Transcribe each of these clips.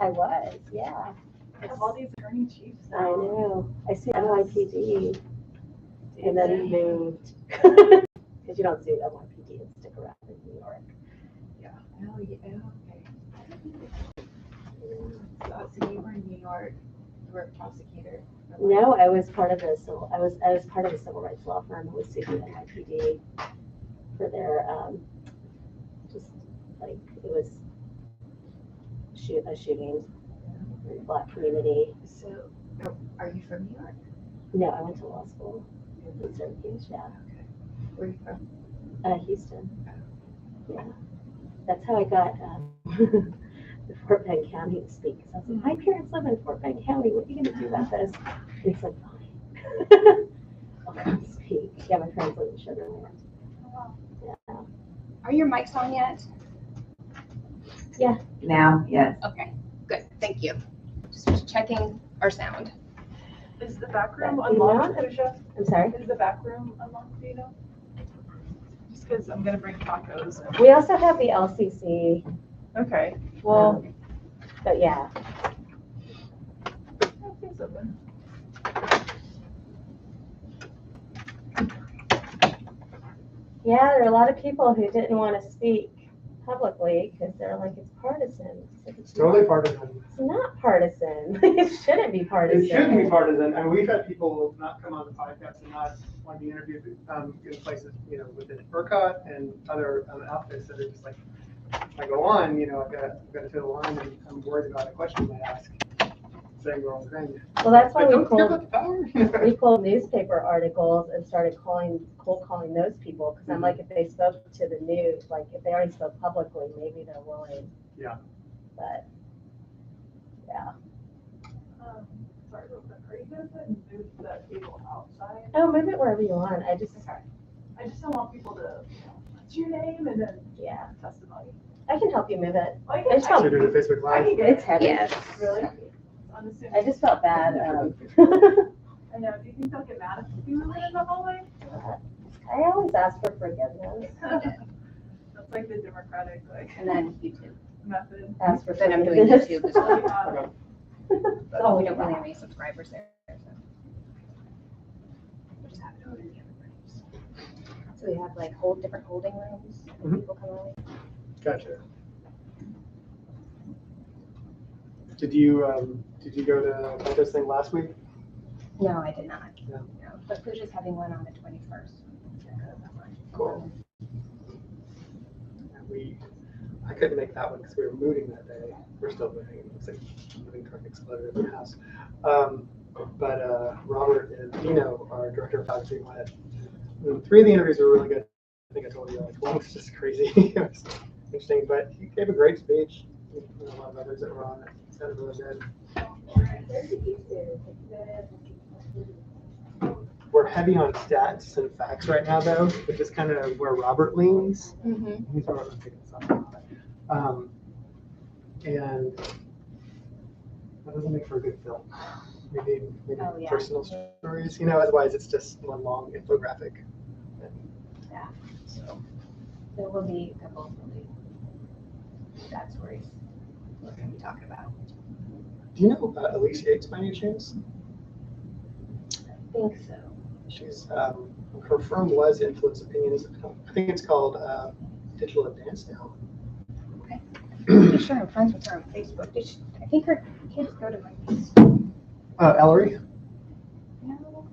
I was, yeah. I have all these attorney chiefs I now. know. I see NYPD, and then he moved. Because you don't see NYPD and stick around in New York. Yeah. Oh, yeah. Okay. So you were in New York. You were a prosecutor. No, I was part of the civil. I was part of a civil rights law firm who was suing NYPD for their just like it was a shooting in the Black community. So, are you from New York? No, I went to law school in Syracuse. Yeah. Okay. Where are you from? Houston. Yeah. That's how I got the Fort Bend County to speak. So I was like, my parents live in Fort Bend County. What are you going to do about this? And he's like, fine. I'll come speak. Yeah, my parents live in Sugar Land. Wow. Yeah. Are your mics on yet? Yeah. Now, yes. Okay, good. Thank you. Just checking our sound. Is the back room Yeah. unlocked, Patricia? I'm sorry. Is the back room unlocked, do you know? Just because I'm going to bring tacos. We also have the LCC. Okay. Well, But yeah. everything's open. Yeah, there are a lot of people who didn't want to speak publicly because they're like, it's partisan. It's totally partisan. It's not partisan. It shouldn't be partisan. It shouldn't be partisan. I mean, we've had people not come on the podcast and not want to be interviewed in places, within ERCOT and other outfits that are just like, if I go on, I've got to toe the line and I'm worried about a question they ask, saying the wrong thing. Well, that's why But we don't care pulled, about the power. we pulled newspaper articles and started cold calling those people because I'm like, if they spoke to the news, like if they already spoke publicly, maybe they're willing. Yeah. But yeah. Sorry, real quick. Are you going to move that table outside? Oh, move it wherever you want. I just don't want people to, what's your name? And then testimony. I can help you move it. I It's So you're doing a Facebook I Live? can get It's heavy. Yes. Really? Unassuming. I just felt bad. I know. Do you think they'll get mad if you move it in the hallway? I always ask for forgiveness. That's like the Democratic And then YouTube. method. Ask for Then I'm doing forgiveness. YouTube as well. Yeah. Oh, we don't really have any subscribers there. So. We'll just have it over in the other rooms. So we have like different holding rooms. Mhm. People come over. Gotcha. Did you go to this thing last week? No, I did not. Yeah. No, but Pooja's having one on the 21st. Cool. I couldn't make that one because we were moving that day. We're still moving. It looks like a moving truck exploded in the house. But Robert and Dino, our director of photography, went. 3 of the interviews were really good. I think I told you, like, one was just crazy. It was interesting, but he gave a great speech. A lot of others that were on it sounded really good. We're heavy on stats and facts right now, though, which is kind of where Robert leans. Mm-hmm. He's Robert picking something. And that doesn't make for a good film. Maybe Oh, yeah. personal stories, otherwise it's just one long infographic. Yeah. So There will be a couple of really sad stories we're going to be talking about. do you know Elise Yates by any chance? I think so. She's her firm was Influence Opinions. I think it's called Digital Advance now. Okay. I'm pretty sure I'm friends with her on Facebook. I think her kids go to my Ellery. No,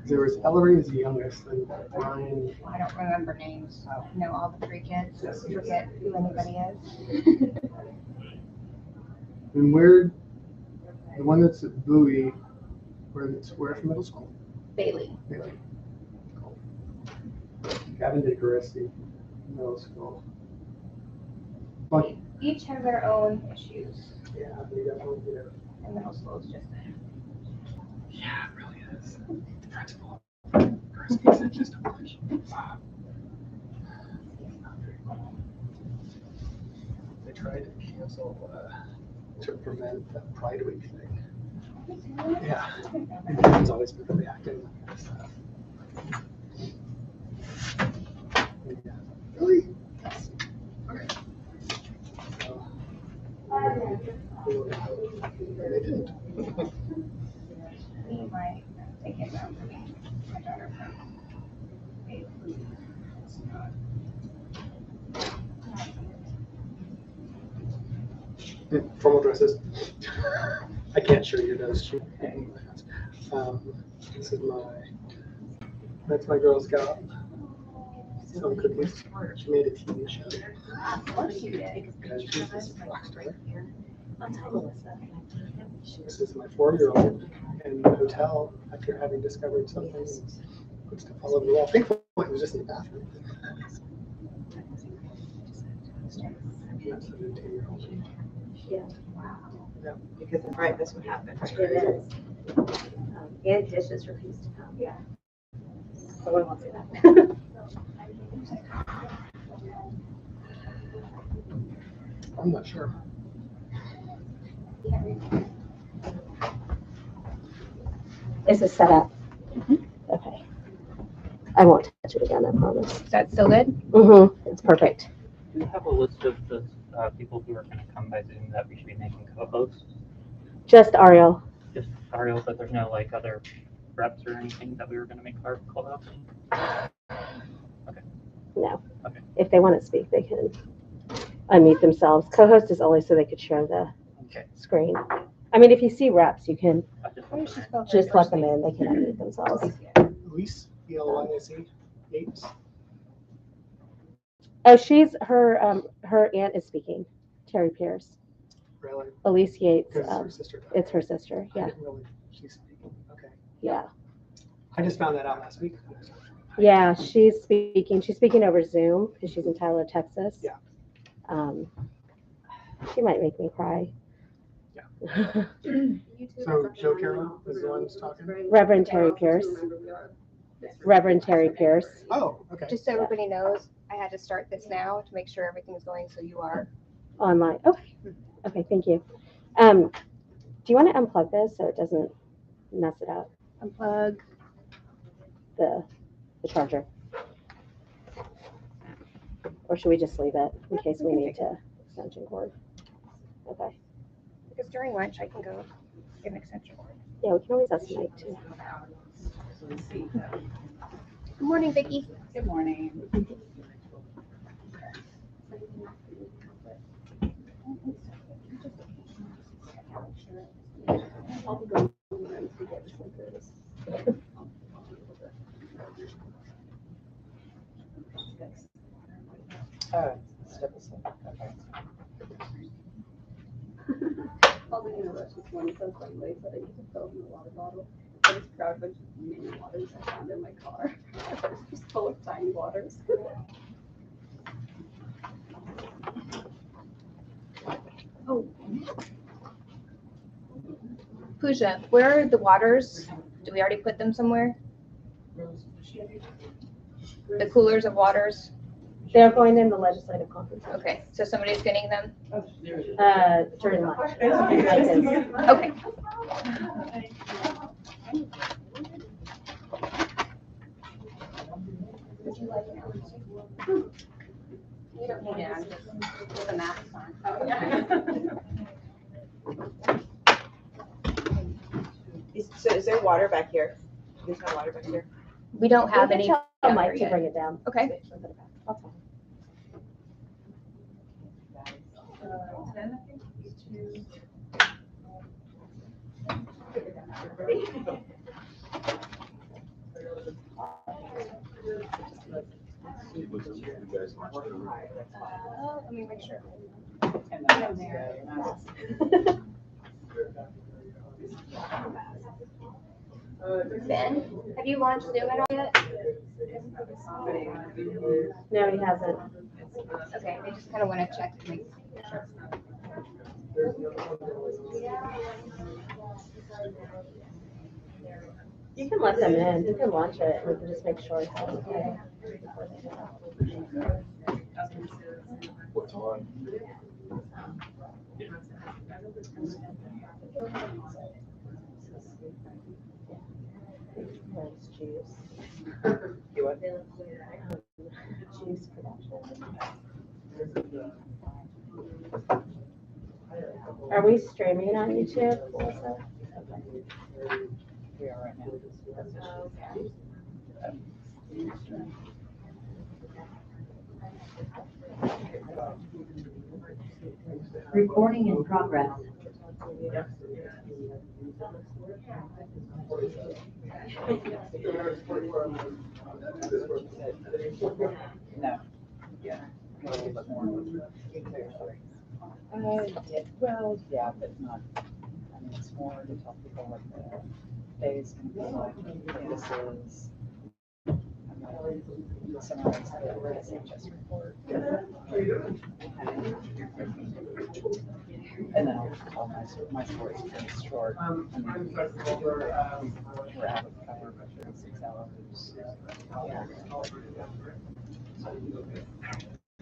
There was Ellery is the youngest, and Ryan. I don't remember names. So I know all the 3 kids. Forget who anybody is. And where the one that's at Bowie, where from middle school? Bailey. Really? Cool. Gavin did Garissy middle school. Well, Each have their own issues. yeah, we definitely do. And middle school is just Yeah, it really is. The principal. Garissy said just a bunch. They tried to cancel to prevent the Pride Week thing. Yeah, and Kevin's always been really active in that kind of stuff. Yeah. Really? Okay. So, And they didn't. We might take it down for me. My daughter from Formal dresses. I can't show you those. This is that's my Girl Scout. Some cookies. She made a TV show. What she did. And she's this rock star. I'll tell Melissa. This is my 4-year-old in the hotel after having discovered something. Put stuff all over the wall. Thankfully, it was just in the bathroom. That's a 2-year-old. Yeah. Wow. Yeah. Because it's right, that's what happened. It is. And dishes refuse to come. Yeah. Someone wants that. I'm not sure. Is this set up? Okay. I won't touch it again, I promise. Is that still good? Mm-hmm. It's perfect. Do you have a list of the people who are going to come by Zoom that we should be making co-hosts? Just Ariel. Just Ariel, but there's no like other reps or anything that we were going to make our co-hosts? No. Okay. If they want to speak, they can unmute themselves. Co-host is only so they could share the Okay. screen. I mean, if you see reps, you can I just How does she spell her just first let them name? in. They can unmute themselves. Elise, E-L-Y-S-E, Yates. Oh, she's her aunt is speaking. Terry Pierce. Really? Elise Yates. Because it's her sister. It's her sister. I Yeah. didn't really, she's speaking. Okay. Yeah. I just found that out last week. Yeah, she's speaking. She's speaking over Zoom because she's in Tyler, Texas. Yeah. She might make me cry. Yeah. So Joe Carroll is the one who's talking? Reverend Terry Pierce. Reverend Terry Pierce. Oh, okay. Just so everybody knows, I had to start this now to make sure everything's going, so you are. Online. Okay. Okay, thank you. Do you want to unplug this so it doesn't mess it up? Unplug. The charger. Or should we just leave it in case we need to extension cord? Okay. Because during lunch, I can go get an extension cord. Yeah, we can always ask Mike too. Good morning, Vicki. Good morning. Step aside. Okay. Although, you know, that's just one so quickly, but I used to fill in the water bottle. I just grabbed a bunch of mini waters I found in my car. It's just full of tiny waters. Pooja, where are the waters? Do we already put them somewhere? The coolers of waters? They're going in the legislative conference. Okay, so somebody's getting them? During lunch. Okay. Yeah, just the mask So is there water back here? There's no water back here? We don't have We can any. tell down Mike there to yet. bring it down. Okay. That's fine. 10, I think. Let me make sure. Ben, have you launched Zoom at all yet? No, he hasn't. Okay, I just kind of want to check to make sure. You can let them in. You can launch it. We can just make sure it's all okay. What's on? Rice juice. You what? Juice production. All Are we streaming on YouTube, Melissa? We are right now. Recording in progress. No. Yeah. A little bit more. Yeah, well, yeah, but not, I mean, it's more to tell people what the day is going to be like, notices. Summarize the SHS report. And then I'll tell my story's pretty short. I mean, we're out of cover for 36 hours. Yeah.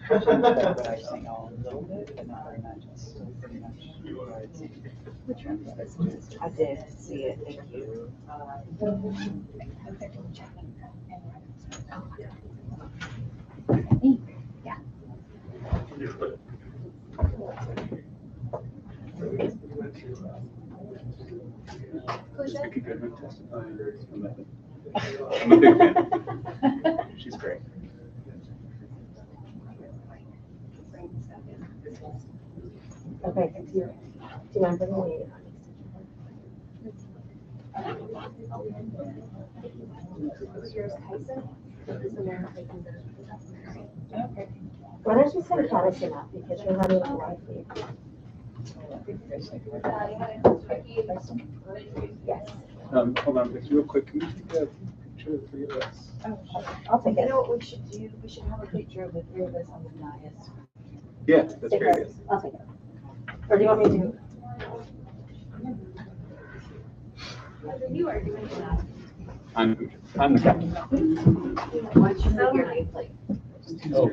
But I've seen all a little bit, but not very much. It's still pretty much what I'd seen. I did see it, thank you. Yeah. Vicky Goodman testifying. I'm a big fan. She's great. Okay, do you mind bringing me? Here's Tyson. Okay. Why don't you send Madison out because you're running a live feed? Yes. Hold on, real quick. Can we take a picture of the three of us? I'll take You it. know what we should do? We should have a picture of the three of us on the dais. Yeah, that's Take great. it. I'll take it. Or do you want me to? You are doing that. I'm the captain. Oh.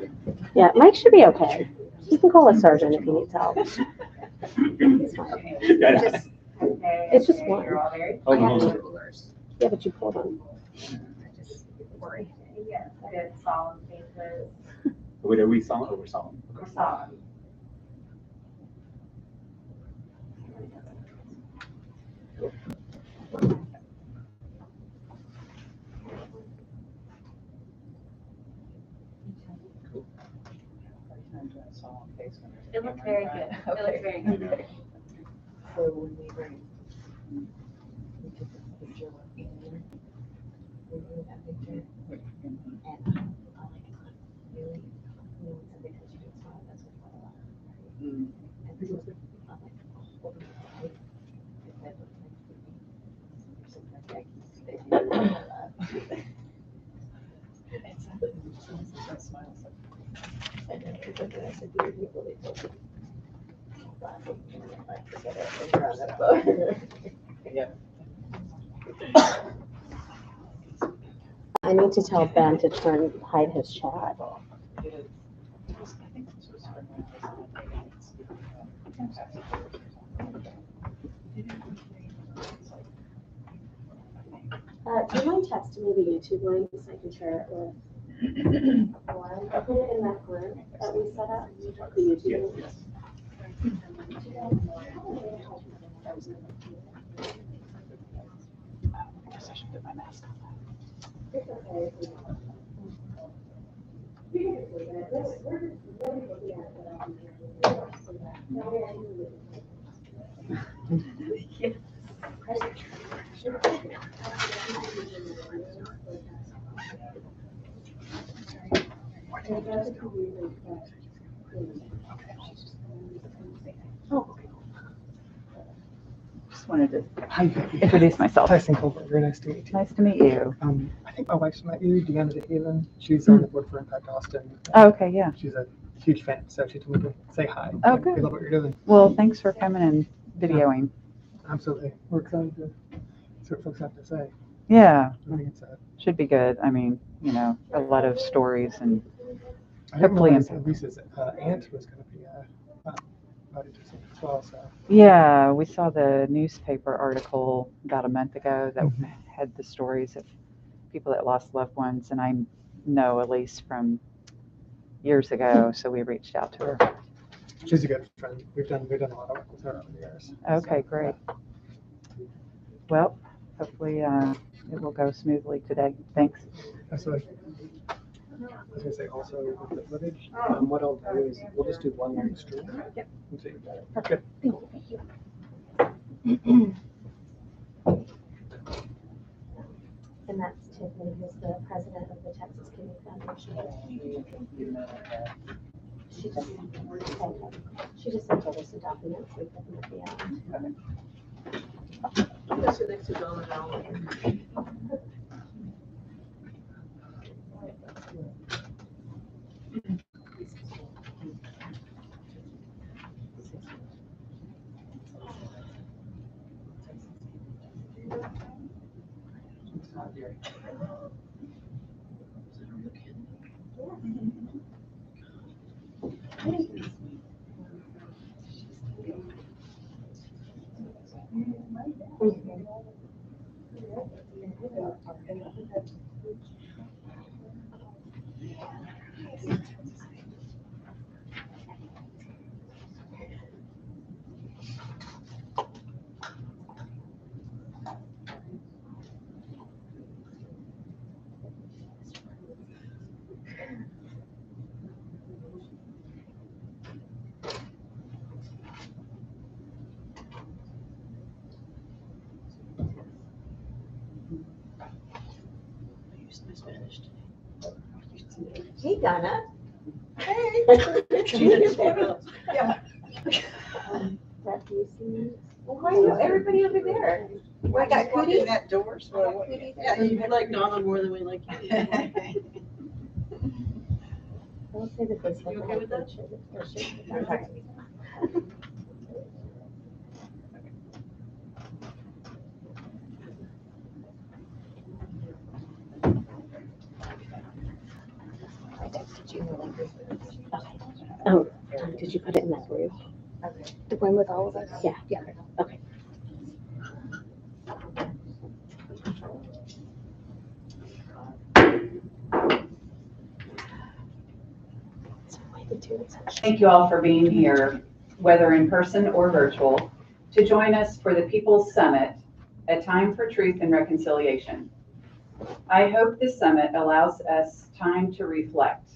Yeah, Mike should be okay. You can call a surgeon if you need help. It's fine. Yeah. It's just one. Hold on, hold on. Yeah, but you pulled them. Worry. Yes, good, solemn faces. Wait, are we solemn or we're solemn? We're solemn. It looked very good. It looked very good. So when we were, we took a picture with Ian. We knew that picture. And I'm really, you know, when somebody touches your smile, that's what I love. And this was, I'm like, holding it tight. If that looks like to me, sometimes I can see that you know what I love. It's that smile. And then it's like, I said, you're people, they told me. I forget it, and we're on that phone. Yep. I need to tell Ben to hide his chat. I think this was from when I was Do you mind texting me the YouTube link so I can share it with Lauren? I'll put it in that group that we set up, the YouTube link. I guess I should put my mask on. It's okay. Oh, just wanted to Hi, Vicky. introduce myself. Tyson Colbert, very nice to meet you. Nice to meet you. I think my wife's met you, Deanna DeHaven. She's on the board for Impact Austin. Oh, okay, yeah. She's a huge fan, so she told me to say hi. Oh, We good. love what you're doing. Well, thanks for coming and videoing. Absolutely. We're excited to see what folks have to say. Yeah, I think it's should be good. I mean, you know, a lot of stories and I didn't hopefully realize that Lisa's aunt was going to be invited to something as well. So yeah, we saw the newspaper article about a month ago that Mhm. had the stories of people that lost loved ones, and I know Elise from years ago, so we reached out to her. she's a good friend. We've done a lot of work with her over the years. Okay, great. Well, hopefully it will go smoothly today. Thanks. That's what I was gonna say also with the footage. What I'll do is we'll just do one long stream. Yep. And so you got it. Okay. Thank you. And that's Tiffany, who's the president of the Texas Kidney Foundation. She just sent over some documents we put them at the end. So next to Donna Howell. Hey, Donna. Hey. Yeah. That you see? Well, why are everybody over there? I got Cootie. That door, so yeah, you like Donna more than we like you. I'll say the Facebook. You okay with that? Oh, did you put it in that group? The one with all of us? Yeah. Yeah. Okay. Thank you all for being here, whether in person or virtual, to join us for the People's Summit, A Time for Truth and Reconciliation. I hope this summit allows us time to reflect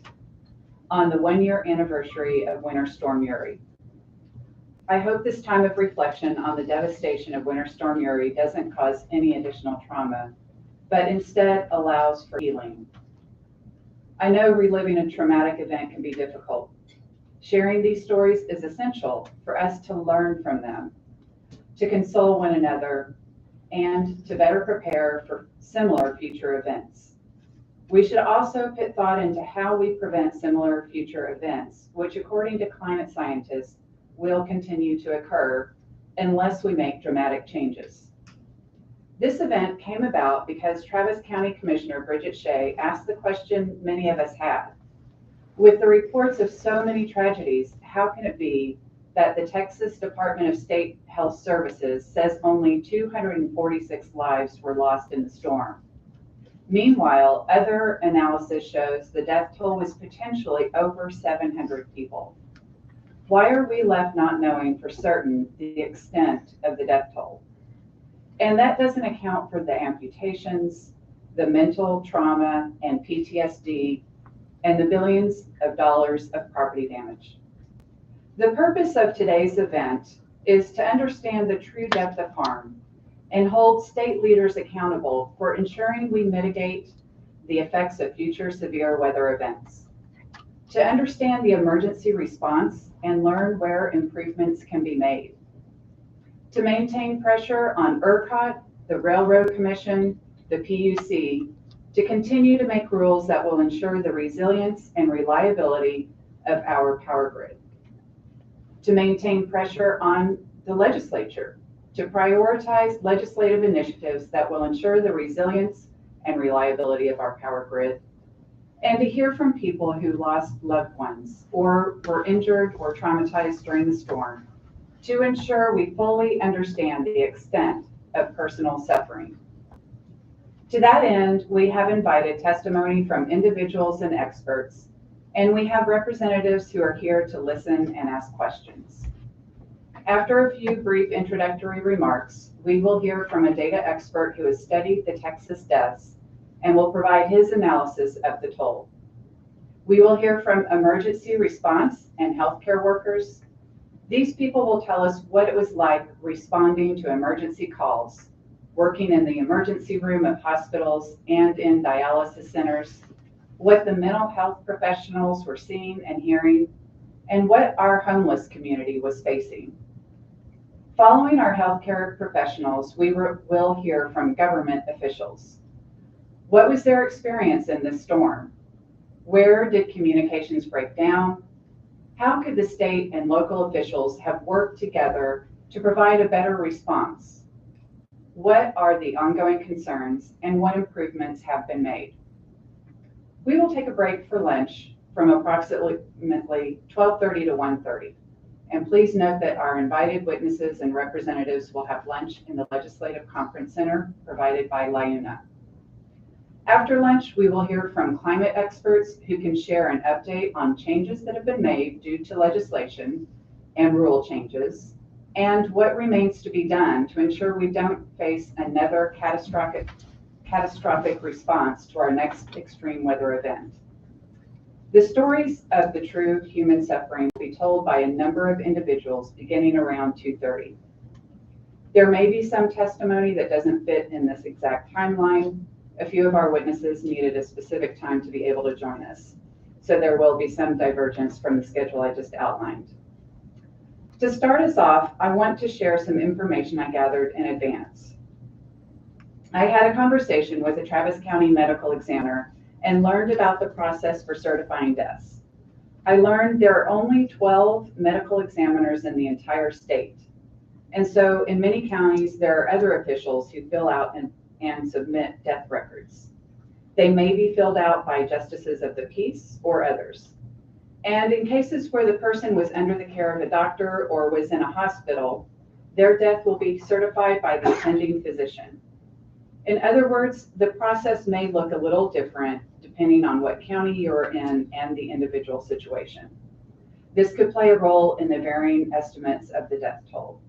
on the one-year anniversary of Winter Storm Uri. I hope this time of reflection on the devastation of Winter Storm Uri doesn't cause any additional trauma, but instead allows for healing. I know reliving a traumatic event can be difficult. Sharing these stories is essential for us to learn from them, to console one another, and to better prepare for similar future events. We should also put thought into how we prevent similar future events, which according to climate scientists will continue to occur unless we make dramatic changes. This event came about because Travis County Commissioner Bridget Shea asked the question many of us have. With the reports of so many tragedies, how can it be that the Texas Department of State Health Services says only 246 lives were lost in the storm? Meanwhile, other analysis shows the death toll was potentially over 700 people. Why are we left not knowing for certain the extent of the death toll? And that doesn't account for the amputations, the mental trauma and PTSD, and the billions of dollars of property damage. The purpose of today's event is to understand the true depth of harm and hold state leaders accountable for ensuring we mitigate the effects of future severe weather events, to understand the emergency response and learn where improvements can be made, to maintain pressure on ERCOT, the Railroad Commission, the PUC, to continue to make rules that will ensure the resilience and reliability of our power grid, to maintain pressure on the legislature to prioritize legislative initiatives that will ensure the resilience and reliability of our power grid, and to hear from people who lost loved ones or were injured or traumatized during the storm to ensure we fully understand the extent of personal suffering. To that end, we have invited testimony from individuals and experts and we have representatives who are here to listen and ask questions. After a few brief introductory remarks, we will hear from a data expert who has studied the Texas deaths and will provide his analysis of the toll. We will hear from emergency response and healthcare workers. These people will tell us what it was like responding to emergency calls, working in the emergency room of hospitals and in dialysis centers, what the mental health professionals were seeing and hearing, and what our homeless community was facing. Following our healthcare professionals, we will hear from government officials. What was their experience in this storm? Where did communications break down? How could the state and local officials have worked together to provide a better response? What are the ongoing concerns and what improvements have been made? We will take a break for lunch from approximately 12:30 to 1:30. And please note that our invited witnesses and representatives will have lunch in the Legislative Conference Center provided by LIUNA. After lunch, we will hear from climate experts who can share an update on changes that have been made due to legislation and rule changes, and what remains to be done to ensure we don't face another catastrophic response to our next extreme weather event. The stories of the true human suffering will be told by a number of individuals beginning around 2:30. There may be some testimony that doesn't fit in this exact timeline. A few of our witnesses needed a specific time to be able to join us, so there will be some divergence from the schedule I just outlined. To start us off, I want to share some information I gathered in advance. I had a conversation with a Travis County medical examiner and learned about the process for certifying deaths. I learned there are only 12 medical examiners in the entire state. And so in many counties, there are other officials who fill out and submit death records. They may be filled out by justices of the peace or others. And in cases where the person was under the care of a doctor or was in a hospital, their death will be certified by the attending physician. In other words, the process may look a little different depending on what county you're in and the individual situation. This could play a role in the varying estimates of the death toll.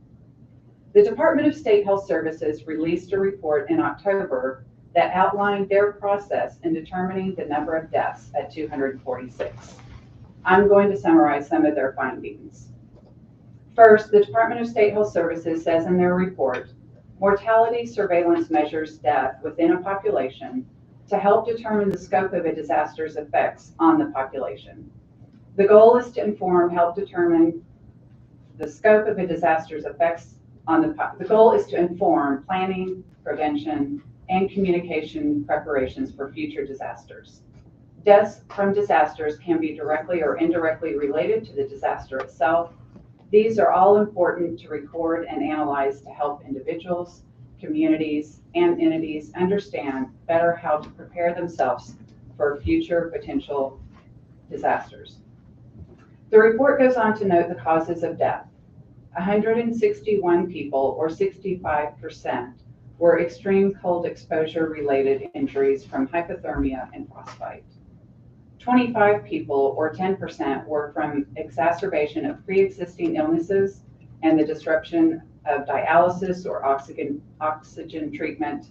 The Department of State Health Services released a report in October that outlined their process in determining the number of deaths at 246. I'm going to summarize some of their findings. First, the Department of State Health Services says in their report, mortality surveillance measures death within a population to help determine the scope of a disaster's effects on the population. The goal is to help determine the scope of a disaster's effects on the goal is to inform planning, prevention, and communication preparations for future disasters. Deaths from disasters can be directly or indirectly related to the disaster itself. These are all important to record and analyze to help individuals, communities, and entities understand better how to prepare themselves for future potential disasters. The report goes on to note the causes of death. 161 people, or 65%, were extreme cold exposure related injuries from hypothermia and frostbite. 25 people, or 10%, were from exacerbation of pre-existing illnesses and the disruption of dialysis or oxygen treatment,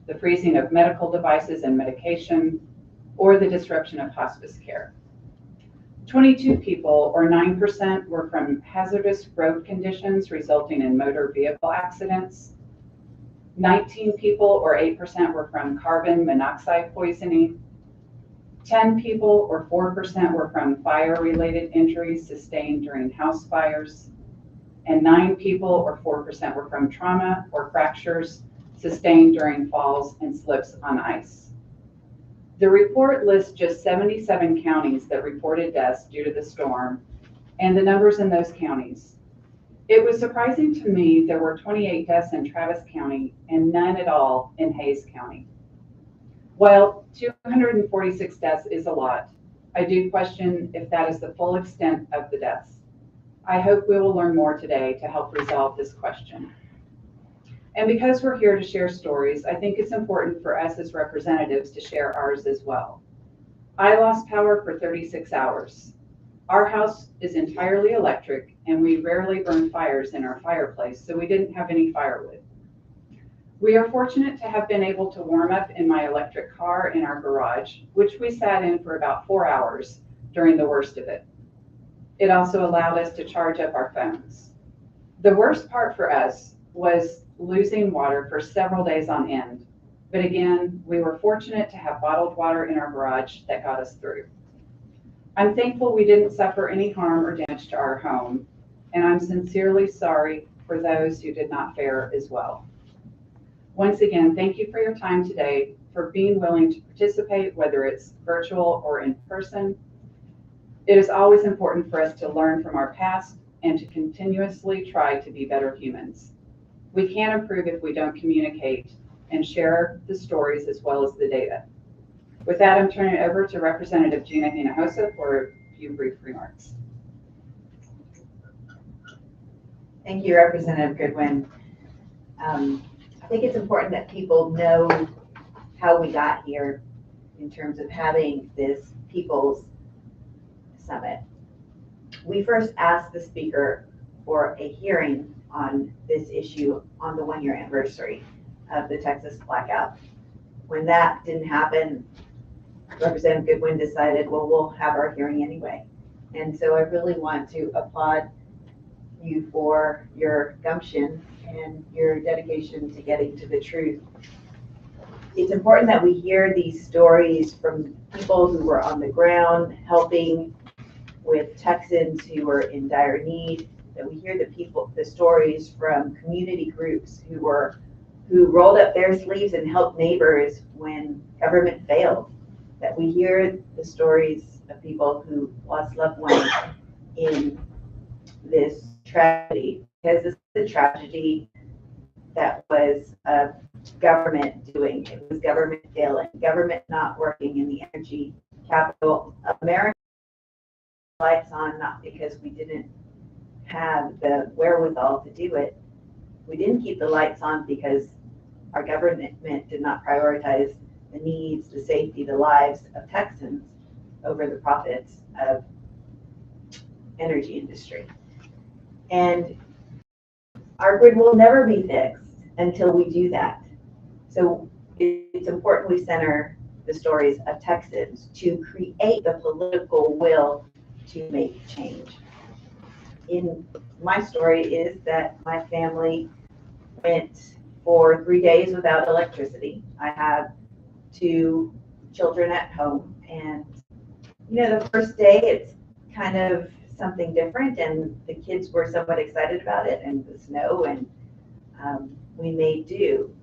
the freezing of medical devices and medication, or the disruption of hospice care. 22 people, or 9%, were from hazardous road conditions resulting in motor vehicle accidents. 19 people, or 8%, were from carbon monoxide poisoning. 10 people, or 4%, were from fire-related injuries sustained during house fires. And 9 people, or 4%, were from trauma or fractures sustained during falls and slips on ice. The report lists just 77 counties that reported deaths due to the storm and the numbers in those counties. It was surprising to me there were 28 deaths in Travis County and none at all in Hays County. While 246 deaths is a lot, I do question if that is the full extent of the deaths. I hope we will learn more today to help resolve this question. And because we're here to share stories, I think it's important for us as representatives to share ours as well. I lost power for 36 hours. Our house is entirely electric and we rarely burn fires in our fireplace, so we didn't have any firewood. We are fortunate to have been able to warm up in my electric car in our garage, which we sat in for about 4 hours during the worst of it. It also allowed us to charge up our phones. The worst part for us was losing water for several days on end. But again, we were fortunate to have bottled water in our garage that got us through. I'm thankful we didn't suffer any harm or damage to our home, and I'm sincerely sorry for those who did not fare as well. Once again, thank you for your time today, for being willing to participate, whether it's virtual or in person. It is always important for us to learn from our past and to continuously try to be better humans. We can't improve if we don't communicate and share the stories as well as the data. With that, I'm turning it over to Representative Gina Hinojosa for a few brief remarks. Thank you, Representative Goodwin. I think it's important that people know how we got here in terms of having this People's Summit. We first asked the speaker for a hearing on this issue on the 1-year anniversary of the Texas blackout. When that didn't happen, Representative Goodwin decided, well, we'll have our hearing anyway. And so I really want to applaud you for your gumption and your dedication to getting to the truth. It's important that we hear these stories from people who were on the ground helping with Texans who were in dire need, that we hear the stories from community groups who rolled up their sleeves and helped neighbors when government failed, that we hear the stories of people who lost loved ones in this tragedy, because this is a tragedy that was government doing. It was government failing, government not working in the energy capital of America. Lights on, not because we didn't have the wherewithal to do it. We didn't keep the lights on because our government did not prioritize the needs, the safety, the lives of Texans over the profits of energy industry. And our grid will never be fixed until we do that. So it's important we center the stories of Texans to create the political will to make change. In my story is that my family went for 3 days without electricity. I have 2 children at home, and the first day it's kind of something different, and the kids were somewhat excited about it, and the snow, and we made do.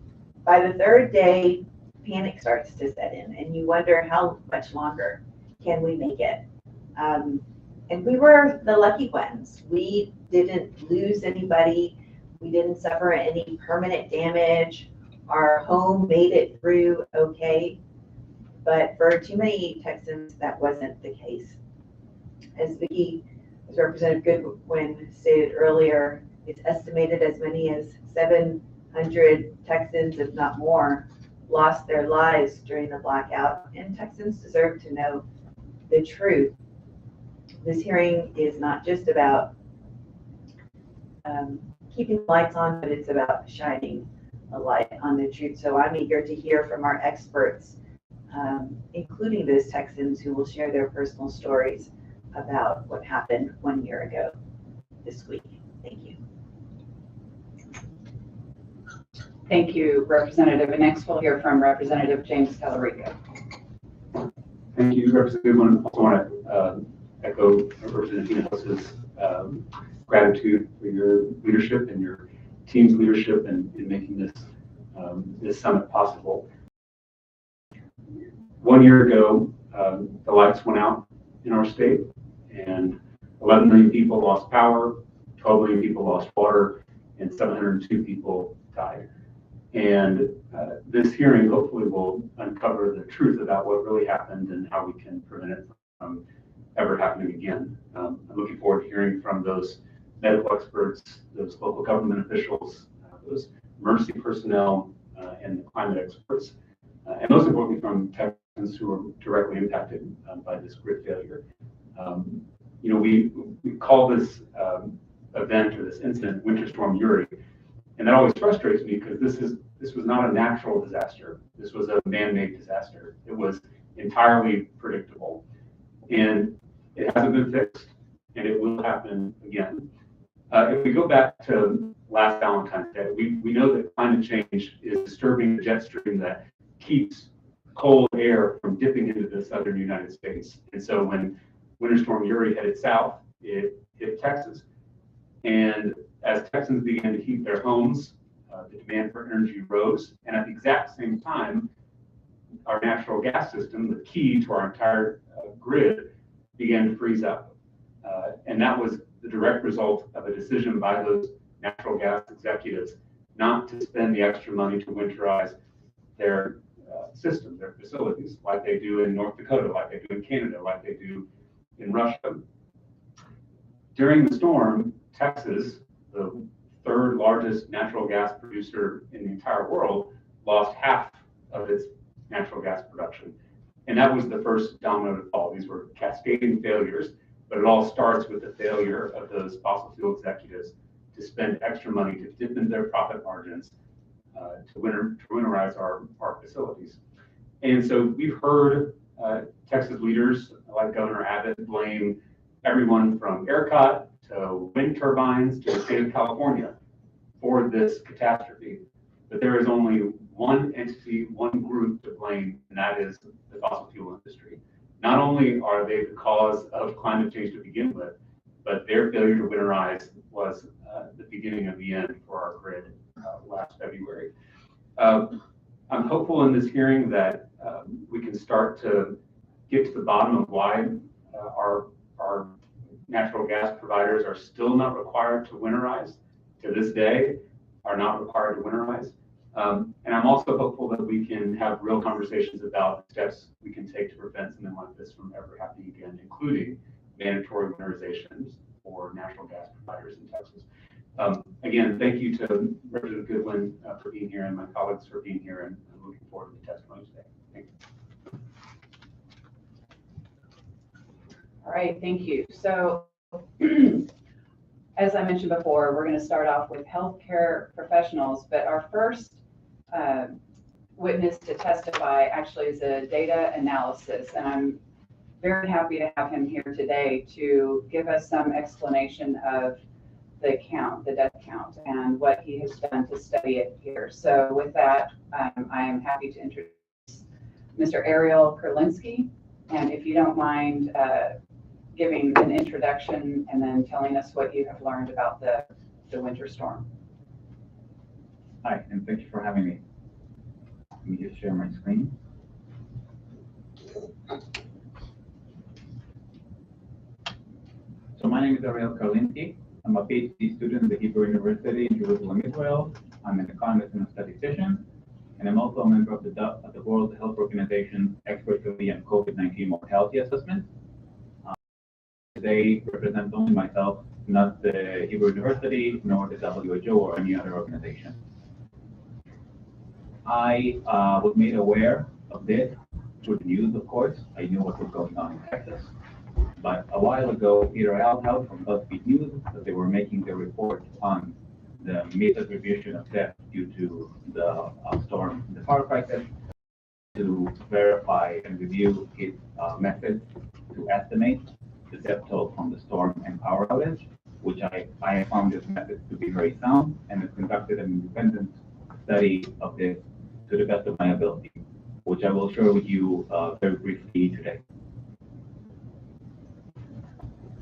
By the 3rd day, panic starts to set in, and you wonder how much longer can we make it. And we were the lucky ones. We didn't lose anybody. We didn't suffer any permanent damage. Our home made it through okay. But for too many Texans, that wasn't the case. As Representative Goodwin stated earlier, it's estimated as many as 700 Texans, if not more, lost their lives during the blackout, and Texans deserve to know the truth. This hearing is not just about keeping the lights on, but it's about shining a light on the truth. So I'm eager to hear from our experts, including those Texans who will share their personal stories about what happened 1 year ago this week. Thank you. Thank you, Representative. And next we'll hear from Representative James Tallarico. Thank you, Representative. I also want to echo Representative Hinojosa's gratitude for your leadership and your team's leadership in making this summit possible. 1 year ago, the lights went out in our state, and 11 million people lost power, 12 million people lost water, and 702 people died. And this hearing hopefully will uncover the truth about what really happened and how we can prevent it from ever happening again. I'm looking forward to hearing from those medical experts, those local government officials, those emergency personnel, and the climate experts and most importantly from Texans who are directly impacted by this grid failure. You know, we call this event or this incident Winter Storm Uri, and that always frustrates me because this was not a natural disaster. This was a man-made disaster. It was entirely predictable, and it hasn't been fixed, and it will happen again. If we go back to last Valentine's Day, we know that climate change is disturbing the jet stream that keeps cold air from dipping into the southern United States. And so when Winter Storm Uri headed south, it hit Texas. And as Texans began to heat their homes, the demand for energy rose. And at the exact same time, our natural gas system, the key to our entire grid, began to freeze up. And that was the direct result of a decision by those natural gas executives not to spend the extra money to winterize their system, their facilities, like they do in North Dakota, like they do in Canada, like they do in Russia. During the storm, Texas, the third largest natural gas producer in the entire world, lost half of its natural gas production. And that was the first domino to fall. These were cascading failures, but it all starts with the failure of those fossil fuel executives to spend extra money to dip into their profit margins to winterize our facilities. And so we've heard Texas leaders like Governor Abbott blame everyone from ERCOT to wind turbines to the state of California for this catastrophe. But there is only one entity, one group to blame, and that is the fossil fuel industry. Not only are they the cause of climate change to begin with, but their failure to winterize was the beginning of the end for our grid last February. I'm hopeful in this hearing that we can start to get to the bottom of why our natural gas providers are still not required to winterize, to this day, are not required to winterize. And I'm also hopeful that we can have real conversations about the steps we can take to prevent something like this from ever happening again, including mandatory winterizations for natural gas providers in Texas. Again, thank you to Representative Goodwin for being here and my colleagues for being here, and I'm looking forward to the testimony today. Thank you. All right, thank you. So as I mentioned before, we're going to start off with healthcare professionals, but our first witness to testify actually is a data analysis, and I'm very happy to have him here today to give us some explanation of the count, the death count, and what he has done to study it here. So with that, I am happy to introduce Mr. Ariel Kerlinski, and if you don't mind giving an introduction and then telling us what you have learned about the winter storm. Hi, and thank you for having me. Let me just share my screen. So my name is Ariel Kerlinski. I'm a PhD student at the Hebrew University in Jerusalem, Israel. I'm an economist and a statistician, and I'm also a member of the World Health Organization Expert Committee on COVID-19 Mortality Assessment. Today represents only myself, not the Hebrew University, nor the WHO or any other organization. I was made aware of this through the news, of course. I knew what was going on in Texas. But a while ago, Peter Alhout from BuzzFeed News, that they were making the report on the misattribution of death due to the storm, the power crisis, to verify and review his methods to estimate the death toll from the storm and power outage, which I found this method to be very sound, and have conducted an independent study of this to the best of my ability, which I will share with you very briefly today.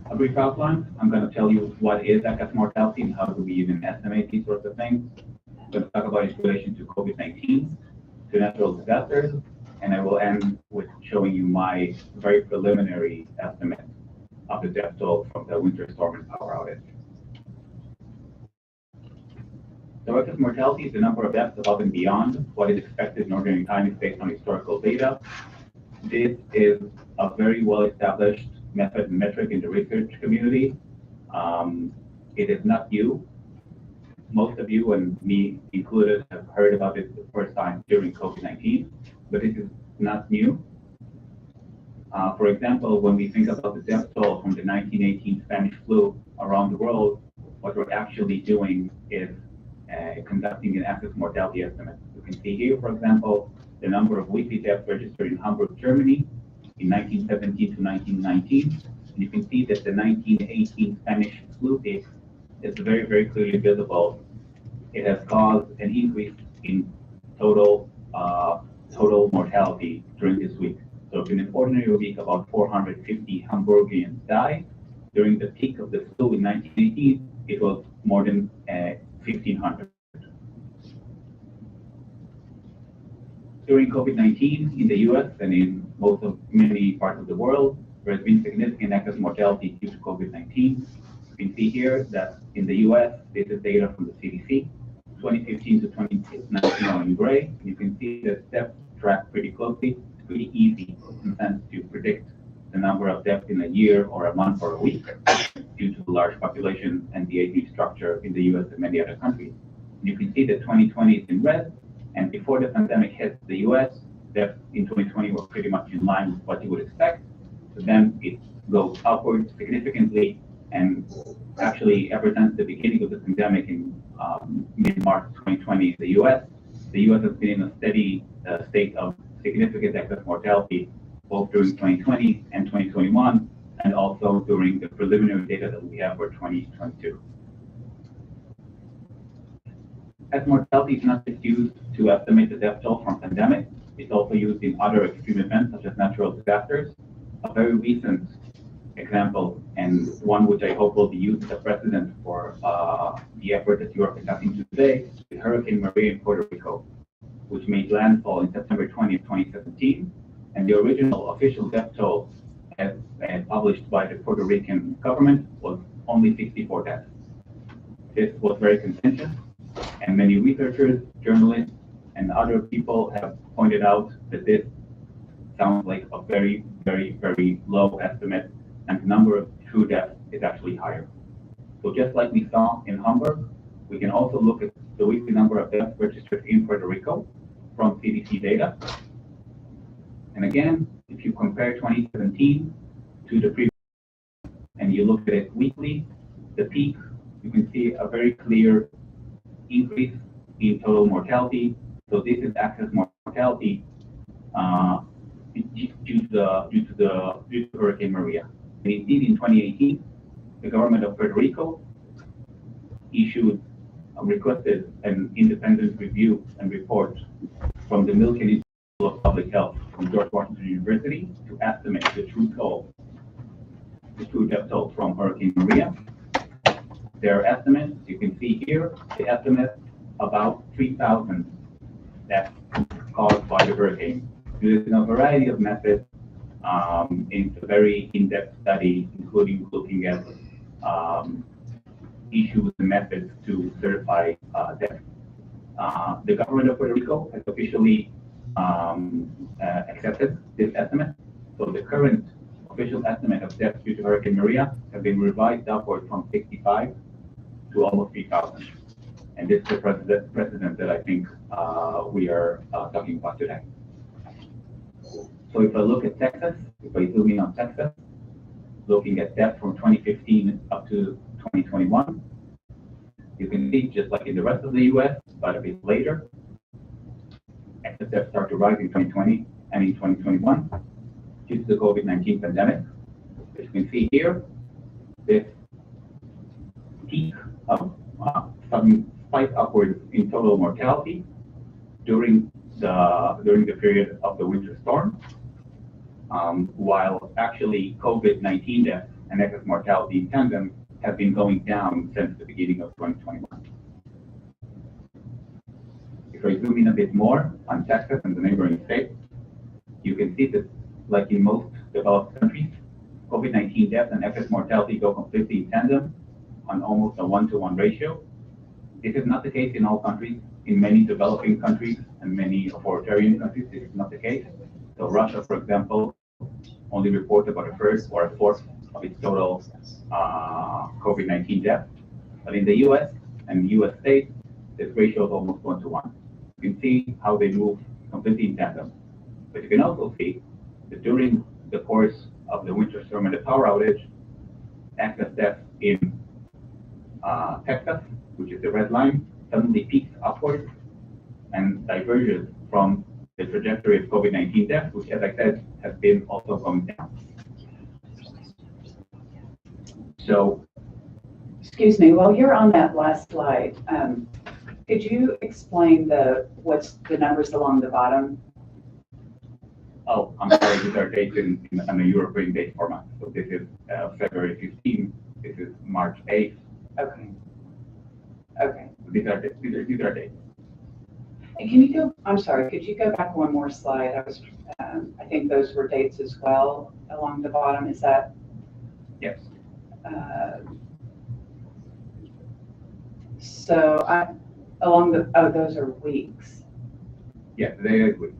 A brief outline. I'm going to tell you what is excess mortality and how do we even estimate these sorts of things. I'm going to talk about its relation to COVID-19, to natural disasters, and I will end with showing you my very preliminary estimate of the death toll from the winter storm and power outage. So excess mortality is the number of deaths above and beyond what is expected in ordinary times based on historical data. This is a very well-established method and metric in the research community. It is not new. Most of you, and me included, have heard about it the first time during COVID-19. but it is not new. For example, when we think about the death toll from the 1918 Spanish flu around the world, what we're actually doing is conducting an excess mortality estimate. You can see here, for example, the number of weekly deaths registered in Hamburg, Germany in 1917 to 1919. And you can see that the 1918 Spanish flu peak is very, very clearly visible. It has caused an increase in total mortality during this week. So in an ordinary week, about 450 Hamburgians died. During the peak of the flu in 1918, it was more than 1,500. During COVID-19 in the US and in many parts of the world, there has been significant excess mortality due to COVID-19. You can see here that in the US, this is data from the CDC, 2015 to 2019 are in gray. You can see the steps track pretty closely. It's pretty easy in a sense to predict the number of deaths in a year or a month or a week due to the large population and the age structure in the US and many other countries. You can see that 2020 is in red, and before the pandemic hit the US, deaths in 2020 were pretty much in line with what you would expect. But then it goes upward significantly, and actually ever since the beginning of the pandemic in mid-March 2020 in the US has been in a steady state of significant excess mortality, both during 2020 and 2021, and also during the preliminary data that we have for 2022. Excess mortality is not just used to estimate the death toll from pandemic, it's also used in other extreme events such as natural disasters. A very recent example, and one which I hope will be used as a precedent for the effort that you are conducting today, is Hurricane Maria in Puerto Rico, which made landfall in September 20th, 2017. And the original official death toll as published by the Puerto Rican government was only 64 deaths. This was very contentious, and many researchers, journalists, and other people have pointed out that this sounds like a very, very, very low estimate, and the number of true deaths is actually higher. So just like we saw in Hamburg, we can also look at the weekly number of deaths registered in Puerto Rico from CDC data. And again, if you compare 2017 to the previous, and you look at it weekly, the peak, you can see a very clear increase in total mortality. So this is excess mortality due to Hurricane Maria. And indeed, in 2018, the government of Puerto Rico requested an independent review and report from the Milken Institute of Public Health from George Washington University to estimate the true death toll from Hurricane Maria. Their estimates, you can see here, they estimate about 3,000 deaths caused by the hurricane. Using a variety of methods, it's a very in-depth study, including looking at issues and methods to certify deaths. The government of Puerto Rico has officially accepted this estimate. So the current official estimate of deaths due to Hurricane Maria have been revised upward from 65 to almost 3,000. And this is the precedent that I think we are talking about today. So if I look at Texas, if I zoom in on Texas, looking at deaths from 2015 up to 2021, you can see just like in the rest of the US, but a bit later, excess deaths start to rise in 2020 and in 2021 due to the COVID-19 pandemic. As you can see here, this peak of sudden spike upwards in total mortality during the period of the winter storm, while actually COVID-19 deaths and excess mortality in tandem have been going down since the beginning of 2021. If I zoom in a bit more on Texas and the neighboring states, you can see that, like in most developed countries, COVID-19 deaths and excess mortality go completely in tandem on almost a 1-to-1 ratio. This is not the case in all countries. In many developing countries and many authoritarian countries, this is not the case. So Russia, for example, only reports about a third or a fourth of its total COVID-19 deaths. But in the US and US states, this ratio is almost 1-to-1. You can see how they move completely in tandem. But you can also see that during the course of the winter storm and the power outage, excess deaths in Texas, which is the red line, suddenly peaks upwards and diverges from the trajectory of COVID-19 deaths, which, as I said, has been also going down. So, Excuse me, while you're on that last slide, could you explain what's the numbers along the bottom? oh, I'm sorry, these are dates in a European date format. So this is February 15th, this is March 8th. Okay. Okay. These are dates. And can you go, I'm sorry, could you go back one more slide? I think those were dates as well along the bottom. Is that? Yes. So those are weeks. Yes, they are weeks.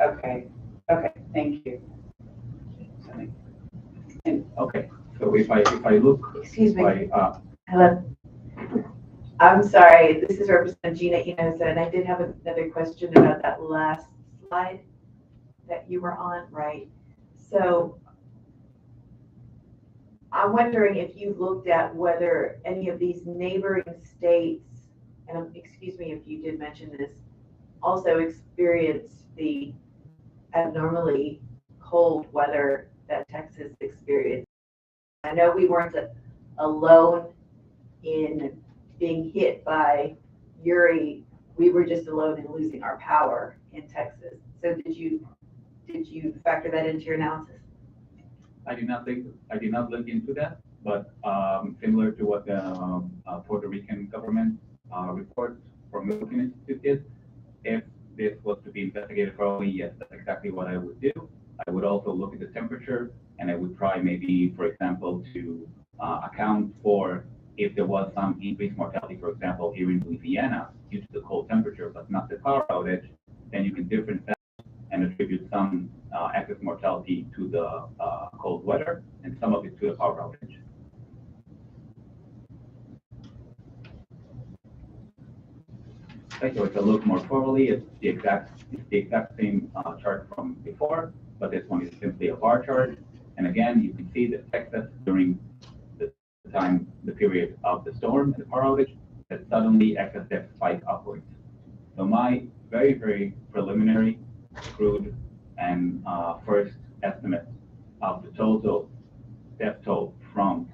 Okay. Okay. Thank you. Okay. So if I look. Excuse me. By, Hello. I'm sorry. This is Representative Gina Inosa, and I did have another question about that last slide that you were on, right? So I'm wondering if you looked at whether any of these neighboring states, and excuse me if you did mention this, also experienced the abnormally cold weather that Texas experienced. I know we weren't alone in being hit by Uri. We were just alone in losing our power in Texas. So did you factor that into your analysis? I did not look into that, but similar to what the Puerto Rican government report from the Milken Institute did, if this was to be investigated thoroughly, yes, that's exactly what I would do. I would also look at the temperature, and I would try maybe, for example, to account for if there was some increased mortality, for example, here in Louisiana due to the cold temperature, but not the power outage, then you can difference that and attribute some excess mortality to the cold weather and some of it to the power outage. Okay, so if I look more thoroughly, it's the exact same chart from before, but this one is simply a bar chart. And again, you can see that Texas during the period of the storm and the power outage, that suddenly excess deaths spike upwards. So my very, very preliminary, crude, and first estimate of the total death toll from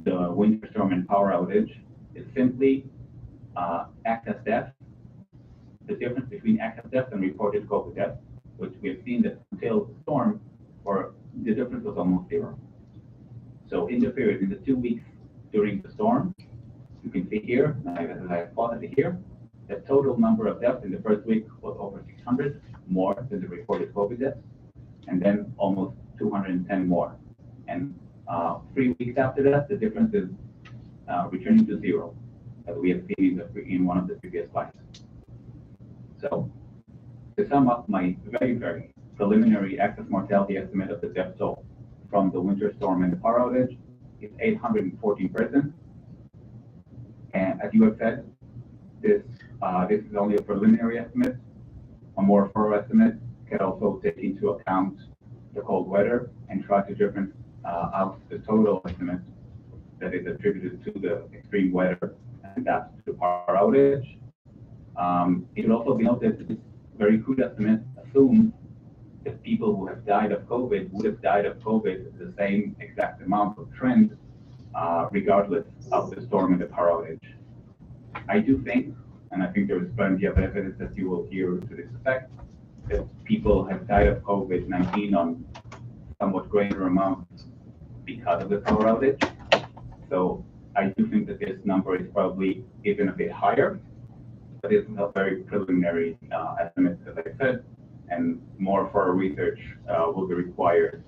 the winter storm and power outage is simply excess deaths, the difference between excess deaths and reported COVID deaths, which we have seen that until the storm, or the difference was almost zero. So in the period, in the 2 weeks during the storm, you can see here, as I have plotted it here, the total number of deaths in the first week was over 600, more than the reported COVID deaths, and then almost 210 more. And 3 weeks after that, the difference is returning to zero, as we have seen in one of the previous slides. So to sum up my very, very preliminary excess mortality estimate of the death toll from the winter storm and the power outage is 814 persons. And as you have said, this is only a preliminary estimate. A more thorough estimate can also take into account the cold weather and try to difference out the total estimate that is attributed to the extreme weather and that's the power outage. It should also be noted that this very crude estimate assumes that people who have died of COVID would have died of COVID the same exact amount of trend, regardless of the storm and the power outage. I do think, and I think there is plenty of evidence that you will hear to this effect, that people have died of COVID-19 on somewhat greater amounts because of the power outage. So I do think that this number is probably even a bit higher, but it's a very preliminary estimate, as I said, and more for our research will be required.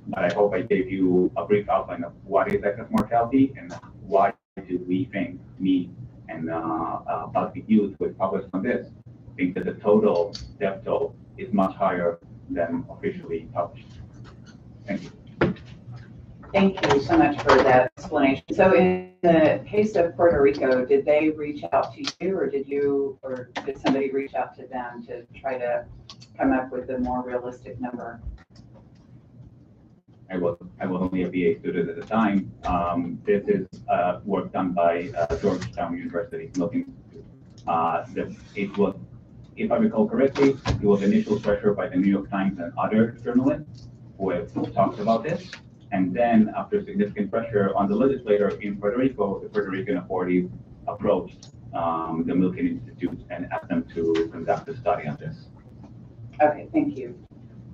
But I hope I gave you a brief outline of what is excess mortality and why do we think, me and BuzzFeed News, who published on this, think that the total death toll is much higher than officially published. Thank you. Thank you so much for that explanation. So in the case of Puerto Rico, did they reach out to you or did somebody reach out to them to try to come up with a more realistic number? I was only a BA student at the time. This is work done by Georgetown University. It was, if I recall correctly, it was initial pressure by the New York Times and other journalists who have talked about this. And then after significant pressure on the legislator in Puerto Rico, the Puerto Rican authorities approached the Milken Institute and asked them to conduct a study on this. Okay, thank you.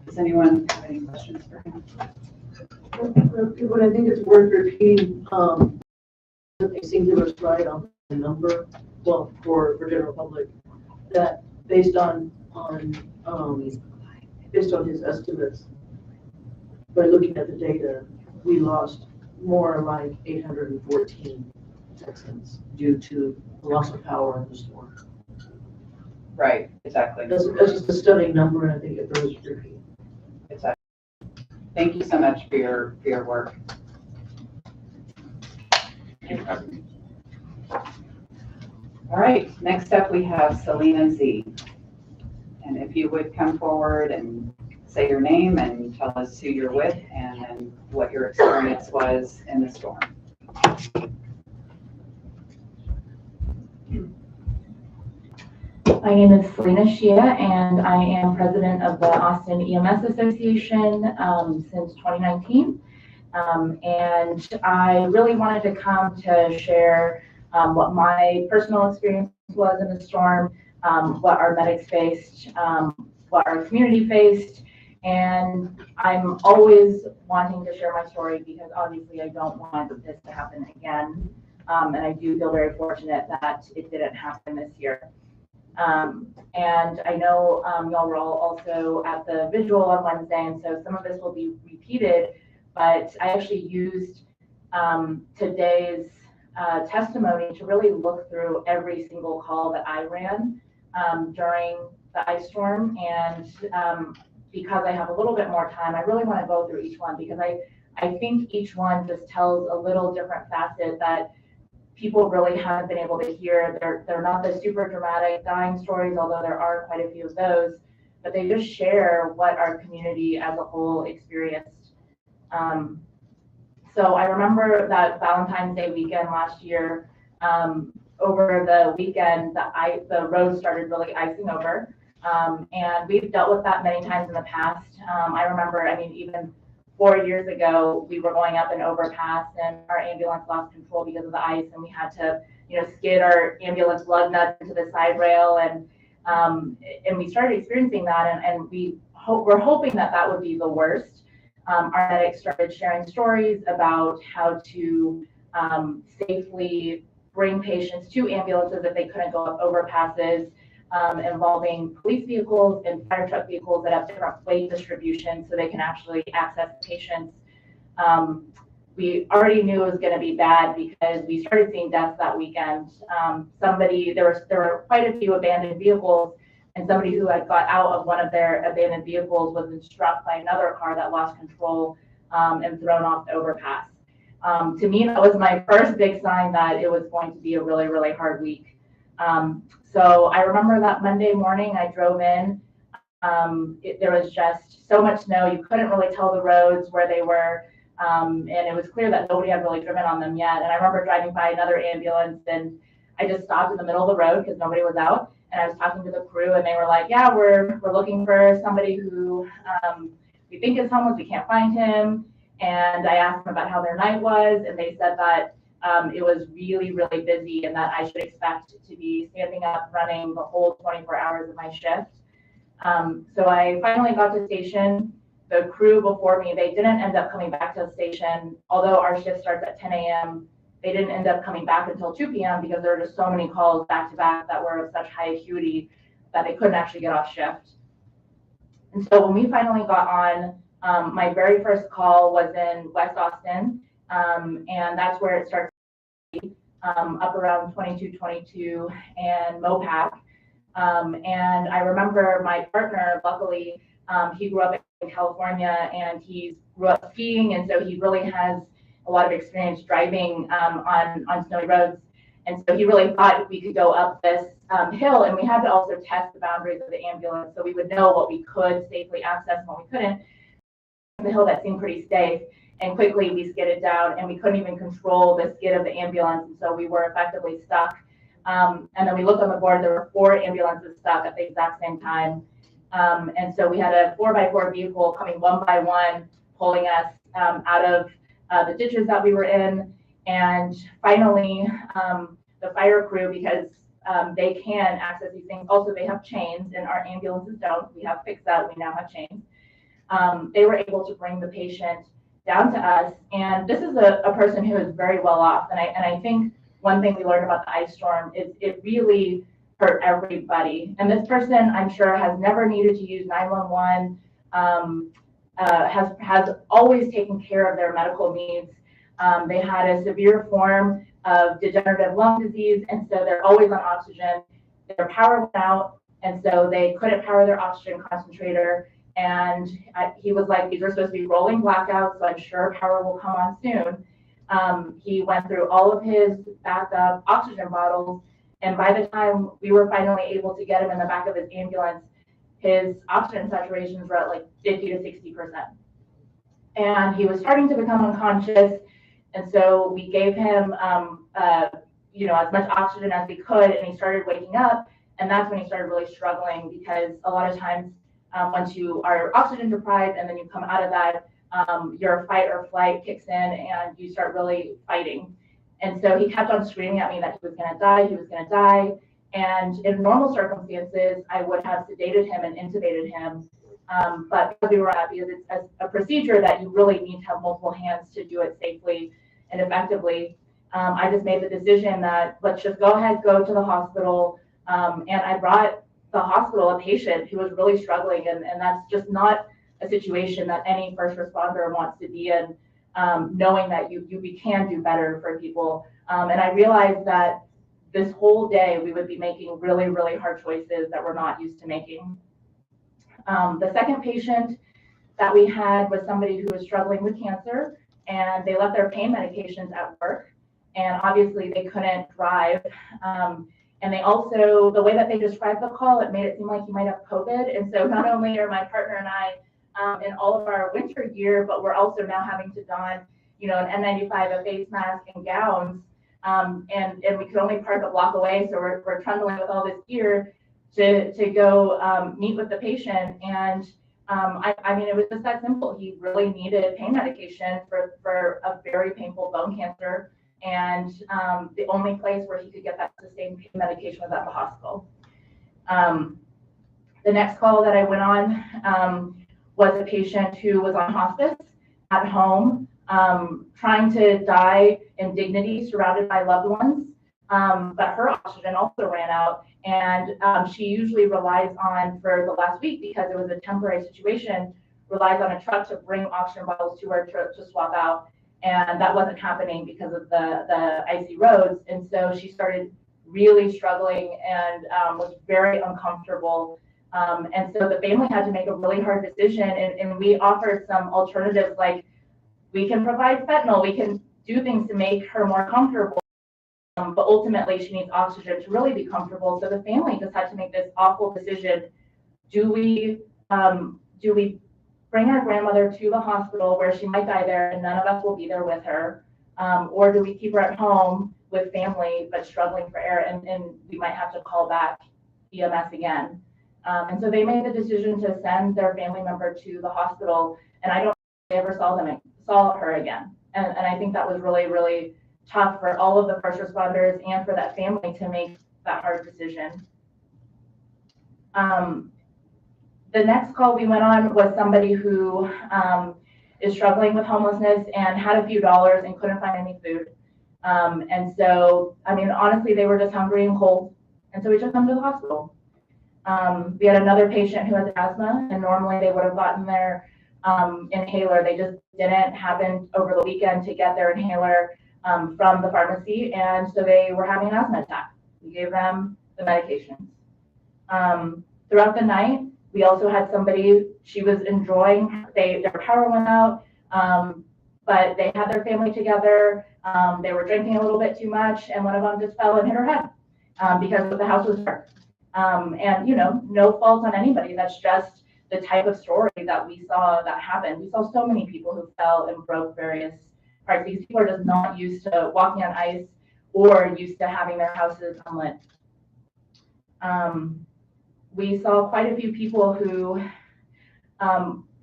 Does anyone have any questions for him? But I think it's worth repeating that they seem to us right on the number, well, for general public, that based on his estimates, by looking at the data, we lost more like 814 Texans due to the loss of power in the storm. Right, exactly. That's just a stunning number, and I think it bears repeating. Exactly. Thank you so much for your work. All right, next up we have Selena Z. And if you would come forward and say your name and tell us who you're with and then what your experience was in the storm. My name is Selena Shia, and I am president of the Austin EMS Association since 2019. And I really wanted to come to share what my personal experience was in the storm, what our medics faced, what our community faced. And I'm always wanting to share my story because obviously I don't want this to happen again. And I do feel very fortunate that it didn't happen this year. And I know y'all were all also at the visual on Wednesday, and so some of this will be repeated, but I actually used today's testimony to really look through every single call that I ran during the ice storm. And because I have a little bit more time, I really want to go through each one because I think each one just tells a little different facet that people really haven't been able to hear. They're not the super dramatic dying stories, although there are quite a few of those, but they just share what our community as a whole experienced. So I remember that Valentine's Day weekend last year, over the weekend, the roads started really icing over. And we've dealt with that many times in the past. I remember, even 4 years ago, we were going up an overpass and our ambulance lost control because of the ice, and we had to, skid our ambulance lug nuts into the side rail, and we started experiencing that, and we're hoping that would be the worst. Our medics started sharing stories about how to safely bring patients to ambulances if they couldn't go up overpasses, involving police vehicles and fire truck vehicles that have different weight distribution so they can actually access patients. We already knew it was going to be bad because we started seeing deaths that weekend. There were quite a few abandoned vehicles, and somebody who had got out of one of their abandoned vehicles was struck by another car that lost control and thrown off the overpass. To me, that was my first big sign that it was going to be a really, really hard week. So I remember that Monday morning I drove in, there was just so much snow, you couldn't really tell the roads where they were, and it was clear that nobody had really driven on them yet. And I remember driving by another ambulance and I just stopped in the middle of the road because nobody was out, and I was talking to the crew and they were like, yeah, we're looking for somebody who we think is homeless, we can't find him. And I asked them about how their night was, and they said that it was really, really busy and that I should expect to be standing up running the whole 24 hours of my shift. So I finally got to station. The crew before me, they didn't end up coming back to the station. Although our shift starts at 10 a.m., they didn't end up coming back until 2 p.m. because there were just so many calls back to back that were of such high acuity that they couldn't actually get off shift. And so when we finally got on, my very first call was in West Austin, and that's where it starts up around 2222 and Mopac. And I remember my partner, luckily, he grew up in California, and he grew up skiing, and so he really has a lot of experience driving on snowy roads. And so he really thought we could go up this hill, and we had to also test the boundaries of the ambulance so we would know what we could safely access and what we couldn't. The hill that seemed pretty safe, and quickly we skidded down, and we couldn't even control the skid of the ambulance, and so we were effectively stuck. And then we looked on the board, there were 4 ambulances stuck at the exact same time. And so we had a 4x4 vehicle coming one by one, pulling us out of the ditches that we were in. And finally, the fire crew, because they can access these things, also they have chains, and our ambulances don't. We have fixed that, we now have chains. They were able to bring the patient down to us. And this is a person who is very well off. And I think one thing we learned about the ice storm is it really hurt everybody. And this person, I'm sure, has never needed to use 911, has always taken care of their medical needs. They had a severe form of degenerative lung disease, and so they're always on oxygen. Their power went out, and so they couldn't power their oxygen concentrator. And he was like, these are supposed to be rolling blackouts, so I'm sure power will come on soon. He went through all of his backup oxygen bottles, and by the time we were finally able to get him in the back of his ambulance, his oxygen saturations were at like 50 to 60%. And he was starting to become unconscious, and so we gave him as much oxygen as we could, and he started waking up, and that's when he started really struggling, because a lot of times once you are oxygen deprived and then you come out of that, your fight or flight kicks in and you start really fighting. And so he kept on screaming at me that he was going to die. And in normal circumstances, I would have sedated him and intubated him. But because it's a procedure that you really need to have multiple hands to do it safely and effectively, I just made the decision that let's just go to the hospital. And I brought the hospital a patient who was really struggling, and that's just not a situation that any first responder wants to be in, knowing that we can do better for people. And I realized that this whole day we would be making really, really hard choices that we're not used to making. The second patient that we had was somebody who was struggling with cancer, and they left their pain medications at work, and obviously they couldn't drive. And they also, the way that they described the call, it made it seem like he might have COVID. And so not only are my partner and I in all of our winter gear, but we're also now having to don, an N95, a face mask, and gowns. And we could only park a block away, so we're trundling with all this gear to go meet with the patient. And I mean, it was just that simple. He really needed pain medication for a very painful bone cancer. And the only place where he could get that sustained pain medication was at the hospital. The next call that I went on was a patient who was on hospice at home, trying to die in dignity, surrounded by loved ones. But her oxygen also ran out, and she usually relies on, for the last week, because it was a temporary situation, relies on a truck to bring oxygen bottles to her to swap out. And that wasn't happening because of the icy roads. And so she started really struggling and was very uncomfortable. And so the family had to make a really hard decision. And we offered some alternatives, like we can provide fentanyl, we can do things to make her more comfortable. But ultimately she needs oxygen to really be comfortable. So the family just had to make this awful decision. Do we bring our grandmother to the hospital where she might die there and none of us will be there with her? Or do we keep her at home with family but struggling for air, and we might have to call back EMS again? And so they made the decision to send their family member to the hospital, and I don't think they ever saw her again. And I think that was really, really tough for all of the first responders and for that family to make that hard decision. The next call we went on was somebody who is struggling with homelessness and had a few dollars and couldn't find any food. And so, I mean, honestly, they were just hungry and cold. And so we took them to the hospital. We had another patient who has asthma, and normally they would have gotten their inhaler. They just didn't happen over the weekend to get their inhaler from the pharmacy. And so they were having an asthma attack. We gave them the medications. Throughout the night, We also had somebody, she was enjoying, their power went out, but they had their family together. They were drinking a little bit too much, and one of them just fell and hit her head because the house was dark. And no fault on anybody. That's just the type of story that we saw that happen. We saw so many people who fell and broke various parts. These people are just not used to walking on ice or used to having their houses unlit. We saw quite a few people who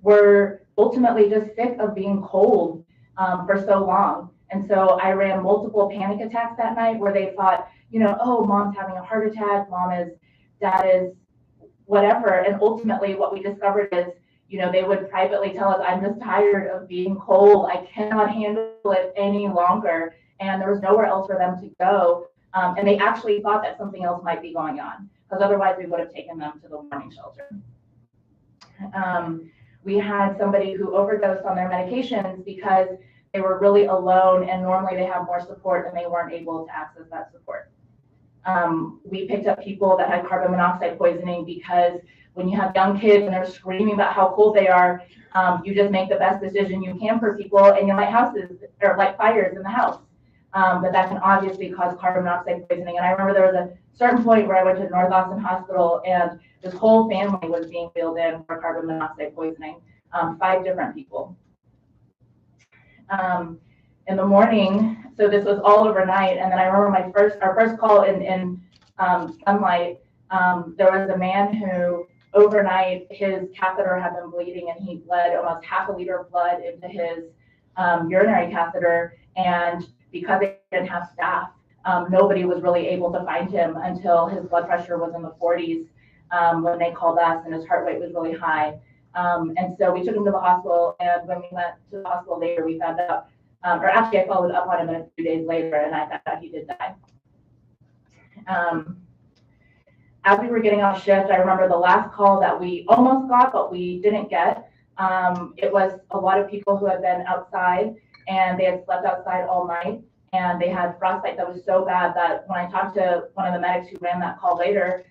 were ultimately just sick of being cold for so long. And so I ran multiple panic attacks that night where they thought, oh, mom's having a heart attack, dad is whatever. And ultimately what we discovered is, they would privately tell us, I'm just tired of being cold. I cannot handle it any longer. And there was nowhere else for them to go. And they actually thought that something else might be going on, because otherwise we would have taken them to the warming shelter. We had somebody who overdosed on their medications because they were really alone, and normally they have more support and they weren't able to access that support. We picked up people that had carbon monoxide poisoning because when you have young kids and they're screaming about how cold they are, you just make the best decision you can for people, and you light houses or light fires in the house. But that can obviously cause carbon monoxide poisoning. And I remember there was a certain point where I went to North Austin Hospital, and this whole family was being wheeled in for carbon monoxide poisoning, 5 different people. In the morning, so this was all overnight, and then I remember our first call in sunlight. There was a man who overnight his catheter had been bleeding, and he bled almost half a liter of blood into his urinary catheter, and because they didn't have staff, nobody was really able to find him until his blood pressure was in the 40s when they called us, and his heart rate was really high. And so we took him to the hospital, and when we went to the hospital later, we found out, or actually I followed up on him a few days later, and I found out he did die. As we were getting off shift, I remember the last call that we almost got, but we didn't get. It was a lot of people who had been outside, and they had slept outside all night, and they had frostbite that was so bad that when I talked to one of the medics who ran that call later,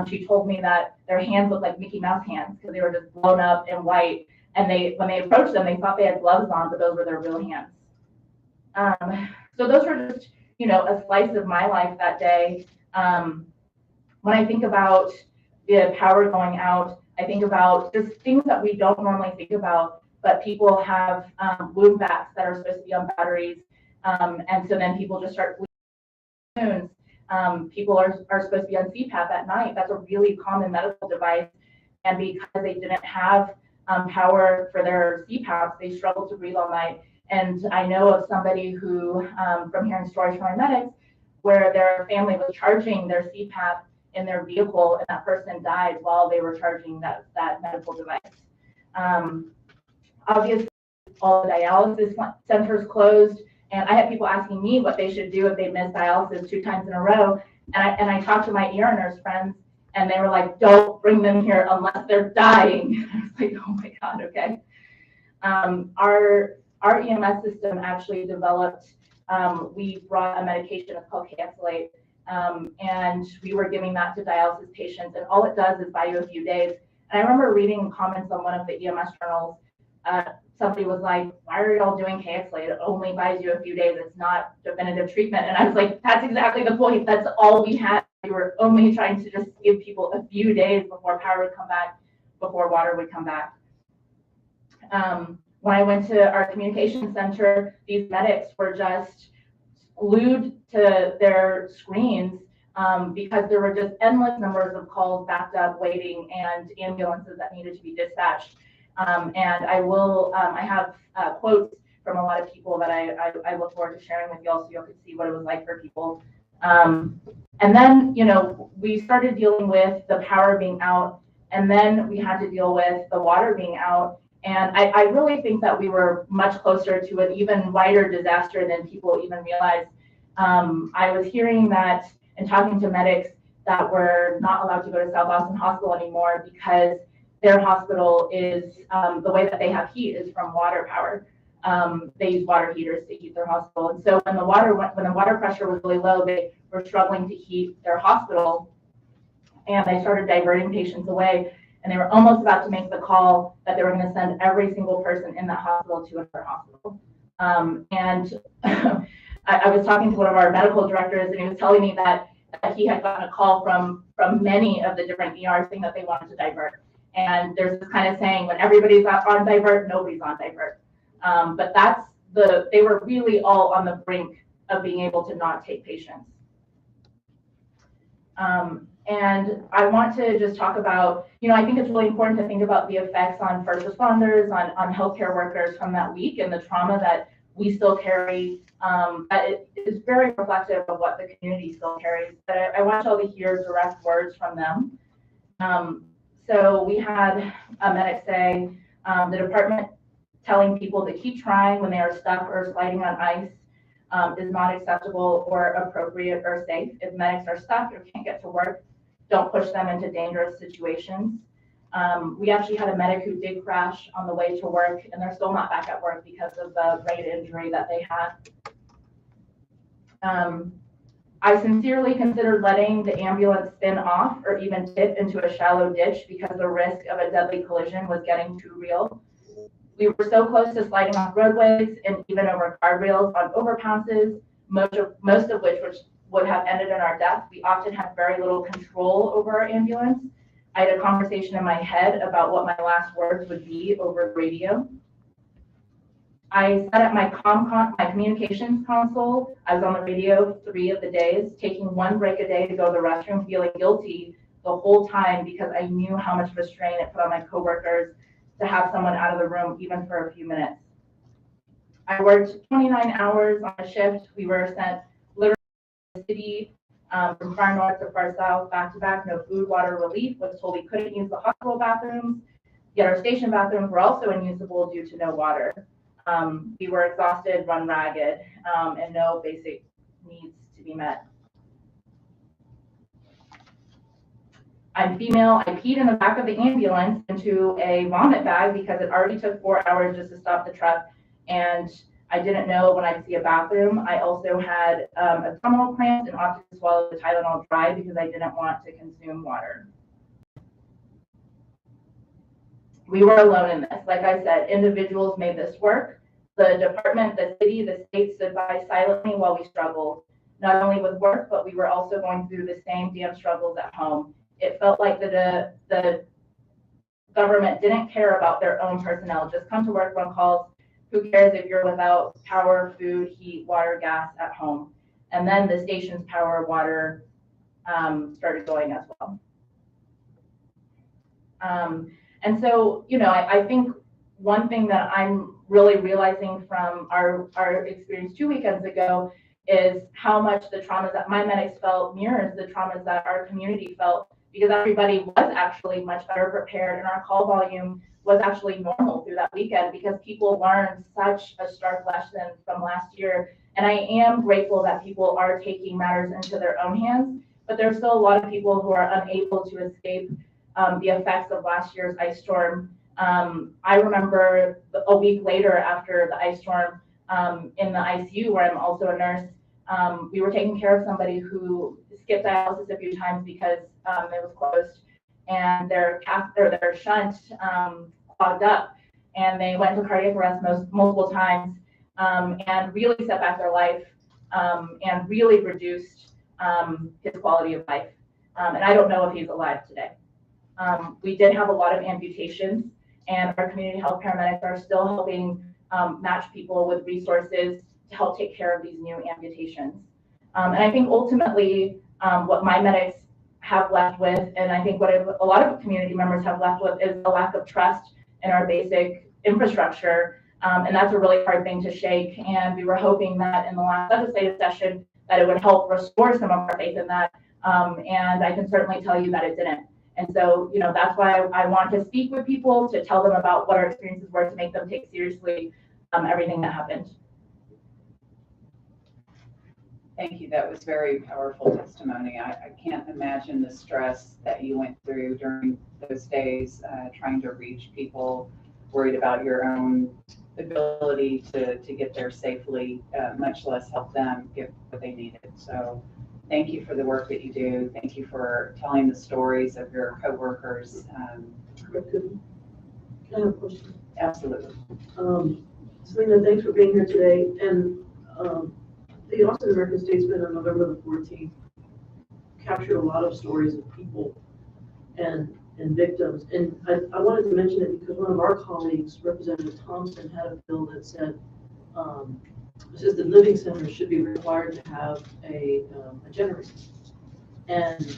she told me that their hands looked like Mickey Mouse hands because they were just blown up and white. And when they approached them, they thought they had gloves on, but those were their real hands. So those were just, a slice of my life that day. When I think about the power going out, I think about just things that we don't normally think about, but people have wound vacs that are supposed to be on batteries. And so then people just start bleeding. People are supposed to be on CPAP at night. That's a really common medical device. And because they didn't have power for their CPAPs, they struggled to breathe all night. And I know of somebody who, from hearing stories from our medics, where their family was charging their CPAP in their vehicle, and that person died while they were charging that medical device. Obviously, all the dialysis centers closed, and I had people asking me what they should do if they missed dialysis 2 times in a row. And I talked to my ER nurse friends, and they were like, "Don't bring them here unless they're dying." I was like, "Oh my God, okay." Our EMS system actually developed. We brought a medication, it's called Cancelate, and we were giving that to dialysis patients, and all it does is buy you a few days. And I remember reading comments on one of the EMS journals. Somebody was like, "Why are y'all doing Cancelate? It only buys you a few days. It's not definitive treatment." And I was like, that's exactly the point. That's all we had. We were only trying to just give people a few days before power would come back, before water would come back. When I went to our communication center, these medics were just glued to their screens because there were just endless numbers of calls backed up, waiting, and ambulances that needed to be dispatched. And I have quotes from a lot of people that I look forward to sharing with y'all so y'all could see what it was like for people. And then, we started dealing with the power being out, and then we had to deal with the water being out. And I really think that we were much closer to an even wider disaster than people even realized. I was hearing that and talking to medics that were not allowed to go to South Austin Hospital anymore because their hospital is, the way that they have heat is from water power. They use water heaters to heat their hospital. And so when the water pressure was really low, they were struggling to heat their hospital, and they started diverting patients away. And they were almost about to make the call that they were going to send every single person in that hospital to another hospital. And I was talking to one of our medical directors, and he was telling me that he had gotten a call from many of the different ERs saying that they wanted to divert. And there's this kind of saying, when everybody's on divert, nobody's on divert. But they were really all on the brink of being able to not take patients. And I want to just talk about, I think it's really important to think about the effects on first responders, on healthcare workers from that week, and the trauma that we still carry. That it is very reflective of what the community still carries. But I want y'all to hear direct words from them. So we had a medic say, the department telling people to keep trying when they are stuck or sliding on ice is not acceptable or appropriate or safe. If medics are stuck or can't get to work, don't push them into dangerous situations. We actually had a medic who did crash on the way to work, and they're still not back at work because of the brain injury that they had. I sincerely considered letting the ambulance spin off or even tip into a shallow ditch because the risk of a deadly collision was getting too real. We were so close to sliding off roadways and even over guardrails on overpasses, most of which would have ended in our death. We often had very little control over our ambulance. I had a conversation in my head about what my last words would be over the radio. I sat at my communications console. I was on the radio 3 of the days, taking 1 break a day to go to the restroom, feeling guilty the whole time because I knew how much of a strain it put on my coworkers to have someone out of the room even for a few minutes. I worked 29 hours on a shift. We were sent literally to the city, from far north to far south, back to back, no food, water, relief, was told we couldn't use the hospital bathrooms, yet our station bathrooms were also unusable due to no water. We were exhausted, run ragged, and no basic needs to be met. I'm female. I peed in the back of the ambulance into a vomit bag because it already took 4 hours just to stop the truck, and I didn't know when I'd see a bathroom. I also had abdominal cramps and opted to swallow the Tylenol dry because I didn't want to consume water. We were alone in this. Like I said, individuals made this work. The department, the city, the state stood by silently while we struggled, not only with work, but we were also going through the same damn struggles at home. It felt like the government didn't care about their own personnel. Just come to work, run calls. Who cares if you're without power, food, heat, water, gas at home? And then the station's power, water started going as well. And so, I think one thing that I'm really realizing from our experience 2 weekends ago is how much the traumas that my medics felt mirrors the traumas that our community felt, because everybody was actually much better prepared, and our call volume was actually normal through that weekend because people learned such a stark lesson from last year. And I am grateful that people are taking matters into their own hands, but there's still a lot of people who are unable to escape the effects of last year's ice storm. I remember a week later after the ice storm in the ICU, where I'm also a nurse, we were taking care of somebody who skipped dialysis a few times because it was closed, and their shunt clogged up, and they went to cardiac arrest multiple times, and really set back their life, and really reduced his quality of life. And I don't know if he's alive today. We did have a lot of amputations, and our community health paramedics are still helping match people with resources to help take care of these new amputations. And I think ultimately what my medics have left with, and I think what a lot of community members have left with, is a lack of trust in our basic infrastructure. And that's a really hard thing to shake. And we were hoping that in the last legislative session that it would help restore some of our faith in that. And I can certainly tell you that it didn't. And so, that's why I want to speak with people, to tell them about what our experiences were, to make them take seriously everything that happened. Thank you. That was very powerful testimony. I can't imagine the stress that you went through during those days, trying to reach people, worried about your own ability to get there safely, much less help them get what they needed. So Thank you for the work that you do. Thank you for telling the stories of your coworkers. Can I have a question? Absolutely. Selena, thanks for being here today. And the Austin American Statesman on November the 14th captured a lot of stories of people and victims. And I wanted to mention it because one of our colleagues, Representative Thompson, had a bill that said assisted living centers should be required to have a generator. And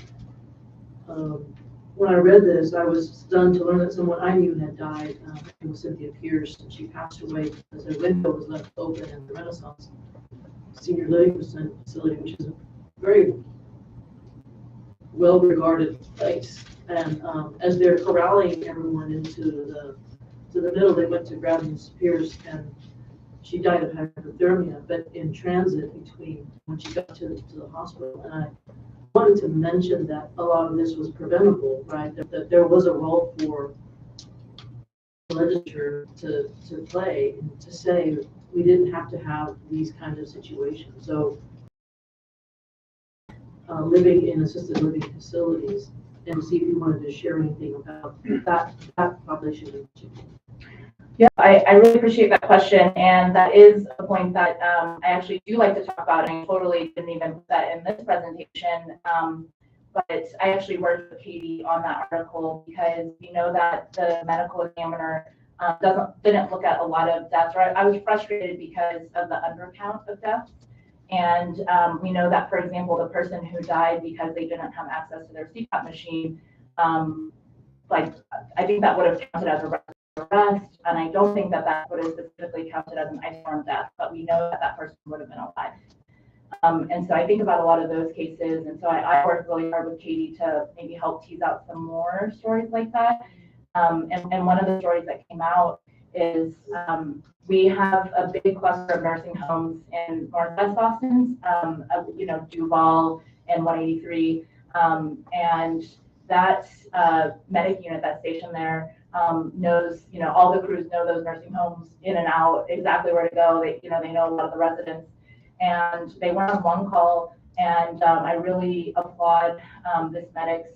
when I read this, I was stunned to learn that someone I knew had died. It was Cynthia Pierce, and she passed away because a window was left open in the Renaissance Senior Living Facility, which is a very well-regarded place. And as they're corralling everyone into the middle, they went to grab Ms. Pierce, and she died of hypothermia, but in transit between when she got to the hospital. And I wanted to mention that a lot of this was preventable, right? That there was a role for the legislature to play and to say we didn't have to have these kinds of situations. So living in assisted living facilities, and see if you wanted to share anything about that population in particular. Yeah, I really appreciate that question, and that is a point that I actually do like to talk about, and I totally didn't even put that in this presentation, but I actually worked with Katie on that article because we know that the medical examiner didn't look at a lot of deaths, or I was frustrated because of the undercount of deaths, and we know that, for example, the person who died because they didn't have access to their CPAP machine, like I think that would have counted as a arrest, and I don't think that that would have specifically counted as an ice storm death, but we know that that person would have been alive. And so I think about a lot of those cases, and so I worked really hard with Katie to maybe help tease out some more stories like that. And one of the stories that came out is we have a big cluster of nursing homes in Northwest Austin, Duval and 183, and that medic unit that's stationed there knows, all the crews know those nursing homes in and out, exactly where to go. They know a lot of the residents, and they went on one call, and I really applaud this medic's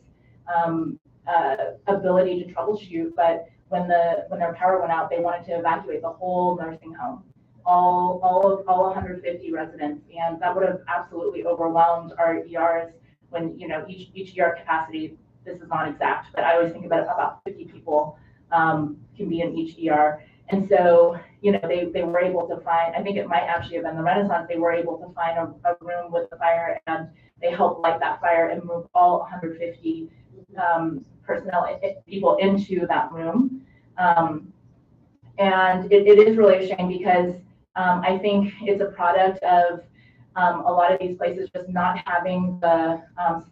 ability to troubleshoot. But when their power went out, they wanted to evacuate the whole nursing home, all 150 residents, and that would have absolutely overwhelmed our ERs. When each ER capacity, this is not exact, but I always think about 50 people can be in each ER. And so, they were able to find, I think it might actually have been the Renaissance, they were able to find a room with the fire, and they helped light that fire and move all 150 people into that room. And it is really a shame because I think it's a product of a lot of these places just not having the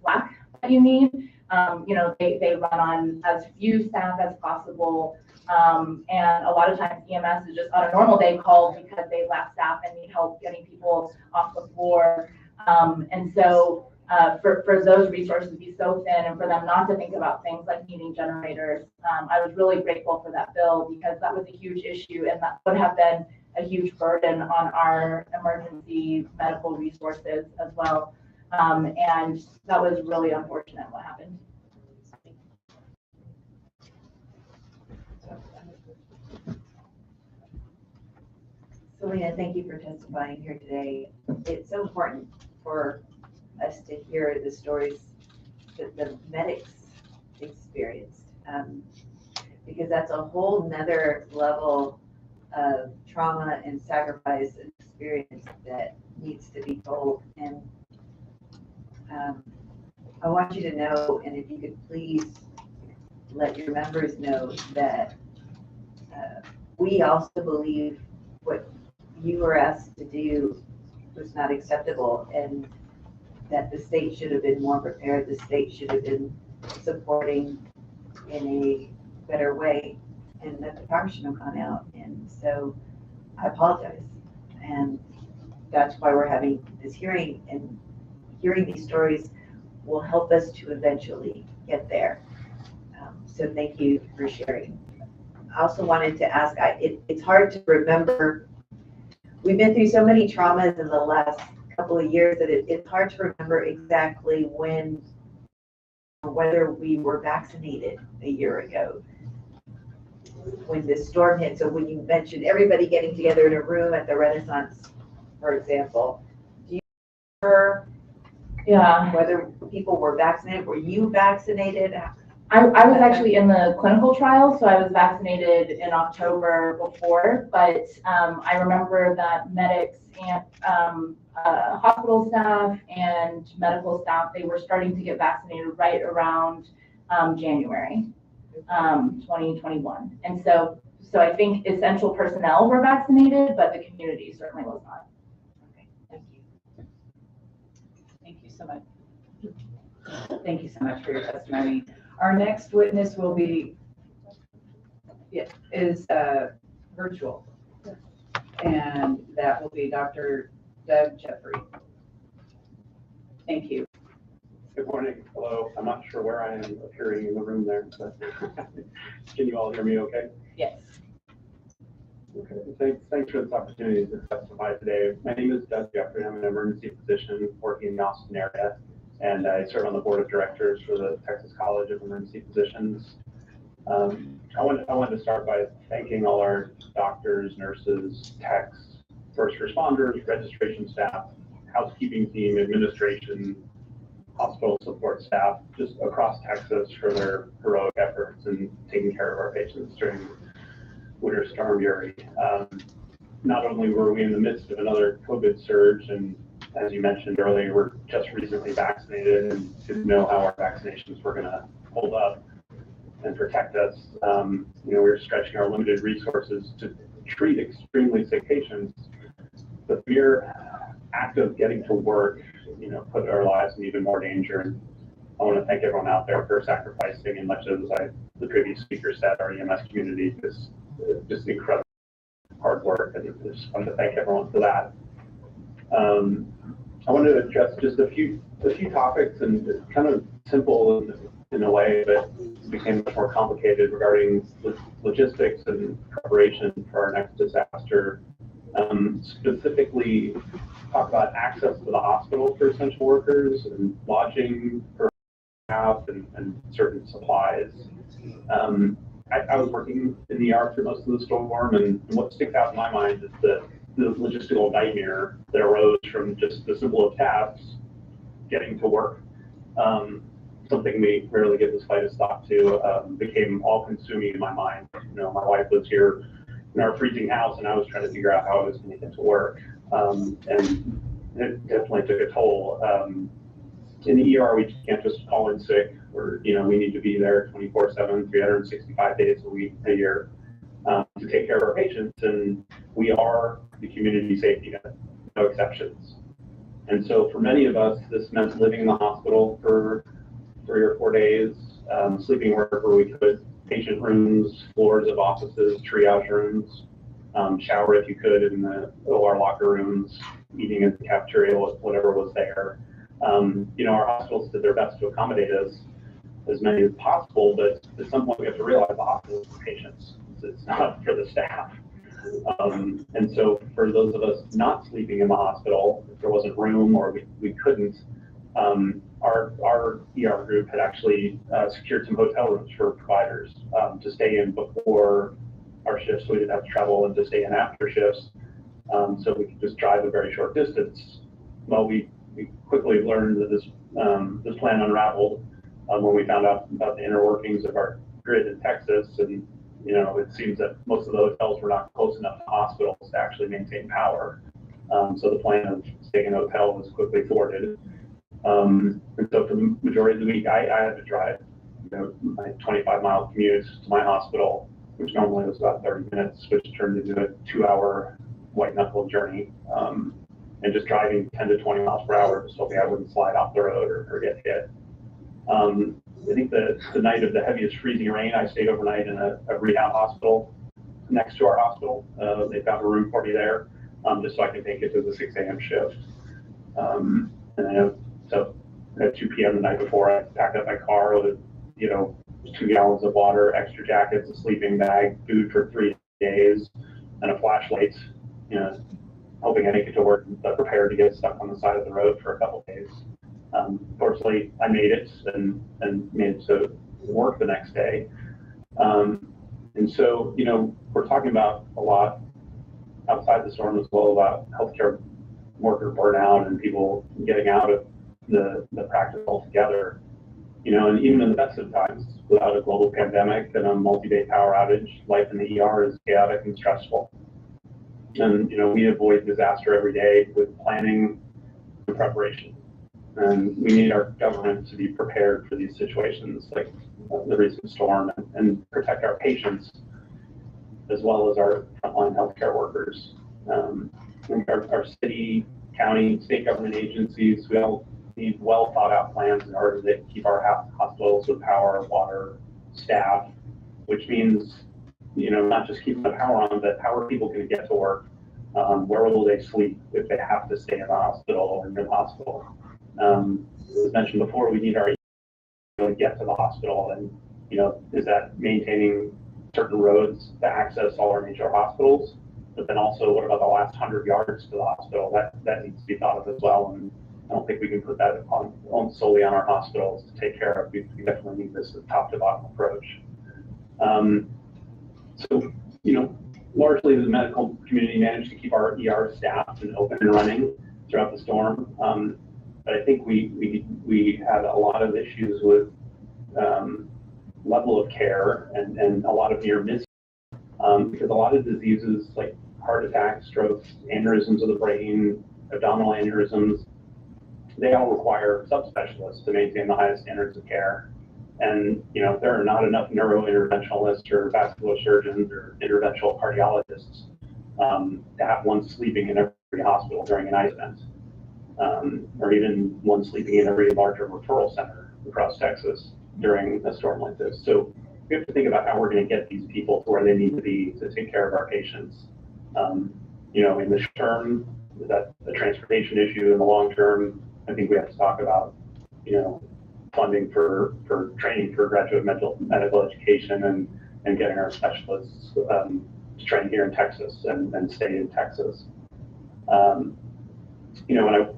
slack that you need. They run on as few staff as possible. And a lot of times EMS is just on a normal day called because they lack staff and need help getting people off the floor. And so for those resources to be so thin and for them not to think about things like needing generators, I was really grateful for that bill because that was a huge issue and that would have been a huge burden on our emergency medical resources as well. And that was really unfortunate what happened. Selena, thank you for testifying here today. It's so important for us to hear the stories that the medics experienced, because that's a whole nother level of trauma and sacrifice and experience that needs to be told. And I want you to know, and if you could please let your members know that we also believe what you were asked to do was not acceptable, and that the state should have been more prepared. The state should have been supporting in a better way, and that the power should have gone out. And so I apologize. And that's why we're having this hearing, and hearing these stories will help us to eventually get there. So thank you for sharing. I also wanted to ask, it's hard to remember. We've been through so many traumas in the last couple of years that it's hard to remember exactly when, or whether we were vaccinated a year ago when this storm hit. So when you mentioned everybody getting together in a room at the Renaissance, for example, do you remember whether people were vaccinated? Were you vaccinated? I was actually in the clinical trial, so I was vaccinated in October before, but I remember that medics and hospital staff and medical staff, they were starting to get vaccinated right around January 2021. And so I think essential personnel were vaccinated, but the community certainly was not. Okay, thank you. Thank you so much. Thank you so much for your testimony. Our next witness will be, is virtual. And that will be Dr. Doug Jeffrey. Thank you. Good morning. Hello. I'm not sure where I am appearing in the room there, but can you all hear me okay? Yes. Okay. Thanks for this opportunity to testify today. My name is Doug Jeffrey. I'm an emergency physician working in the Austin area, and I serve on the board of directors for the Texas College of Emergency Physicians. I wanted to start by thanking all our doctors, nurses, techs, first responders, registration staff, housekeeping team, administration, hospital support staff, just across Texas for their heroic efforts in taking care of our patients during Winter Storm Uri. Not only were we in the midst of another COVID surge, and as you mentioned earlier, we're just recently vaccinated and didn't know how our vaccinations were going to hold up and protect us. We were stretching our limited resources to treat extremely sick patients. The mere act of getting to work, put our lives in even more danger. And I want to thank everyone out there for sacrificing, and much as the previous speaker said, our EMS community is just incredible hard work, and I just want to thank everyone for that. I wanted to address just a few topics, and kind of simple in a way, but became much more complicated regarding logistics and preparation for our next disaster. Specifically, talk about access to the hospital for essential workers and lodging for staff and certain supplies. I was working in the ER through most of the storm, and what sticks out in my mind is the logistical nightmare that arose from just the simple of tasks, getting to work. Something we rarely give the slightest thought to, became all-consuming in my mind. My wife was here in our freezing house, and I was trying to figure out how I was going to get to work. And it definitely took a toll. In the ER, we can't just call in sick, or we need to be there 24/7, 365 days a year to take care of our patients. And we are the community safety net, no exceptions. And so for many of us, this meant living in the hospital for 3 or 4 days, sleeping wherever we could, patient rooms, floors of offices, triage rooms, shower if you could in the OR locker rooms, eating in the cafeteria, whatever was there. Our hospitals did their best to accommodate us, as many as possible, but at some point we have to realize the hospital is for patients. It's not for the staff. And so for those of us not sleeping in the hospital, if there wasn't room or we couldn't, our ER group had actually secured some hotel rooms for providers to stay in before our shifts, so we didn't have to travel, and to stay in after shifts, so we could just drive a very short distance. Well, we quickly learned that this plan unraveled when we found out about the inner workings of our grid in Texas, and it seems that most of the hotels were not close enough to hospitals to actually maintain power. So the plan of staying in a hotel was quickly thwarted. And so for the majority of the week, I had to drive, my 25-mile commute to my hospital, which normally was about 30 minutes, which turned into a 2-hour white knuckle journey, and just driving 10 to 20 miles per hour, just hoping I wouldn't slide off the road or get hit. I think the night of the heaviest freezing rain, I stayed overnight in a rehab hospital next to our hospital. They found a room for me there, just so I could make it to the 6 a.m. shift. So at 2 p.m. the night before, I packed up my car with, 2 gallons of water, extra jackets, a sleeping bag, food for 3 days, and a flashlight, hoping I make it to work, but prepared to get stuck on the side of the road for a couple days. Fortunately, I made it and made it to work the next day. And so, you know, we're talking about a lot outside the storm as well about healthcare worker burnout and people getting out of the practice altogether. You know, and even in the best of times, without a global pandemic and a multi-day power outage, life in the ER is chaotic and stressful. And, you know, we avoid disaster every day with planning and preparation. And we need our government to be prepared for these situations like the recent storm and protect our patients as well as our frontline healthcare workers. Our city, county, state government agencies, we all need well thought out plans in order to keep our hospitals with power, water, staff, which means, you know, not just keeping the power on, but how are people going to get to work? Where will they sleep if they have to stay in the hospital or near the hospital? As mentioned before, we need our to get to the hospital, and you know, is that maintaining certain roads to access all our major hospitals? But then also, what about the last 100 yards to the hospital? That needs to be thought of as well. And I don't think we can put that on solely on our hospitals to take care of. We definitely need this top to bottom approach. So, you know, largely the medical community managed to keep our ER staffed and open and running throughout the storm. But I think we had a lot of issues with level of care and a lot of near miss because a lot of diseases like heart attacks, strokes, aneurysms of the brain, abdominal aneurysms, they all require subspecialists to maintain the highest standards of care. And you know, there are not enough neurointerventionalists or vascular surgeons or interventional cardiologists to have one sleeping in every hospital during an ice event, or even one sleeping in every larger referral center across Texas during a storm like this. So we have to think about how we're going to get these people to where they need to be to take care of our patients. You know, in the short term, that's a transportation issue. In the long term, I think we have to talk about, you know, funding for training for graduate medical education and getting our specialists to train here in Texas and stay in Texas. You know,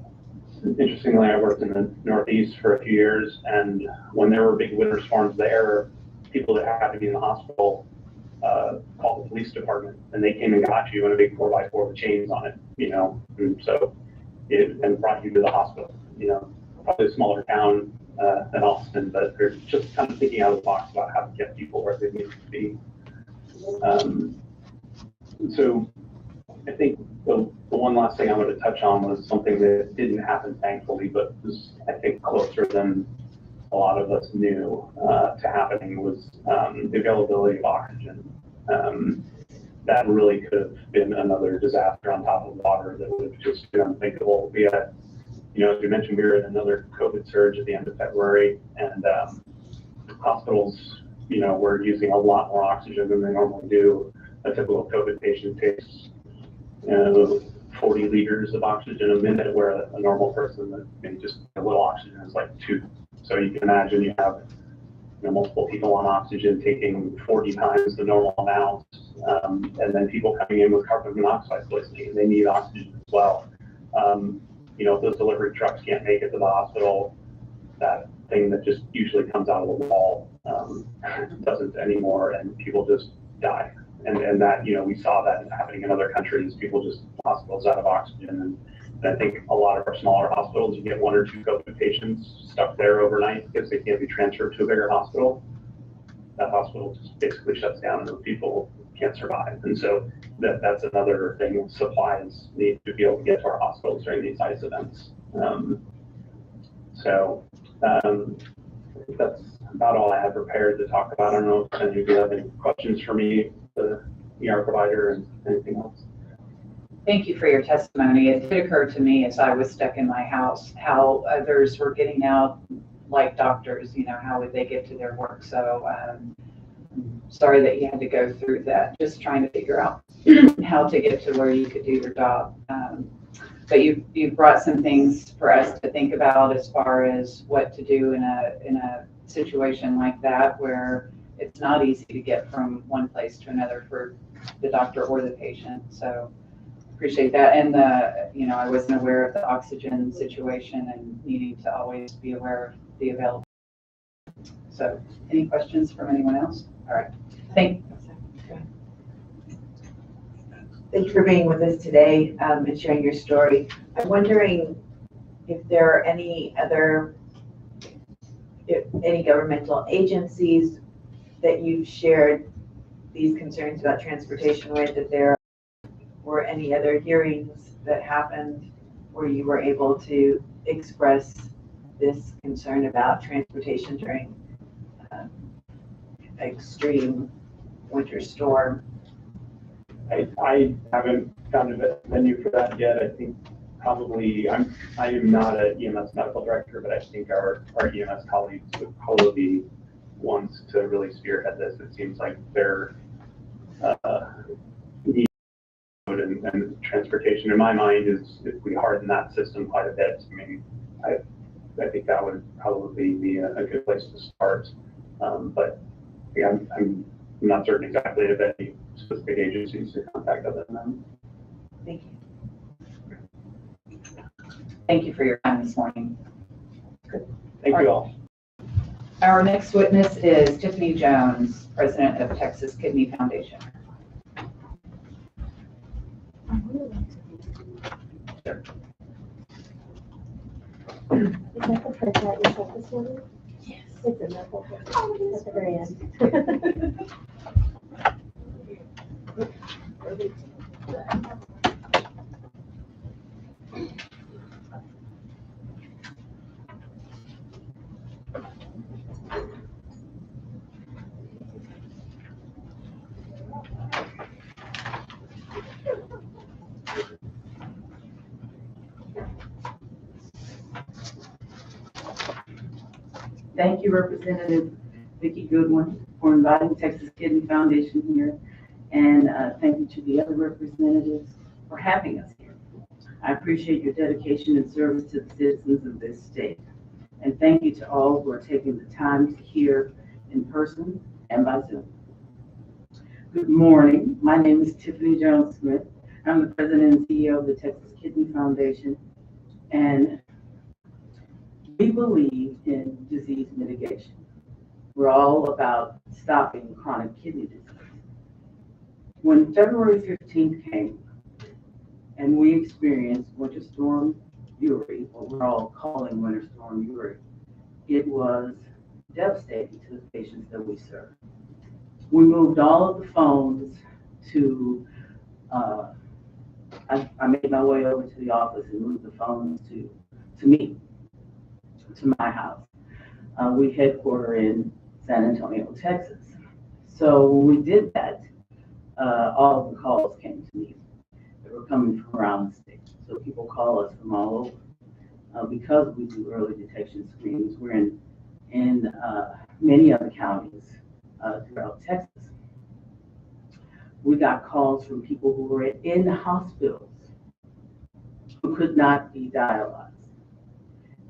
interestingly, I worked in the Northeast for a few years, and when there were big winter storms there, people that had to be in the hospital called the police department, and they came and got you in a big 4x4 with chains on it, you know, and brought you to the hospital. You know, probably a smaller town than Austin, but they're just kind of thinking out of the box about how to get people where they need to be. So I think the one last thing I wanted to touch on was something that didn't happen, thankfully, but was, I think, closer than a lot of us knew to happening, was the availability of oxygen. That really could have been another disaster on top of water that would have just been unthinkable. We had, you know, as we mentioned, we were in another COVID surge at the end of February, and hospitals, you know, were using a lot more oxygen than they normally do. A typical COVID patient takes 40 liters of oxygen a minute, where a normal person, maybe just a little oxygen is like 2. So you can imagine you have, you know, multiple people on oxygen taking 40 times the normal amount, and then people coming in with carbon monoxide poisoning, and they need oxygen as well. You know, if those delivery trucks can't make it to the hospital, that thing that just usually comes out of the wall doesn't anymore, and people just die. And that, you know, we saw that happening in other countries, people just, hospitals out of oxygen. And I think a lot of our smaller hospitals, you get 1 or 2 COVID patients stuck there overnight because they can't be transferred to a bigger hospital. That hospital just basically shuts down and those people can't survive. And so that's another thing. Supplies need to be able to get to our hospitals during these ice events. I think that's about all I had prepared to talk about. I don't know if any of you have any questions for me, the ER provider, and anything else. Thank you for your testimony. It did occur to me as I was stuck in my house how others were getting out, like doctors, you know, how would they get to their work? So sorry that you had to go through that, just trying to figure out how to get to where you could do your job. But you've brought some things for us to think about as far as what to do in a situation like that, where it's not easy to get from one place to another for the doctor or the patient. So appreciate that. And I wasn't aware of the oxygen situation and needing to always be aware of the availability. So any questions from anyone else? All right. Thank you for being with us today and sharing your story. I'm wondering if there are any governmental agencies that you've shared these concerns about transportation with, if there were any other hearings that happened where you were able to express this concern about transportation during extreme winter storm. I haven't found a venue for that yet. I think probably I am not an EMS medical director, but I think our EMS colleagues would probably be ones to really spearhead this. It seems like they're need and transportation in my mind is, if we harden that system quite a bit, I mean, I think that would probably be a good place to start. But yeah, I'm not certain exactly of any specific agencies to contact other than them. Thank you. Thank you for your time this morning. Thank you all. Our next witness is Tiffany Jones, president of Texas Kidney Foundation. Sure. Is that the first that you took this morning? Yes. It's in that book. Oh, it is at the very end. Thank you, Representative Vicki Goodwin, for inviting Texas Kidney Foundation here, and thank you to the other representatives for having us here. I appreciate your dedication and service to the citizens of this state, and thank you to all who are taking the time to hear in person and by Zoom. Good morning. My name is Tiffany Jones Smith. I'm the president and CEO of the Texas Kidney Foundation, and we believe in disease mitigation. We're all about stopping chronic kidney disease. When February 15th came and we experienced Winter Storm Uri, what we're all calling Winter Storm Uri, it was devastating to the patients that we serve. We moved all of the phones to, I made my way over to the office and moved the phones to me, to my house. We headquarter in San Antonio, Texas. So when we did that, all of the calls came to me. They were coming from around the state. So people call us from all over. Because we do early detection screenings, we're in many other counties throughout Texas. We got calls from people who were in hospitals who could not be dialyzed.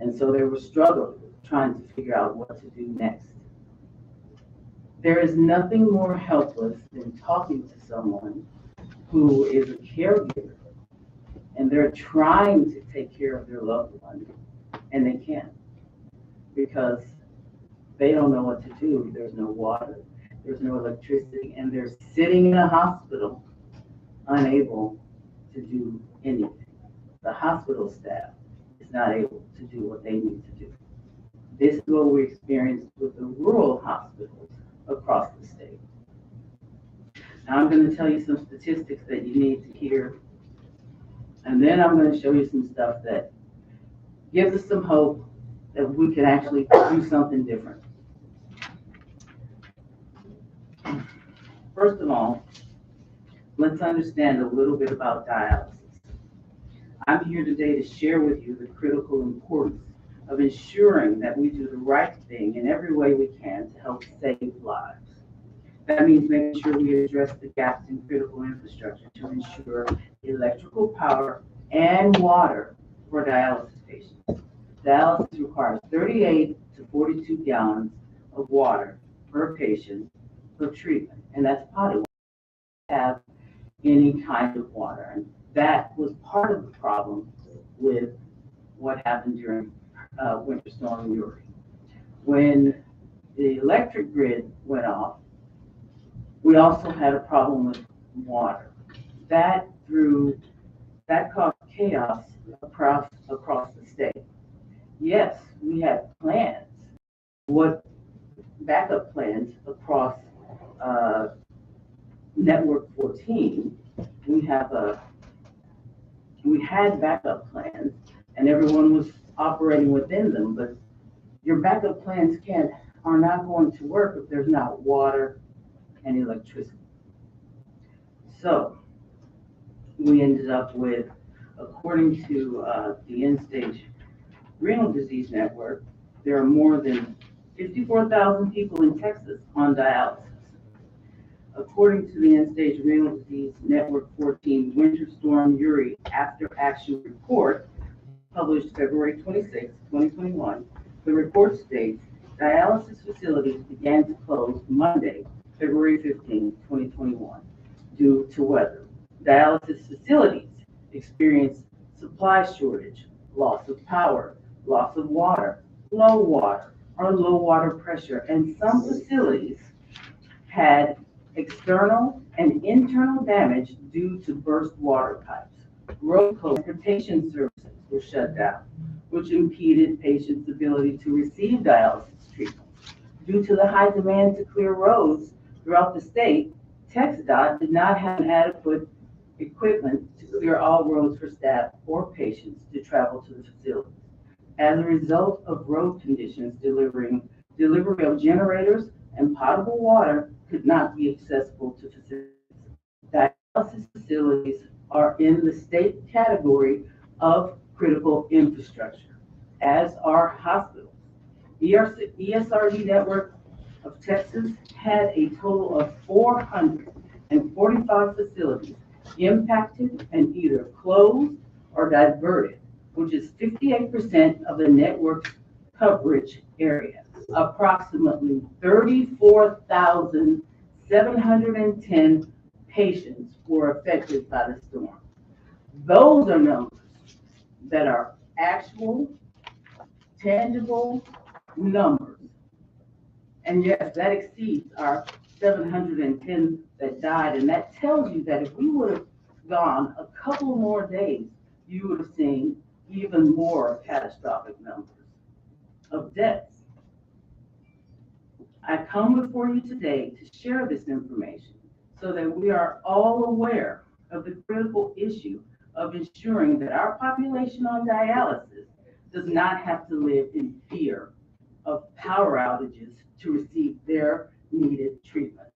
And so they were struggling, trying to figure out what to do next. There is nothing more helpless than talking to someone who is a caregiver and they're trying to take care of their loved one and they can't because they don't know what to do. There's no water, there's no electricity, and they're sitting in a hospital unable to do anything. The hospital staff is not able to do what they need to do. This is what we experienced with the rural hospitals across the state. Now I'm going to tell you some statistics that you need to hear, and then I'm going to show you some stuff that gives us some hope that we can actually do something different. First of all, let's understand a little bit about dialysis. I'm here today to share with you the critical importance of ensuring that we do the right thing in every way we can to help save lives. That means making sure we address the gaps in critical infrastructure to ensure electrical power and water for dialysis patients. Dialysis requires 38 to 42 gallons of water per patient per treatment, and that's potty water. Have any kind of water. And that was part of the problem with what happened during Winter Storm Uri. When the electric grid went off, we also had a problem with water. That caused chaos across the state. Yes, we had plans. What backup plans across Network 14? We had backup plans, and everyone was operating within them. But your backup plans are not going to work if there's not water and electricity. So we ended up with, according to the End-Stage Renal Disease Network, there are more than 54,000 people in Texas on dialysis. According to the End-Stage Renal Disease Network 14 Winter Storm Uri After Action Report, published February 26, 2021, the report states dialysis facilities began to close Monday, February 15, 2021, due to weather. Dialysis facilities experienced supply shortage, loss of power, loss of water, low water, or low water pressure, and some facilities had external and internal damage due to burst water pipes. Road transportation services were shut down, which impeded patients' ability to receive dialysis treatment. Due to the high demand to clear roads throughout the state, TxDOT did not have adequate equipment to clear all roads for staff or patients to travel to the facility. As a result of road conditions, delivery of generators and potable water could not be accessible to facilities. Dialysis facilities are in the state category of critical infrastructure, as are hospitals. ESRD Network of Texas had a total of 445 facilities impacted and either closed or diverted, which is 58% of the network's coverage area. Approximately 34,710 patients were affected by the storm. Those are numbers that are actual, tangible numbers. And yes, that exceeds our 710 that died. And that tells you that if we would have gone a couple more days, you would have seen even more catastrophic numbers of deaths. I come before you today to share this information so that we are all aware of the critical issue of ensuring that our population on dialysis does not have to live in fear of power outages to receive their needed treatment.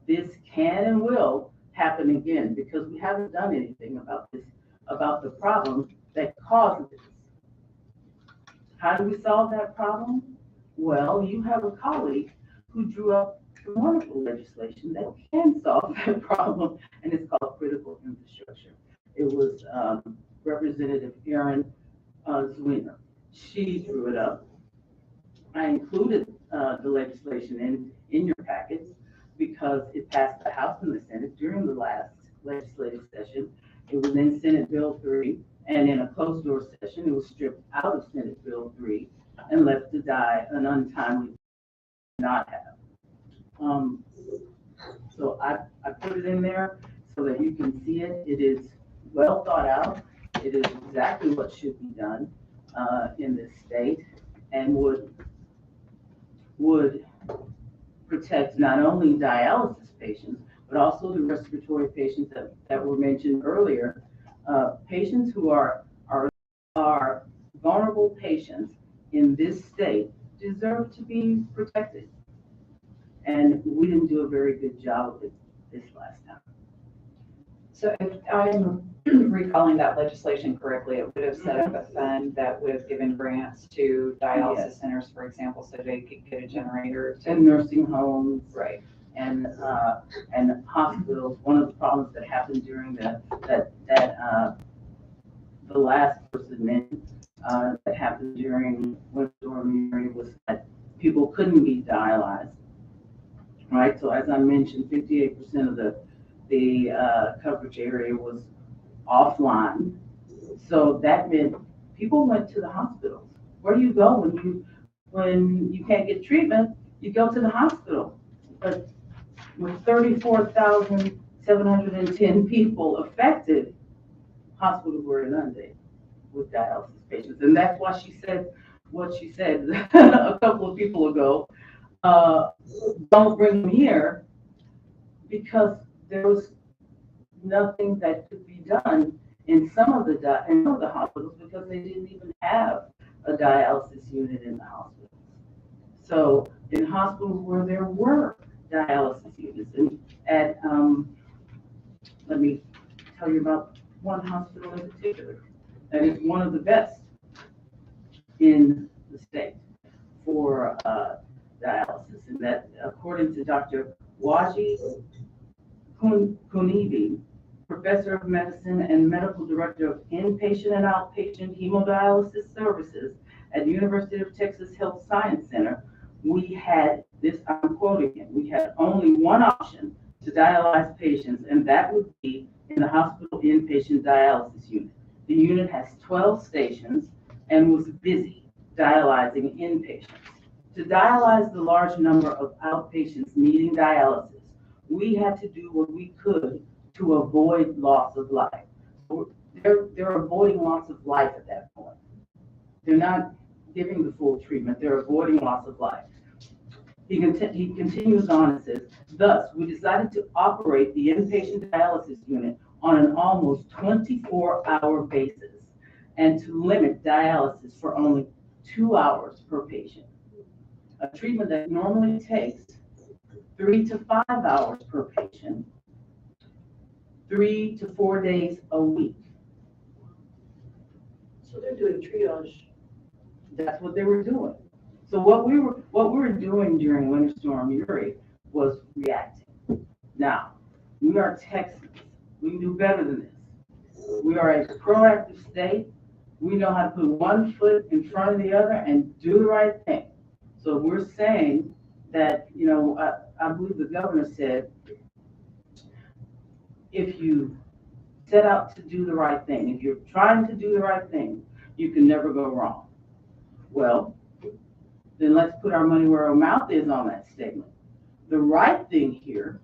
This can and will happen again because we haven't done anything about the problem that causes this. How do we solve that problem? Well, you have a colleague who drew up wonderful legislation that can solve that problem, and it's called critical infrastructure. It was Representative Erin Zwiener. She drew it up. I included the legislation in your packets because it passed the House and the Senate during the last legislative session. It was in Senate Bill 3, and in a closed-door session, it was stripped out of Senate Bill 3 and left to die an untimely not have. So I put it in there so that you can see it. It is well thought out. It is exactly what should be done in this state, and would protect not only dialysis patients, but also the respiratory patients that were mentioned earlier. Patients who are vulnerable patients in this state deserve to be protected. And we didn't do a very good job of it this last time. So if I'm recalling that legislation correctly, it would have set up a fund that would have given grants to dialysis centers, for example, so they could get a generator. And nursing homes. Right. And hospitals. One of the problems that happened during the last person mentioned that happened during Winter Storm Uri was that people couldn't be dialyzed. Right. So as I mentioned, 58% of the coverage area was offline. So that meant people went to the hospitals. Where do you go when you can't get treatment? You go to the hospital. But with 34,710 people affected, hospitals were inundated with dialysis patients. And that's why she said what she said a couple of people ago. Don't bring them here, because there was nothing that could be done in some of the hospitals, because they didn't even have a dialysis unit in the hospitals. So in hospitals where there were dialysis units, and at let me tell you about one hospital in particular that is one of the best in the state for dialysis, and that, according to Dr. Waji Kunibi, Professor of Medicine and Medical Director of Inpatient and Outpatient Hemodialysis Services at the University of Texas Health Science Center, we had this, I'm quoting him, we had only one option to dialyze patients, and that would be in the hospital inpatient dialysis unit. The unit has 12 stations and was busy dialyzing inpatients. To dialyze the large number of outpatients needing dialysis, we had to do what we could to avoid loss of life. They're avoiding loss of life at that point. They're not giving the full treatment, they're avoiding loss of life. He continues on and says, thus, we decided to operate the inpatient dialysis unit on an almost 24-hour basis and to limit dialysis for only 2 hours per patient. A treatment that normally takes 3 to 5 hours per patient, 3 to 4 days a week. So they're doing triage. That's what they were doing. So what we were doing during Winter Storm Uri was reacting. Now, we are Texans. We can do better than this. We are a proactive state. We know how to put one foot in front of the other and do the right thing. So we're saying that, you know, I believe the governor said, if you set out to do the right thing, if you're trying to do the right thing, you can never go wrong. Well, then let's put our money where our mouth is on that statement. The right thing here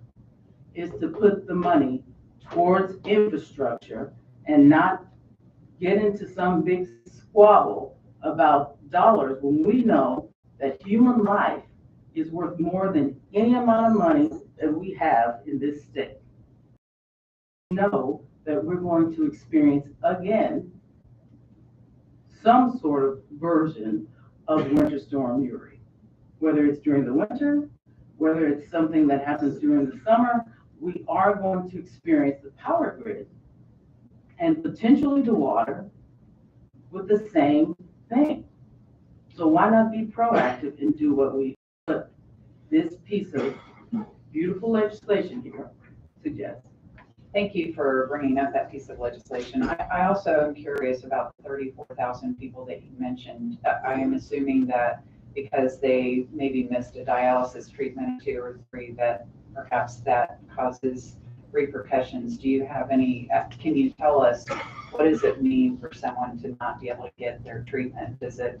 is to put the money towards infrastructure and not get into some big squabble about dollars when we know that human life is worth more than any amount of money that we have in this state. We know that we're going to experience again some sort of version of Winter Storm Uri, whether it's during the winter, whether it's something that happens during the summer. We are going to experience the power grid and potentially the water with the same thing. So why not be proactive and do what we put this piece of beautiful legislation here suggests? Thank you for bringing up that piece of legislation. I also am curious about the 34,000 people that you mentioned. I am assuming that because they maybe missed a dialysis treatment, 2 or 3, that perhaps that causes repercussions. Do you have any, can you tell us, what does it mean for someone to not be able to get their treatment? Does it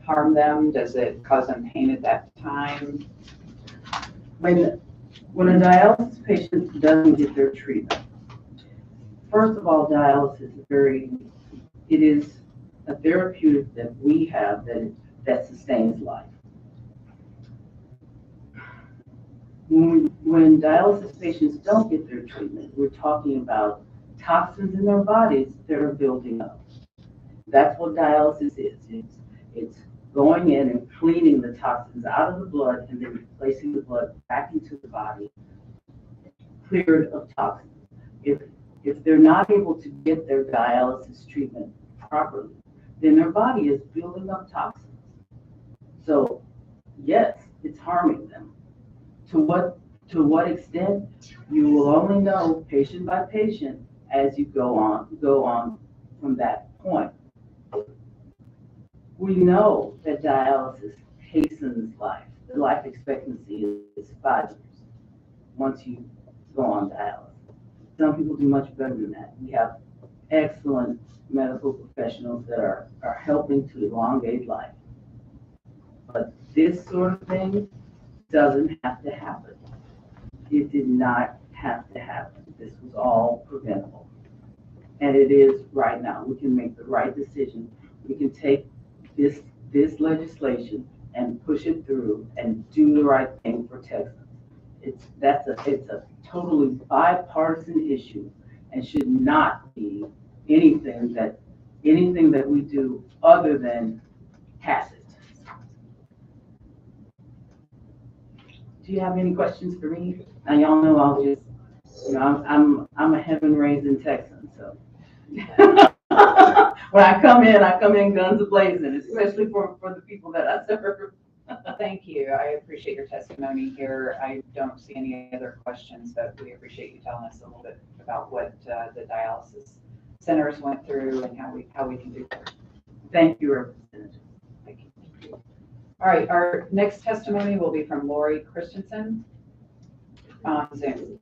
harm them? Does it cause them pain at that time? When a dialysis patient doesn't get their treatment, first of all, dialysis is it is a therapeutic that we have that sustains life. When dialysis patients don't get their treatment, we're talking about toxins in their bodies that are building up. That's what dialysis is. It's going in and cleaning the toxins out of the blood and then replacing the blood back into the body, cleared of toxins. If they're not able to get their dialysis treatment properly, then their body is building up toxins. So yes, it's harming them. To what extent, you will only know patient by patient as you go on from that point. We know that dialysis hastens life. The life expectancy is 5 years once you go on dialysis. Some people do much better than that. We have excellent medical professionals that are helping to elongate life. But this sort of thing doesn't have to happen. It did not have to happen. This was all preventable. And it is right now. We can make the right decision. We can take this legislation and push it through and do the right thing for Texans. It's a totally bipartisan issue and should not be anything that we do other than pass it. Do you have any questions for me? And y'all know I'll just, I'm a heaven-raising Texan, so. When I come in guns a-blazing, especially for the people that I serve. Thank you. I appreciate your testimony here. I don't see any other questions, but we appreciate you telling us a little bit about what the dialysis centers went through and how we can do that. Thank you, Representative. Thank you. All right, our next testimony will be from Lori Christensen on Zoom.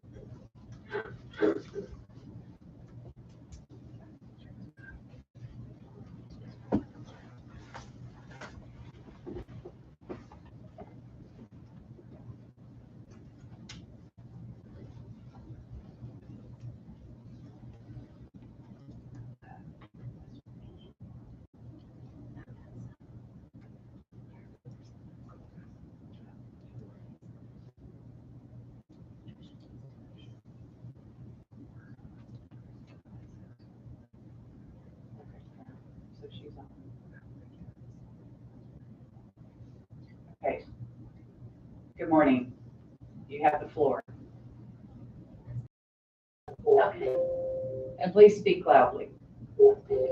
Okay. Good morning. You have the floor. Okay. And please speak loudly. Okay.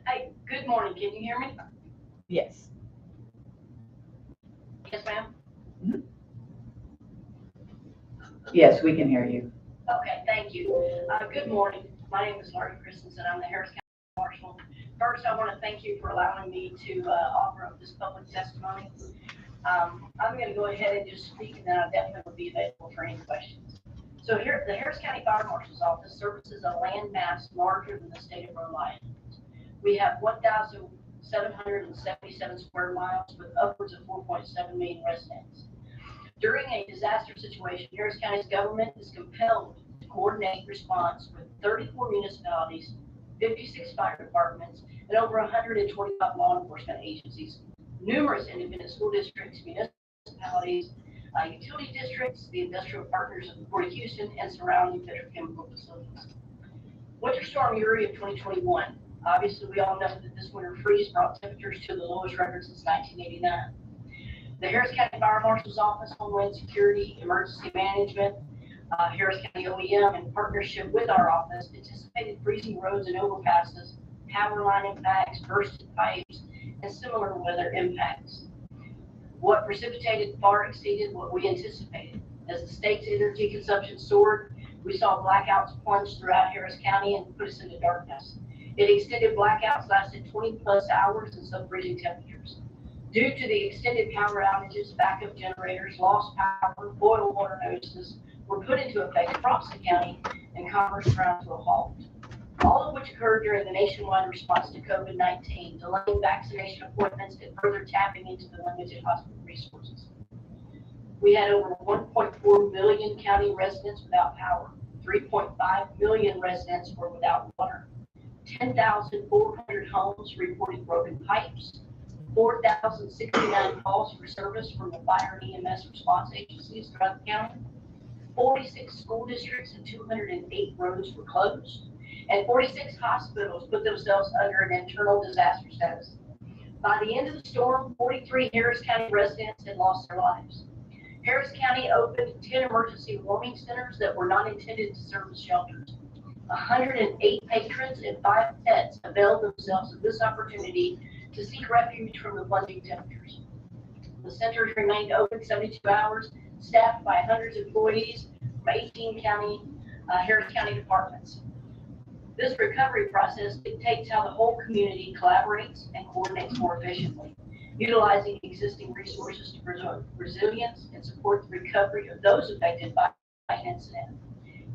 Hey, good morning. Can you hear me? Yes. Yes, ma'am? Mm-hmm. Yes, we can hear you. Okay, thank you. Good morning. My name is Lori Christensen. I'm the Harris County Marshal. First, I want to thank you for allowing me to offer up this public testimony. I'm going to go ahead and just speak, and then I definitely will be available for any questions. So here, the Harris County Fire Marshal's Office services a land mass larger than the state of Rhode Island. We have 1,777 square miles with upwards of 4.7 million residents. During a disaster situation, Harris County's government is compelled to coordinate response with 34 municipalities, 56 fire departments, and over 125 law enforcement agencies, numerous independent school districts, municipalities, utility districts, the industrial partners of the Port of Houston, and surrounding petrochemical facilities. Winter Storm Uri of 2021. Obviously, we all know that this winter freeze brought temperatures to the lowest record since 1989. The Harris County Fire Marshal's Office, Homeland Security, Emergency Management, Harris County OEM, in partnership with our office, anticipated freezing roads and overpasses, power line impacts, bursted pipes, and similar weather impacts. What precipitated far exceeded what we anticipated. As the state's energy consumption soared, we saw blackouts plunge throughout Harris County and put us into darkness. It extended blackouts lasted 20 plus hours and sub-freezing temperatures. Due to the extended power outages, backup generators, lost power, boil water notices were put into effect across the county and commerce ground to a halt. All of which occurred during the nationwide response to COVID-19, delaying vaccination appointments and further tapping into the limited hospital resources. We had over 1.4 million county residents without power, 3.5 million residents were without water, 10,400 homes reported broken pipes, 4,069 calls for service from the fire and EMS response agencies throughout the county, 46 school districts and 208 roads were closed, and 46 hospitals put themselves under an internal disaster status. By the end of the storm, 43 Harris County residents had lost their lives. Harris County opened 10 emergency warming centers that were not intended to serve as shelters. 108 patrons and 5 pets availed themselves of this opportunity to seek refuge from the plunging temperatures. The centers remained open 72 hours, staffed by hundreds of employees from 18 Harris County departments. This recovery process dictates how the whole community collaborates and coordinates more efficiently. utilizing existing resources to preserve resilience and support the recovery of those affected by an incident.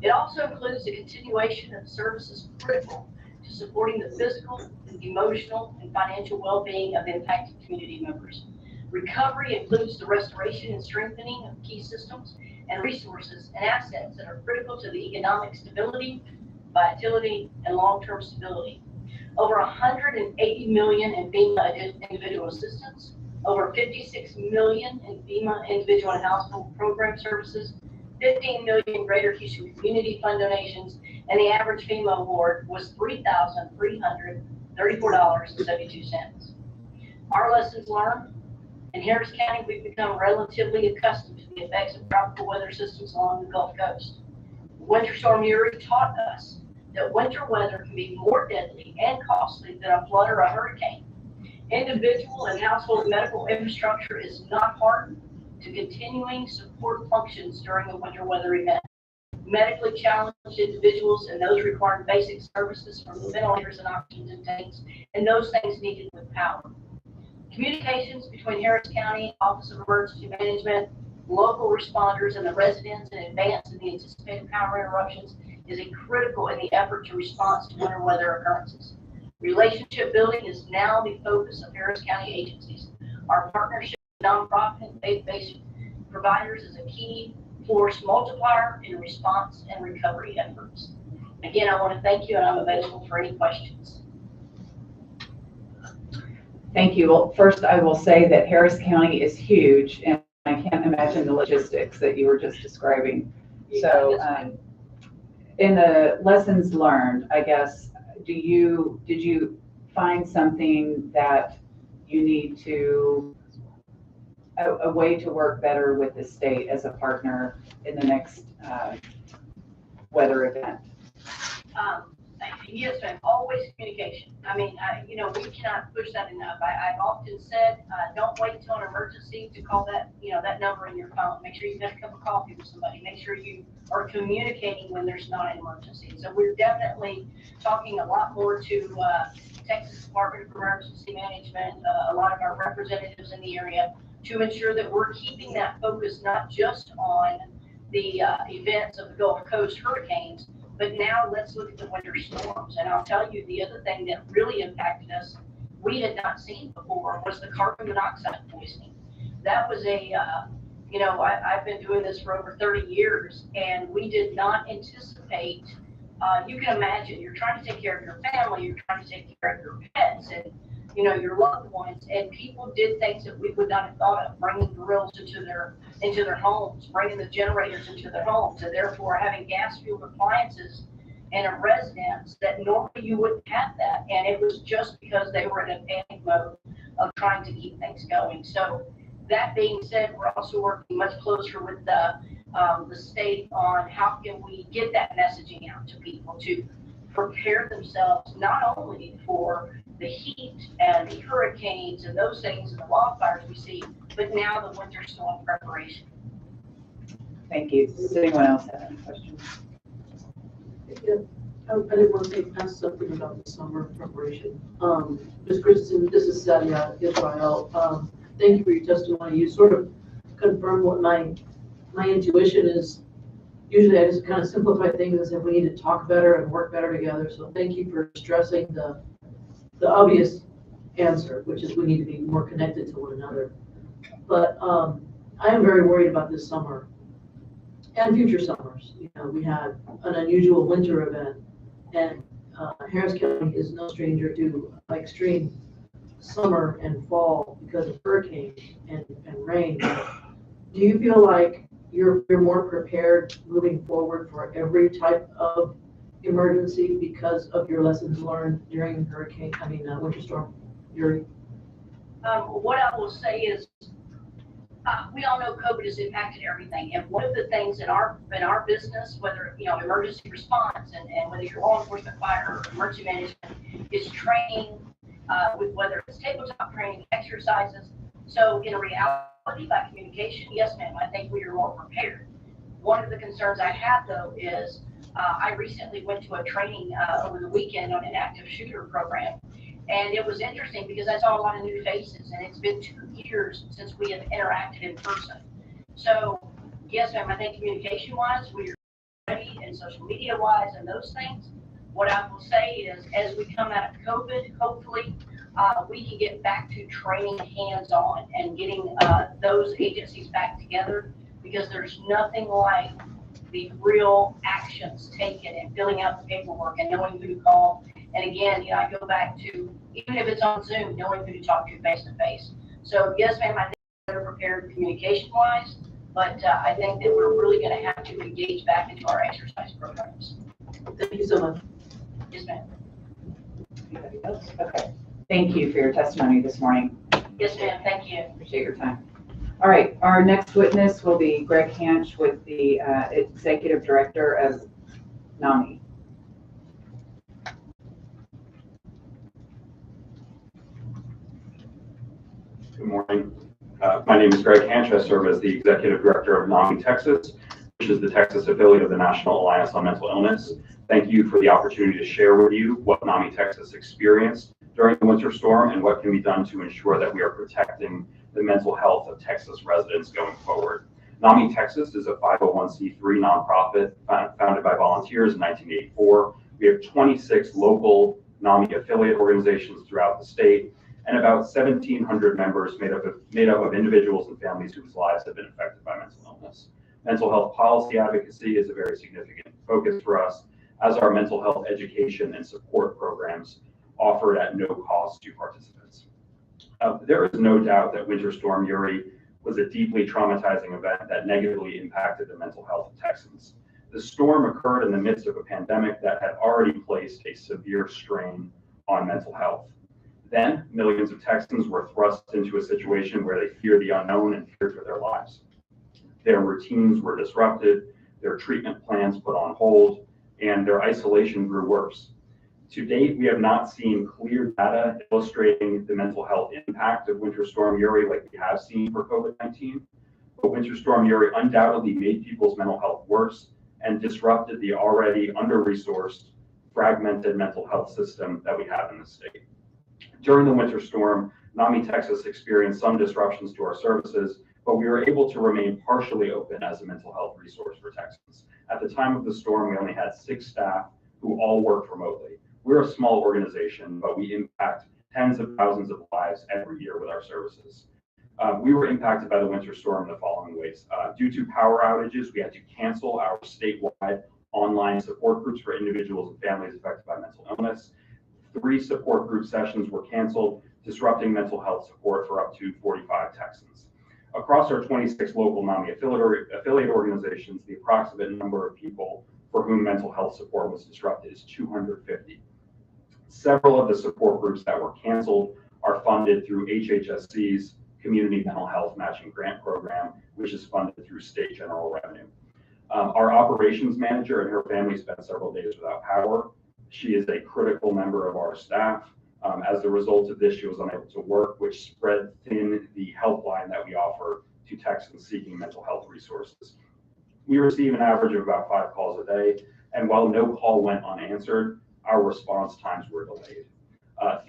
It also includes the continuation of services critical to supporting the physical, emotional, and financial well-being of impacted community members. Recovery includes the restoration and strengthening of key systems and resources and assets that are critical to the economic stability, vitality, and long-term stability. Over 180 million in FEMA individual assistance, over 56 million in FEMA individual and household program services, 15 million Greater Houston Community Fund donations, and the average FEMA award was $3,334.72. Our lessons learned: in Harris County, we've become relatively accustomed to the effects of tropical weather systems along the Gulf Coast. Winter Storm Uri taught us that winter weather can be more deadly and costly than a flood or a hurricane. Individual and household medical infrastructure is not hardened to continuing support functions during a winter weather event. Medically challenged individuals and those requiring basic services from ventilators and oxygen tanks, and those things needed with power. Communications between Harris County Office of Emergency Management, local responders, and the residents in advance of the anticipated power interruptions is critical in the effort to respond to winter weather occurrences. Relationship building is now the focus of Harris County agencies. Our partnership with nonprofit and faith-based providers is a key force multiplier in response and recovery efforts. Again, I want to thank you, and I'm available for any questions. Thank you. Well, first I will say that Harris County is huge, and I can't imagine the logistics that you were just describing. So in the lessons learned, I guess, did you find something that you need to, a way to work better with the state as a partner in the next weather event? Yes, ma'am, always communication. I mean, we cannot push that enough. I've often said, don't wait till an emergency to call that, that number in your phone. Make sure you've had a cup of coffee with somebody. Make sure you are communicating when there's not an emergency. So we're definitely talking a lot more to Texas Department of Emergency Management, a lot of our representatives in the area, to ensure that we're keeping that focus not just on the events of the Gulf Coast hurricanes, but now let's look at the winter storms. And I'll tell you, the other thing that really impacted us, we had not seen before, was the carbon monoxide poisoning. That was I've been doing this for over 30 years, and we did not anticipate, you can imagine, you're trying to take care of your family, you're trying to take care of your pets, and your loved ones, and people did things that we would not have thought of, bringing grills into their homes, bringing the generators into their homes, and therefore having gas-fueled appliances in a residence that normally you wouldn't have that. And it was just because they were in a panic mode of trying to keep things going. So that being said, we're also working much closer with the state on how can we get that messaging out to people to prepare themselves not only for the heat and the hurricanes and those things and the wildfires we see, but now the winter storm preparation. Thank you. Does anyone else have any questions? Yeah, I did want to ask something about the summer preparation. Ms. Christensen, this is Sadia Israel. Thank you for your testimony. You sort of confirmed what my intuition is. Usually I just kind of simplify things and say we need to talk better and work better together. So thank you for stressing the obvious answer, which is we need to be more connected to one another. But I am very worried about this summer and future summers. We had an unusual winter event, and Harris County is no stranger to extreme summer and fall because of hurricanes and rain. Do you feel like you're more prepared moving forward for every type of emergency because of your lessons learned during Winter Storm Uri? What I will say is, we all know COVID has impacted everything, and one of the things in our business, whether emergency response and whether you're law enforcement, fire, or emergency management, is training, with whether it's tabletop training, exercises. So in reality, by communication, yes, ma'am, I think we are more prepared. One of the concerns I have, though, is I recently went to a training over the weekend on an active shooter program, And it was interesting because I saw a lot of new faces, and it's been 2 years since we have interacted in person. So yes, ma'am, I think communication-wise, we're ready, and social media-wise and those things. What I will say is, as we come out of COVID, hopefully, we can get back to training hands-on and getting those agencies back together, because there's nothing like the real actions taken and filling out the paperwork and knowing who to call. And again, you know, I go back to, even if it's on Zoom, knowing who to talk to face to face. So yes, ma'am, I think we're prepared communication-wise, but I think that we're really going to have to engage back into our exercise programs. Thank you so much. Yes, ma'am. Anybody else? Okay. Thank you for your testimony this morning. Yes, ma'am. Thank you. Appreciate your time. All right, our next witness will be Greg Hanch with the Executive Director of NAMI. Good morning. My name is Greg Hanch. I serve as the Executive Director of NAMI Texas, which is the Texas affiliate of the National Alliance on Mental Illness. Thank you for the opportunity to share with you what NAMI Texas experienced during the winter storm and what can be done to ensure that we are protecting the mental health of Texas residents going forward. NAMI Texas is a 501c3 nonprofit founded by volunteers in 1984. We have 26 local NAMI affiliate organizations throughout the state, and about 1,700 members made up of individuals and families whose lives have been affected by mental illness. Mental health policy advocacy is a very significant focus for us, as our mental health education and support programs offered at no cost to participants. There is no doubt that Winter Storm Uri was a deeply traumatizing event that negatively impacted the mental health of Texans. The storm occurred in the midst of a pandemic that had already placed a severe strain on mental health. Then, millions of Texans were thrust into a situation where they feared the unknown and feared for their lives. Their routines were disrupted, their treatment plans put on hold, and their isolation grew worse. To date, we have not seen clear data illustrating the mental health impact of Winter Storm Uri like we have seen for COVID-19, but Winter Storm Uri undoubtedly made people's mental health worse and disrupted the already under-resourced, fragmented mental health system that we have in the state. During the winter storm, NAMI Texas experienced some disruptions to our services, but we were able to remain partially open as a mental health resource for Texans. At the time of the storm, we only had 6 staff who all worked remotely. We're a small organization, but we impact tens of thousands of lives every year with our services. We were impacted by the winter storm in the following ways. Due to power outages, we had to cancel our statewide online support groups for individuals and families affected by mental illness. 3 support group sessions were canceled, disrupting mental health support for up to 45 Texans. Across our 26 local NAMI affiliate organizations, the approximate number of people for whom mental health support was disrupted is 250. Several of the support groups that were canceled are funded through HHSC's Community Mental Health Matching Grant Program, which is funded through state general revenue. Our operations manager and her family spent several days without power. She is a critical member of our staff. As a result of this, she was unable to work, which spread thin the helpline that we offer to Texans seeking mental health resources. We receive an average of about 5 calls a day, and while no call went unanswered, our response times were delayed.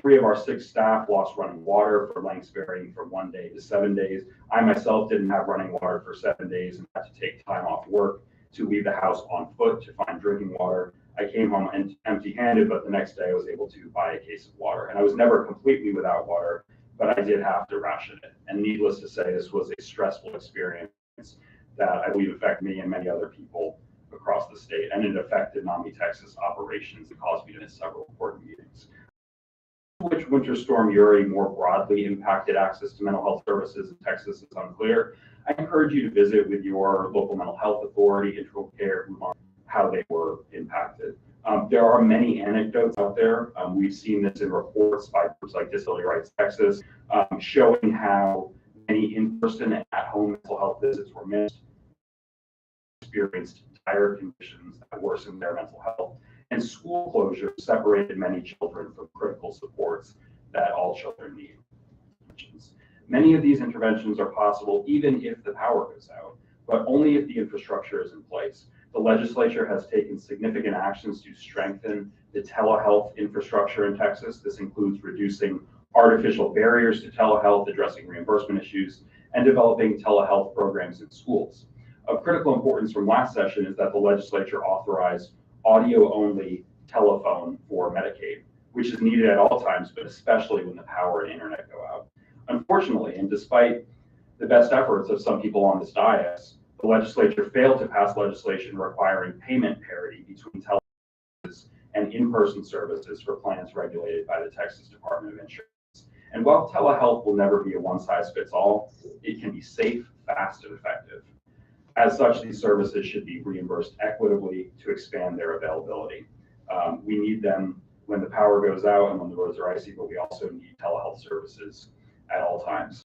3 of our 6 staff lost running water for lengths varying from 1 day to 7 days. I myself didn't have running water for 7 days and had to take time off work to leave the house on foot to find drinking water. I came home empty-handed, but the next day I was able to buy a case of water. And I was never completely without water, but I did have to ration it. And needless to say, this was a stressful experience that I believe affected me and many other people across the state. And it affected NAMI Texas operations and caused me to miss several important meetings. Which Winter Storm Uri more broadly impacted access to mental health services in Texas is unclear. I encourage you to visit with your local mental health authority, Integral Care, how they were impacted. There are many anecdotes out there. We've seen this in reports by groups like Disability Rights Texas, showing how many in-person and at-home mental health visits were missed, experienced dire conditions that worsened their mental health, and school closures separated many children from critical supports that all children need. Many of these interventions are possible even if the power goes out, but only if the infrastructure is in place. the legislature has taken significant actions to strengthen the telehealth infrastructure in Texas. This includes reducing artificial barriers to telehealth, addressing reimbursement issues, and developing telehealth programs in schools. Of critical importance from last session is that the legislature authorized audio-only telephone for Medicaid, which is needed at all times, but especially when the power and internet go out. Unfortunately, and despite the best efforts of some people on this dais, the legislature failed to pass legislation requiring payment parity between telehealth and in-person services for plans regulated by the Texas Department of Insurance. And while telehealth will never be a one-size-fits-all, it can be safe, fast, and effective. As such, these services should be reimbursed equitably to expand their availability. We need them when the power goes out and when the roads are icy, but we also need telehealth services at all times.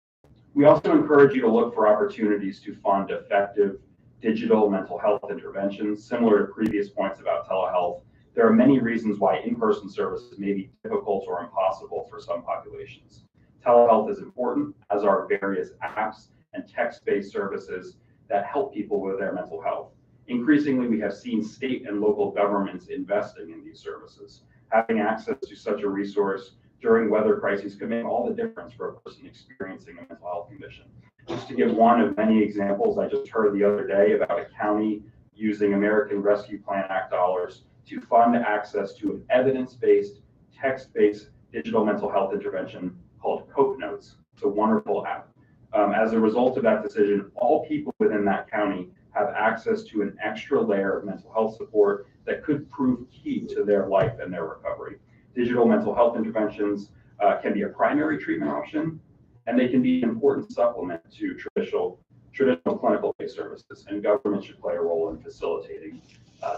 We also encourage you to look for opportunities to fund effective digital mental health interventions. Similar to previous points about telehealth, there are many reasons why in-person services may be difficult or impossible for some populations. Telehealth is important, as are various apps and text-based services that help people with their mental health. Increasingly, we have seen state and local governments investing in these services. Having access to such a resource during weather crises can make all the difference for a person experiencing a mental health condition. Just to give one of many examples, I just heard the other day about a county using American Rescue Plan Act dollars to fund access to an evidence-based, text-based digital mental health intervention called Cope Notes. It's a wonderful app. As a result of that decision, all people within that county have access to an extra layer of mental health support that could prove key to their life and their recovery. Digital mental health interventions can be a primary treatment option, and they can be an important supplement to traditional clinical-based services, and government should play a role in facilitating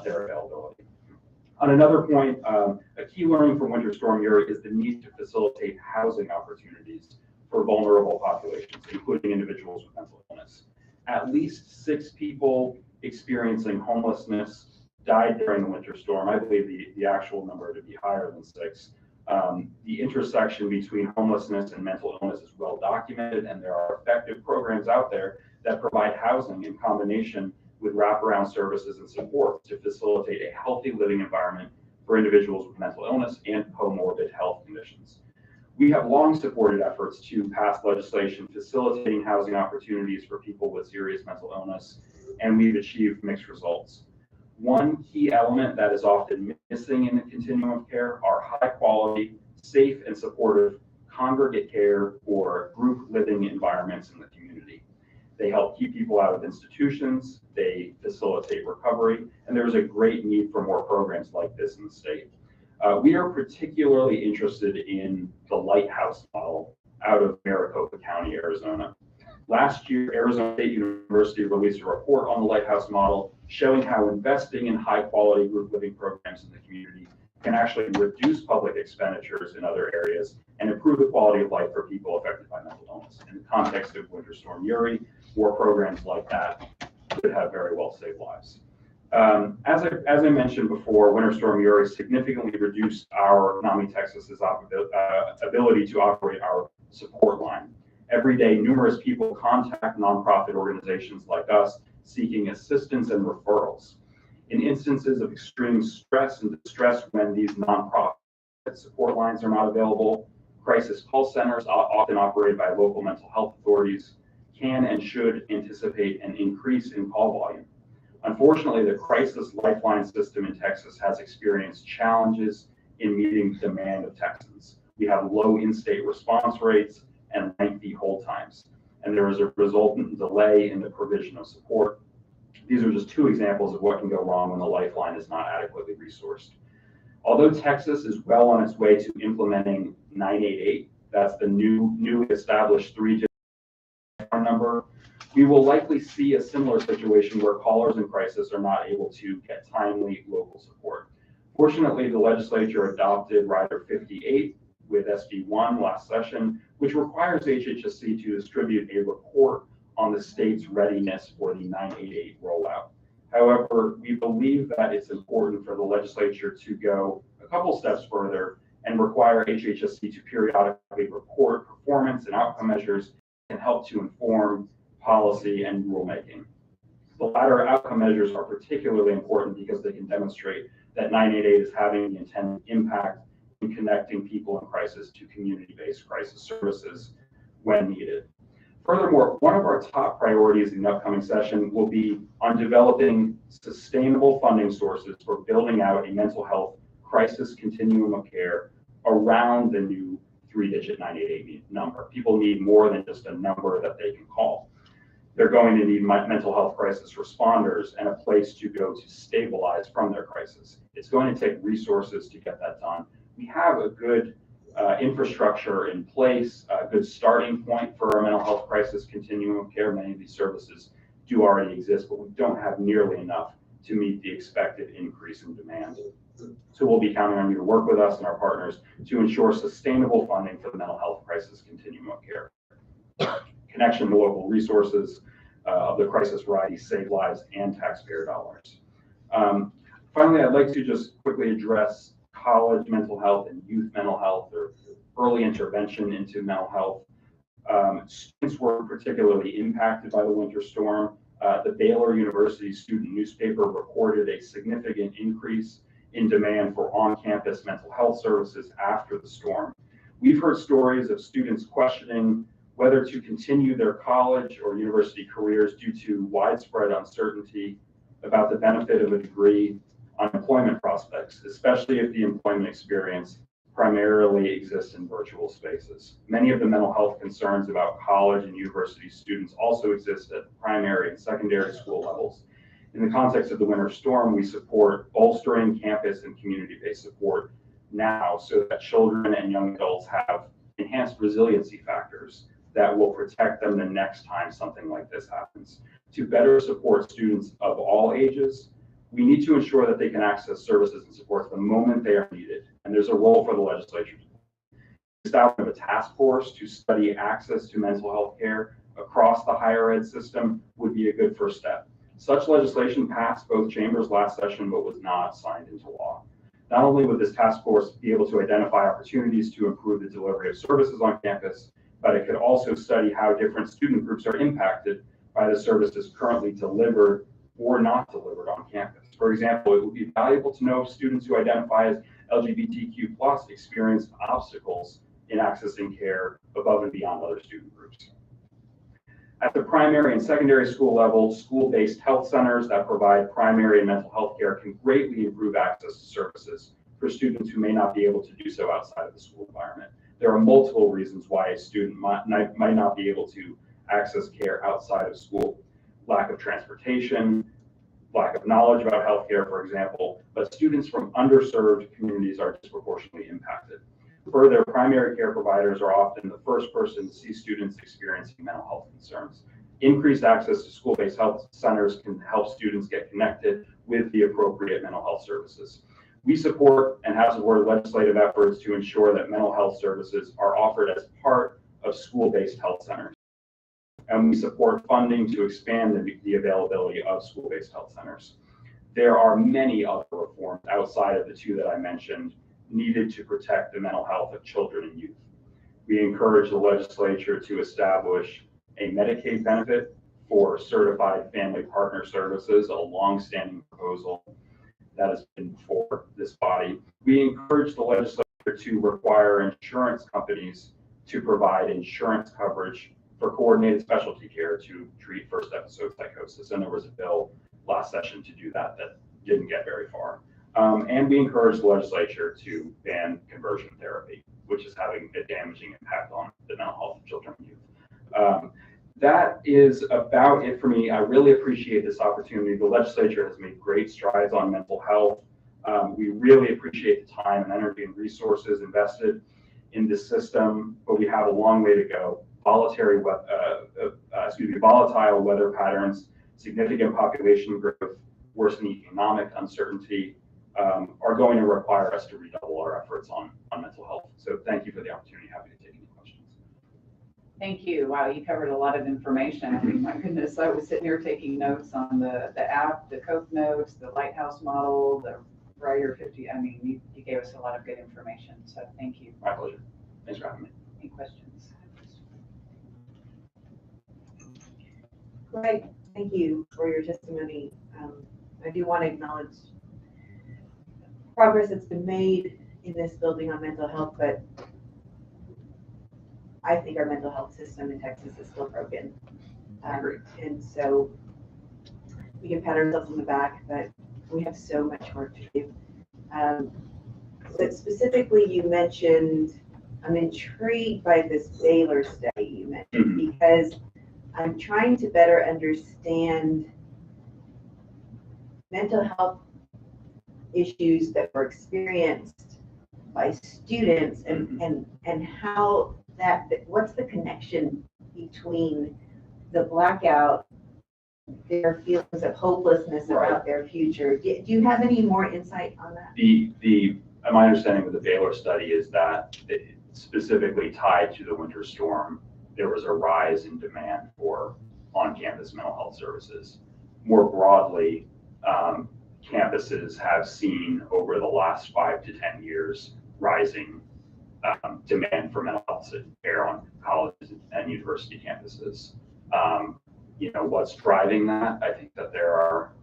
their availability. On another point, a key learning from Winter Storm Uri is the need to facilitate housing opportunities for vulnerable populations, including individuals with mental illness. At least 6 people experiencing homelessness died during the winter storm. I believe the actual number to be higher than 6. The intersection between homelessness and mental illness is well documented, and there are effective programs out there that provide housing in combination with wraparound services and support to facilitate a healthy living environment for individuals with mental illness and comorbid health conditions. We have long supported efforts to pass legislation facilitating housing opportunities for people with serious mental illness, and we've achieved mixed results. One key element that is often missing in the continuum of care are high quality, safe, and supportive congregate care or group living environments in the community. They help keep people out of institutions, they facilitate recovery, and there's a great need for more programs like this in the state. We are particularly interested in the Lighthouse Model out of Maricopa County, Arizona. Last year, Arizona State University released a report on the Lighthouse Model showing how investing in high-quality group living programs in the community can actually reduce public expenditures in other areas and improve the quality of life for people affected by mental illness. In the context of Winter Storm Uri, more programs like that could have very well saved lives. As I mentioned before, Winter Storm Uri significantly reduced our NAMI Texas's ability to operate our support line. Every day, numerous people contact nonprofit organizations like us seeking assistance and referrals. In instances of extreme stress and distress when these nonprofit support lines are not available, crisis call centers, often operated by local mental health authorities, can and should anticipate an increase in call volume. Unfortunately, the crisis lifeline system in Texas has experienced challenges in meeting the demand of Texans. We have low in-state response rates and lengthy hold times, and there is a resultant delay in the provision of support. These are just 2 examples of what can go wrong when the lifeline is not adequately resourced. Although Texas is well on its way to implementing 988, that's the newly established 3-digit number, we will likely see a similar situation where callers in crisis are not able to get timely local support. Fortunately, the legislature adopted Rider 58 with SB 1 last session, which requires HHSC to distribute a report on the state's readiness for the 988 rollout. However, we believe that it's important for the legislature to go a couple steps further and require HHSC to periodically report performance and outcome measures and help to inform policy and rulemaking. The latter outcome measures are particularly important because they can demonstrate that 988 is having the intended impact in connecting people in crisis to community-based crisis services when needed. Furthermore, one of our top priorities in the upcoming session will be on developing sustainable funding sources for building out a mental health crisis continuum of care around the new 3-digit 988 number. People need more than just a number that they can call. They're going to need mental health crisis responders and a place to go to stabilize from their crisis. It's going to take resources to get that done. We have a good infrastructure in place, a good starting point for our mental health crisis continuum of care. Many of these services do already exist, but we don't have nearly enough to meet the expected increase in demand. So we'll be counting on you to work with us and our partners to ensure sustainable funding for the mental health crisis continuum of care. Connection to local resources of the crisis variety save lives and taxpayer dollars. Finally, I'd like to just quickly address college mental health and youth mental health, or early intervention into mental health. Students were particularly impacted by the winter storm. The Baylor University student newspaper reported a significant increase in demand for on-campus mental health services after the storm. We've heard stories of students questioning whether to continue their college or university careers due to widespread uncertainty about the benefit of a degree on employment prospects, especially if the employment experience primarily exists in virtual spaces. Many of the mental health concerns about college and university students also exist at primary and secondary school levels. In the context of the winter storm, we support bolstering campus and community-based support now so that children and young adults have enhanced resiliency factors that will protect them the next time something like this happens. To better support students of all ages, we need to ensure that they can access services and supports the moment they are needed. And there's a role for the legislature. The establishment of a task force to study access to mental health care across the higher ed system would be a good first step. Such legislation passed both chambers last session, but was not signed into law. Not only would this task force be able to identify opportunities to improve the delivery of services on campus, but it could also study how different student groups are impacted by the services currently delivered or not delivered on campus. For example, it would be valuable to know if students who identify as LGBTQ+ experience obstacles in accessing care above and beyond other student groups. At the primary and secondary school level, school-based health centers that provide primary and mental health care can greatly improve access to services for students who may not be able to do so outside of the school environment. There are multiple reasons why a student might not be able to access care outside of school. Lack of transportation, lack of knowledge about healthcare, for example, but students from underserved communities are disproportionately impacted. Further, primary care providers are often the first person to see students experiencing mental health concerns. Increased access to school-based health centers can help students get connected with the appropriate mental health services. We support and have supported legislative efforts to ensure that mental health services are offered as part of school-based health centers. And we support funding to expand the availability of school-based health centers. There are many other reforms outside of the two that I mentioned needed to protect the mental health of children and youth. We encourage the legislature to establish a Medicaid benefit for certified family partner services, a long-standing proposal that has been before this body. We encourage the legislature to require insurance companies to provide insurance coverage for coordinated specialty care to treat first episode psychosis. And there was a bill last session to do that that didn't get very far. And we encourage the legislature to ban conversion therapy, which is having a damaging impact on the mental health of children and youth. That is about it for me. I really appreciate this opportunity. The legislature has made great strides on mental health. We really appreciate the time and energy and resources invested in this system, but we have a long way to go. Volatile weather patterns, significant population growth, worsening economic uncertainty are going to require us to redouble our efforts on mental health. So thank you for the opportunity. Happy to take any questions. Thank you. Wow, you covered a lot of information. I mean, my goodness, I was sitting here taking notes on the app, the Coke notes, the Lighthouse Model, the Writer 50. I mean, you gave us a lot of good information. So thank you. My pleasure. Thanks for having me. Any questions? Right. thank you for your testimony. I do want to acknowledge progress that's been made in this building on mental health, but I think our mental health system in Texas is still broken. And so we can pat ourselves on the back, but we have so much work to do. But specifically, you mentioned, I'm intrigued by this Baylor study you mentioned, because I'm trying to better understand mental health issues that were experienced by students and how that, what's the connection between the blackout, their feelings of hopelessness about their future. Do you have any more insight on that? My understanding of the Baylor study is that specifically tied to the winter storm, there was a rise in demand for on-campus mental health services. More broadly, campuses have seen over the last 5 to 10 years rising demand for mental health care on colleges and university campuses. What's driving that? I think that there are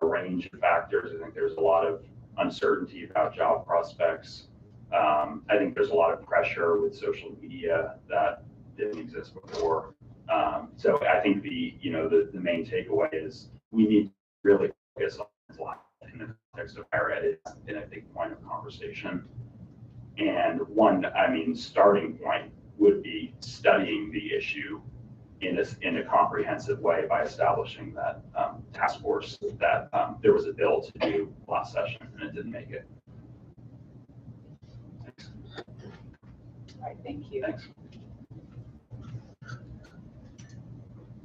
a range of factors. I think there's a lot of uncertainty about job prospects. I think there's a lot of pressure with social media that didn't exist before. So I think the main takeaway is we need to really focus on mental health in the context of higher ed. It's been a big point of conversation. And starting point would be studying the issue in a comprehensive way by establishing that task force that there was a bill to do last session and it didn't make it. Thanks. All right, thank you. Thanks.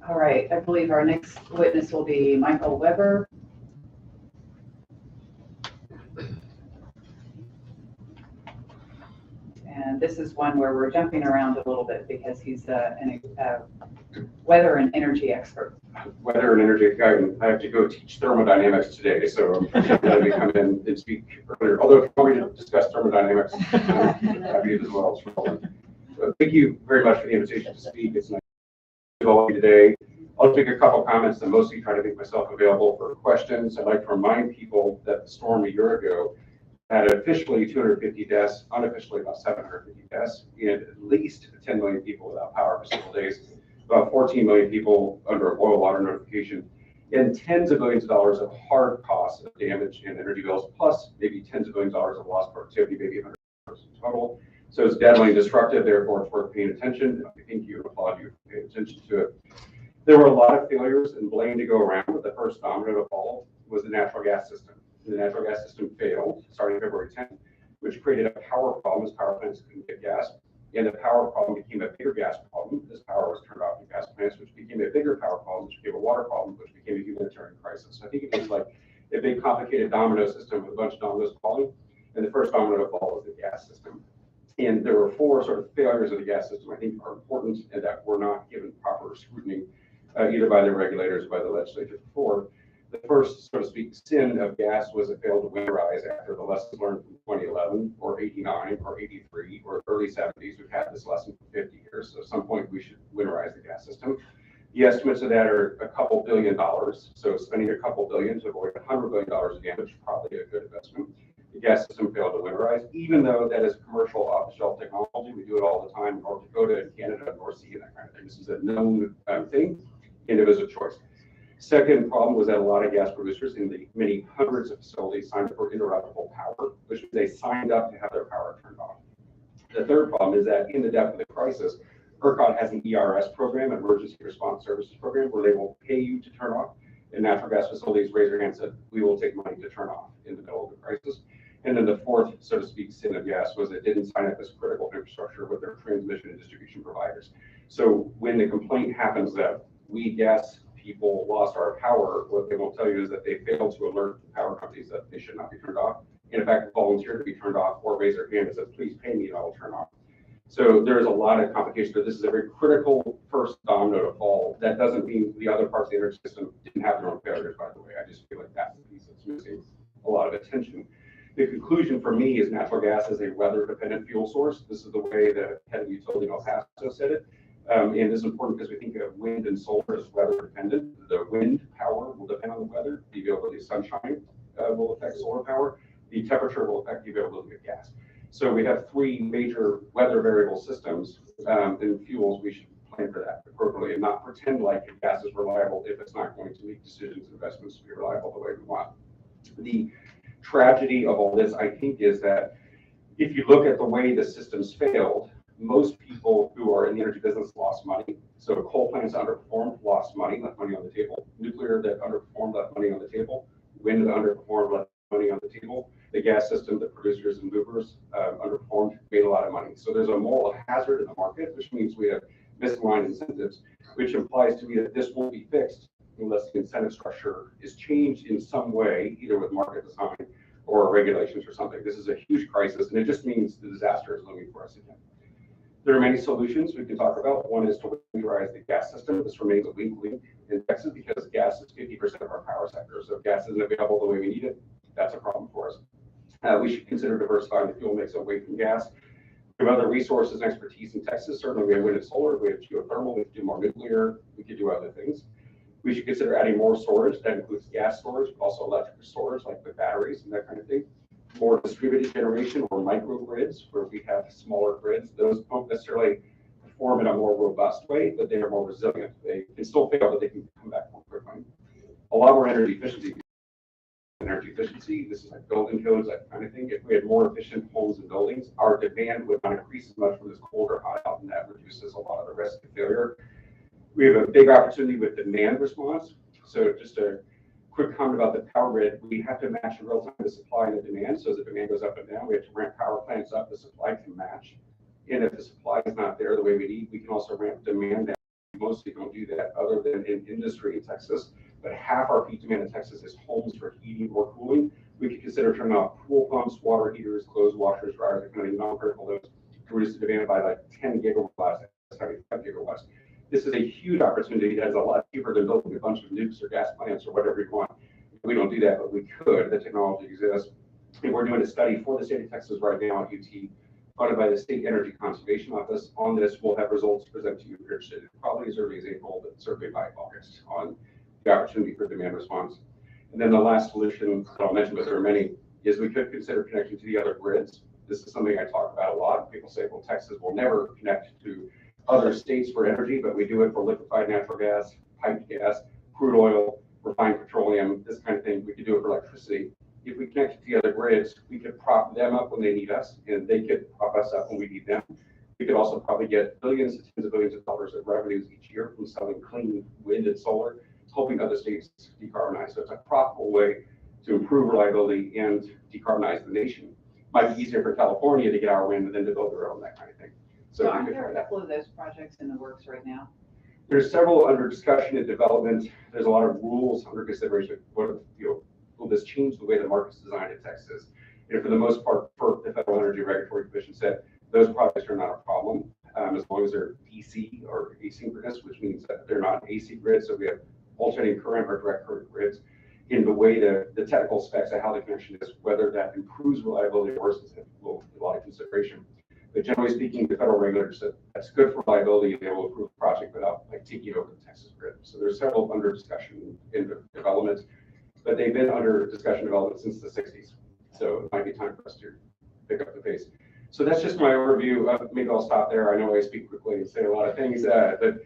All right, I believe our next witness will be Michael Weber. And this is one where we're jumping around a little bit because he's a weather and energy expert. Weather and energy guy. I have to go teach thermodynamics today, so I'm going to come in and speak earlier. Although if you want me to discuss thermodynamics, I'm happy as well. So thank you very much for the invitation to speak. It's nice to be with all of you today. I'll make a couple comments and mostly try to make myself available for questions. I'd like to remind people that the storm a year ago had officially 250 deaths, unofficially about 750 deaths, and at least 10 million people without power for several days, about 14 million people under a boil water notification, and tens of millions of dollars of hard costs of damage and energy bills, plus maybe tens of millions of dollars of lost productivity, maybe $100 in total. So it's deadly destructive, therefore it's worth paying attention. I think you applaud you for paying attention to it. There were a lot of failures and blame to go around, but the first domino to fall was the natural gas system. The natural gas system failed starting February 10th, which created a power problem as power plants couldn't get gas. And the power problem became a bigger gas problem as power was turned off in gas plants, which became a bigger power problem, which became a water problem, which became a humanitarian crisis. So I think it was like a big complicated domino system with a bunch of dominoes falling. And the first domino to fall was the gas system. And there were 4 sort of failures of the gas system I think are important and that were not given proper scrutiny either by the regulators or by the legislature before. The first, so to speak, sin of gas was it failed to winterize after the lessons learned from 2011 or 89 or 83 or early 70s. We've had this lesson for 50 years. So at some point we should winterize the gas system. The estimates of that are a couple $2 billion. So spending a couple billion to avoid $100 billion of damage, probably a good investment. The gas system failed to winterize, even though that is commercial off-the-shelf technology. We do it all the time in North Dakota and Canada, North Sea, and that kind of thing. This is a known thing, and it was a choice. Second problem was that a lot of gas producers in the many hundreds of facilities signed up for interruptible power, which means they signed up to have their power turned off. The third problem is that in the depth of the crisis, ERCOT has an ERS program, an Emergency Response Services program, where they will pay you to turn off. And natural gas facilities raise their hand and said, we will take money to turn off in the middle of the crisis. And then the fourth, so to speak, sin of gas was it didn't sign up as critical infrastructure with their transmission and distribution providers. So when the complaint happens that we gas people lost our power, what they won't tell you is that they failed to alert the power companies that they should not be turned off. And in fact, volunteered to be turned off or raise their hand and said, please pay me and I will turn off. So there's a lot of complication, but this is a very critical first domino to fall. That doesn't mean the other parts of the energy system didn't have their own failures, by the way. I just feel like that's the piece that's missing a lot of attention. The conclusion for me is natural gas is a weather-dependent fuel source. This is the way the head of utility in El Paso said it. And this is important because we think of wind and solar as weather dependent. The wind power will depend on the weather. The availability of sunshine will affect solar power. The temperature will affect the availability of gas. So we have three major weather variable systems, and fuels. We should plan for that appropriately and not pretend like gas is reliable if it's not going to make decisions and investments to be reliable the way we want. The tragedy of all this, I think, is that if you look at the way the systems failed, most people who are in the energy business lost money. So coal plants underperformed, lost money, left money on the table. Nuclear that underperformed, left money on the table. Wind that underperformed, left money on the table. The gas system, the producers and movers underperformed, made a lot of money. So there's a moral hazard in the market, which means we have misaligned incentives, which implies to me that this won't be fixed unless the incentive structure is changed in some way, either with market design or regulations or something. This is a huge crisis, and it just means the disaster is looming for us again. There are many solutions we can talk about. One is to winterize the gas system. This remains a weak link in Texas because gas is 50% of our power sector. So if gas isn't available the way we need it, that's a problem for us. We should consider diversifying the fuel mix away from gas. We have other resources and expertise in Texas. Certainly we have wind and solar, we have geothermal, we could do more nuclear, we could do other things. We should consider adding more storage. That includes gas storage, but also electric storage, like with batteries and that kind of thing. More distributed generation or microgrids, where we have smaller grids. Those don't necessarily perform in a more robust way, but they are more resilient. They can still fail, but they can come back more quickly. A lot more energy efficiency. This is like building codes, that kind of thing. If we had more efficient homes and buildings, our demand would not increase as much when it's cold or hot out, and that reduces a lot of the risk of failure. We have a big opportunity with demand response. So just a quick comment about the power grid. We have to match in real time the supply and the demand. So as the demand goes up and down, we have to ramp power plants up, the supply can match. And if the supply is not there the way we need, we can also ramp demand down. We mostly don't do that other than in industry in Texas. But half our peak demand in Texas is homes for heating or cooling. We could consider turning off pool pumps, water heaters, clothes washers, dryers, that kind of non-critical loads to reduce the demand by like 10 gigawatts, 75 gigawatts. This is a huge opportunity that is a lot cheaper than building a bunch of nukes or gas plants or whatever you want. We don't do that, but we could. The technology exists. And we're doing a study for the state of Texas right now at UT, funded by the State Energy Conservation Office. On this, we'll have results to present to you here today, probably as early as April, but certainly by August, on the opportunity for demand response. And then the last solution that I'll mention, but there are many, is we could consider connecting to the other grids. This is something I talk about a lot. People say, well, Texas will never connect to other states for energy, but we do it for liquefied natural gas, piped gas, crude oil, refined petroleum, this kind of thing. We could do it for electricity. If we connect to the other grids, we could prop them up when they need us, and they could prop us up when we need them. We could also probably get billions to tens of billions of dollars of revenues each year from selling clean wind and solar, helping other states decarbonize. So it's a profitable way to improve reliability and decarbonize the nation. Might be easier for California to get our wind than to build their own, that kind of thing. So aren't there a couple of those projects in the works right now? There's several under discussion and development. There's a lot of rules under consideration. Will this change the way the market's designed in Texas? And for the most part, the Federal Energy Regulatory Commission said those projects are not a problem as long as they're DC or asynchronous, which means that they're not AC grids. So we have alternating current or direct current grids. In the way the technical specs of how the connection is, whether that improves reliability or worsens it, will be a lot of consideration. But generally speaking, the federal regulators said that's good for reliability and they will approve the project without taking over the Texas grid. So there's several under discussion in development, but they've been under discussion development since the 60s. So it might be time for us to pick up the pace. So that's just my overview. Maybe I'll stop there. I know I speak quickly and say a lot of things, but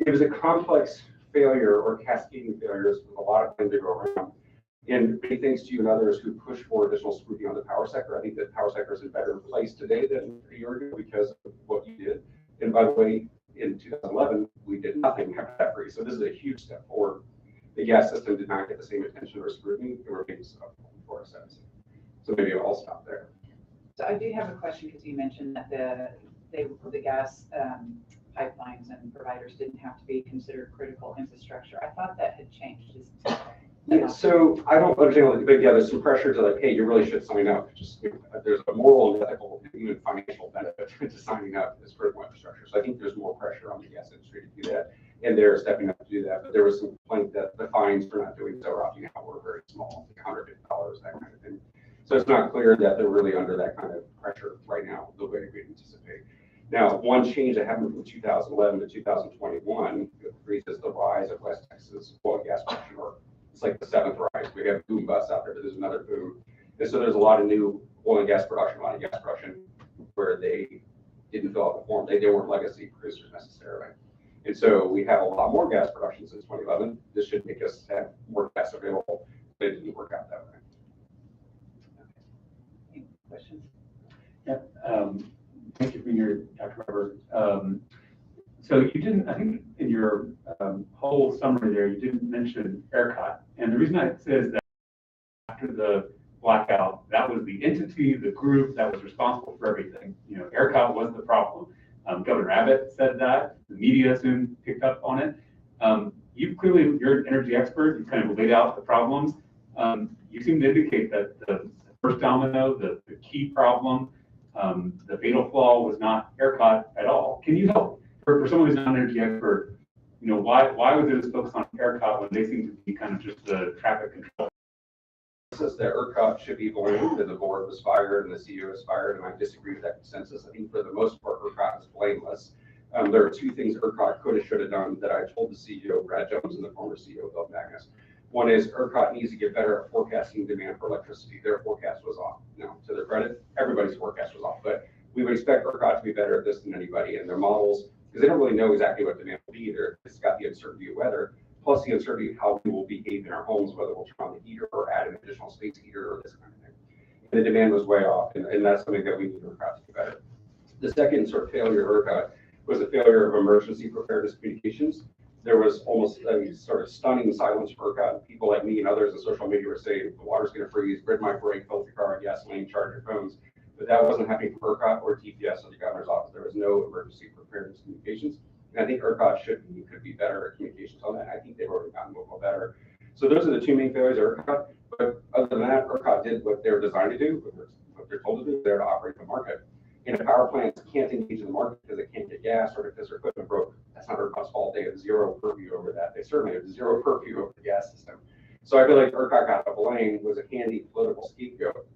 it was a complex failure or cascading failures with a lot of things to go around. And many thanks to you and others who push for additional scrutiny on the power sector. I think the power sector is in a better place today than a year ago because of what you did. And by the way, in 2011, we did nothing after that freeze. So this is a huge step forward. The gas system did not get the same attention or scrutiny. It remains up for us. So maybe I'll stop there. So I do have a question because you mentioned that the gas pipelines and providers didn't have to be considered critical infrastructure. I thought that had changed. Yeah, so I don't understand, but yeah, there's some pressure to like, hey, you really should sign up. Just there's a moral and ethical and even financial benefit to signing up as critical infrastructure. So I think there's more pressure on the gas industry to do that, and they're stepping up to do that. But there was some complaint that the fines for not doing so or opting out were very small, like $150, that kind of thing. So it's not clear that they're really under that kind of pressure right now, the way we anticipate. Now, one change that happened from 2011 to 2021 is the rise of West Texas oil and gas production. It's like the seventh rise. We have boom busts out there, but there's another boom. And so there's a lot of new oil and gas production, a lot of gas production where they didn't fill out the form. They weren't legacy producers necessarily. And so we have a lot more gas production since 2011. This should make us have more gas available, but it didn't work out that way. Any questions? Yep. Thank you for your, Dr. Robert. So you didn't, I think in your whole summary there, you didn't mention ERCOT. And the reason I say is that after the blackout, that was the entity, the group that was responsible for everything. You know, ERCOT was the problem. Governor Abbott said that. The media soon picked up on it. You clearly, you're an energy expert. You kind of laid out the problems. You seem to indicate that the first domino, the key problem, the fatal flaw was not ERCOT at all. Can you help, for someone who's not an energy expert, you know, why was there this focus on ERCOT when they seem to be kind of just the traffic control? Says that ERCOT should be blamed, and the board was fired, and the CEO was fired, and I disagree with that consensus. I think for the most part, ERCOT is blameless. There are two things ERCOT could have, should have done that I told the CEO, Brad Jones, and the former CEO, Bill Magnus. One is ERCOT needs to get better at forecasting demand for electricity. Their forecast was off. Now, to their credit, everybody's forecast was off, but we would expect ERCOT to be better at this than anybody, and their models, because they don't really know exactly what demand will be either. It's got the uncertainty of weather, plus the uncertainty of how we will behave in our homes, whether we'll turn on the heater or add an additional space heater or this kind of thing. And the demand was way off, and that's something that we need ERCOT to do better. The second sort of failure of ERCOT was a failure of emergency preparedness communications. There was almost a sort of stunning silence for ERCOT. People like me and others on social media were saying, the water's going to freeze, grid might break, fill your car with gasoline, charge your phones. But that wasn't happening for ERCOT or TPS or the governor's office. There was no emergency preparedness communications. And I think ERCOT could be better at communications on that. I think they've already gotten a little better. So those are the two main failures of ERCOT. But other than that, ERCOT did what they were designed to do, what they're told to do. They're to operate the market. And if power plants can't engage in the market because they can't get gas or because their equipment broke, that's not ERCOT's fault. They have zero purview over that. They certainly have zero purview over the gas system. So I feel like ERCOT got the blame, was a handy political scapegoat.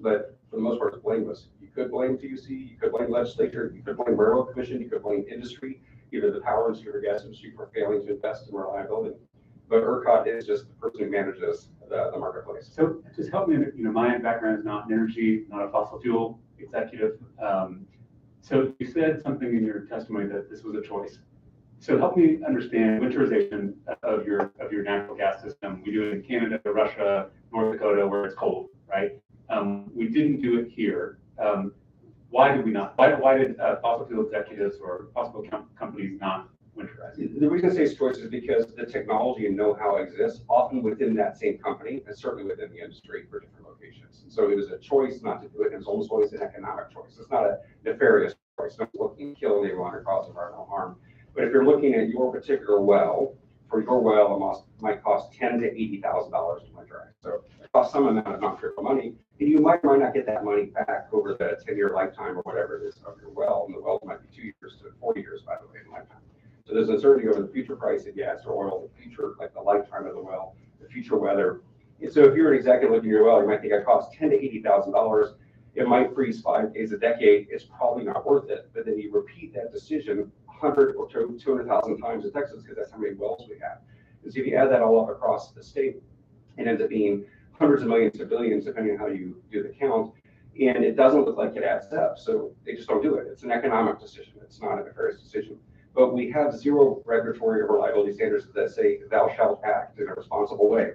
But for the most part, it's blameless. You could blame PUC, you could blame legislature, you could blame Railroad Commission, you could blame industry, either the power industry or gas industry for failing to invest in reliability. But ERCOT is just the person who manages the marketplace. So just help me, you know, my background is not in energy, not a fossil fuel executive. So you said something in your testimony that this was a choice. So help me understand winterization of your natural gas system. We do it in Canada, Russia, North Dakota, where it's cold, right? We didn't do it here. Why did we not? Why did fossil fuel executives or fossil companies not winterize? The reason I say it's choice is because the technology and know-how exists often within that same company and certainly within the industry for different locations. And so it was a choice not to do it, and it's almost always an economic choice. It's not a nefarious choice. It's not looking to kill anyone or cause environmental harm. But if you're looking at your particular well, for your well, it might cost $10,000 to $80,000 to winterize. So it costs some amount of non-trivial money, and you might not get that money back over the 10-year lifetime or whatever it is of your well. And the well might be 2 years to 40 years, by the way, in lifetime. So there's uncertainty over the future price of gas or oil, the future, like the lifetime of the well, the future weather. And so if you're an executive looking at your well, you might think it costs $10,000 to $80,000. It might freeze 5 days a decade. It's probably not worth it. But then you repeat that decision 100 or 200,000 times in Texas because that's how many wells we have. And so if you add that all up across the state, it ends up being hundreds of millions to billions, depending on how you do the count. And it doesn't look like it adds up. So they just don't do it. It's an economic decision. It's not a nefarious decision. But we have zero regulatory or reliability standards that say thou shalt act in a responsible way.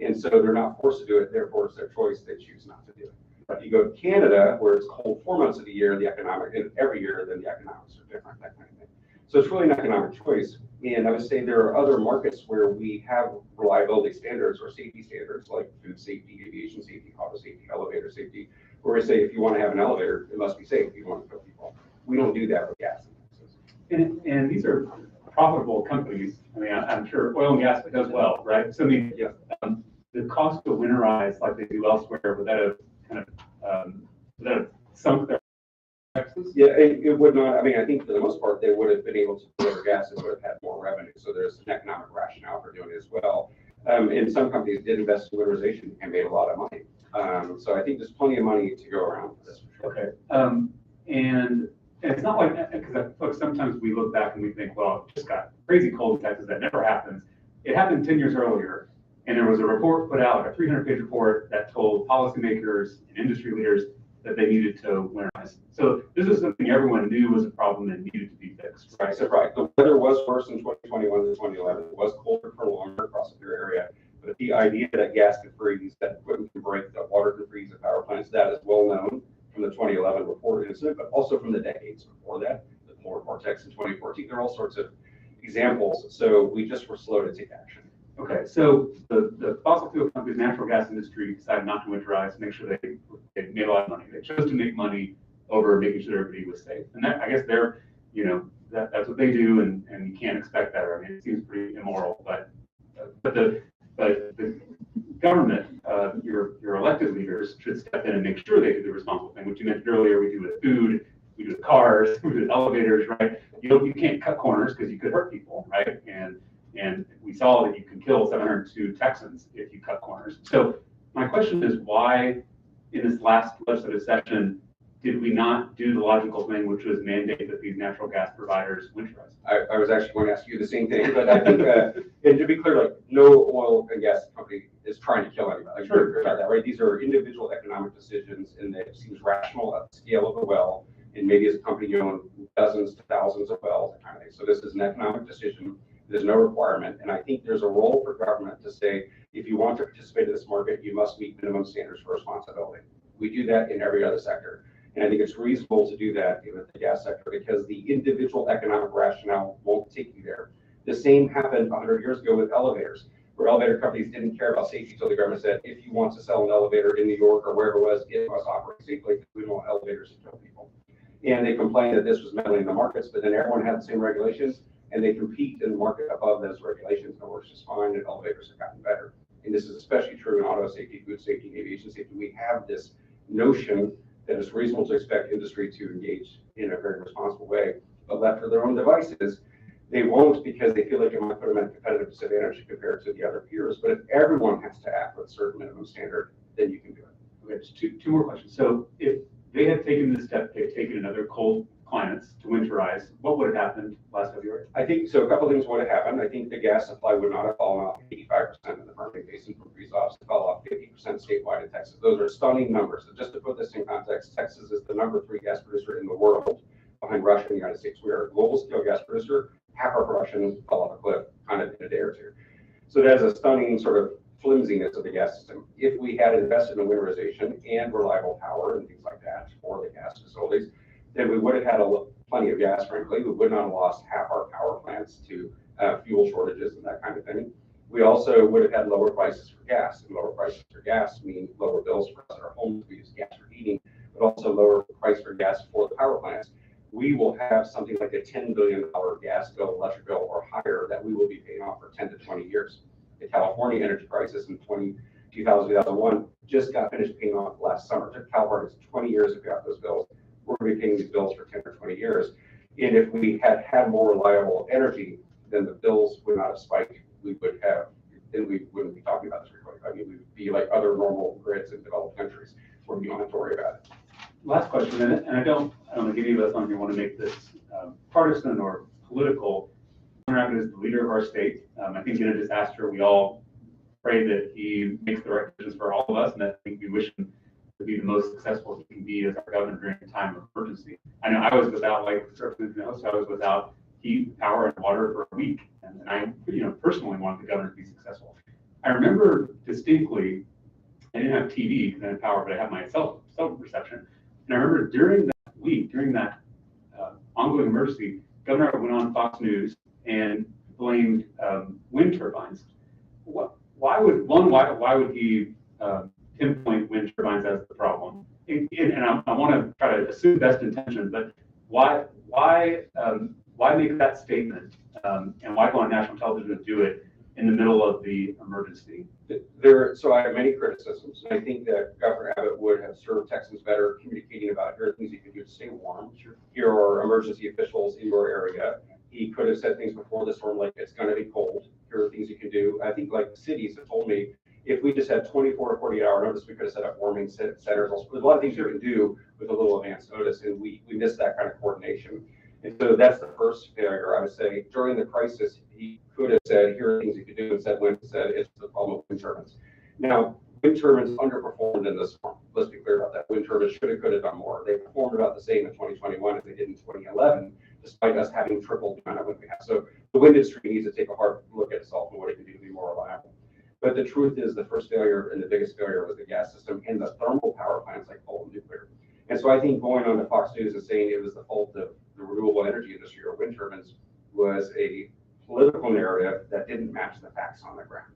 And so they're not forced to do it. Therefore, it's their choice. They choose not to do it. But you go to Canada, where it's cold 4 months of the year, the economic, and every year, then the economics are different, that kind of thing. So it's really an economic choice. And I would say there are other markets where we have reliability standards or safety standards, like food safety, aviation safety, auto safety, elevator safety, where we say if you want to have an elevator, it must be safe if you want to put people. We don't do that with gas. And these are profitable companies. I mean, I'm sure oil and gas does well, right? So I mean, yeah, the cost to winterize like they do elsewhere, would that have kind of sunk their Texas? Yeah, it would not. I mean, I think for the most part, they would have been able to deliver gas and would have had more revenue. So there's an economic rationale for doing it as well. And some companies did invest in winterization and made a lot of money. So I think there's plenty of money to go around for this. Okay. And And it's not like, because I feel like sometimes we look back and we think, well, it just got crazy cold in Texas. That never happens. It happened 10 years earlier. And there was a report put out, a 300-page report that told policymakers and industry leaders that they needed to winterize. So this is something everyone knew was a problem and needed to be fixed. Right, so right. The weather was worse in 2021 than 2011. It was colder for longer across the area. But the idea that gas could freeze, that equipment can break, that water could freeze at power plants, that is well known from the 2011 report incident, but also from the decades before that, the Florida vortex in 2014. There are all sorts of examples. So we just were slow to take action. Okay, so the fossil fuel companies, natural gas industry decided not to winterize, make sure they made a lot of money. They chose to make money over making sure everybody was safe. And that, I guess they're, you know, that's what they do, and you can't expect that. I mean, it seems pretty immoral, but the government, your elected leaders should step in and make sure they do the responsible thing, which you mentioned earlier. We do with food, we do with cars, we do with elevators, right? You can't cut corners because you could hurt people, right? And we saw that you can kill 702 Texans if you cut corners. So my question is, why in this last legislative session did we not do the logical thing, which was mandate that these natural gas providers winterize? I was actually going to ask you the same thing, but I think, and to be clear, like no oil and gas company is trying to kill anybody. Like, sure, about that, right? These are individual economic decisions, and it seems rational at the scale of the well. And maybe as a company, you own dozens to thousands of wells, that kind of thing. So this is an economic decision. There's no requirement. And I think there's a role for government to say, if you want to participate in this market, you must meet minimum standards for responsibility. We do that in every other sector. And I think it's reasonable to do that in the gas sector because the individual economic rationale won't take you there. The same happened 100 years ago with elevators, where elevator companies didn't care about safety until the government said, if you want to sell an elevator in New York or wherever it was, it must operate safely because we don't want elevators to kill people. And they complained that this was meddling in the markets, but then everyone had the same regulations and they compete in the market above those regulations and it works just fine, and elevators have gotten better. And this is especially true in auto safety, food safety, and aviation safety. We have this notion that it's reasonable to expect industry to engage in a very responsible way, but left to their own devices, they won't because they feel like it might put them at a competitive disadvantage compared to the other peers. But if everyone has to act with a certain minimum standard, then you can do it. Okay, just two more questions. So if they had taken this step, they've taken another cold climates to winterize, what would have happened last February? I think so. A couple of things would have happened. I think the gas supply would not have fallen off 85% in the Permian Basin from freeze-offs. It fell off 50% statewide in Texas. Those are stunning numbers. So just to put this in context, Texas is the #3 gas producer in the world behind Russia and the United States. We are a global scale gas producer. Half our production fell off a cliff kind of in a day or two. So that is a stunning sort of flimsiness of the gas system. If we had invested in winterization and reliable power and things like that for the gas facilities, then we would have had plenty of gas, frankly. We would not have lost half our power plants to fuel shortages and that kind of thing. We also would have had lower prices for gas, and lower prices for gas mean lower bills for us at our homes. We use gas for heating, but also lower price for gas for the power plants. We will have something like a $10 billion gas bill, electric bill, or higher that we will be paying off for 10 to 20 years. The California energy crisis in 2001 just got finished paying off last summer. It took California 20 years to pay off those bills. We're going to be paying these bills for 10 or 20 years. And if we had had more reliable energy, then the bills would not have spiked. We would have, then we wouldn't be talking about this recording. I mean, we would be like other normal grids in developed countries where we don't have to worry about it. Last question, and I don't think any of us on here want to make this partisan or political. Governor Abbott is the leader of our state. I think in a disaster, we all pray that he makes the right decisions for all of us, and I think we wish him to be the most successful he can be as our governor during a time of emergency. I know I was without, like Representative Host, I was without heat, power, and water for a week, and I, personally wanted the governor to be successful. I remember distinctly, I didn't have TV because I had power, but I had my cell reception. And I remember during that week, during that ongoing emergency, Governor Abbott went on Fox News and blamed wind turbines. Why would he pinpoint wind turbines as the problem? And I want to try to assume best intentions, but why make that statement and why go on national television to do it in the middle of the emergency? So I have many criticisms. I think that Governor Abbott would have served Texans better communicating about here are things you can do to stay warm. Here are emergency officials in your area. He could have said things before the storm like it's going to be cold. Here are things you can do. I think like cities have told me, If we just had 24 to 48 hour notice, we could have set up warming centers. There's a lot of things you can do with a little advance notice, and we missed that kind of coordination. And so that's the first failure. I would say during the crisis, he could have said, here are things you could do, and said it's the problem of wind turbines. Now, wind turbines underperformed in this storm. Let's be clear about that. Wind turbines should have, could have done more. They performed about the same in 2021 as they did in 2011, despite us having tripled the amount of wind we have. So the wind industry needs to take a hard look at itself and what it can do to be more reliable. But the truth is the first failure and the biggest failure was the gas system and the thermal power plants like coal and nuclear. And so I think going on to Fox News and saying it was the fault of the renewable energy industry or wind turbines was a political narrative that didn't match the facts on the ground.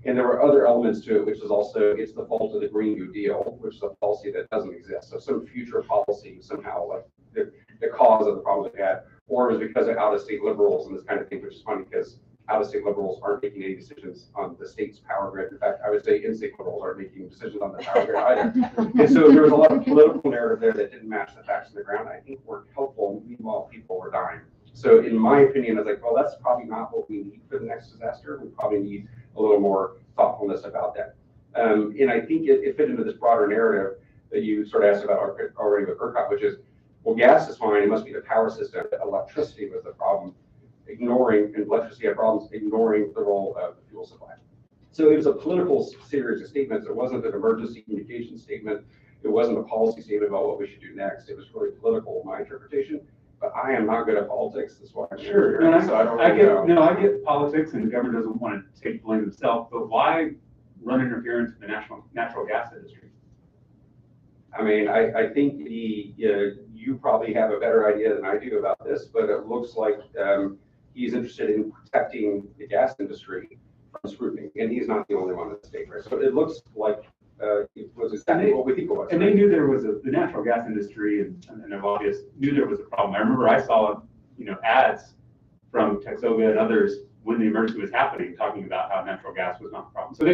And there were other elements to it, which is also, it's the fault of the Green New Deal, which is a policy that doesn't exist. So some future policy somehow, like the cause of the problem they had, or it was because of out-of-state liberals and this kind of thing, which is funny because out-of-state liberals aren't making any decisions on the state's power grid. In fact, I would say in-state liberals aren't making decisions on the power grid either. And so there was a lot of political narrative there that didn't match the facts on the ground. I think weren't helpful. Meanwhile, people were dying. So in my opinion, I was like, well, that's probably not what we need for the next disaster. We probably need a little more thoughtfulness about that. And I think it fit into this broader narrative that you sort of asked about already with ERCOT, which is, well, gas is fine. It must be the power system. Electricity was the problem. Ignoring, and electricity had problems, ignoring the role of the fuel supply. So it was a political series of statements. It wasn't an emergency communication statement. It wasn't a policy statement about what we should do next. It was really political, in my interpretation. But I am not good at politics. That's why I'm Sure. here. No, So I don't really know. I get politics, and the government doesn't want to take blame themselves. But why run interference in the natural gas industry? I mean, I think you probably have a better idea than I do about this, but it looks like he's interested in protecting the gas industry from scrutiny, and he's not the only one in the state, right? So it looks like it was exactly what we think it was. And they knew there was the natural gas industry and Obvious knew there was a problem. I remember I saw, ads from Texoga and others when the emergency was happening, talking about how natural gas was not the problem. So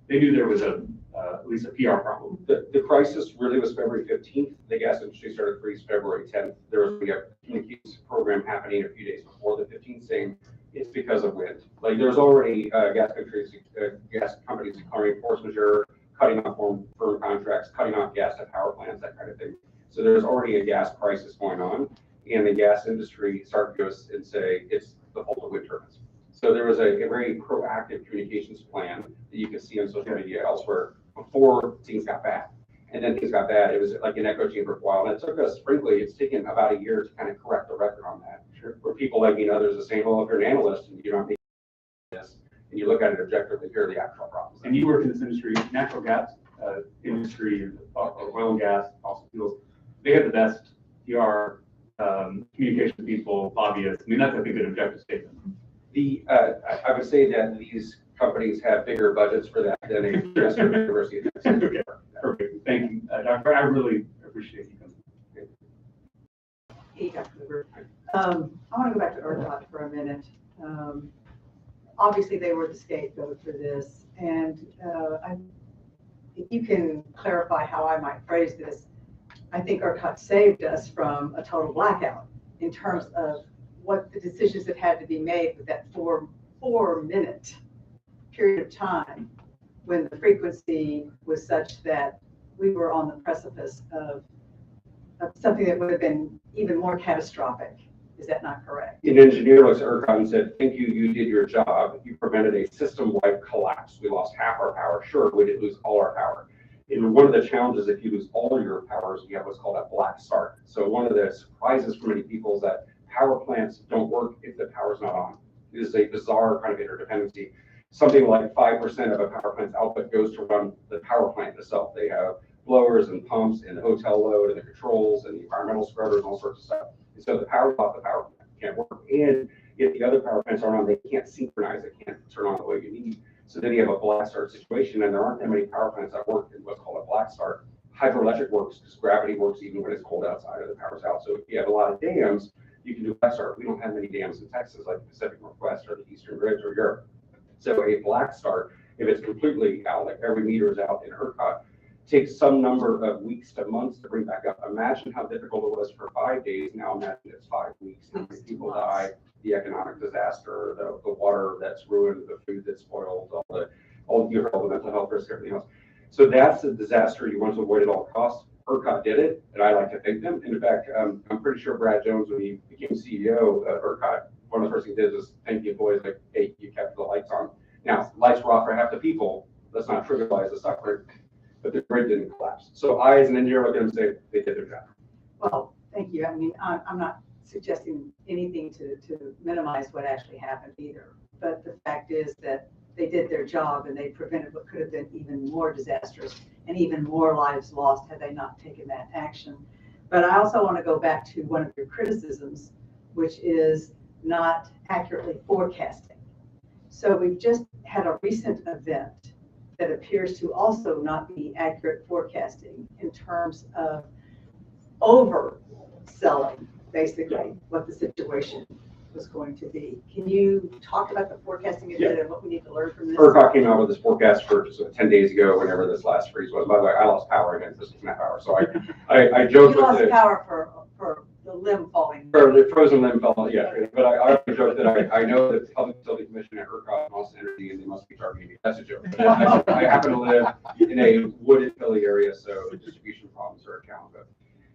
they knew there was at least a PR problem. The crisis really was February 15th. The gas industry started to freeze February 10th. There was a communications program happening a few days before the 15th saying it's because of wind. Like there's already gas companies declaring force majeure, cutting off firm contracts, cutting off gas to power plants, that kind of thing. So there's already a gas crisis going on, and the gas industry started to go and say it's the fault of wind turbines. So there was a very proactive communications plan that you can see on social media elsewhere before things got bad. And then things got bad. It was like an echo chamber for a while. And it took us, frankly, it's taken about a year to kind of correct the record on that. Sure. Where people like me and others are saying, well, if you're an analyst and you don't make this, and you look at it objectively, here are the actual problems. And you work in this industry, natural gas industry, oil and gas, fossil fuels. They have the best PR, communication people, lobbyists. I mean, that's, I think, an objective statement. I would say that these companies have bigger budgets for that than a university. Okay, perfect. Thank you, Dr. I really appreciate you coming. Hey, Dr. Colbert. I want to go back to ERCOT for a minute. Obviously, they were the scapegoat for this, and if you can clarify how I might phrase this, I think ERCOT saved us from a total blackout in terms of what the decisions that had to be made with that four-minute period of time when the frequency was such that we were on the precipice of something that would have been even more catastrophic. Is that not correct? An engineer looks at ERCOT and said, thank you, you did your job. You prevented a system-wide collapse. We lost half our power. Sure, we didn't lose all our power. And one of the challenges, if you lose all your powers, you have what's called a black start. So one of the surprises for many people is that power plants don't work if the power's not on. It is a bizarre kind of interdependency. Something like 5% of a power plant's output goes to run the power plant itself. They have blowers and pumps and hotel load and the controls and the environmental scrubbers and all sorts of stuff. And so the power's off, the power plant can't work. And if the other power plants aren't on, they can't synchronize. They can't turn on the way you need. So then you have a black start situation, and there aren't that many power plants that work in what's called a black start. Hydroelectric works because gravity works even when it's cold outside or the power's out. So if you have a lot of dams, you can do black start. We don't have many dams in Texas like the Pacific Northwest or the Eastern Ridge or Europe. So a black start, if it's completely out, like every meter is out in ERCOT, takes some number of weeks to months to bring back up. Imagine how difficult it was for 5 days. Now imagine it's 5 weeks. How many people die, the economic disaster, the water that's ruined, the food that's spoiled, all the all you heard all the mental health risk, everything else. So that's a disaster you want to avoid at all costs. ERCOT did it, and I like to thank them. And in fact, I'm pretty sure Brad Jones, when he became CEO of ERCOT, one of the first things he did was thank the employees, like, hey, you kept the lights on. Now, lights were off for half the people. Let's not trivialize the suffering, but the grid didn't collapse. So I, as an engineer, look at them and say, they did their job. Well, thank you. I mean, I'm not suggesting anything to minimize what actually happened either. But the fact is that they did their job and they prevented what could have been even more disastrous and even more lives lost had they not taken that action. But I also want to go back to one of your criticisms, which is not accurately forecasting. So we've just had a recent event that appears to also not be accurate forecasting in terms of overselling, basically, what the situation was going to be. Can you talk about the forecasting a bit and what we need to learn from this? ERCOT came out with this forecast for 10 days ago, whenever this last freeze was. By the way, I lost power again for 6.5 hours. So I joked you with lost power for the limb falling. For the frozen limb fell, yeah. But I joke that I know that the Public Utility Commission at ERCOT lost energy and they must be charging me. That's a joke. But I happen to live in a wooded, hilly area, so the distribution problems are a challenge.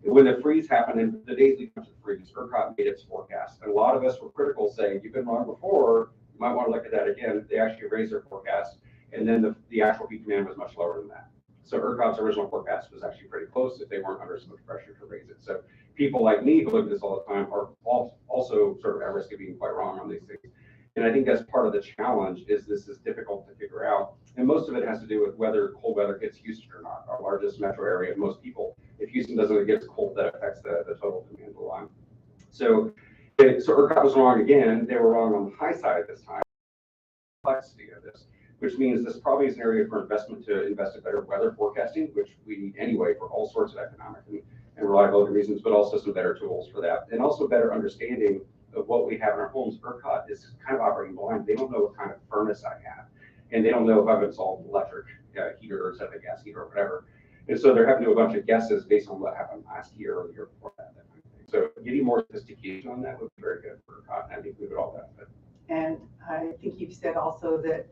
When the freeze happened, and the days leading up to the freeze, ERCOT made its forecast. And a lot of us were critical, saying, you've been wrong before, you might want to look at that again. They actually raised their forecast, and then the actual peak demand was much lower than that. So ERCOT's original forecast was actually pretty close if they weren't under so much pressure to raise it. So people like me who look at this all the time are also sort of at risk of being quite wrong on these things. And I think that's part of the challenge, is this is difficult to figure out. And most of it has to do with whether cold weather hits Houston or not, our largest metro area of most people. If Houston doesn't get cold, that affects the total demand of the line. So ERCOT was wrong again. They were wrong on the high side this time. Complexity of this, which means this probably is an area for investment to invest in better weather forecasting, which we need anyway for all sorts of economic and reliability reasons, but also some better tools for that. And also better understanding of what we have in our homes. ERCOT is kind of operating blind. They don't know what kind of furnace I have. And they don't know if I've installed an electric heater or set a gas heater or whatever. And so they're having to do a bunch of guesses based on what happened last year or the year before that. Kind of thing. So getting more sophistication on that would be very good for ERCOT, and I think we would all benefit. And I think you've said also that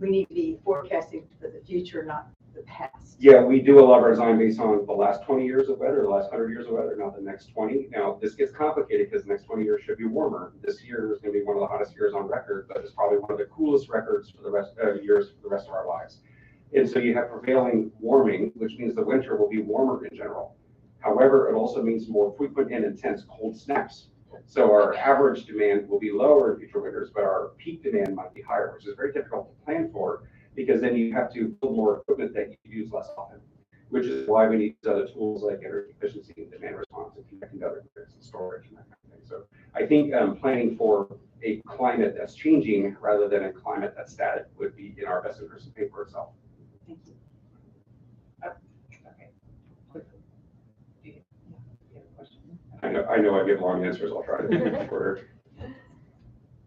we need to be forecasting for the future, not the past. Yeah, we do a lot of our design based on the last 20 years of weather, the last 100 years of weather, not the next 20. Now, this gets complicated because the next 20 years should be warmer. This year is going to be one of the hottest years on record, but it's probably one of the coolest records for the rest years for the rest of our lives. And so you have prevailing warming, which means the winter will be warmer in general. However, it also means more frequent and intense cold snaps. So our average demand will be lower in future winters, but our peak demand might be higher, which is very difficult to plan for, because then you have to build more equipment that you use less often, which is why we need other tools like energy efficiency and demand response and connecting to other grids and storage and that kind of thing. So I think planning for a climate that's changing rather than a climate that's static would be in our best interest to pay for itself. Thank you. I know I give long answers. I'll try to do it shorter.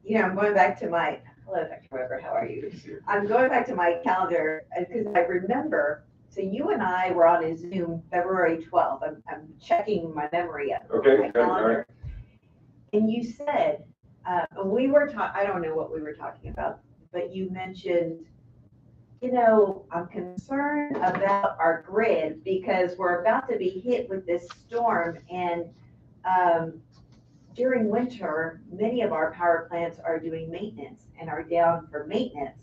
You know, I'm going back to my, hello, Dr. Weber, how are you? I'm going back to my calendar because I remember, so you and I were on a Zoom February 12th. I'm checking my memory up. Okay, my good, calendar. all right. And you said, we were talking, I don't know what we were talking about, but you mentioned, you know, I'm concerned about our grid because we're about to be hit with this storm, and during winter, many of our power plants are doing maintenance and are down for maintenance.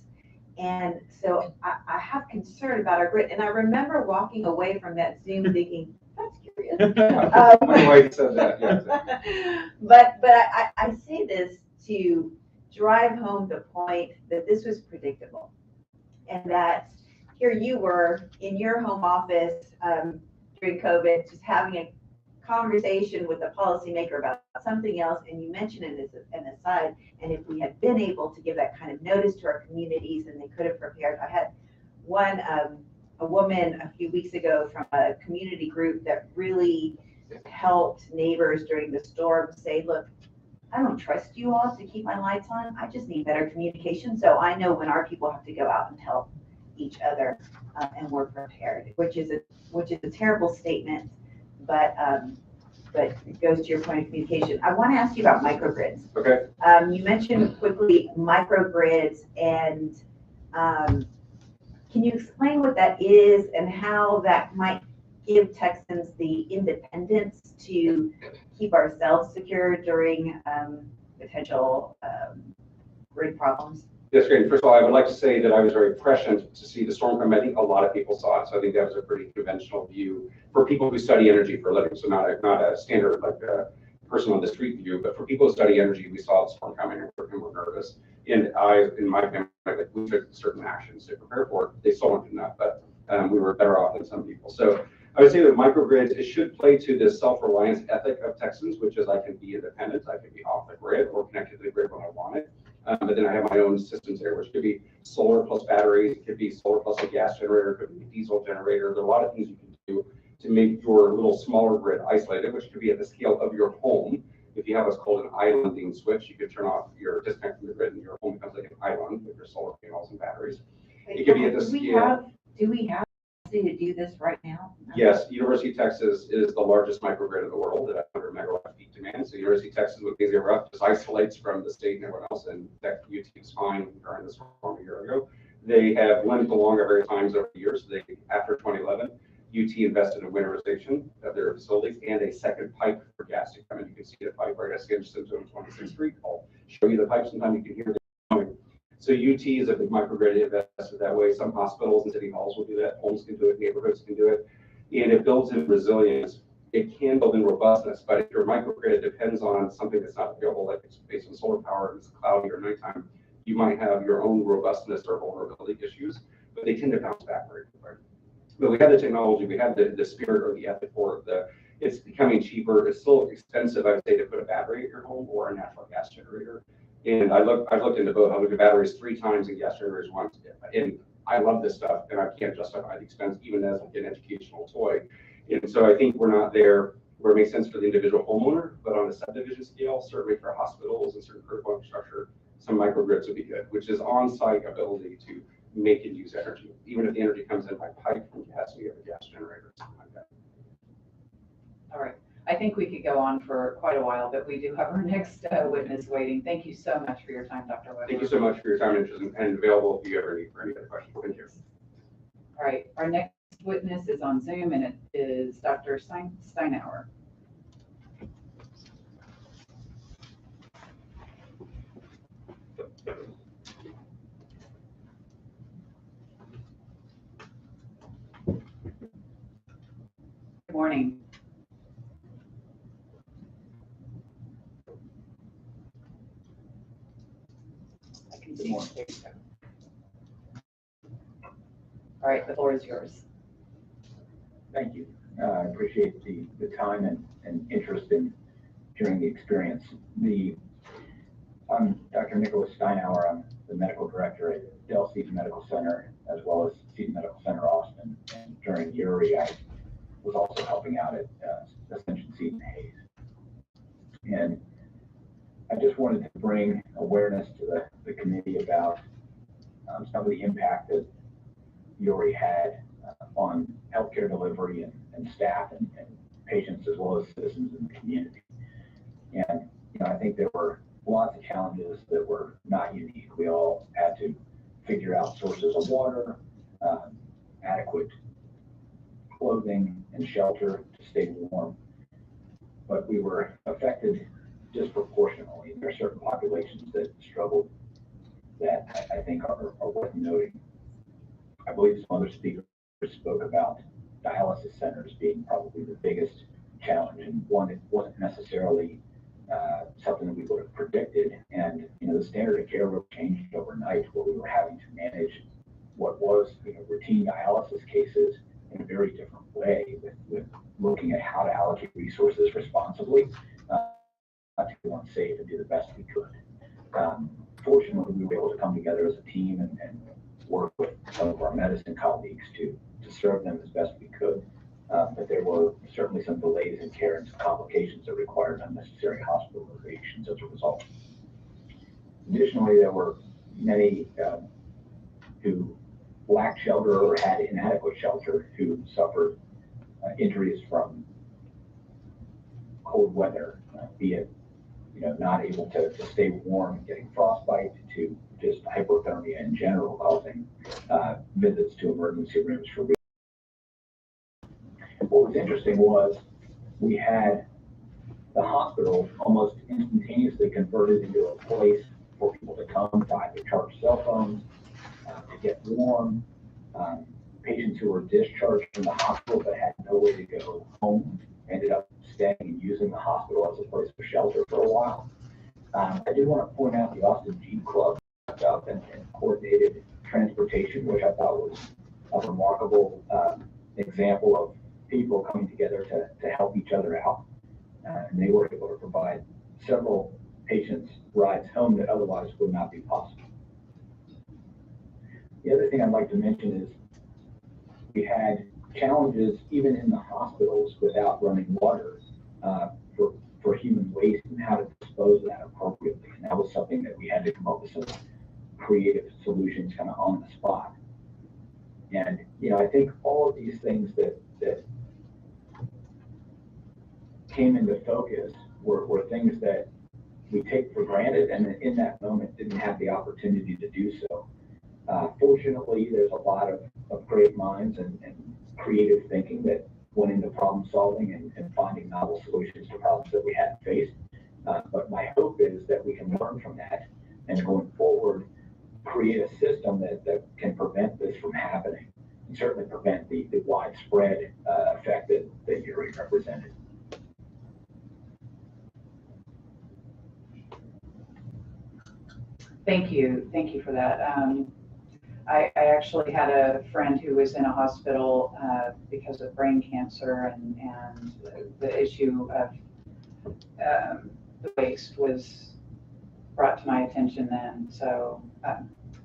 And so I have concern about our grid. And I remember walking away from that Zoom thinking, that's curious. My wife said that, yeah. But I say this to drive home the point that this was predictable. And that here you were in your home office during COVID, just having a conversation with a policymaker about something else, and you mentioned it as an aside. And if we had been able to give that kind of notice to our communities and they could have prepared, I had one, a woman a few weeks ago from a community group that really helped neighbors during the storm say, look, I don't trust you all to keep my lights on. I just need better communication. So I know when our people have to go out and help each other, and we're prepared, which is a terrible statement, but it goes to your point of communication. I want to ask you about microgrids. Okay. You mentioned quickly microgrids and Can you explain what that is and how that might give Texans the independence to keep ourselves secure during potential grid problems? Yes, great. First of all, I would like to say that I was very prescient to see the storm come. I think a lot of people saw it, so I think that was a pretty conventional view for people who study energy for a living. So not a standard like person on the street view, but for people who study energy, we saw the storm coming and we're nervous. And in my family, like, we took certain actions to prepare for it. They still weren't enough, but we were better off than some people. So I would say that microgrids, it should play to the self-reliance ethic of Texans, which is I can be independent, I can be off the grid or connected to the grid when I want it. But then I have my own systems there, which could be solar plus batteries, it could be solar plus a gas generator, it could be a diesel generator. There are a lot of things you can do to make your little smaller grid isolated, which could be at the scale of your home. If you have what's called an islanding switch, you could turn off your disconnect from the grid and your home becomes like an island with your solar panels and batteries. It could be at the scale. Do we have to do this right now? Yes, University of Texas is the largest microgrid in the world at 100 megawatt peak demand. So University of Texas, with these erupt, just isolates from the state and everyone else, and that UT was fine during the storm a year ago. They have limped along at various times over the years. So after 2011, UT invested in winterization of their facilities and a second pipe for gas to come in. You can see the pipe right at Skidmore Symptom 26th Street. I'll show you the pipe sometime. You can hear it going. So UT is a big microgrid invested that way. Some hospitals and city halls will do that. Homes can do it. Neighborhoods can do it. And it builds in resilience. It can build in robustness, but if your microgrid depends on something that's not available, like it's based on solar power and it's cloudy or nighttime, you might have your own robustness or vulnerability issues, but they tend to bounce back very quickly. But we have the technology, we have the spirit or the ethic for it. It's becoming cheaper. It's still expensive, I would say, to put a battery at your home or a natural gas generator. And I've looked into both. I looked at batteries 3 times and gas generators once. And I love this stuff, and I can't justify the expense even as like an educational toy. And so I think we're not there where it makes sense for the individual homeowner, but on a subdivision scale, certainly for hospitals and certain critical infrastructure, some microgrids would be good, which is on-site ability to make and use energy, even if the energy comes in by pipe from gas and you have a gas generator, something like that. All right. I think we could go on for quite a while, but we do have our next witness waiting. Thank you so much for your time, Dr. Weber. Thank you so much for your time and interest, and available if you ever need for any other questions. Thank you. All right. Our next witness is on Zoom, and it is Dr. Steinauer. Good morning. Good morning. All right, the floor is yours. Thank you. I appreciate the time and interest in hearing the experience. I'm Dr. Nicholas Steinauer. I'm the medical director at Dell Seton Medical Center, as well as Seton Medical Center Austin. And during Uri, I was also helping out at Ascension Seton Hayes. And I just wanted to bring awareness to the committee about some of the impact that Uri had on healthcare delivery and staff and patients, as well as citizens in the community. And I think there were lots of challenges that were not unique. We all had to figure out sources of water, adequate clothing and shelter to stay warm. But we were affected disproportionately. There are certain populations that struggled that I think are worth noting. I believe some other speakers spoke about dialysis centers being probably the biggest challenge, and one that wasn't necessarily something that we would have predicted. And the standard of care really changed overnight, where we were having to manage what was routine dialysis cases in a very different way, with looking at how to allocate resources responsibly, to be unsafe and do the best we could. Fortunately, we were able to come together as a team and work with some of our medicine colleagues to serve them as best we could. But there were certainly some delays in care and some complications that required unnecessary hospitalizations as a result. Additionally, there were many who lacked shelter or had inadequate shelter who suffered injuries from cold weather, be it not able to stay warm, getting frostbite, to just hypothermia in general, causing visits to emergency rooms for. What was interesting was we had the hospital almost instantaneously converted into a place for people to come to either charge cell phones, to get warm. Patients who were discharged from the hospital but had no way to go home ended up staying and using the hospital as a place for shelter for a while. I do want to point out the Austin Jeep Club up and coordinated transportation, which I thought was a remarkable example of people coming together to help each other out. And they were able to provide several patients rides home that otherwise would not be possible. The other thing I'd like to mention is we had challenges even in the hospitals without running water for human waste and how to dispose of that appropriately. And that was something that we had to come up with some creative solutions kind of on the spot. And, I think all of these things that came into focus were things that we take for granted and in that moment didn't have the opportunity to do so. Fortunately, there's a lot of great minds and creative thinking that went into problem solving and finding novel solutions to problems that we hadn't faced. But my hope is that we can learn from that and going forward, create a system that can prevent this from happening and certainly prevent the widespread effect that Uri represented. Thank you for that. I actually had a friend who was in a hospital because of brain cancer, and the issue of the waste was brought to my attention then. So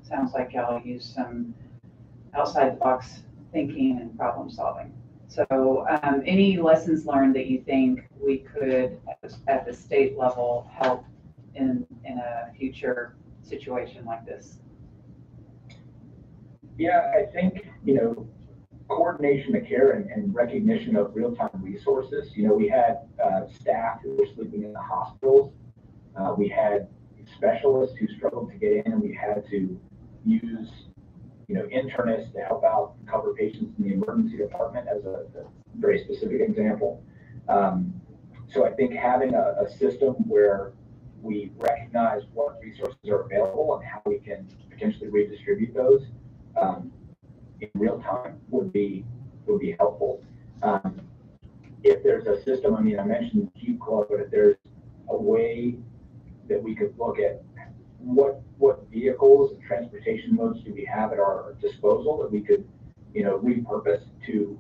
sounds like y'all use some outside the box thinking and problem solving. So any lessons learned that you think we could at the state level help in a future situation like this? Yeah, I think, coordination of care and recognition of real-time resources. We had staff who were sleeping in the hospitals. We had specialists who struggled to get in, and we had to use, internists to help out cover patients in the emergency department as a very specific example. So I think having a system where we recognize what resources are available and how we can potentially redistribute those in real time would be helpful. If there's a system, I mentioned Jeep Club, but if there's a way that we could look at what vehicles and transportation modes do we have at our disposal that we could, repurpose to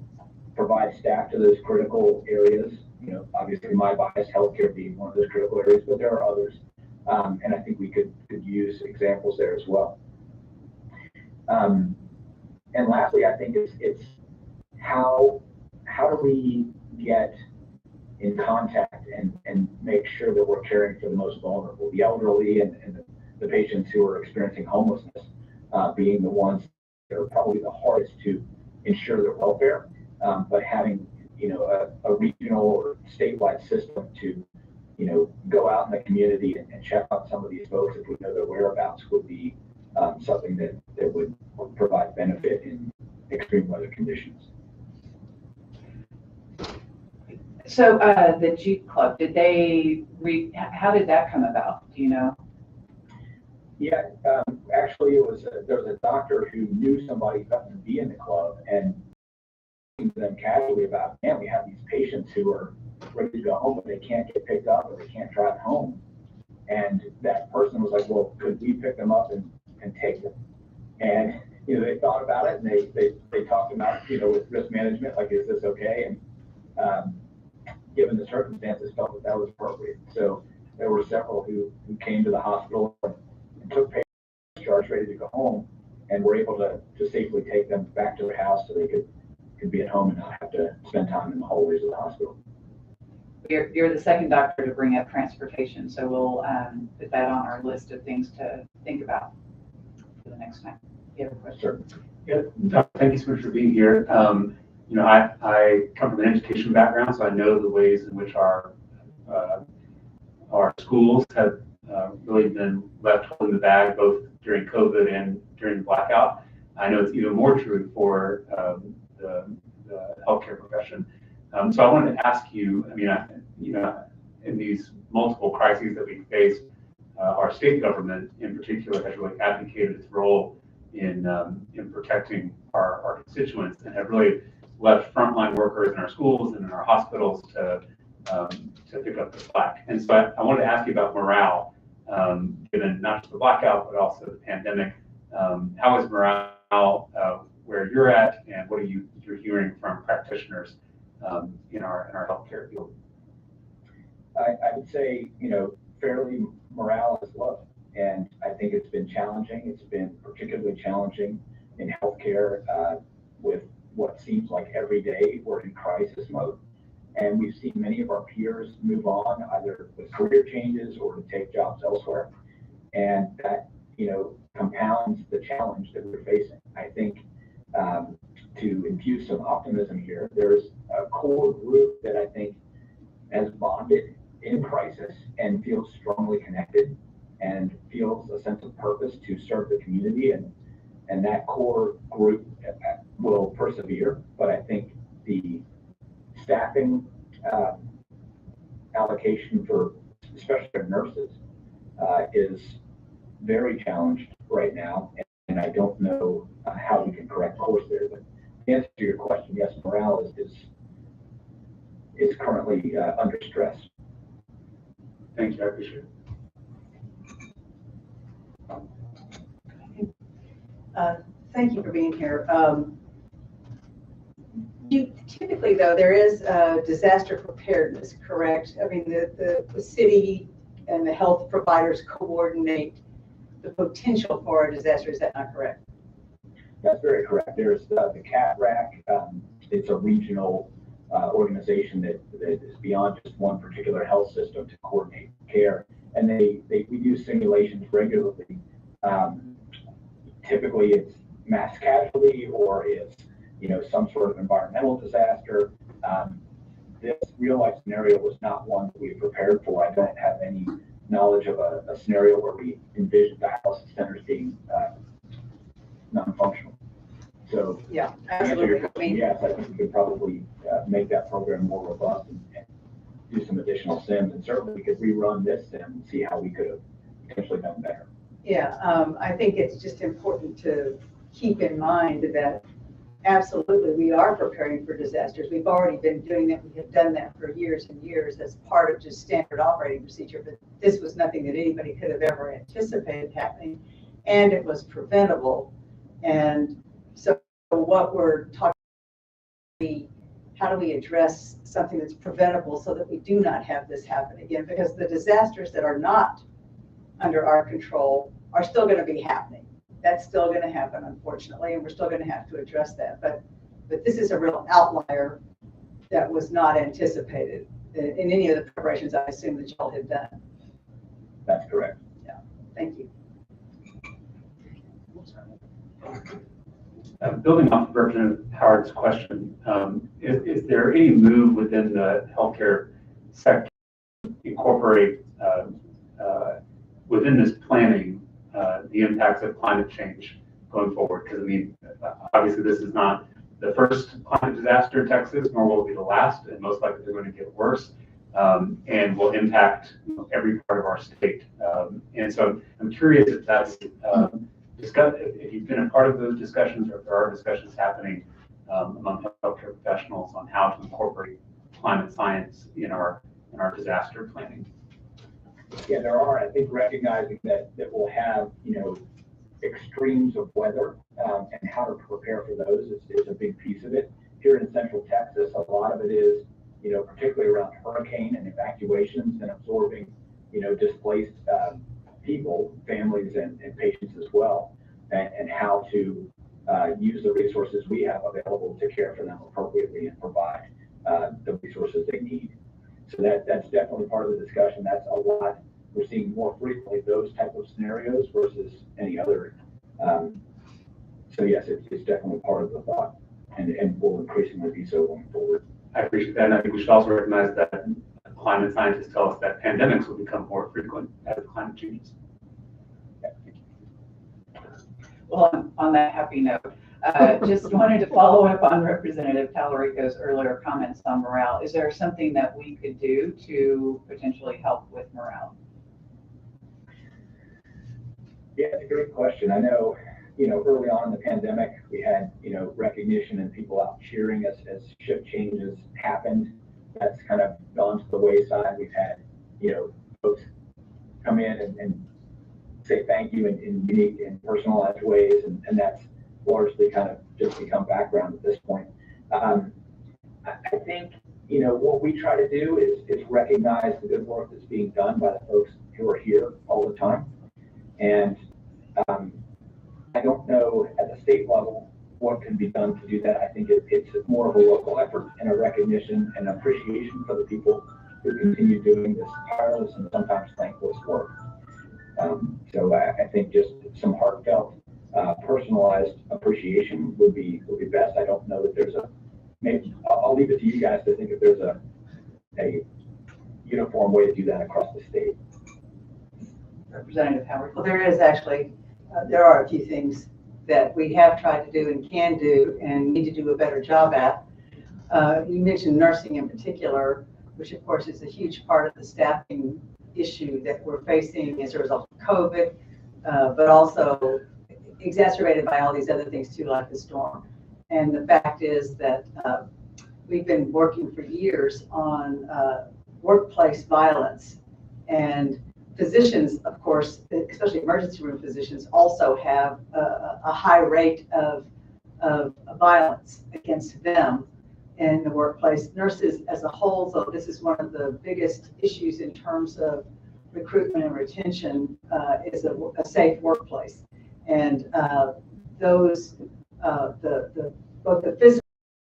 provide staff to those critical areas. Obviously my bias, healthcare being one of those critical areas, but there are others. And I think we could use examples there as well. And lastly, I think it's how do we get in contact and make sure that we're caring for the most vulnerable, the elderly and the patients who are experiencing homelessness, being the ones that are probably the hardest to ensure their welfare, but having a regional or statewide system to go out in the community and check on some of these folks if we know their whereabouts would be something that would provide benefit in extreme weather conditions. So the Jeep Club, how did that come about? Do you know? Yeah, actually there was a doctor who knew somebody who happened to be in the club and to them casually about, man, we have these patients who are ready to go home, but they can't get picked up or they can't drive home. And that person was like, well, could we pick them up and take them? And, they thought about it and they talked about, with risk management, like, is this okay? And given the circumstances, felt that was appropriate. So there were several who came to the hospital and took patients discharged ready to go home and were able to safely take them back to their house so they could be at home and not have to spend time in the hallways of the hospital. You're the second doctor to bring up transportation, so we'll put that on our list of things to think about for the next time. You have a question? Sure. Yeah, thank you so much for being here. I come from an education background, so I know the ways in which our our schools have really been left holding the bag both during COVID and during the blackout. I know it's even more true for the healthcare profession. So I wanted to ask you, I mean, in these multiple crises that we face, our state government in particular has really advocated its role in protecting our constituents and have really left frontline workers in our schools and in our hospitals to pick up the slack. And so I wanted to ask you about morale, given not just the blackout, but also the pandemic. How is morale where you're at, and what are you're hearing from practitioners in our healthcare field? I would say, fairly morale is low. And I think it's been challenging. It's been particularly challenging in healthcare with what seems like every day we're in crisis mode. And we've seen many of our peers move on either with career changes or to take jobs elsewhere. And that, compounds the challenge that we're facing. I think to infuse some optimism here, there's a core group that I think has bonded in crisis and feels strongly connected and feels a sense of purpose to serve the community, and that core group will persevere. But I think the staffing allocation for especially for nurses is very challenged right now, and I don't know how we can correct course there. But to answer your question, yes, morale is currently under stress. Thank you, I appreciate it. Thank you for being here. Typically, though, there is disaster preparedness, correct? I mean, the city and the health providers coordinate the potential for a disaster. Is that not correct? That's very correct. There's the CAT-RAC. It's a regional organization that is beyond just one particular health system to coordinate care. And we do simulations regularly. Typically, it's mass casualty or it's some sort of environmental disaster. This real life scenario was not one that we prepared for. I don't have any knowledge of a scenario where we envisioned dialysis centers being non-functional. So yeah, to answer your question, yes, I think we could probably make that program more robust and do some additional sims, and certainly we could rerun this sim and see how we could have potentially done better. Yeah, I think it's just important to keep in mind that absolutely we are preparing for disasters. We've already been doing that. We have done that for years and years as part of just standard operating procedure, but this was nothing that anybody could have ever anticipated happening, and it was preventable. And so what we're talking about, how do we address something that's preventable so that we do not have this happen again? Because the disasters that are not under our control are still going to be happening. That's still going to happen, unfortunately, and we're still going to have to address that. But this is a real outlier that was not anticipated in any of the preparations I assume that y'all had done. That's correct. Yeah, thank you. Building off of Representative Howard's question, is there any move within the healthcare sector to incorporate within this planning the impacts of climate change going forward? Because I mean, obviously this is not the first climate disaster in Texas, nor will it be the last, and most likely they're going to get worse and will impact every part of our state. And so I'm curious if that's if you've been a part of those discussions, or if there are discussions happening among healthcare professionals on how to incorporate climate science in our disaster planning. Yeah, there are. I think recognizing that we'll have extremes of weather and how to prepare for those is a big piece of it. Here in Central Texas, a lot of it is particularly around hurricane and evacuations and absorbing displaced people, families, and patients as well, and how to use the resources we have available to care for them appropriately and provide the resources they need. So that's definitely part of the discussion. That's a lot. We're seeing more frequently those type of scenarios versus any other. So yes, it's definitely part of the thought, and will increasingly be so going forward. I appreciate that, and I think we should also recognize that climate scientists tell us that pandemics will become more frequent as climate changes. Well, on that happy note, just wanted to follow up on Representative Talarico's earlier comments on morale. Is there something that we could do to potentially help with morale? Yeah, it's a great question. I know, early on in the pandemic, we had, recognition and people out cheering as shift changes happened. That's kind of gone to the wayside. We've had, folks come in and say thank you in unique and personalized ways, and that's largely kind of just become background at this point. I think, what we try to do is recognize the good work that's being done by the folks who are here all the time. And I don't know at the state level what can be done to do that. I think it's more of a local effort and a recognition and appreciation for the people who continue doing this tireless and sometimes thankless work. So I think just some heartfelt, personalized appreciation would be best. I don't know that there's maybe I'll leave it to you guys to think if there's a uniform way to do that across the state. Representative Howard. Well, there is actually, there are a few things that we have tried to do and can do and need to do a better job at. You mentioned nursing in particular, which of course is a huge part of the staffing issue that we're facing as a result of COVID, but also exacerbated by all these other things too, like the storm. And the fact is that we've been working for years on workplace violence, and physicians, of course, especially emergency room physicians, also have a high rate of violence against them in the workplace. Nurses as a whole, so this is one of the biggest issues in terms of recruitment and retention, is a safe workplace. And both the physical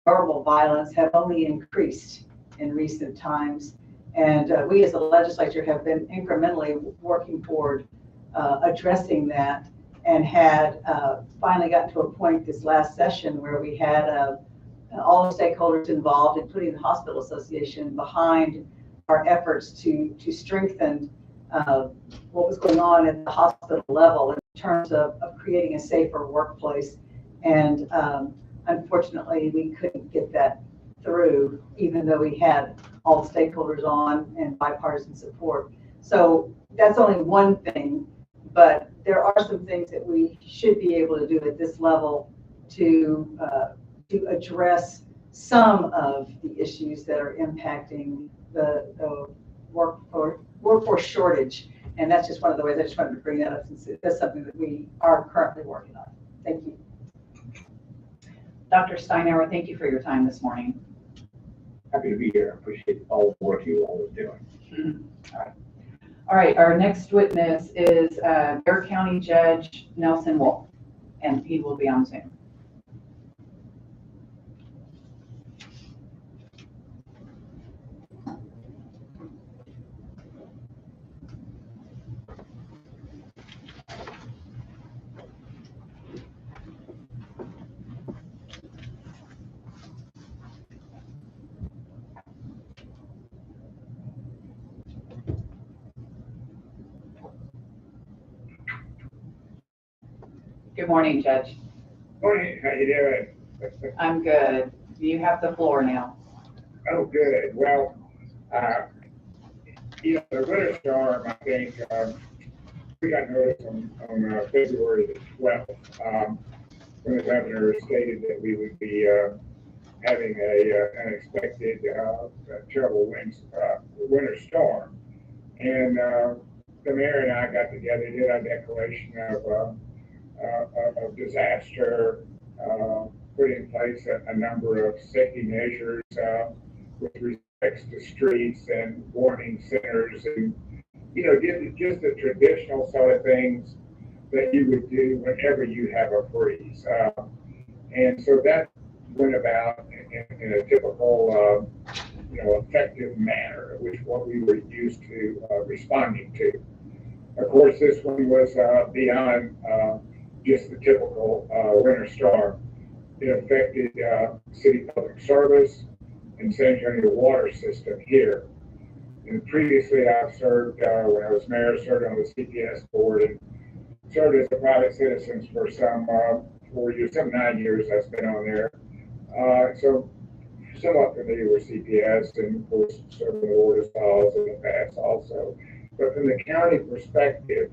and verbal violence have only increased in recent times. And we as a legislature have been incrementally working toward addressing that, and had finally gotten to a point this last session where we had all the stakeholders involved, including the Hospital Association, behind our efforts to strengthen what was going on at the hospital level in terms of creating a safer workplace. And unfortunately, we couldn't get that through, even though we had all the stakeholders on and bipartisan support. So that's only one thing, but there are some things that we should be able to do at this level to address some of the issues that are impacting the workforce shortage. And that's just one of the ways I just wanted to bring that up, since that's something that we are currently working on. Thank you. Dr. Steinauer, thank you for your time this morning. Happy to be here. Appreciate all the work you all are doing. All right, our next witness is Bexar County Judge Nelson Wolf, and he will be on Zoom. Good morning, Judge. Morning, how you doing? I'm good. You have the floor now. Oh, good. Well, the winter storm, I think, we got notice on February the 12th, when the governor stated that we would be having an unexpected terrible winter storm. And the mayor and I got together, did our declaration of disaster, put in place a number of safety measures with respect to streets and warning centers, and just the traditional sort of things that you would do whenever you have a freeze. And so that went about in a typical, effective manner, which what we were used to responding to. Of course, this one was beyond just the typical winter storm. It affected city public service and San Antonio water system here. And previously, I've served, when I was mayor, served on the CPS board and served as a private citizen for some 4 years, some 9 years I spent on there. So somewhat familiar with CPS and of course served on the board of Stalls in the past also. But from the county perspective,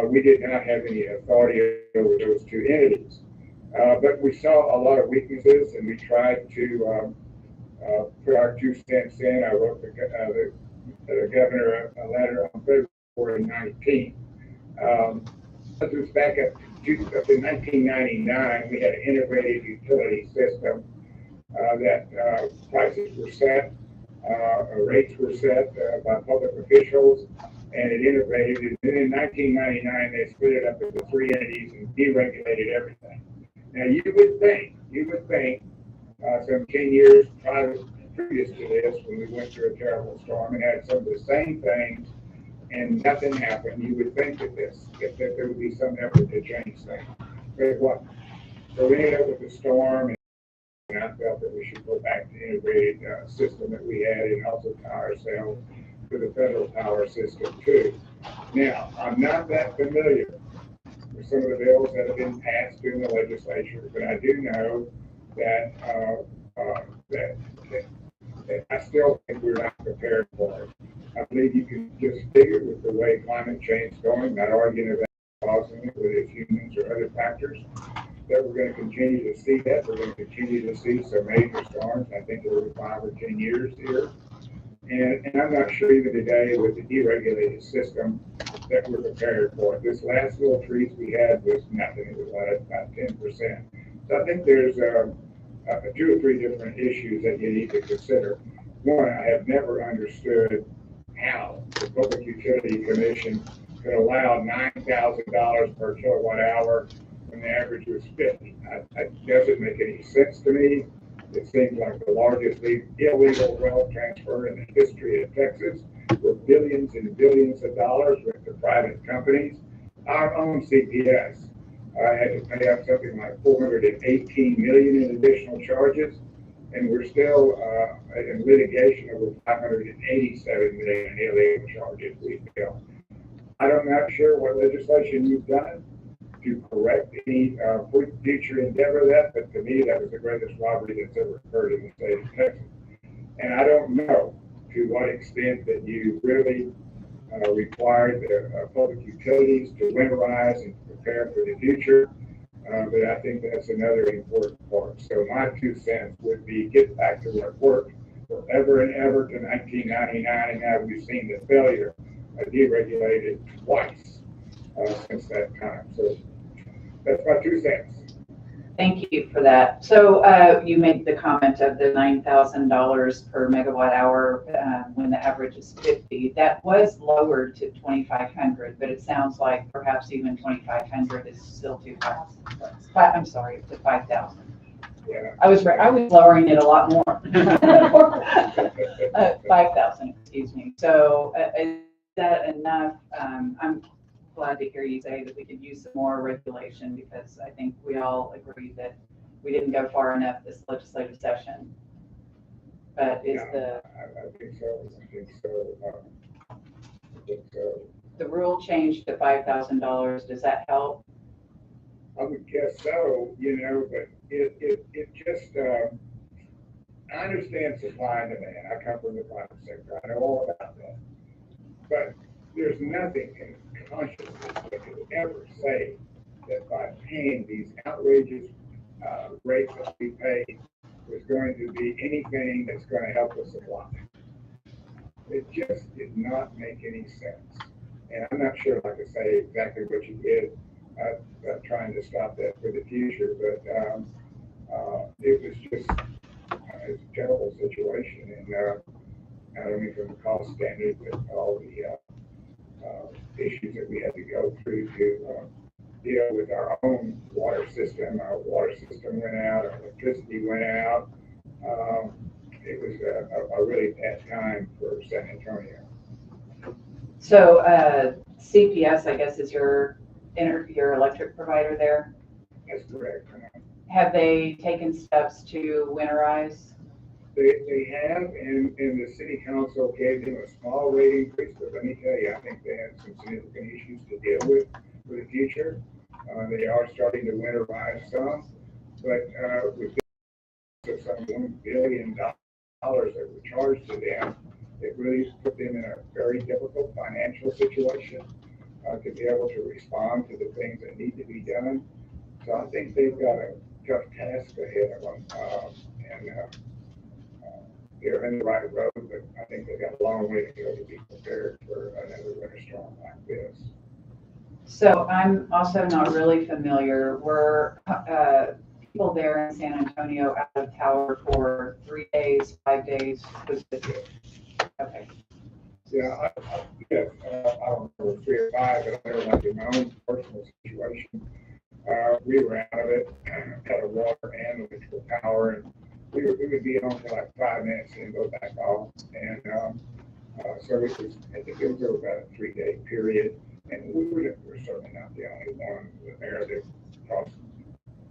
we did not have any authority over those two entities. But we saw a lot of weaknesses and we tried to put our 2 cents in. I wrote the governor a letter on February 19th. This was back up in 1999. We had an integrated utility system that prices were set, rates were set by public officials, and it integrated. And then in 1999, they split it up into 3 entities and deregulated everything. Now you would think some 10 years previous to this, when we went through a terrible storm and had some of the same things and nothing happened, you would think that there would be some effort to change things. But it wasn't. So we ended up with the storm, and I felt that we should go back to the integrated system that we had and also tie ourselves to the federal power system too. Now, I'm not that familiar with some of the bills that have been passed through the legislature, but I do know that that I still think we're not prepared for it. I believe you can just figure with the way climate change is going, not arguing about causing it, whether it's humans or other factors, that we're going to continue to see that. We're going to continue to see some major storms. I think over 5 or 10 years here. And I'm not sure even today with the deregulated system that we're prepared for it. This last little freeze we had was nothing. It was about 10%. So I think there's 2 or 3 different issues that you need to consider. One, I have never understood how the Public Utility Commission could allow $9,000 per kilowatt hour when the average was 50. That doesn't make any sense to me. It seems like the largest illegal wealth transfer in the history of Texas, with billions and billions of dollars went to private companies. Our own CPS had to pay up something like $418 million in additional charges, and we're still in litigation over $587 million in illegal charges we bill. I'm not sure what legislation you've done to correct any future endeavor of that, but to me, that was the greatest robbery that's ever occurred in the state of Texas. And I don't know to what extent that you really required the public utilities to winterize and prepare for the future, but I think that's another important part. So my 2 cents would be get back to what worked forever and ever to 1999, and now we've seen the failure of deregulated twice since that time. So that's my 2 cents. Thank you for that. So you made the comment of the $9,000 per megawatt hour when the average is 50. That was lowered to $2,500, but it sounds like perhaps even $2,500 is still too high. I'm sorry, to $5,000. Yeah. I was lowering it a lot more. 5,000, excuse me. So is that enough? I'm glad to hear you say that we could use some more regulation, because I think we all agree that we didn't go far enough this legislative session. But is I think so. I think so. The rule changed to $5,000. Does that help? I would guess so, but it just, I understand supply and demand. I come from the private sector. I know all about that. But there's nothing in consciousness that could ever say that by paying these outrageous rates that we pay was going to be anything that's going to help the supply. It just did not make any sense. And I'm not sure, like I say, exactly what you did trying to stop that for the future, but it was just it's a terrible situation. And not only from the cost standard, but all the issues that we had to go through to deal with our own water system. Our water system went out, our electricity went out. It was a really bad time for San Antonio. So CPS, I guess, is your electric provider there? That's correct. Have they taken steps to winterize? They have, and the city council gave them a small rate increase, but let me tell you, I think they have some significant issues to deal with for the future. They are starting to winterize some, but with some $1 billion that were charged to them, it really put them in a very difficult financial situation to be able to respond to the things that need to be done. So I think they've got a tough task ahead of them, and they're in the right road, but I think they've got a long way to go to be prepared for another winter storm like this. So I'm also not really familiar. Were people there in San Antonio out of tower for 3 days, 5 days? Okay. Yeah, I don't know, 3 or 5, but I know like in my own personal situation, we were out of it, had a water and electrical power, and we would be on for like 5 minutes and go back off. And so it was, I think it was over about a 3-day period. And we were certainly not the only one there that crossed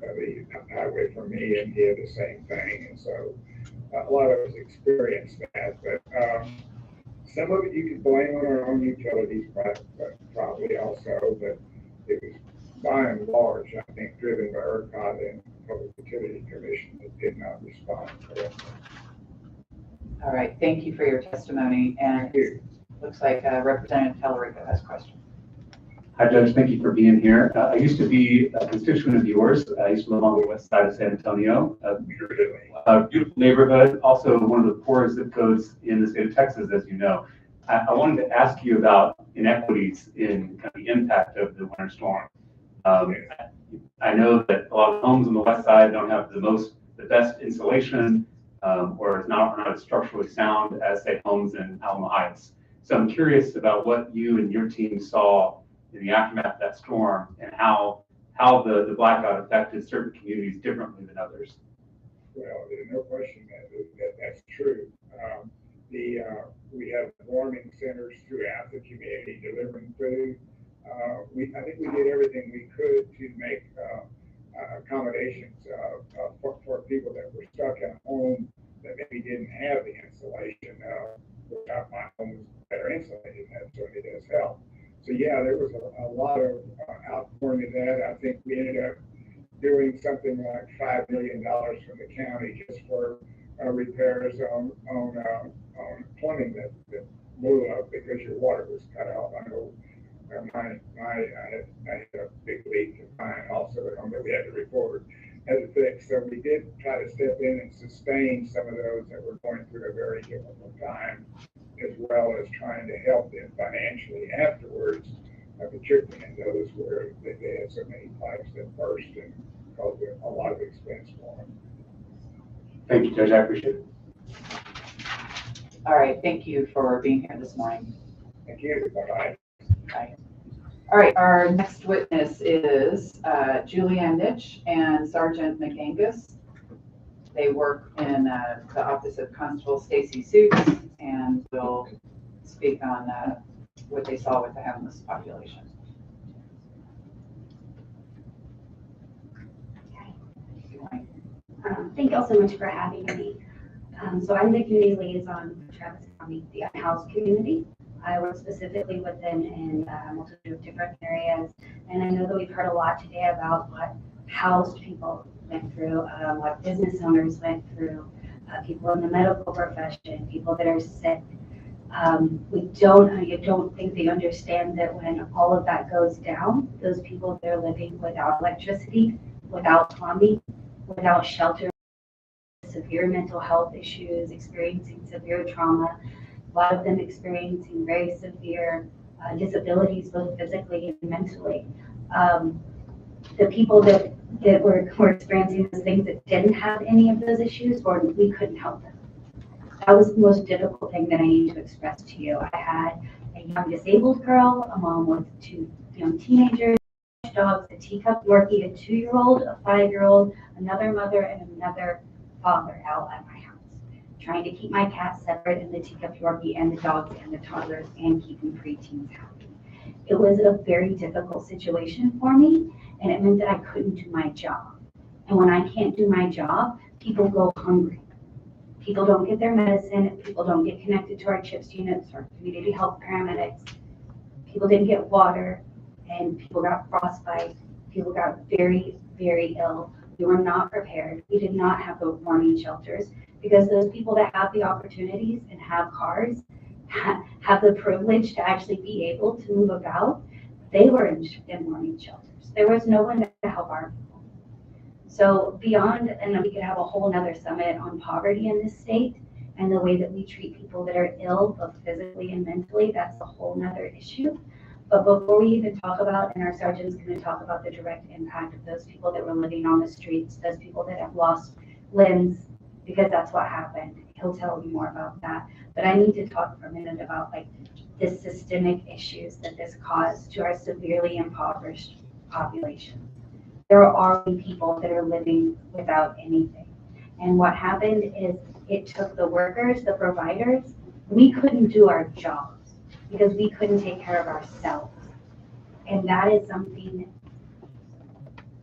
the highway from me, and he had the same thing. And so a lot of us experienced that. But some of it you could blame on our own utilities, but probably also. But it was by and large, I think, driven by ERCOT and Public Utility Commission that did not respond correctly. All right, thank you for your testimony. And it looks like Representative Tellerico has a question. Hi, Judge. Thank you for being here. I used to be a constituent of yours. I used to live on the west side of San Antonio. Beautiful neighborhood, also one of the poorest zip codes in the state of Texas, as you know. I wanted to ask you about inequities in kind of the impact of the winter storm. I know that a lot of homes on the west side don't have the best insulation, or is not as structurally sound as, say, homes in Alamo Heights. So I'm curious about what you and your team saw in the aftermath of that storm, and how the blackout affected certain communities differently than others. Well, there's no question that that's true. We have warming centers throughout the community delivering food. I think we did everything we could to make accommodations for people that were stuck at home that maybe didn't have the insulation. Without my home was better insulated, and that certainly does help. So yeah, there was a lot of outpouring of that. I think we ended up doing something like $5 million from the county just for repairs on plumbing that blew up because your water was cut off. I know I had a big leak in mine also at home that we had to report as a fix. So we did try to step in and sustain some of those that were going through a very difficult time, as well as trying to help them financially afterwards, particularly in those where they had so many pipes that burst and caused a lot of expense for them. Thank you, Judge. I appreciate it. All right, thank you for being here this morning. Thank you. Bye-bye. Bye. All right, our next witness is Julianne Nitch and Sergeant McAngus. They work in the office of Constable Stacy Suits, and will speak on what they saw with the homeless population. Thank you all so much for having me. So I'm the community liaison for Travis County, the unhoused community. I work specifically with them in a multitude of different areas. And I know that we've heard a lot today about what housed people went through, what business owners went through, people in the medical profession, people that are sick. I don't think they understand that when all of that goes down, those people, they're living without electricity, without plumbing, without shelter, severe mental health issues, experiencing severe trauma, a lot of them experiencing very severe disabilities, both physically and mentally. The people that were experiencing those things that didn't have any of those issues, or we couldn't help them. That was the most difficult thing that I need to express to you. I had a young disabled girl, a mom with 2 young teenagers, dogs, a teacup Yorkie, a 2-year-old, a 5-year-old, another mother, and another father out at my house, trying to keep my cats separate and the teacup Yorkie and the dogs and the toddlers, and keeping preteens happy. It was a very difficult situation for me, and it meant that I couldn't do my job. And when I can't do my job, people go hungry. People don't get their medicine, people don't get connected to our CHIPS units or community health paramedics. People didn't get water, and people got frostbite. People got very, very ill. We were not prepared. We did not have the warming shelters because those people that have the opportunities and have cars, have the privilege to actually be able to move about, they were in warming shelters. There was no one to help our people. So beyond, and we could have a whole nother summit on poverty in this state and the way that we treat people that are ill, both physically and mentally, that's a whole nother issue. But before we even talk about, and our sergeant's going to talk about the direct impact of those people that were living on the streets, those people that have lost limbs, because that's what happened. He'll tell you more about that. But I need to talk for a minute about like the systemic issues that this caused to our severely impoverished population. There are people that are living without anything. And what happened is it took the workers, the providers, we couldn't do our jobs because we couldn't take care of ourselves. And that is something,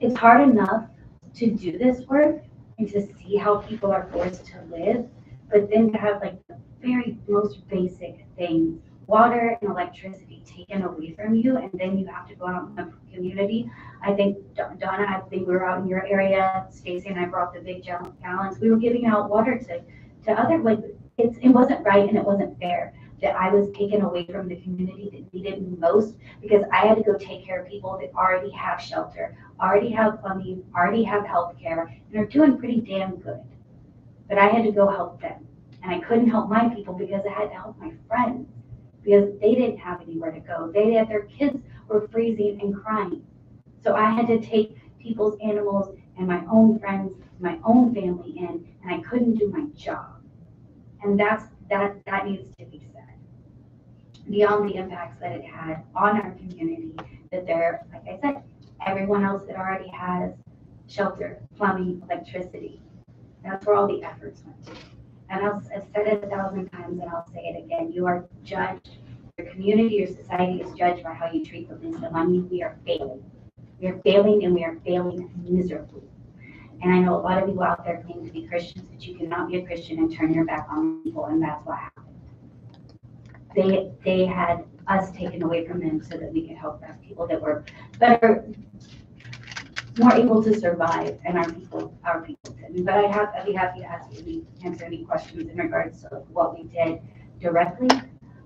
it's hard enough to do this work and to see how people are forced to live, but then to have like the very most basic things, water and electricity taken away from you, and then you have to go out in the community. I think, Donna, I think we were out in your area, Stacy and I brought the big gallons. We were giving out water to other, like, it wasn't right and it wasn't fair that I was taken away from the community that needed me most because I had to go take care of people that already have shelter, already have plumbing, already have health care, and are doing pretty damn good. But I had to go help them. And I couldn't help my people because I had to help my friends because they didn't have anywhere to go. Their kids were freezing and crying. So I had to take people's animals and my own friends, my own family in, and I couldn't do my job. And that needs to be said. Beyond the impacts that it had on our community, that there, like I said, everyone else that already has shelter, plumbing, electricity, that's where all the efforts went to. And I've said it 1,000 times and I'll say it again, you are judged, your community, your society is judged by how you treat the least of money. We are failing. We are failing and we are failing miserably. And I know a lot of people out there claim to be Christians, but you cannot be a Christian and turn your back on people, and that's what happened. They had us taken away from them so that we could help our people that were better, more able to survive, and our people didn't. But I'd be happy to answer any questions in regards to what we did directly.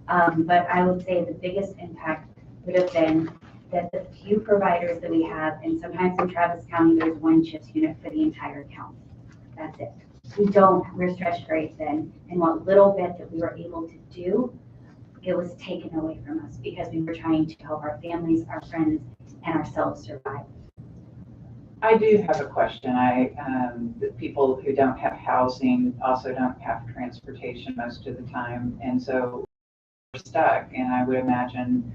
But I would say the biggest impact would have been that the few providers that we have, and sometimes in Travis County, there's one CHIPS unit for the entire county. That's it. We're stretched very thin. And what little bit that we were able to do, it was taken away from us because we were trying to help our families, our friends, and ourselves survive. I do have a question. The people who don't have housing also don't have transportation most of the time. And so we're stuck. And I would imagine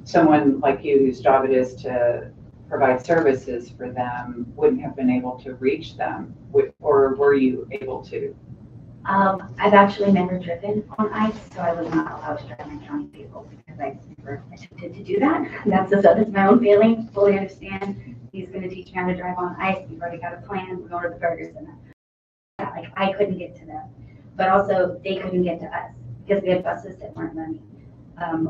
someone like you whose job it is to provide services for them wouldn't have been able to reach them, or were you able to? I've actually never driven on ice, so I was not allowed to drive my county vehicle because I never attempted to do that. That's my own feeling. Fully understand. He's going to teach me how to drive on ice. We've already got a plan. We're going to the burgers and that. Like I couldn't get to them, but also they couldn't get to us because we had buses that weren't running.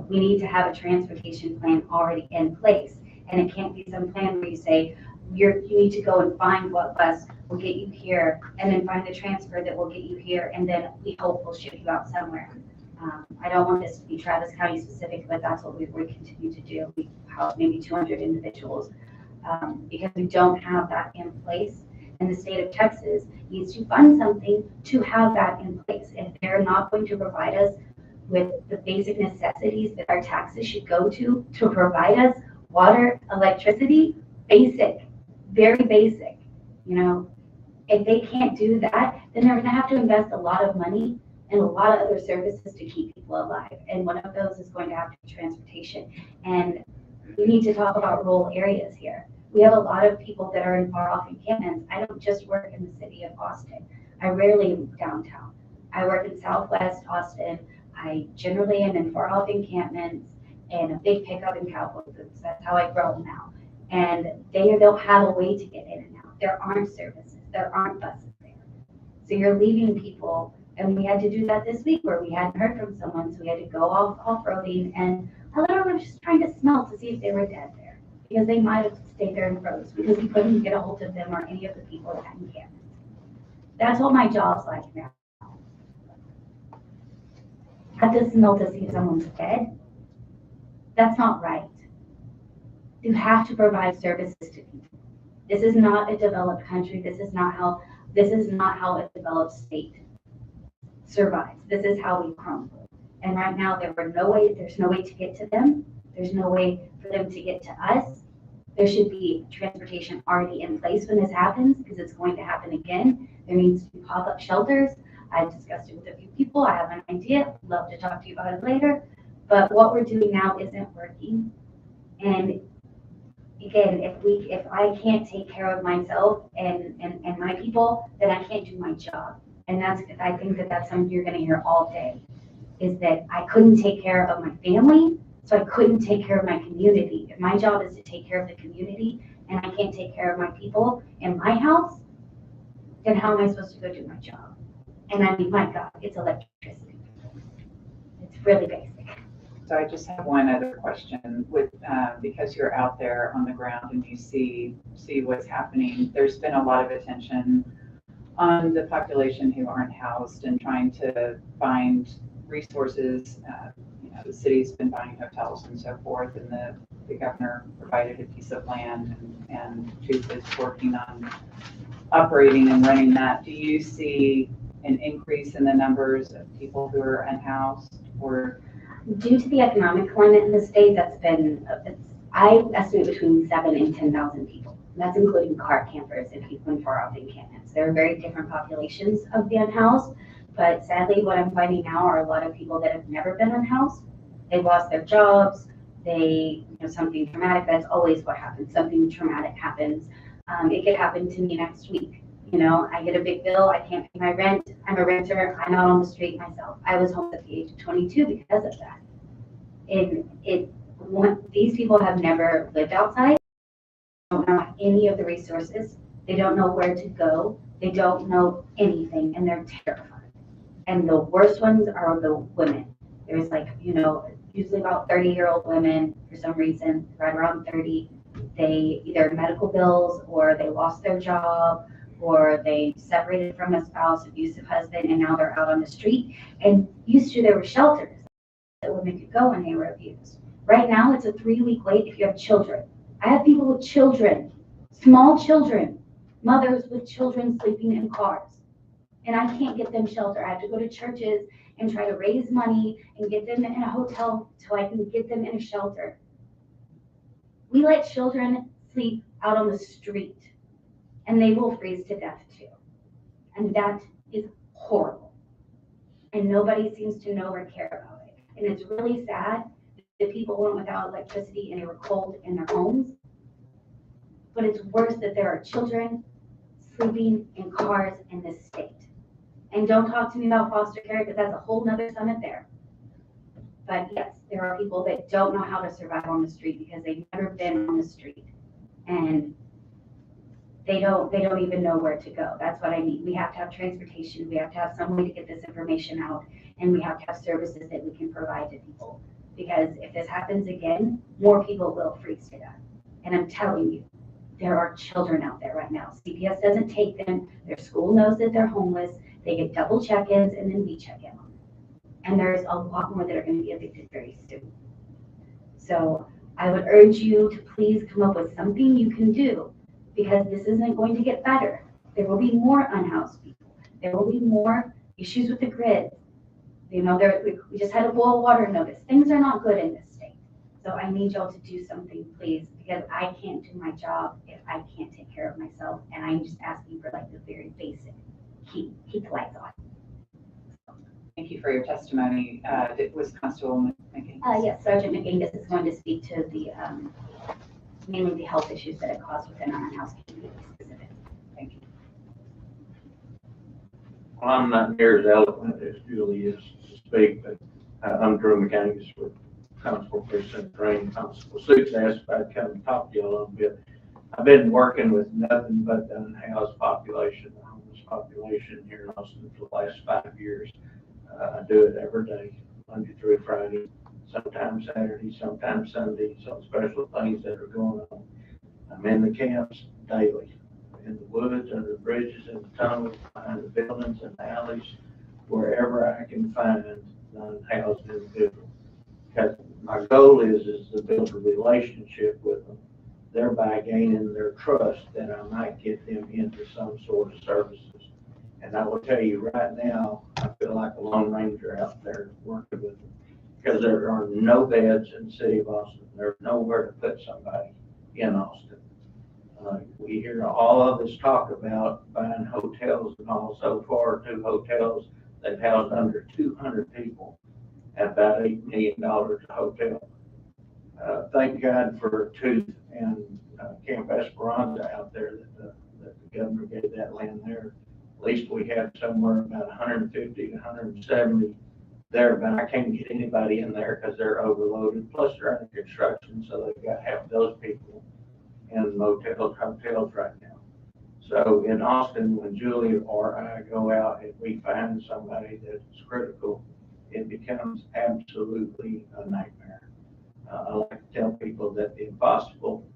We need to have a transportation plan already in place, and it can't be some plan where you say you need to go and find what bus will get you here, and then find the transfer that will get you here, and then we hope we'll ship you out somewhere. I don't want this to be Travis County specific, but that's what we continue to do. We house maybe 200 individuals because we don't have that in place. And the state of Texas needs to fund something to have that in place. If they're not going to provide us with the basic necessities that our taxes should go to provide us water, electricity, basic, very basic, if they can't do that, then they're going to have to invest a lot of money and a lot of other services to keep people alive. And one of those is going to have to be transportation. And we need to talk about rural areas here. We have a lot of people that are in far off encampments. I don't just work in the city of Austin. I rarely am downtown. I work in Southwest Austin. I generally am in far off encampments and a big pickup in cowboy boots. That's how I grow now. And they'll have a way to get in and out. There aren't services. There aren't buses there. So you're leaving people And we had to do that this week where we hadn't heard from someone, so we had to go off-roading, and I literally was just trying to smell to see if they were dead there, because they might have stayed there and froze, because we couldn't get a hold of them or any of the people that hadn't camped. That's what my job's like now. I have to smell to see if someone's dead. That's not right. You have to provide services to people. This is not a developed country. This is not how a developed state survives. This is how we crumble. And right now there's no way to get to them. There's no way for them to get to us. There should be transportation already in place when this happens, because it's going to happen again. There needs to be pop-up shelters. I've discussed it with a few people. I have an idea. Love to talk to you about it later. But what we're doing now isn't working. And again, if I can't take care of myself and my people, then I can't do my job. And I think that's something you're going to hear all day, is that I couldn't take care of my family, so I couldn't take care of my community. If my job is to take care of the community and I can't take care of my people in my house, then how am I supposed to go do my job? And I mean, my God, it's electricity. It's really basic. So I just have one other question with, because you're out there on the ground and you see what's happening. There's been a lot of attention on the population who aren't housed and trying to find resources. The city's been buying hotels and so forth, and the governor provided a piece of land, and Chief is working on operating and running that. Do you see an increase in the numbers of people who are unhoused, or? Due to the economic climate in the state, I estimate between 7,000 and 10,000 people. That's including car campers and people in far off encampments. There are very different populations of the unhoused, but sadly what I'm finding now are a lot of people that have never been unhoused. They've lost their jobs, something traumatic. That's always what happens. Something traumatic happens. It could happen to me next week. I get a big bill, I can't pay my rent, I'm a renter, I'm out on the street myself. I was homeless at the age of 22 because of that. These people have never lived outside, they don't know any of the resources, they don't know where to go, they don't know anything, and they're terrified. And the worst ones are the women. There's usually about 30-year-old women, for some reason, right around 30, they either medical bills, or they lost their job, or they separated from a spouse, abusive husband, and now they're out on the street. And used to there were shelters that women could go when they were abused. Right now it's a 3-week wait if you have children. I have people with children, small children, mothers with children sleeping in cars. And I can't get them shelter. I have to go to churches and try to raise money and get them in a hotel till I can get them in a shelter. We let children sleep out on the street, and they will freeze to death too. And that is horrible. And nobody seems to know or care about it. And it's really sad that people went without electricity and they were cold in their homes. But it's worse that there are children sleeping in cars in this state. And don't talk to me about foster care, because that's a whole nother summit there. But yes, there are people that don't know how to survive on the street because they've never been on the street. And they don't even know where to go. That's what I mean. We have to have transportation. We have to have some way to get this information out, and we have to have services that we can provide to people. Because if this happens again, more people will freeze to death. And I'm telling you, there are children out there right now. CPS doesn't take them. Their school knows that they're homeless. They get double check-ins, and then we check in on them. And there's a lot more that are going to be evicted very soon. So I would urge you to please come up with something you can do, because this isn't going to get better. There will be more unhoused people. There will be more issues with the grid. We just had a boil water notice. Things are not good in this state. So I need y'all to do something, please, because I can't do my job if I can't take care of myself. And I'm just asking for the very basic, keep the lights on. Thank you for your testimony. Was Constable McGinnis? Yes, Sergeant McGinnis is going to speak to the mainly the health issues that it caused within our unhoused community specifically. Thank you. Well, I'm not near as eloquent as Julie is to speak, but I'm Drew McGinnis with Constable Precinct Range, Constable Suits. Asked if I'd come talk to you a little bit. I've been working with nothing but the unhoused population, the homeless population here in Austin for the last 5 years. I do it every day, Monday through Friday, sometimes Saturday, sometimes Sunday, some special things that are going on. I'm in the camps daily, in the woods, under the bridges, in the tunnels, behind the buildings and alleys, wherever I can find an unhoused individual. Because my goal is to build a relationship with them, thereby gaining their trust that I might get them into some sort of services. And I will tell you right now, I feel like a Lone Ranger out there working with them, because there are no beds in the city of Austin. There's nowhere to put somebody in Austin. We hear all of this talk about buying hotels and all. So far, 2 hotels, they've housed under 200 people at about $8 million a hotel. Thank God for Tooth and Camp Esperanza out there that the governor gave that land there. At least we have somewhere about 150 to 170 there, but I can't get anybody in there because they're overloaded. Plus they're under construction, so they've got half those people in motels, hotels right now. So in Austin, when Julie or I go out and we find somebody that's critical, it becomes absolutely a nightmare. I like to tell people that the impossible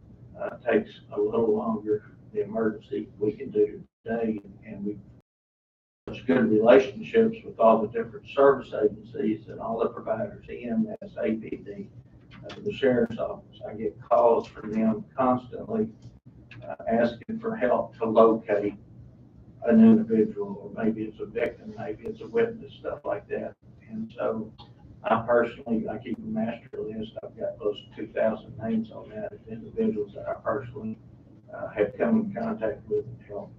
takes a little longer. The emergency we can do today, and we've such good relationships with all the different service agencies and all the providers, EMS, APD, the sheriff's office. I get calls from them constantly asking for help to locate an individual, or maybe it's a victim, maybe it's a witness, stuff like that. And so I personally, I keep a master list. I've got close to 2,000 names on that of individuals that I personally have come in contact with and helped.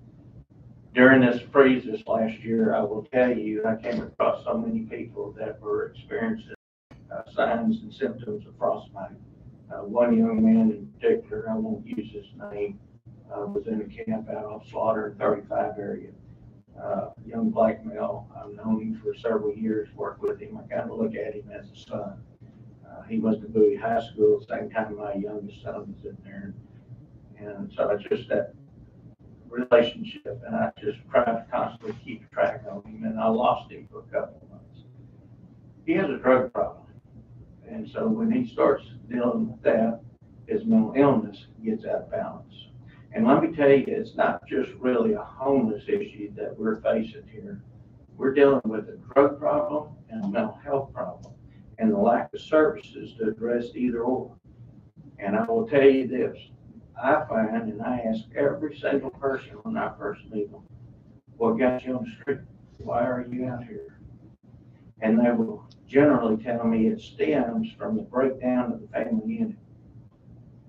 During this freeze this last year, I will tell you, I came across so many people that were experiencing signs and symptoms of frostbite. One young man in particular, I won't use his name, was in a camp out off Slaughter 35 area. Young black male, I've known him for several years, worked with him. I kind of look at him as a son. He went to Bowie High School, same time my youngest son was in there. And so it's just that relationship, and I just try to constantly keep track of him, and I lost him for a couple of months. He has a drug problem, and so when he starts dealing with that, his mental illness gets out of balance. And let me tell you, it's not just really a homeless issue that we're facing here. We're dealing with a drug problem and a mental health problem, and the lack of services to address either or. And I will tell you this, I find, and I ask every single person when I first meet them, what got you on the street? Why are you out here? And they will generally tell me it stems from the breakdown of the family unit.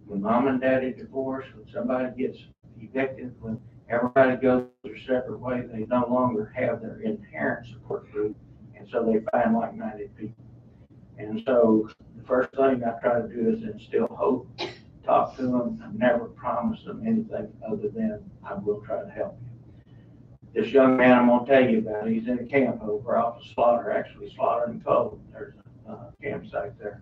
When mom and daddy divorce, when somebody gets evicted, when everybody goes their separate way, they no longer have their inherent support group, and so they find like-minded people. And so the first thing I try to do is instill hope, talk to them. I never promise them anything other than I will try to help you. This young man I'm going to tell you about, he's in a camp over off of Slaughter, actually Slaughter and Cove. There's a campsite there.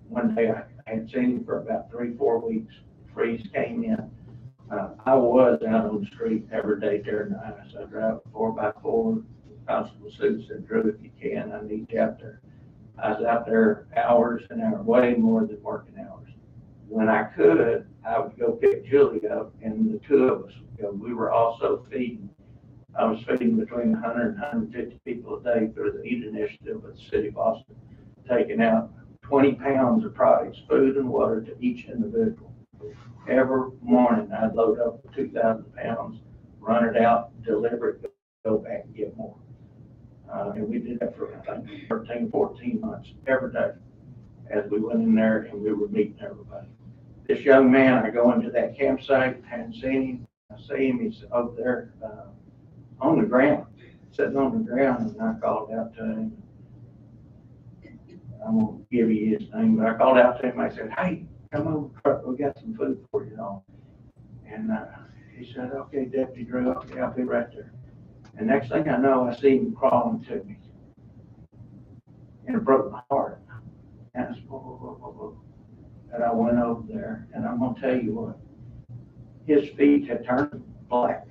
One day I had seen him for about 3-4 weeks. Freeze came in. I was out on the street every day during the ice. I drive a 4x4, constable suits, and Drew, if you can, I need you out there. I was out there hours and hours, way more than working hours. When I could, I would go pick Julie up, and the two of us would go. We were also feeding. I was feeding between 100 and 150 people a day through the EAT initiative with the city of Austin, taking out 20 pounds of products, food and water to each individual. Every morning, I'd load up 2,000 pounds, run it out, deliver it, go back and get more. And we did that for, I think, 13, 14 months, every day, as we went in there and we were meeting everybody. This young man, I go into that campsite, hadn't seen him. I see him, he's over there on the ground, sitting on the ground, and I called out to him. I'm going to give you his name, but I called out to him. I said, hey, come over, truck, we got some food for you all. And he said, okay, Deputy Drew, okay, I'll be right there. And next thing I know, I see him crawling to me. And it broke my heart. And I said, whoa, whoa, whoa, whoa. And I went over there, and I'm going to tell you what, his feet had turned black.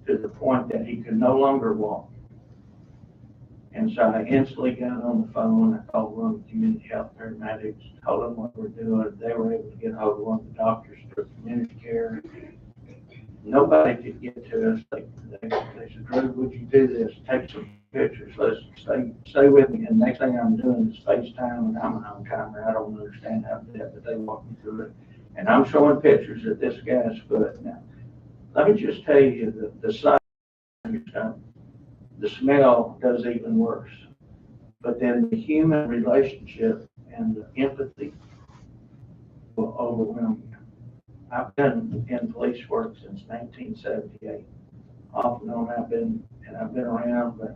to the point that he could no longer walk. And so I instantly got on the phone. I called one of the community health paramedics, told them what we're doing. They were able to get hold of one of the doctors for community care. Nobody could get to us. They said, Drew, would you do this? Take some pictures. Let's stay with me. And next thing I'm doing is FaceTime, and I'm an on-timer. I don't understand how to do that, but they walk me through it. And I'm showing pictures of this guy's foot. Now, let me just tell you the size of your stomach. The smell does even worse. But then the human relationship and the empathy will overwhelm you. I've been in police work since 1978. Off and on I've been around, but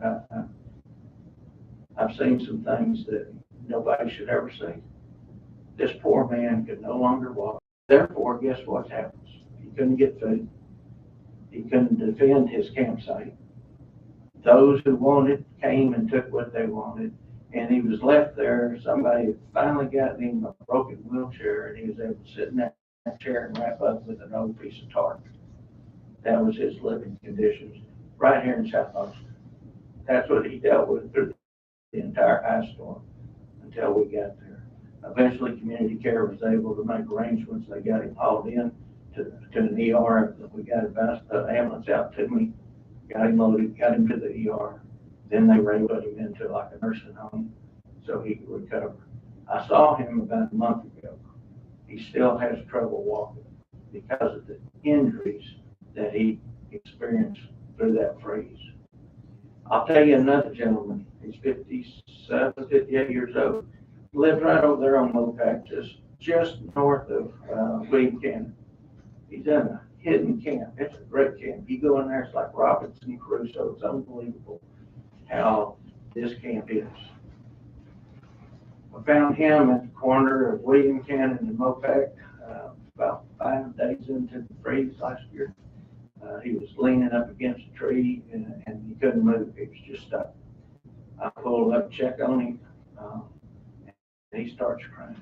I've seen some things that nobody should ever see. This poor man could no longer walk. Therefore, guess what happens? He couldn't get food. He couldn't defend his campsite. Those who wanted came and took what they wanted, and he was left there. Somebody finally got him a broken wheelchair, and he was able to sit in that chair and wrap up with an old piece of tarp. That was his living conditions right here in South Austin. That's what he dealt with through the entire ice storm until we got there. Eventually, community care was able to make arrangements. They got him hauled in to an ER. We got an ambulance out to me. Got him loaded, got him to the ER. Then they put him into like a nursing home so he could recover. I saw him about a month ago. He still has trouble walking because of the injuries that he experienced through that freeze. I'll tell you another gentleman. He's 57, 58 years old. He lives right over there on Mopac, just north of William Canyon. He's in a hidden camp. It's a great camp. You go in there, it's like Robinson Crusoe. It's unbelievable how this camp is. I found him at the corner of William Canyon and Mopac about 5 days into the freeze last year. He was leaning up against a tree and he couldn't move. He was just stuck. I pulled up, check on him, and he starts crying.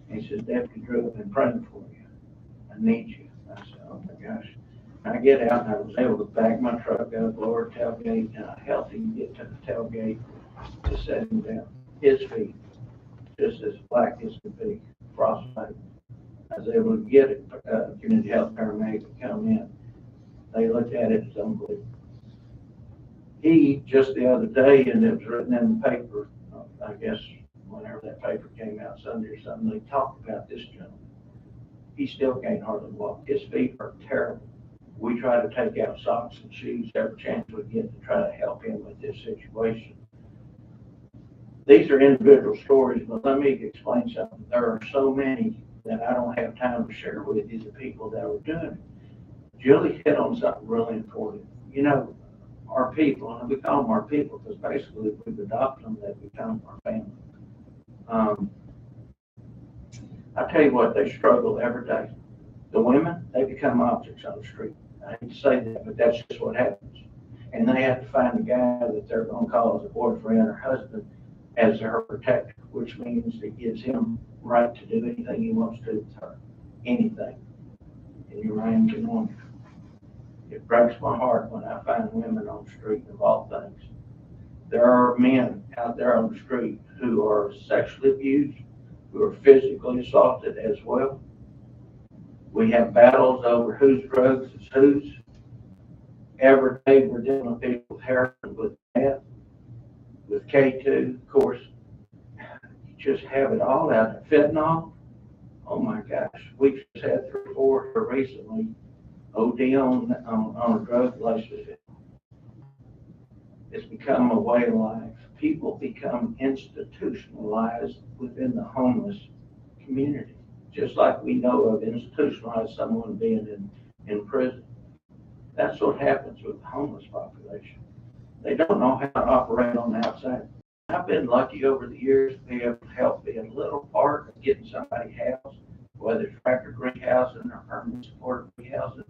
He said, Deputy Drew, I've been praying for you. I need you. I said, oh my gosh. I get out and I was able to back my truck up, lower the tailgate, and I helped him get to the tailgate to set him down. His feet, just as black as could be, frostbite. I was able to get it, community health paramedic to come in. They looked at it, it's unbelievable. He, just the other day, and it was written in the paper, I guess whenever that paper came out, Sunday or something, they talked about this gentleman. He still can't hardly walk. His feet are terrible. We try to take out socks and shoes every chance we get to try to help him with this situation. These are individual stories, but let me explain something. There are so many that I don't have time to share with you, the people that are doing it. Julie hit on something really important. You know, our people, and we call them our people because basically we've adopted them, they become our family. I tell you what, they struggle every day. The women, they become objects on the street. I hate to say that, but that's just what happens. And they have to find a guy that they're going to call as a boyfriend or husband as her protector, which means it gives him right to do anything he wants to with her. Anything. And your mind can wonder. It breaks my heart when I find women on the street of all things. There are men out there on the street who are sexually abused, who are physically assaulted as well. We have battles over whose drugs is whose. Every day we're dealing with people with heroin, with meth, with K2, of course. You just have it all out there. Fentanyl, oh my gosh. We just had 3 or 4 here recently OD on a drug laced with it. It's become a way of life. People become institutionalized within the homeless community, just like we know of institutionalized someone being in prison. That's what happens with the homeless population. They don't know how to operate on the outside. I've been lucky over the years to be able to help be a little part of getting somebody housed, whether it's record rehousing or permanent supportive rehousing.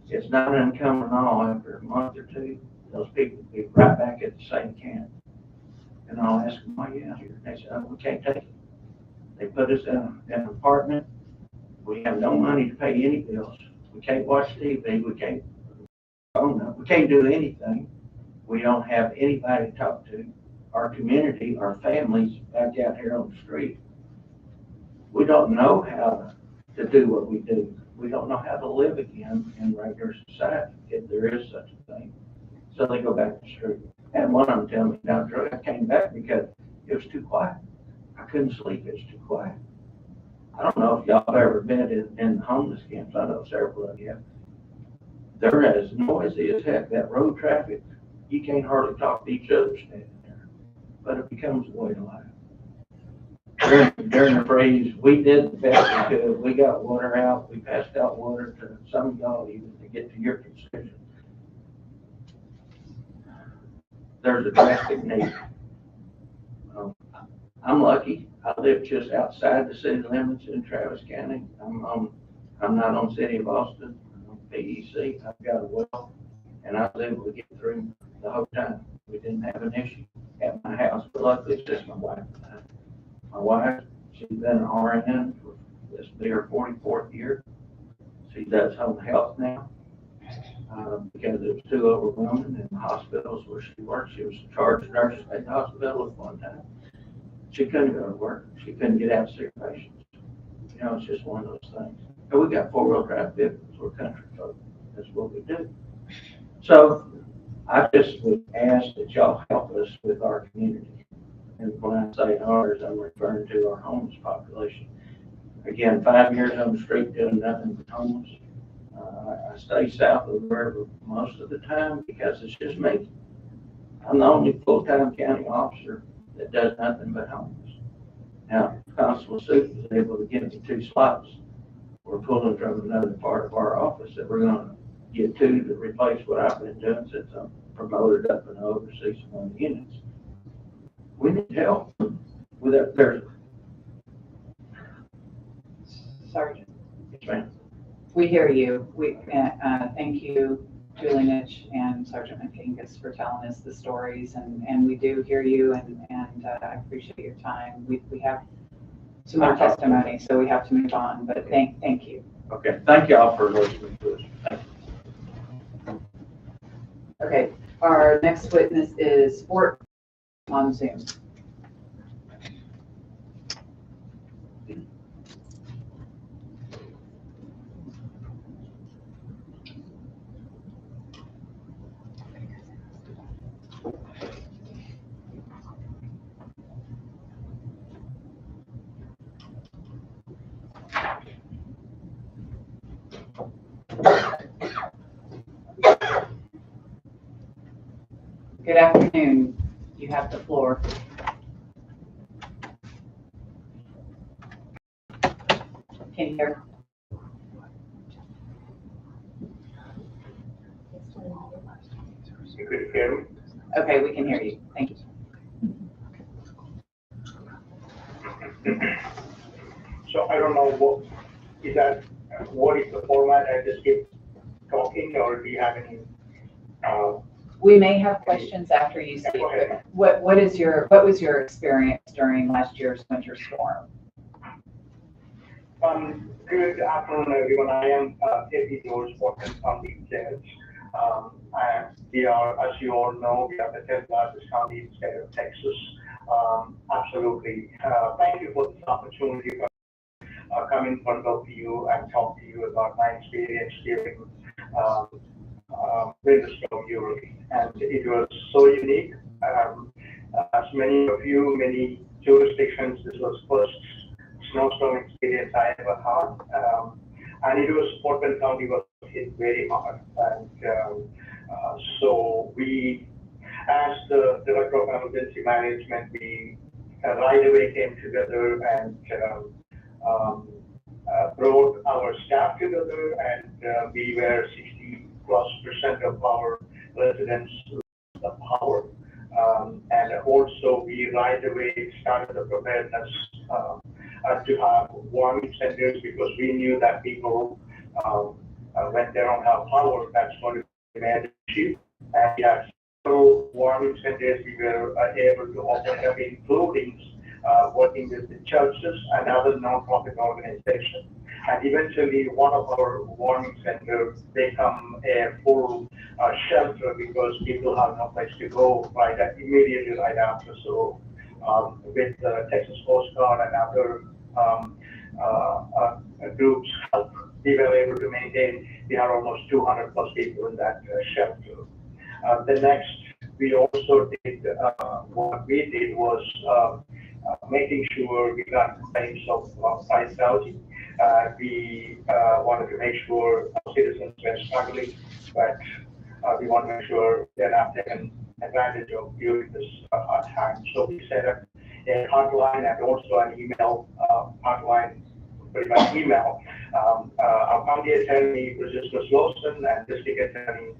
It's not uncommon at all. After a month or 2, those people will be right back at the same camp. And I'll ask them, why are you out here? They say, oh, we can't take it. They put us in an apartment. We have no money to pay any bills. We can't watch TV. We can't phone number. We can't do anything. We don't have anybody to talk to. Our community, our families back out here on the street, we don't know how to do what we do. We don't know how to live again in regular society, if there is such a thing. So they go back to the street. And one of them tell me, now, Drew, I came back because it was too quiet. I couldn't sleep, it was too quiet. I don't know if y'all have ever been in homeless camps. I know several of you. They're as noisy as heck. That road traffic, you can't hardly talk to each other standing there. But it becomes a way of life. During the freeze, we did the best we could. We got water out. We passed out water to some of y'all even to get to your constituents. There's a drastic need. I'm lucky. I live just outside the city limits in Travis County. I'm not on City of Austin. I'm on PEC. I've got a well, and I was able to get through the whole time. We didn't have an issue at my house, but luckily it's just my wife and I. My wife, she's been an RN for this will be her 44th year. She does home health now because it was too overwhelming in the hospitals where she worked. She was a charge nurse at the hospital at one time. She couldn't go to work. She couldn't get out to see her patients. You know, it's just one of those things. And we got four-wheel drive vehicles. We're country folk. That's what we do. So I just would ask that y'all help us with our community. And when I say ours, I'm referring to our homeless population. Again, 5 years on the street doing nothing but homeless. I stay south of the river most of the time because it's just me. I'm the only full-time county officer that does nothing but homeless. Now, Constable Soup is able to give me 2 slots. We're pulling from another part of our office that we're going to get 2 to replace what I've been doing since I'm promoted up and oversee some of the units. We need help with that. There's Sergeant. Yes, ma'am. We hear you. We thank you, Julie Nitch and Sergeant McKingus, for telling us the stories, and we do hear you, and I appreciate your time. We have some more testimony, so we have to move on, but thank you. Okay, thank y'all for listening to us. Okay, our next witness is Fort on Zoom. Good afternoon. You have the floor. Can you hear? You could hear me? Okay, we can hear you. Thank you. So I don't know what is the format? I just keep talking, or do you have any? We may have questions after you speak. What was your experience during last year's winter storm? Good afternoon, everyone. I am Deputy George Walton from the Judge. We are, as you all know, we are the 10th largest county in the state of Texas. Absolutely. Thank you for this opportunity to come in front of you and talk to you about my experience during Winter Storm Uri. And it was so unique. As many of you, many jurisdictions, this was first snowstorm experience I ever had. And it was, Portland County was hit very hard. And so we, as the Director of Emergency Management, we right away came together and brought our staff together, and we were 60+% of our residents lost the power. And also we right away started the preparedness to have warming centers, because we knew that people, when they don't have power, that's going to be a major issue. And yeah, so warming centers we were able to offer them, including working with the churches and other nonprofit organizations. And eventually, one of our warming centers become a full shelter because people have no place to go immediately right after. So with the Texas Coast Guard and other groups help, we were able to maintain, we had almost 200 plus people in that shelter. The next, we also did, what we did was making sure we got claims of price gouging. We wanted to make sure our citizens were struggling, but we want to make sure they're not taken advantage of during this hard time. So we set up a hotline and also an email hotline, pretty much email. Our county attorney, Resistance Lawson, and district attorney,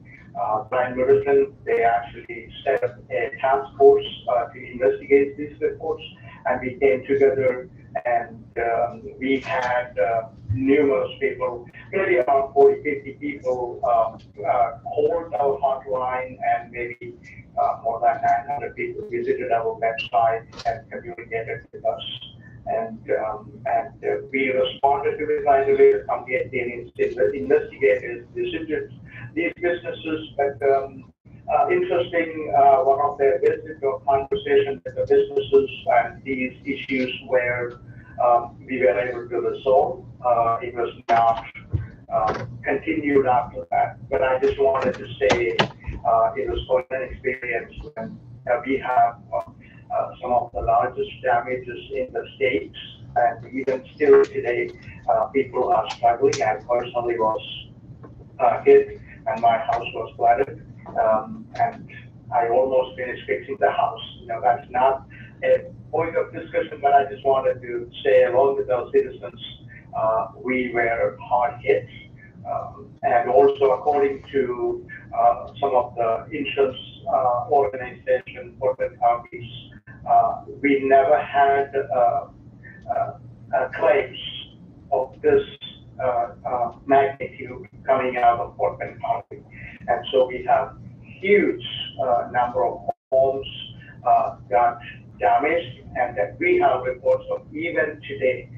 Brian Morrison, they actually set up a task force to investigate these reports, and we came together and we had numerous people, maybe around 40, 50 people called our hotline, and maybe more than 900 people visited our website and communicated with us. And we responded to it right away. The county investigators visited these businesses, but interesting, one of their visits or conversations with the businesses and these issues where we were able to resolve. It was not continued after that, but I just wanted to say it was quite an experience when we have some of the largest damages in the States, and even still today, people are struggling. I personally was hit, and my house was flooded, and I almost finished fixing the house. You know, that's not a point of discussion, but I just wanted to say, along with our citizens, we were hard hit. And also, according to some of the insurance organizations, corporate counties, we never had claims of this magnitude coming out of Portland County. And so we have huge number of homes got damaged, and that we have reports of even today,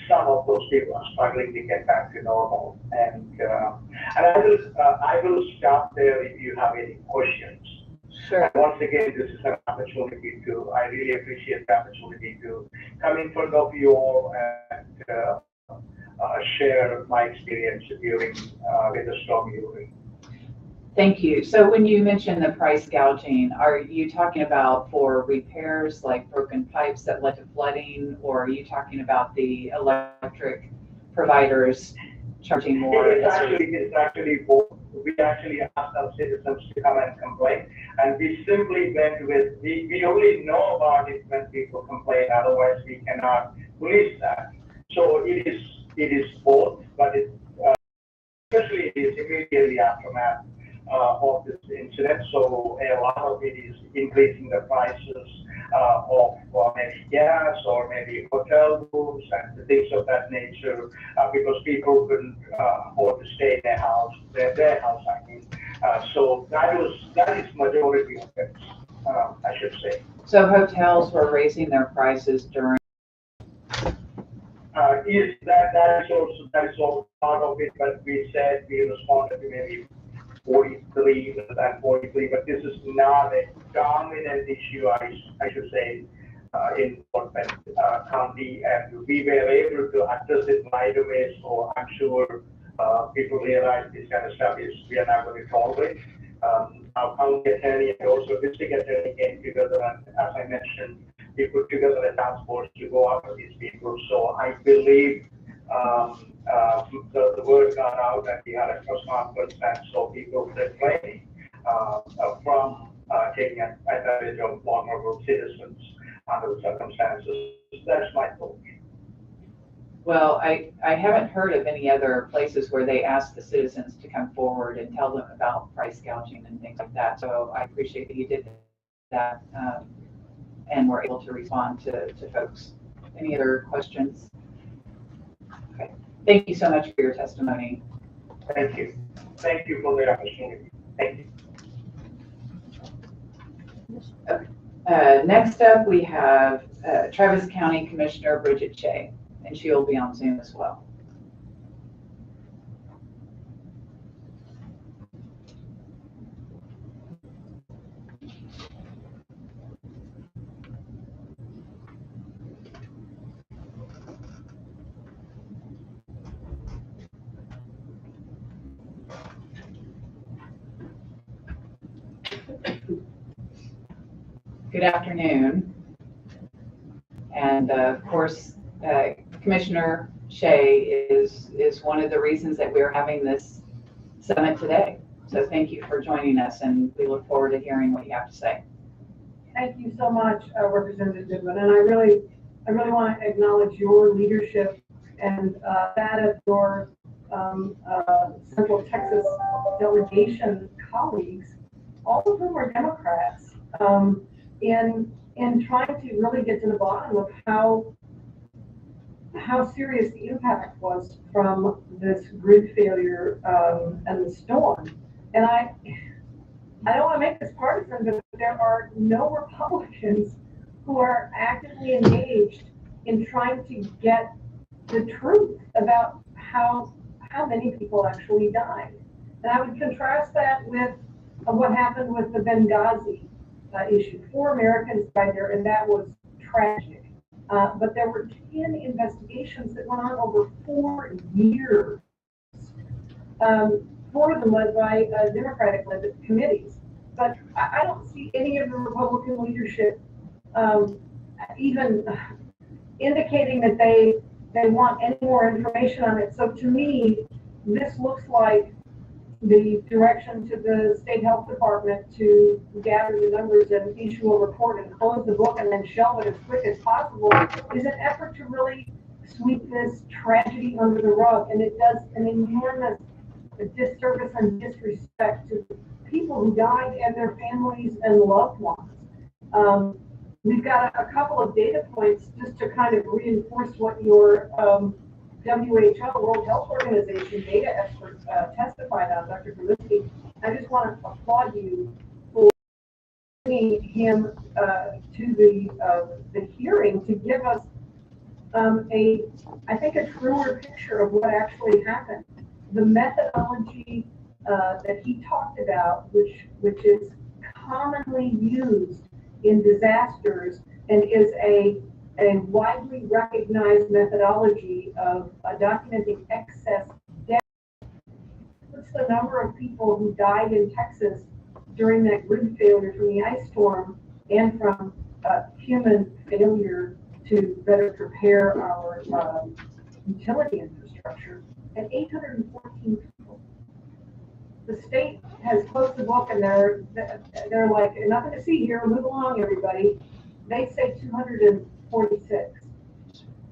some of those people are struggling to get back to normal. And I will stop there if you have any questions. Sure. And once again, this is an opportunity to, I really appreciate the opportunity to come in front of you all and share my experience during Winter Storm Uri. Thank you. So when you mention the price gouging, are you talking about for repairs like broken pipes that led to flooding, or are you talking about the electric providers charging more? It's actually both. We actually asked our citizens to come and complain, and we simply went with, we only know about it when people complain, otherwise we cannot police that. So it is both, but it, especially it is immediately aftermath of this incident. So a lot of it is increasing the prices of maybe gas or maybe hotel rooms and things of that nature, because people couldn't afford to stay in their house, I mean. So that is majority of it, I should say. So hotels were raising their prices during. That is also part of it, but we said we responded to maybe 43 and 43, but this is not a dominant issue, I should say, in Portland County, and we were able to address it right away. So I'm sure people realize this kind of stuff is we are not going to tolerate. Our county attorney and also district attorney came together, and as I mentioned, we put together a task force to go after these people. So I believe the word got out, and we had a press conference, and so people refraining from taking advantage of vulnerable citizens under the circumstances. That's my thought. Well, I haven't heard of any other places where they ask the citizens to come forward and tell them about price gouging and things like that. So I appreciate that you did that and were able to respond to folks. Any other questions? Okay. Thank you so much for your testimony. Thank you. Thank you for the opportunity. Thank you. Okay. Next up, we have Travis County Commissioner Bridget Shea, and she will be on Zoom as well. Good afternoon. And of course, Commissioner Shea is one of the reasons that we're having this summit today. So thank you for joining us, and we look forward to hearing what you have to say. Thank you so much, Representative Goodwin. And I really want to acknowledge your leadership and that of your Central Texas delegation colleagues, all of whom are Democrats, in trying to really get to the bottom of how serious the impact was from this grid failure and the storm. And I don't want to make this partisan, but there are no Republicans who are actively engaged in trying to get the truth about how many people actually died. And I would contrast that with what happened with the Benghazi issue. 4 Americans died there, and that was tragic. But there were 10 investigations that went on over 4 years. 4 of them led by Democratic-led committees. But I don't see any of the Republican leadership even indicating that they want any more information on it. So to me, this looks like the direction to the state health department to gather the numbers and issue a report and close the book and then shelve it as quick as possible is an effort to really sweep this tragedy under the rug. And it does an enormous disservice and disrespect to people who died and their families and loved ones. We've got a couple of data points just to kind of reinforce what your WHO, World Health Organization data expert testified on, Dr. Kerlinski. I just want to applaud you for bringing him to the hearing to give us I think a truer picture of what actually happened. The methodology that he talked about, which is commonly used in disasters and is a widely recognized methodology of documenting excess death. What's the number of people who died in Texas during that grid failure from the ice storm and from human failure to better prepare our utility infrastructure? And 814 people. The state has closed the book and they're like, nothing to see here, move along everybody. They say 246.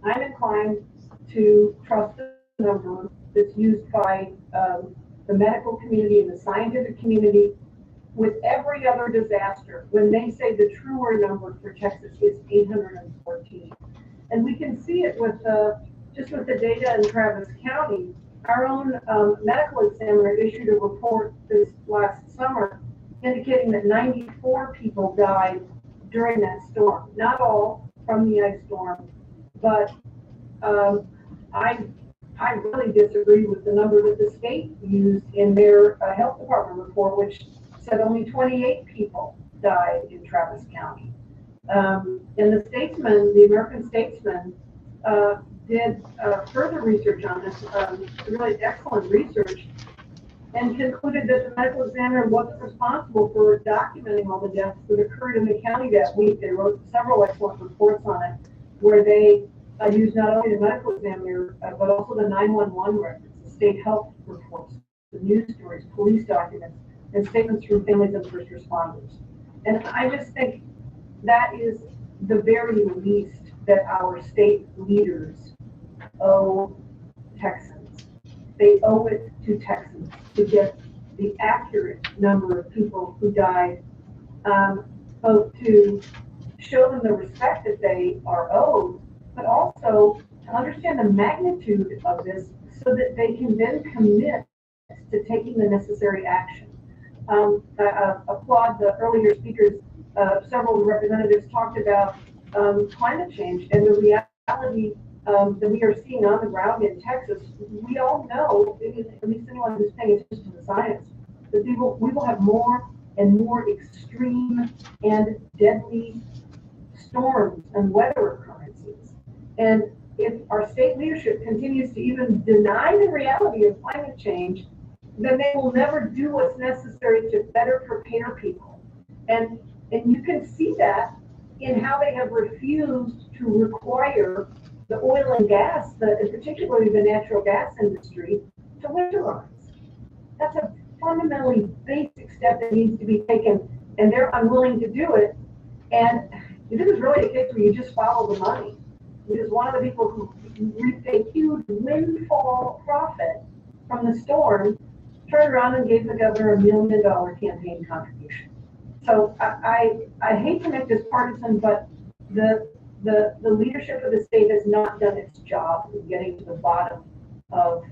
I'm inclined to trust the number that's used by the medical community and the scientific community with every other disaster. When they say the truer number for Texas is 814. And we can see it with just with the data in Travis County. Our own medical examiner issued a report this last summer indicating that 94 people died during that storm. Not all from the ice storm, but I really disagree with the number that the state used in their health department report, which said only 28 people died in Travis County. And the Statesman, the American Statesman, did further research on this, really excellent research, and concluded that the medical examiner wasn't responsible for documenting all the deaths that occurred in the county that week. They wrote several excellent reports on it, where they used not only the medical examiner, but also the 911 records, the state health reports, the news stories, police documents, and statements from families and first responders. And I just think that is the very least that our state leaders owe Texans. They owe it to Texans to get the accurate number of people who died, both to show them the respect that they are owed, but also to understand the magnitude of this so that they can then commit to taking the necessary action. I applaud the earlier speakers several representatives talked about climate change and the reality that we are seeing on the ground in Texas. We all know, at least anyone who's paying attention to the science, that we will have more and more extreme and deadly storms and weather occurrences. And if our state leadership continues to even deny the reality of climate change, then they will never do what's necessary to better prepare people. And you can see that in how they have refused to require the oil and gas, and particularly the natural gas industry, to winterize. That's a fundamentally basic step that needs to be taken, and they're unwilling to do it. And this is really a case where you just follow the money. Because one of the people who reaped a huge windfall profit from the storm turned around and gave the governor $1 million campaign contribution. So I hate to make this partisan, but the leadership of the state has not done its job in getting to the bottom of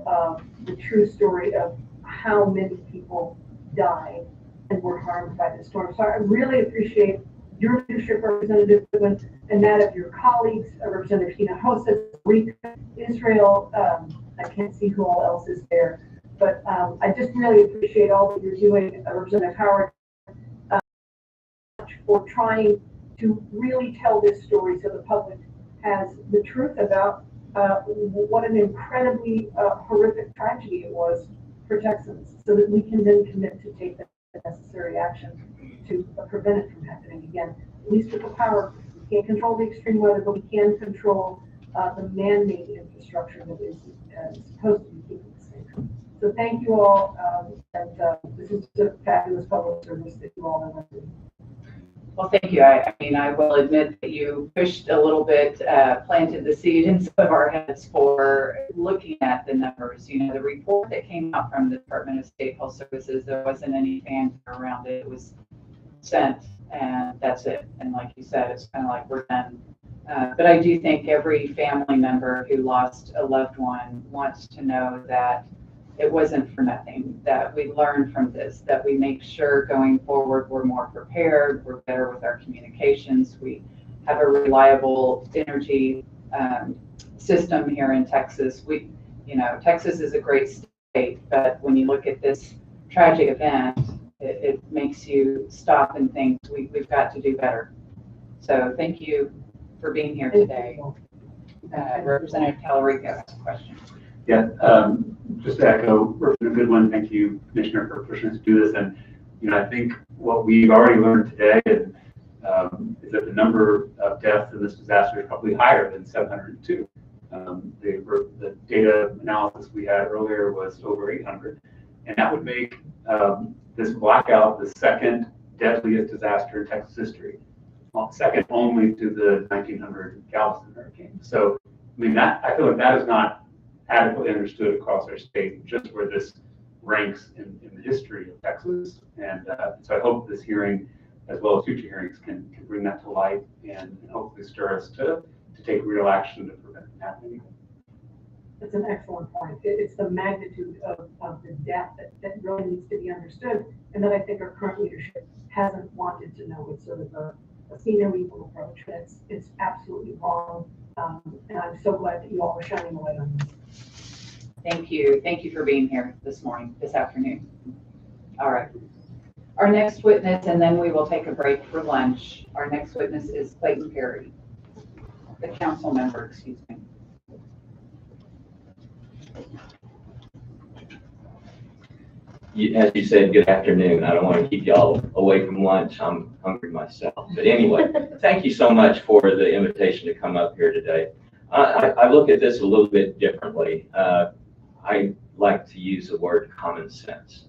the true story of how many people died and were harmed by the storm. So I really appreciate your leadership, Representative Goodwin, and that of your colleagues, Representative Hinojosa, Rika, Israel. I can't see who all else is there, but I just really appreciate all that you're doing, Representative Howard, for trying to really tell this story so the public has the truth about what an incredibly horrific tragedy it was for Texans, so that we can then commit to take the necessary action to prevent it from happening again. At least with the power, we can't control the extreme weather, but we can control the man-made infrastructure that is supposed to be keeping us safe. So thank you all, and this is a fabulous public service that you all are doing. Well, thank you. I mean, I will admit that you pushed a little bit, planted the seed in some of our heads for looking at the numbers. You know, the report that came out from the Department of State Health Services, there wasn't any fanfare around it. It was sent, and that's it. And like you said, it's kind of like we're done. But I do think every family member who lost a loved one wants to know that it wasn't for nothing, that we learn from this, that we make sure going forward we're more prepared, we're better with our communications, we have a reliable energy system here in Texas. Texas is a great state, but when you look at this tragic event, it makes you stop and think we've got to do better. So thank you for being here today. Representative Talarico has a question. Yeah, just to echo Representative Goodwin, thank you, Commissioner, for pushing us to do this. And I think what we've already learned today is that the number of deaths in this disaster is probably higher than 702. The data analysis we had earlier was over 800, and that would make this blackout the second deadliest disaster in Texas history, second only to the 1900 Galveston hurricane. So, I mean, I feel like that is not adequately understood across our state, just where this ranks in the history of Texas. And so I hope this hearing, as well as future hearings, can bring that to light and hopefully stir us to take real action to prevent it happening. That's an excellent point. It's the magnitude of the death that really needs to be understood, and that I think our current leadership hasn't wanted to know. It's sort of a see no evil approach. It's absolutely wrong, and I'm so glad that you all are shining a light on this. Thank you. Thank you for being here this afternoon. All right. Our next witness, and then we will take a break for lunch. Our next witness is Clayton Perry, the council member, excuse me. As you said, good afternoon. I don't want to keep y'all away from lunch. I'm hungry myself. But anyway, thank you so much for the invitation to come up here today. I look at this a little bit differently. I like to use the word common sense.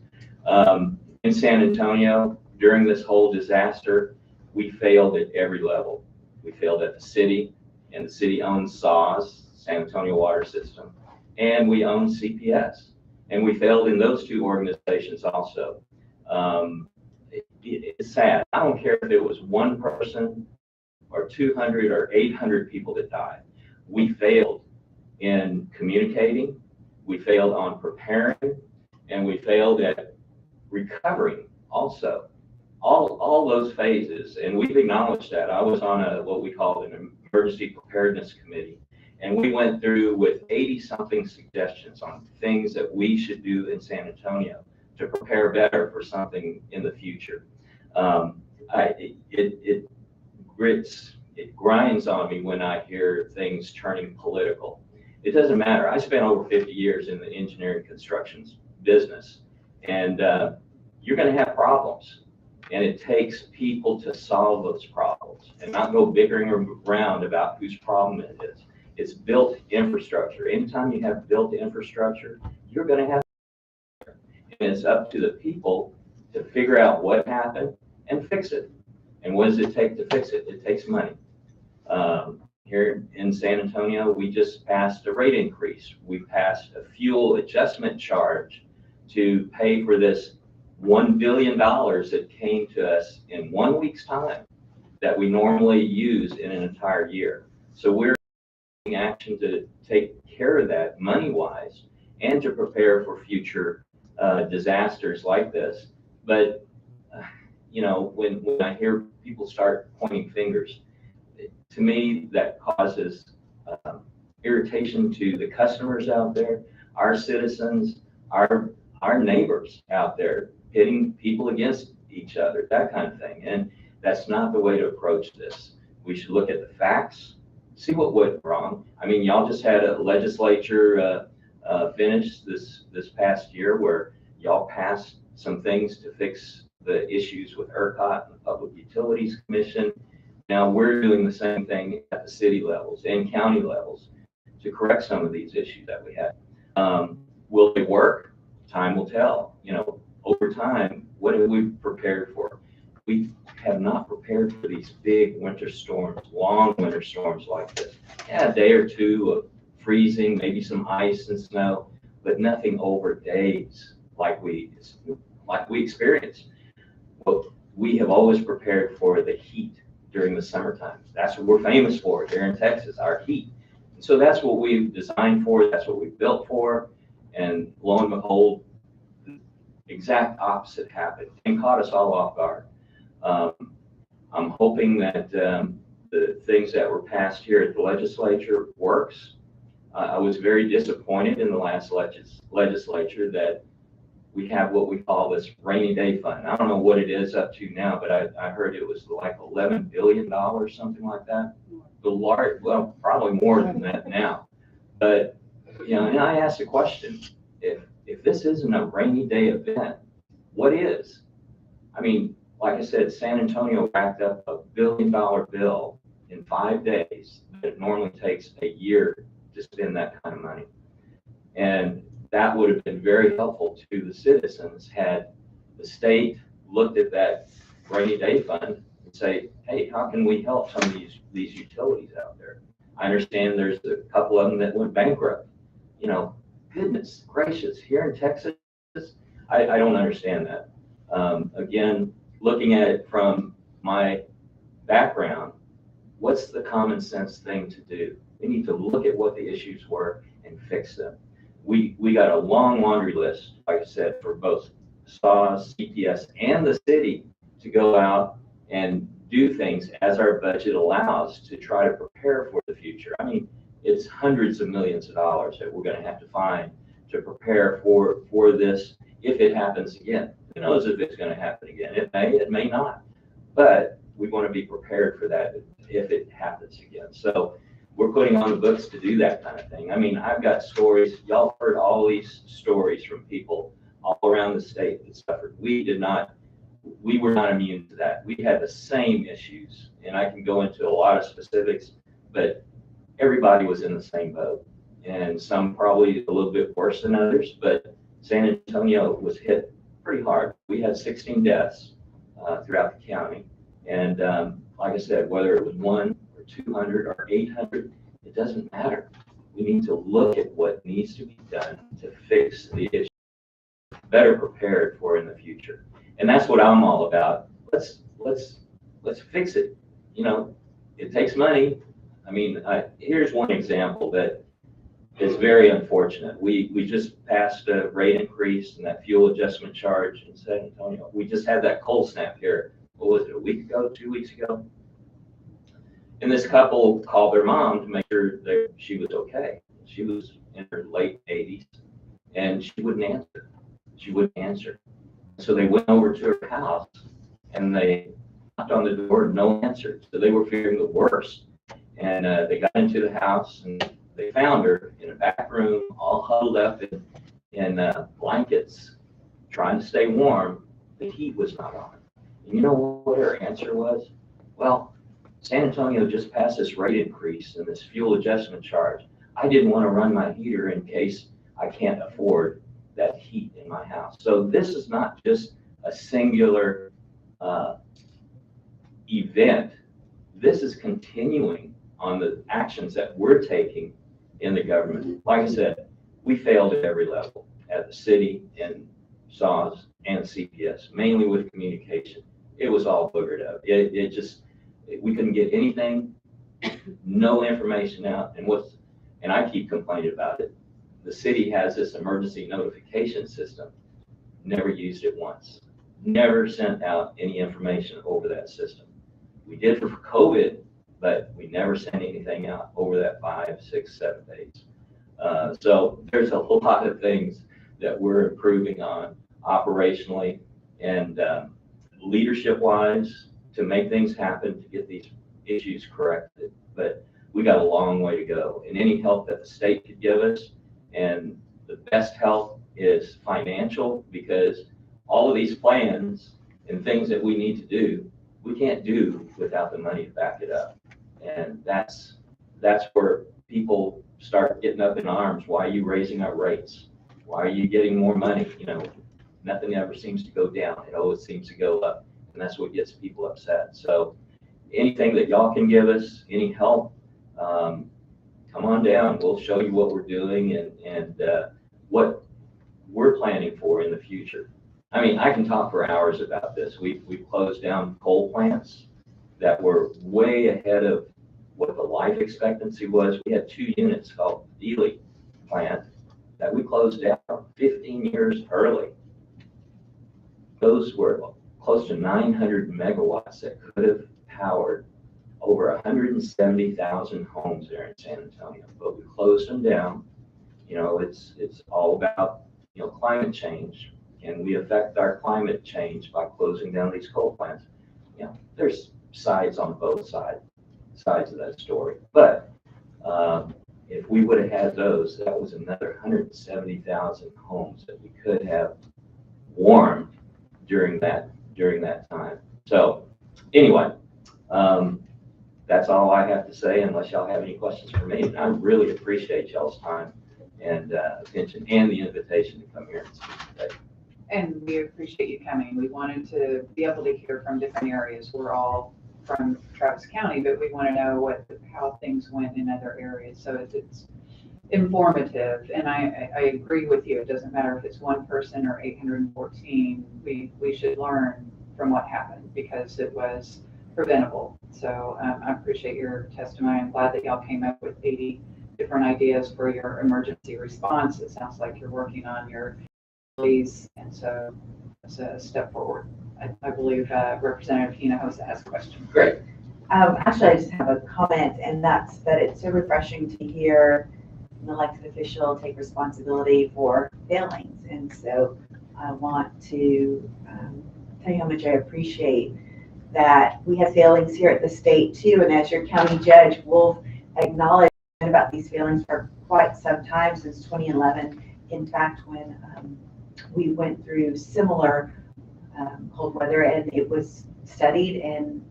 In San Antonio, during this whole disaster, we failed at every level. We failed at the city, and the city owns SAWS, San Antonio Water System, and we own CPS. And we failed in those two organizations also. It's sad. I don't care if it was one person or 200 or 800 people that died. We failed in communicating, we failed on preparing, and we failed at recovering also. all those phases, and we've acknowledged that. I was on what we call an emergency preparedness committee, and we went through with 80-something suggestions on things that we should do in San Antonio to prepare better for something in the future. It grinds on me when I hear things turning political. It doesn't matter. I spent over 50 years in the engineering constructions business, and you're going to have problems. And it takes people to solve those problems and not go bickering around about whose problem it is. It's built infrastructure. Anytime you have built infrastructure, you're going to have, and it's up to the people to figure out what happened and fix it. And what does it take to fix it? It takes money. Here in San Antonio, we just passed a rate increase. We passed a fuel adjustment charge to pay for this $1 billion that came to us in 1 week's time that we normally use in an entire year. So we're taking action to take care of that money-wise and to prepare for future disasters like this. But you know, when I hear people start pointing fingers, to me, that causes irritation to the customers out there, our citizens, our neighbors out there, pitting people against each other, that kind of thing. And that's not the way to approach this. We should look at the facts, see what went wrong. I mean, y'all just had a legislature finish this past year where y'all passed some things to fix the issues with ERCOT and the Public Utilities Commission. Now we're doing the same thing at the city levels and county levels to correct some of these issues that we had. Will they work? Time will tell. You know, over time, what have we prepared for? We have not prepared for these big winter storms, long winter storms like this. Yeah, a day or two of freezing, maybe some ice and snow, but nothing over days like we experienced. Well, we have always prepared for the heat during the summertime. That's what we're famous for here in Texas, our heat. And so that's what we've designed for, that's what we've built for, and lo and behold, the exact opposite happened and caught us all off guard. I'm hoping that the things that were passed here at the legislature works. I was very disappointed in the last legislature that we have what we call this rainy day fund. I don't know what it is up to now, but I heard it was like $11 billion, something like that. Well, probably more than that now. But, you know, and I asked the question, if this isn't a rainy day event, what is? I mean, like I said, San Antonio racked up a $1 billion bill in 5 days. It normally takes a year to spend that kind of money. And that would have been very helpful to the citizens had the state looked at that rainy day fund and say, hey, how can we help some of these utilities out there? I understand there's a couple of them that went bankrupt. You know, goodness gracious, here in Texas, I don't understand that. Again, looking at it from my background, what's the common sense thing to do? We need to look at what the issues were and fix them. We got a long laundry list, like I said, for both SAWS, CPS, and the city to go out and do things as our budget allows to try to prepare for the future. I mean, it's hundreds of millions of dollars that we're going to have to find to prepare for this if it happens again. Who knows if it's going to happen again? It may not. But we want to be prepared for that if it happens again. So we're putting on the books to do that kind of thing. I mean, I've got stories. Y'all heard all these stories from people all around the state that suffered. We were not immune to that. We had the same issues, and I can go into a lot of specifics, but everybody was in the same boat, and some probably a little bit worse than others, but San Antonio was hit pretty hard. We had 16 deaths throughout the county, and like I said, whether it was 1 or 200 or 800, it doesn't matter. We need to look at what needs to be done to fix the issue, better prepared for in the future. And that's what I'm all about. Let's fix it. You know, it takes money. I mean, here's one example that It's very unfortunate. We just passed a rate increase and that fuel adjustment charge in San Antonio. We just had that cold snap here. What was it, a week ago, 2 weeks ago? And this couple called their mom to make sure that she was okay. She was in her late 80s and she wouldn't answer. She wouldn't answer. So they went over to her house and they knocked on the door, no answer. So they were fearing the worst. And they got into the house and they found her in a back room, all huddled up in blankets, trying to stay warm. The heat was not on. And you know what her answer was? Well, San Antonio just passed this rate increase and this fuel adjustment charge. I didn't want to run my heater in case I can't afford that heat in my house. So this is not just a singular event. This is continuing on the actions that we're taking in the government. Like I said, we failed at every level, at the city and SAWS and CPS, mainly with communication. It was all boogered up. It just, we couldn't get anything, no information out. And I keep complaining about it. The city has this emergency notification system, never used it once, never sent out any information over that system. We did for COVID, but we never sent anything out over that 5, 6, 7 days. So there's a whole lot of things that we're improving on operationally and leadership-wise to make things happen, to get these issues corrected. But we got a long way to go. And any help that the state could give us, and the best help is financial, because all of these plans and things that we need to do, we can't do without the money to back it up. And that's where people start getting up in arms. Why are you raising our rates? Why are you getting more money? You know, nothing ever seems to go down. It always seems to go up. And that's what gets people upset. So anything that y'all can give us, any help, come on down. We'll show you what we're doing and what we're planning for in the future. I mean, I can talk for hours about this. We closed down coal plants that were way ahead of what the life expectancy was. We had 2 units called the Ely plant that we closed down 15 years early. Those were close to 900 megawatts that could have powered over 170,000 homes there in San Antonio, but we closed them down. You know, it's all about, you know, climate change, and we affect our climate change by closing down these coal plants. You know, there's sides on both sides of that story. But if we would have had those, that was another 170,000 homes that we could have warmed during that time. So anyway, that's all I have to say, unless y'all have any questions for me. And I really appreciate y'all's time and attention and the invitation to come here and speak today. And we appreciate you coming. We wanted to be able to hear from different areas. We're all from Travis County, but we want to know how things went in other areas. So it's informative. And I agree with you. It doesn't matter if it's one person or 814. We should learn from what happened, because it was preventable. So I appreciate your testimony. I'm glad that y'all came up with 80 different ideas for your emergency response. It sounds like you're working on your employees, and so it's a step forward. I believe Representative Hinojosa has a question. Great. Actually, I just have a comment, and that's that it's so refreshing to hear an elected official take responsibility for failings. And so I want to tell you how much I appreciate that we have failings here at the state too. And as your county judge, we'll acknowledge about these failings for quite some time, since 2011. In fact, when we went through similar cold weather, and it was studied and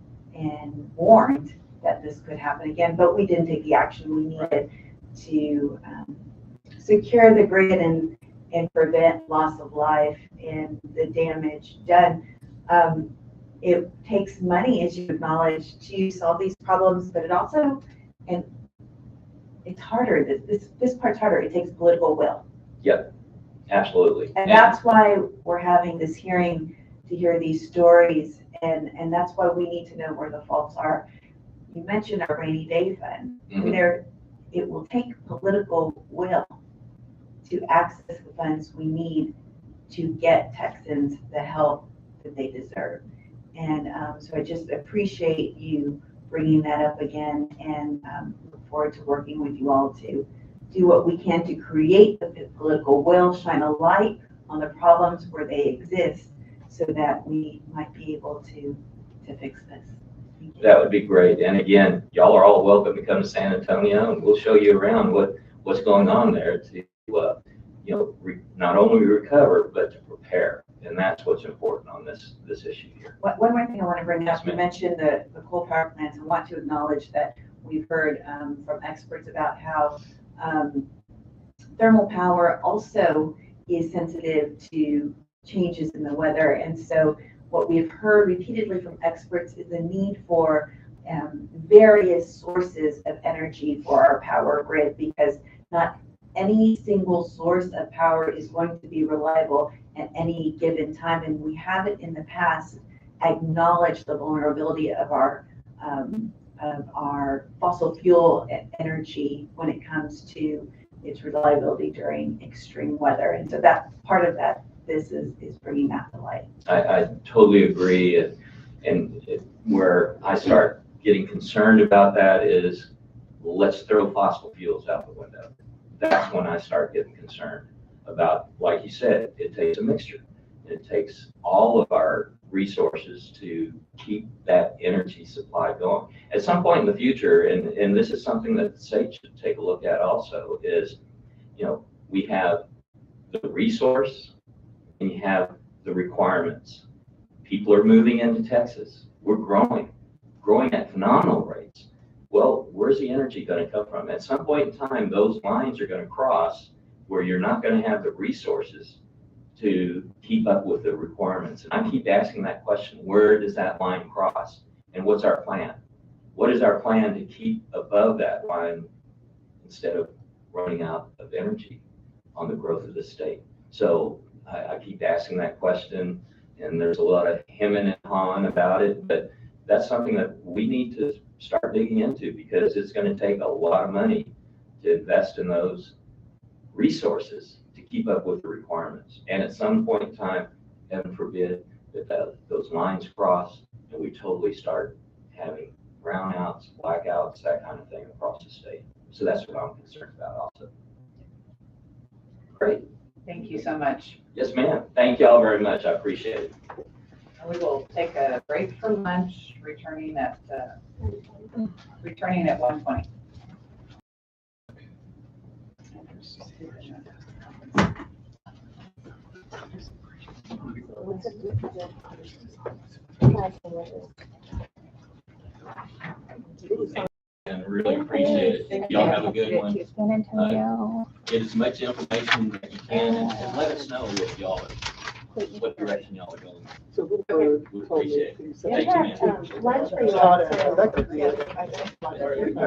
warned that this could happen again, but we didn't take the action we needed to secure the grid and prevent loss of life and the damage done. It takes money, as you acknowledge, to solve these problems, but it also, and it's harder, this part's harder, it takes political will. Yep, absolutely. And that's why we're having this hearing, to hear these stories, and that's why we need to know where the faults are. You mentioned our rainy day fund. Mm-hmm. I mean, it will take political will to access the funds we need to get Texans the help that they deserve. And so I just appreciate you bringing that up again, and look forward to working with you all to do what we can to create the political will, shine a light on the problems where they exist, so that we might be able to fix this. That would be great. And again, y'all are all welcome to come to San Antonio, and we'll show you around what's going on there to, not only recover, but to prepare. And that's what's important on this issue here. One more thing I want to bring up, Yes, you mentioned the coal power plants. I want to acknowledge that we've heard from experts about how thermal power also is sensitive to changes in the weather. And so what we've heard repeatedly from experts is the need for various sources of energy for our power grid, because not any single source of power is going to be reliable at any given time. And we haven't in the past acknowledged the vulnerability of our fossil fuel energy when it comes to its reliability during extreme weather. And so that part of that, this is bringing that to light. I totally agree. And where I start getting concerned about that is, let's throw fossil fuels out the window. That's when I start getting concerned about, like you said, it takes a mixture. It takes all of our resources to keep that energy supply going. At some point in the future, and this is something that the state should take a look at also, is, we have the resource and you have the requirements. People are moving into Texas. We're growing at phenomenal rates. Well, where's the energy going to come from? At some point in time, those lines are going to cross where you're not going to have the resources to keep up with the requirements. And I keep asking that question, where does that line cross? And what's our plan? What is our plan to keep above that line instead of running out of energy on the growth of the state? So I keep asking that question, and there's a lot of hemming and hawing about it, but that's something that we need to start digging into, because it's going to take a lot of money to invest in those resources to keep up with the requirements. And at some point in time, heaven forbid, that those lines cross and we totally start having brownouts, blackouts, that kind of thing across the state. So that's what I'm concerned about also. Great. Thank you so much. Yes, ma'am. Thank y'all very much. I appreciate it. We will take a break for lunch, returning at 1:20. And really appreciate it. Y'all have a good one. Get as much information that you can, and let us know what direction y'all are going. So we appreciate it. Thank you, man. Lunch for you all. That could be it. I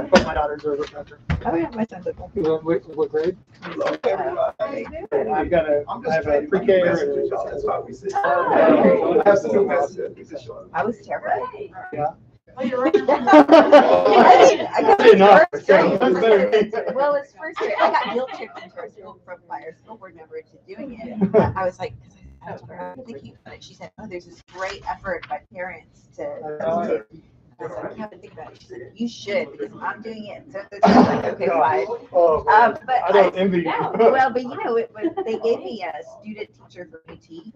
put my daughter's over after. Oh, yeah, my son's at home. What grade? Hey, I have a pre-K. I was terrified. Yeah. I got first grade. Well, it's first grade. I got guilt tripped into our school by our school board member into doing it. I was like, I was thinking about it. She said, "Oh, there's this great effort by parents to." I was like, "I haven't think about it." She said, "You should, because I'm doing it." So I was like, "Okay, fine." But I don't envy you. Well, but they gave me a student teacher for PT,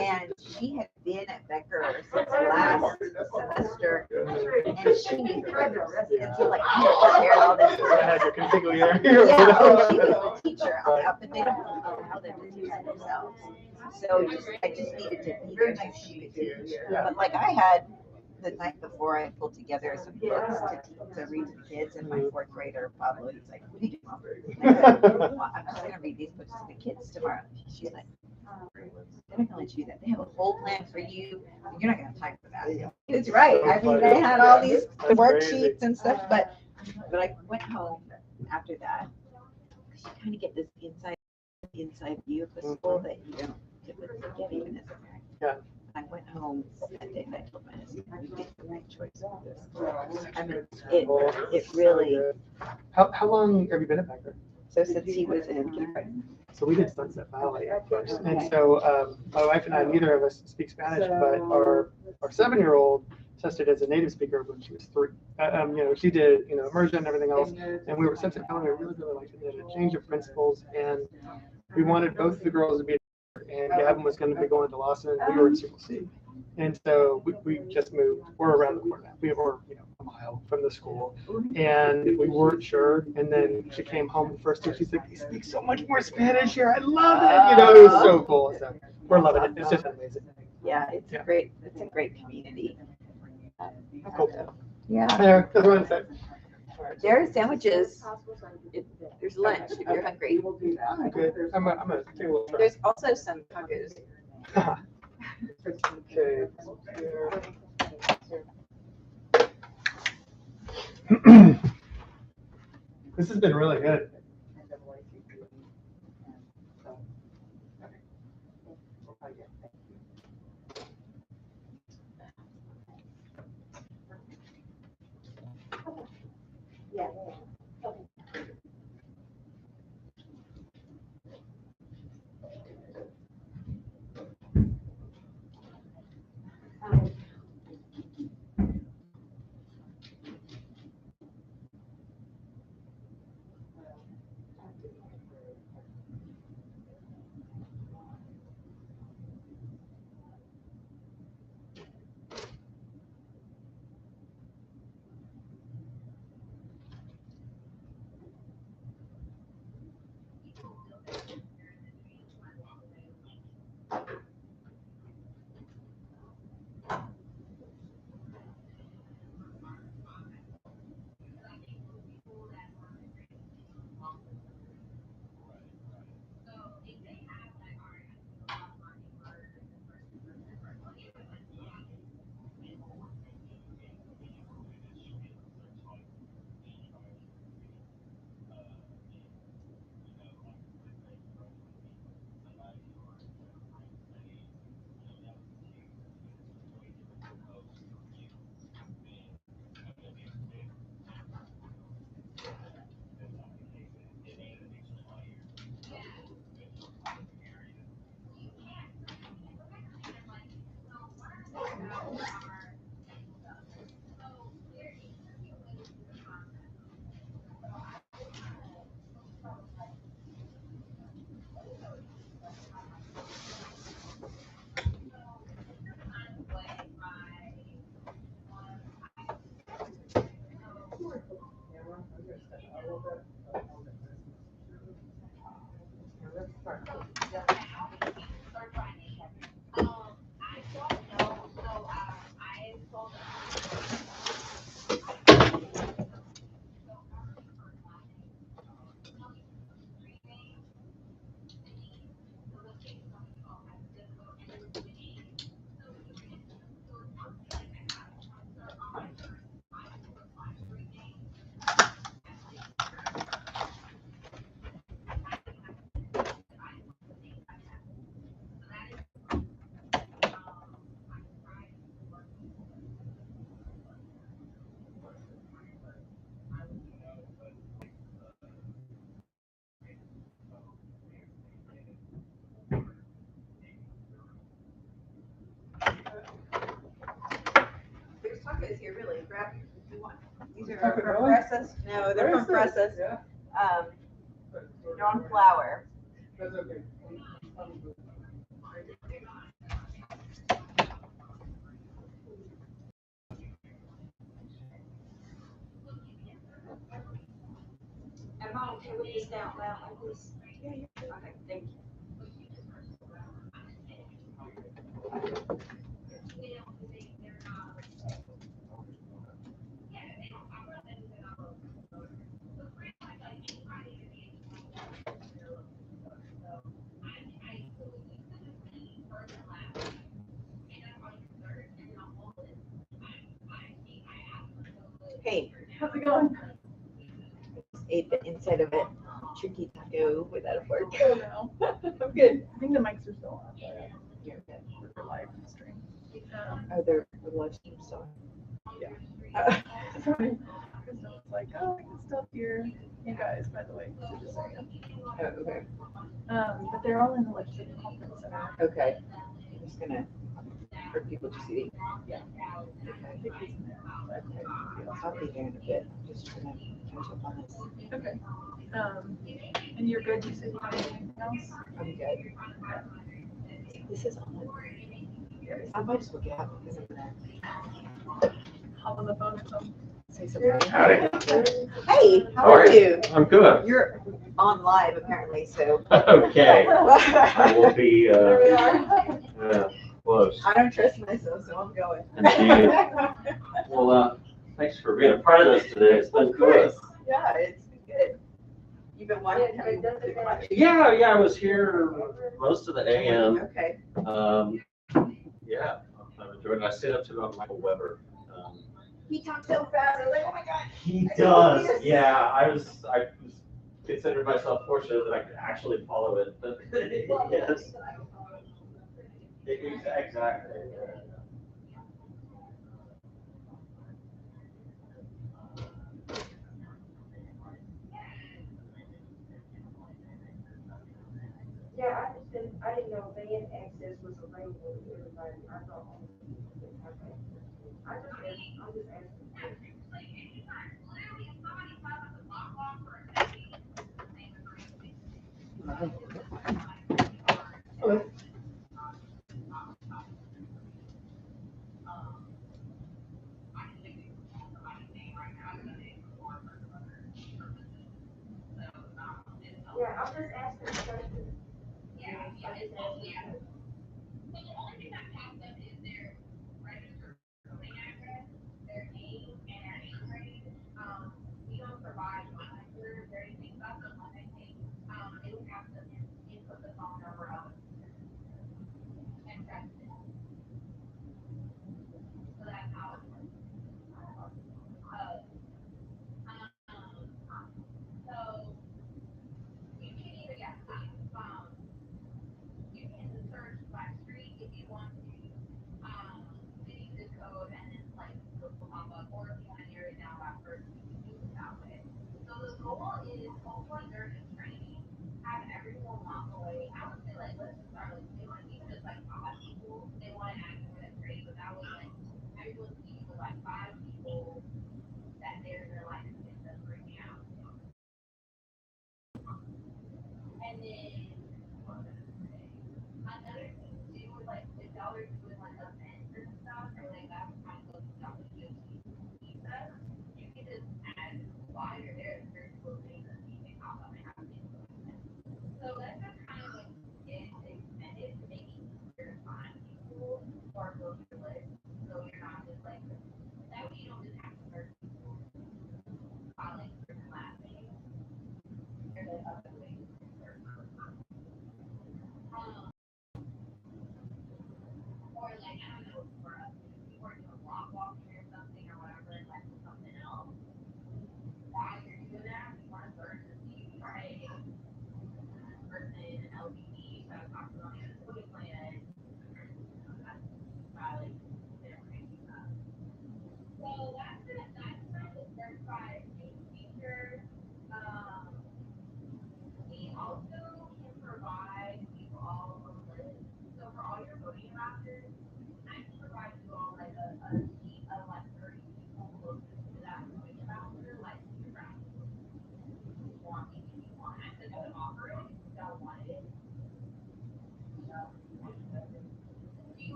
and she had been at Becker since last semester, and she knew critters. And so, like, I had prepared all this. I had your consigliere. Yeah, oh, she was the teacher, but they don't know how they're teaching themselves. So I just needed to be there so she could teach. But like I had, the night before, I pulled together some books to read to the kids, and my fourth grader probably was like, "What are you doing, Mom?" And I said, "Well, I'm just going to read these books to the kids tomorrow." She's like, "They're not going to let you do that. They have a whole plan for you. You're not going to have time for that." It's right. I mean, they had all these worksheets and stuff, but I went home after that. You kind of get this inside view of the school that you don't typically get even as a parent. Yeah. I went home that day, and I told my husband, we did the right choice with this. I mean, it really, How long have you been at Becker? so since he was in kindergarten. So we did Sunset Valley at first. And so my wife and I, neither of us speak Spanish, but our 7-year-old tested as a native speaker when she was 3. She did, immersion and everything else. And we were Sunset Valley, we really, really liked it. They had a change of principals, and we wanted both the girls to be, and Gavin was going to be going to Lawson, and we were at Circle C. And so we just moved. We're around the corner. We were, a mile from the school, and we weren't sure. And then she came home the first day. She's like, "They speak so much more Spanish here. I love it." It was so cool. So we're loving it. It's just amazing. Yeah, it's a great community. Cool. Yeah. Everyone said. There are sandwiches. There's lunch if you're hungry. Okay. I'm gonna take a little try. There's also some tacos. Okay. This has been really good. Yeah. There's tacos here, really. Grab if you want. These are from Fresas. No, they're from Fresas. They're on flour. That's okay. Am I okay with this now? Well, I was. Yeah, you're good. Okay, thank you. Hey, how's it going? Ate the inside of it. Tricky taco without a fork. Oh no. I'm good. I think the mics are still on. You're good. For live stream. Oh, they're the live stream, so. Yeah. Sorry. Kristen's like, oh, I can still hear you guys, by the way, so just saying. Oh, okay. But they're all in the legislative conference center. Okay. I'm just gonna, for people to see. Yeah. I think he's in there. I'll be there in a bit. I'm just gonna catch up on this. Okay. And you're good? You said you don't have anything else? I'm good. This is on. I might as well get out because I'm gonna hop on the phone or something. Say something. Howdy. Hey, how are you? I'm good. You're on live apparently, so. Okay. I will be, There we are. close. I don't trust myself, so I'm going. Indeed. Well, thanks for being a part of this today. It's been Of good. course. Yeah, it's been good. You've been watching coming pretty much. Yeah, I was here most of the AM. Okay. Yeah, I've enjoyed it. I stayed up to about Michael Weber. He talks so fast. I was like, oh my God. He does. Yeah, I was considered myself fortunate that I could actually follow it. But yes. Exactly. Yeah, I didn't know van access was available to everybody. I thought only people could have access. I'm just asking. Hello. Yeah, I'm just asking a question. Yeah, I'm just asking a question.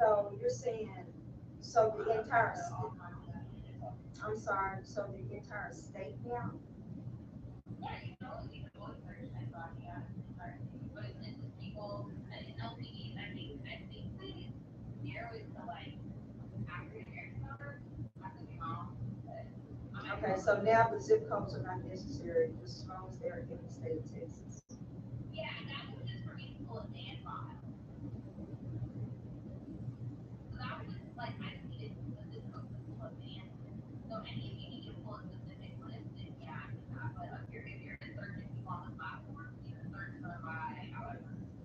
So you're saying, so the entire, I'm sorry, so the entire state now? Okay, so now the zip codes are not necessary, just as long as they're in the state of Texas.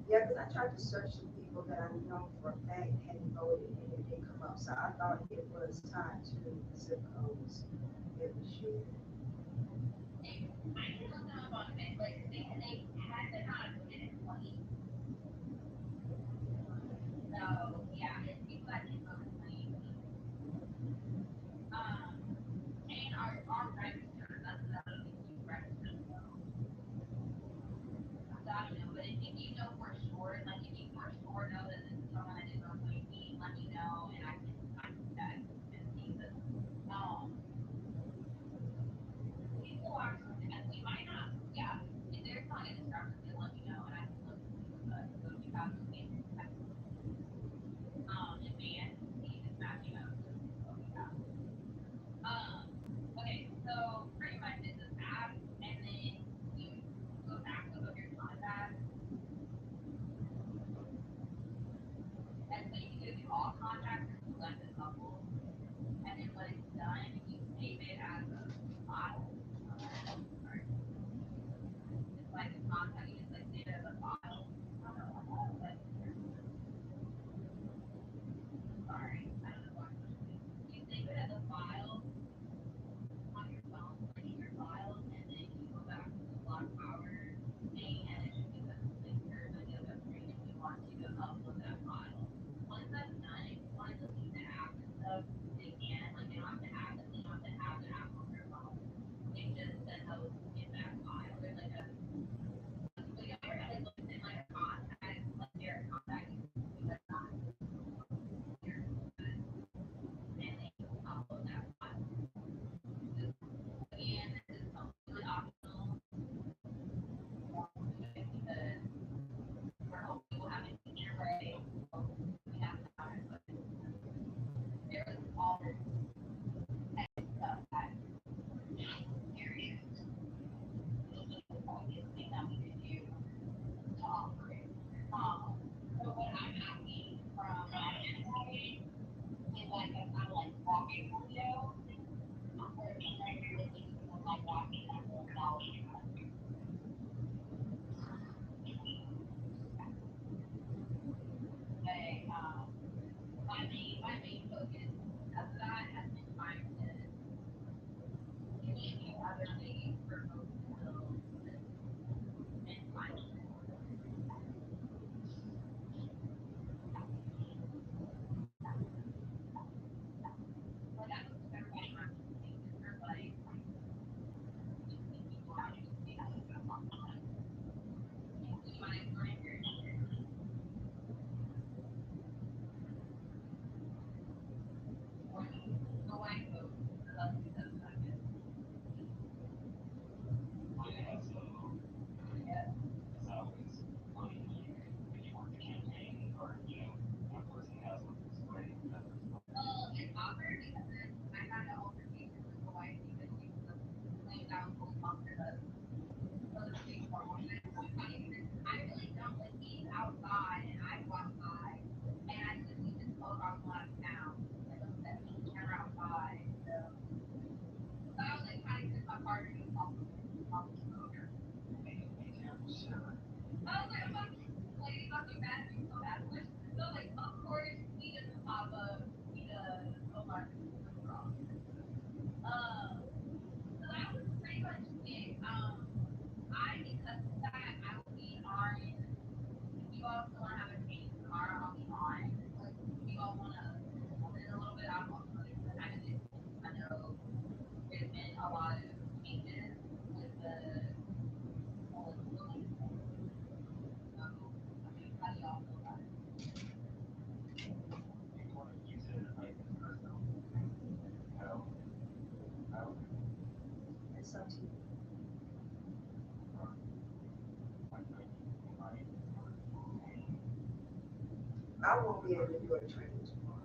Yeah, because I tried to search some people that I know for a fact hadn't voted and it didn't come up, so I thought it was tied to the zip codes that we shared. I won't be able to do a training tomorrow.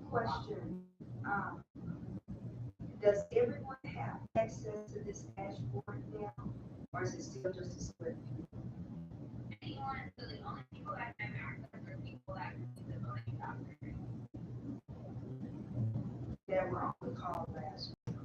Question, does everyone have access to this dashboard now, or is it still just a split? That were on the call last week.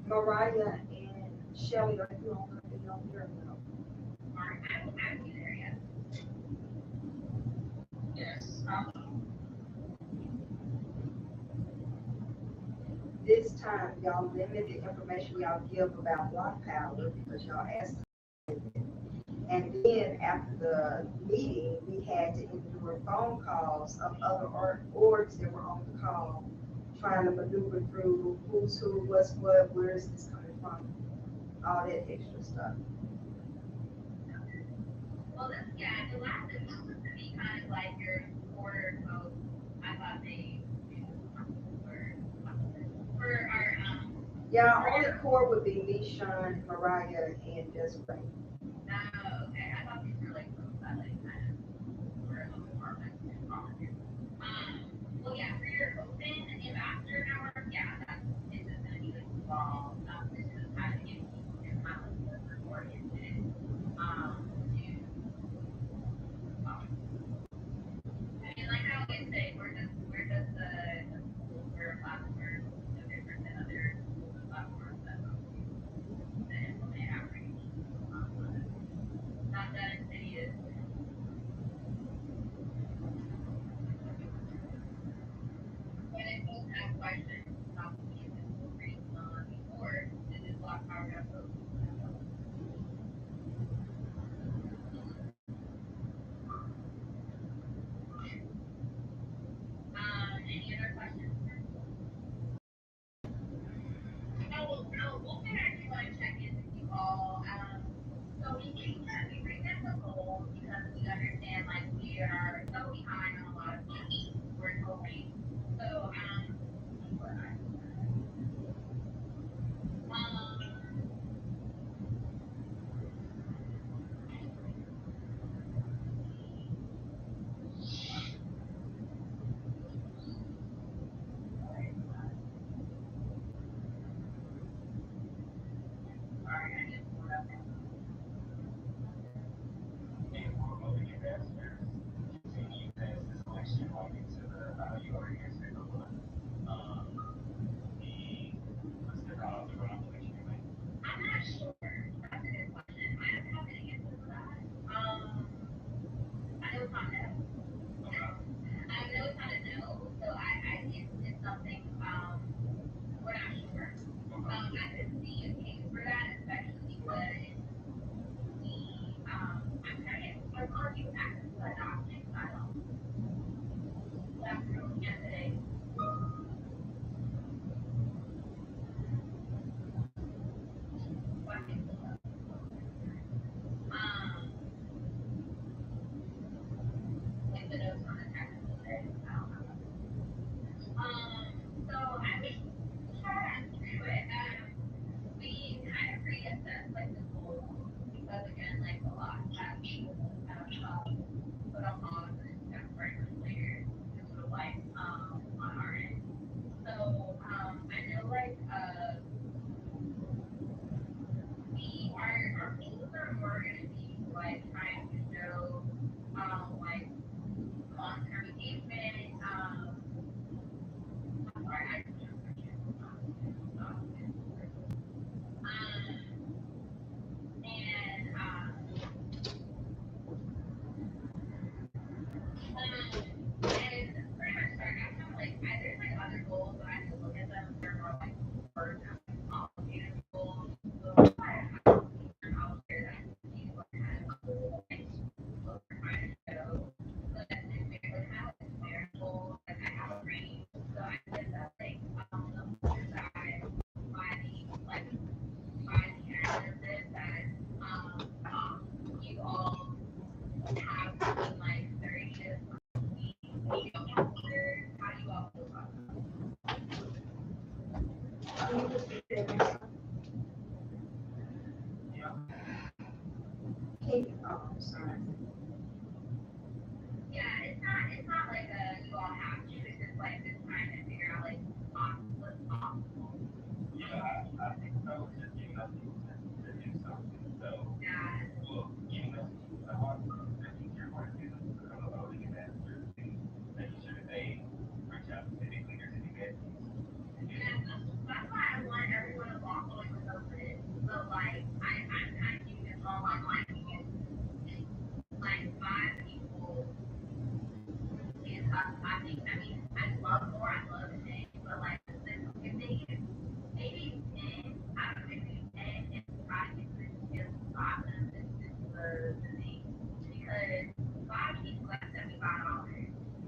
Mariah and Shelly, are you on here? Yes. This time, y'all limit the information y'all give about block power because y'all asked. And then after the meeting, we had to endure phone calls of other orgs that were on the call, trying to maneuver through who's who, what's what, where is this coming from, all that extra stuff. Well, the last thing was to be kind of like your order, so I thought they for our yeah, our only core would be me, Sean, Mariah, and Desiree. Oh, okay. I thought these were like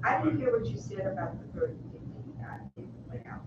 I didn't hear what you said about the 30, 50. I didn't play out.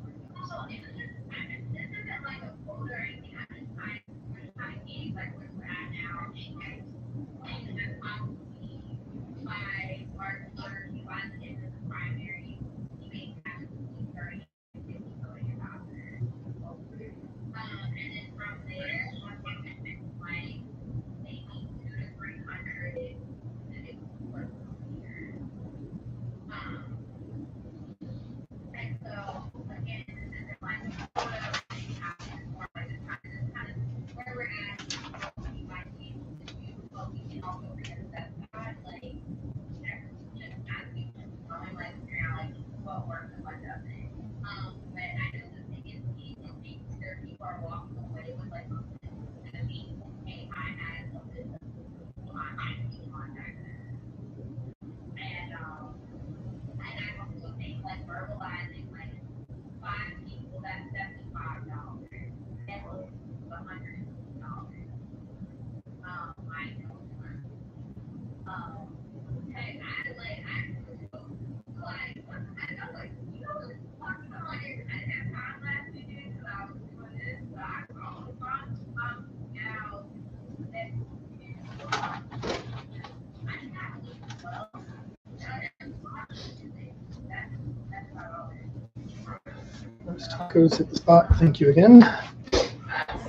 Those tacos at the spot. Thank you again.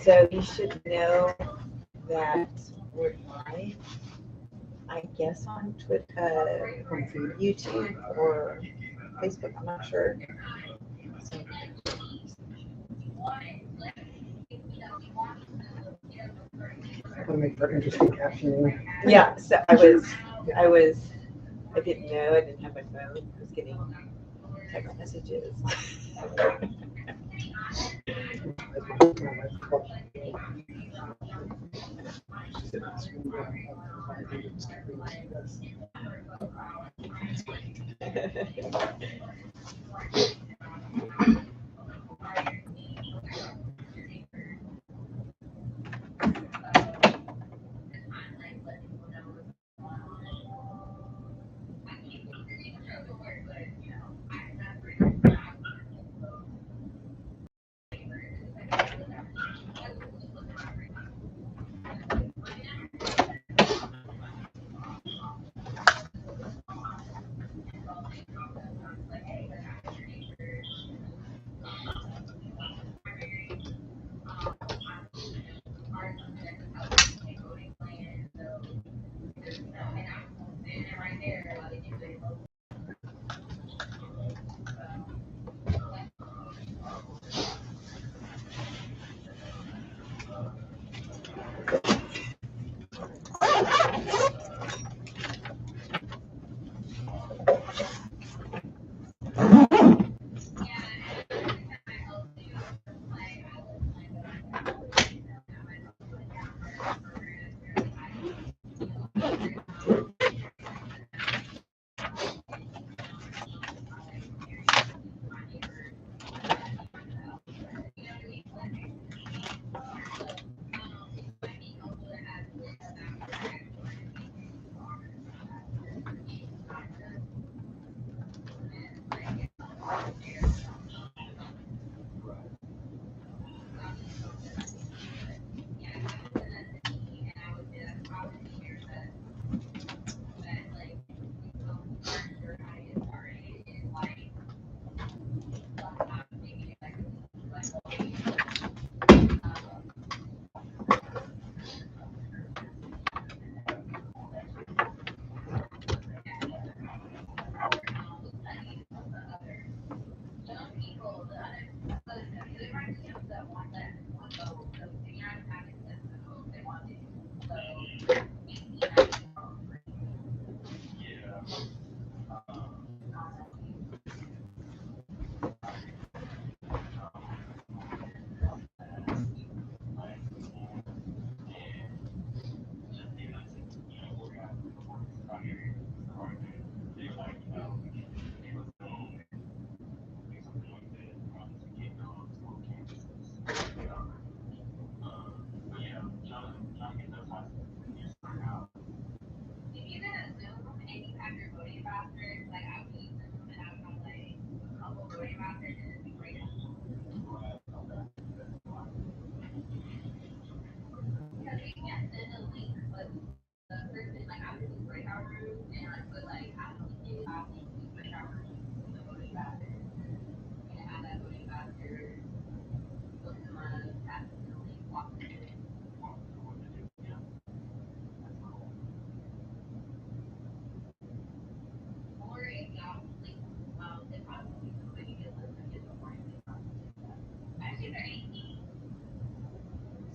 So you should know that we're live, I guess, on Twitter, YouTube, or Facebook. I'm not sure. I want to make for interesting captioning. Yeah. So I didn't know. I didn't have my phone. I was getting text messages.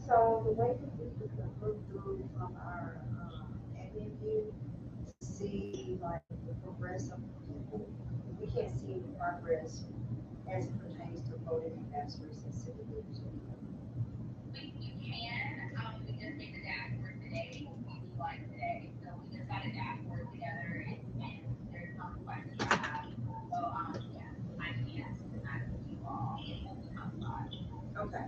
So the way that we could look through from our admin view to see like the progress of people, we can't see any progress as it pertains to voting ambassadors and city leaders. Okay.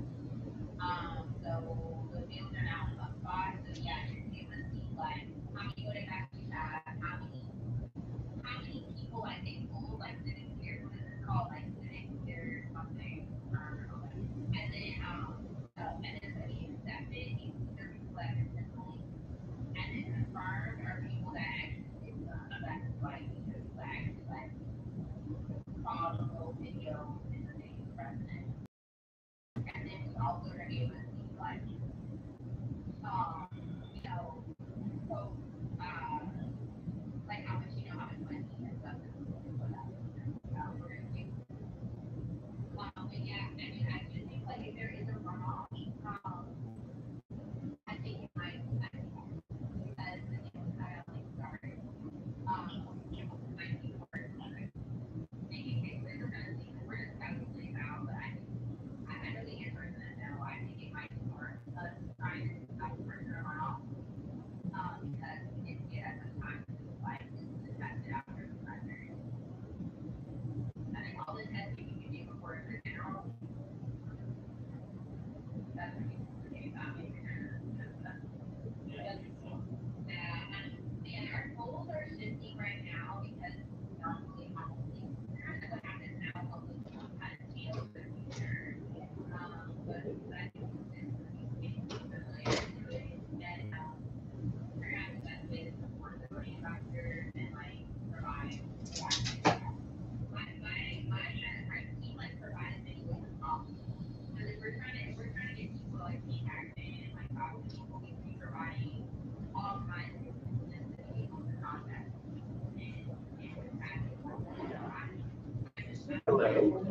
Hello.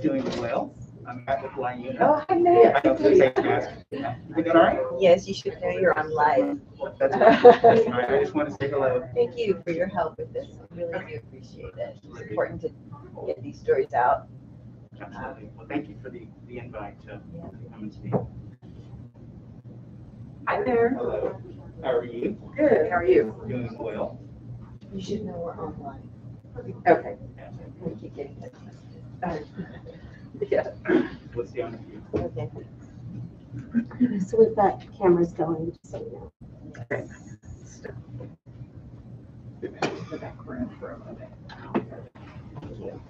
Doing well. I'm at the flying. Oh, hi, Matt. I don't take mask. We doing all right? Yes, you should know you're on live. That's right. That's right. I just want to say hello. Thank you for your help with this. I really do appreciate it. It's important to get these stories out. Absolutely. Well, thank you for the invite to come and speak. Hi there. Hello. How are you? Good. How are you? Doing well. You should know we're online. Okay. We keep getting text messages. Yeah. What's the honor view? Okay. So we've got cameras going, just so you know. Okay. The back room for a moment. Thank you.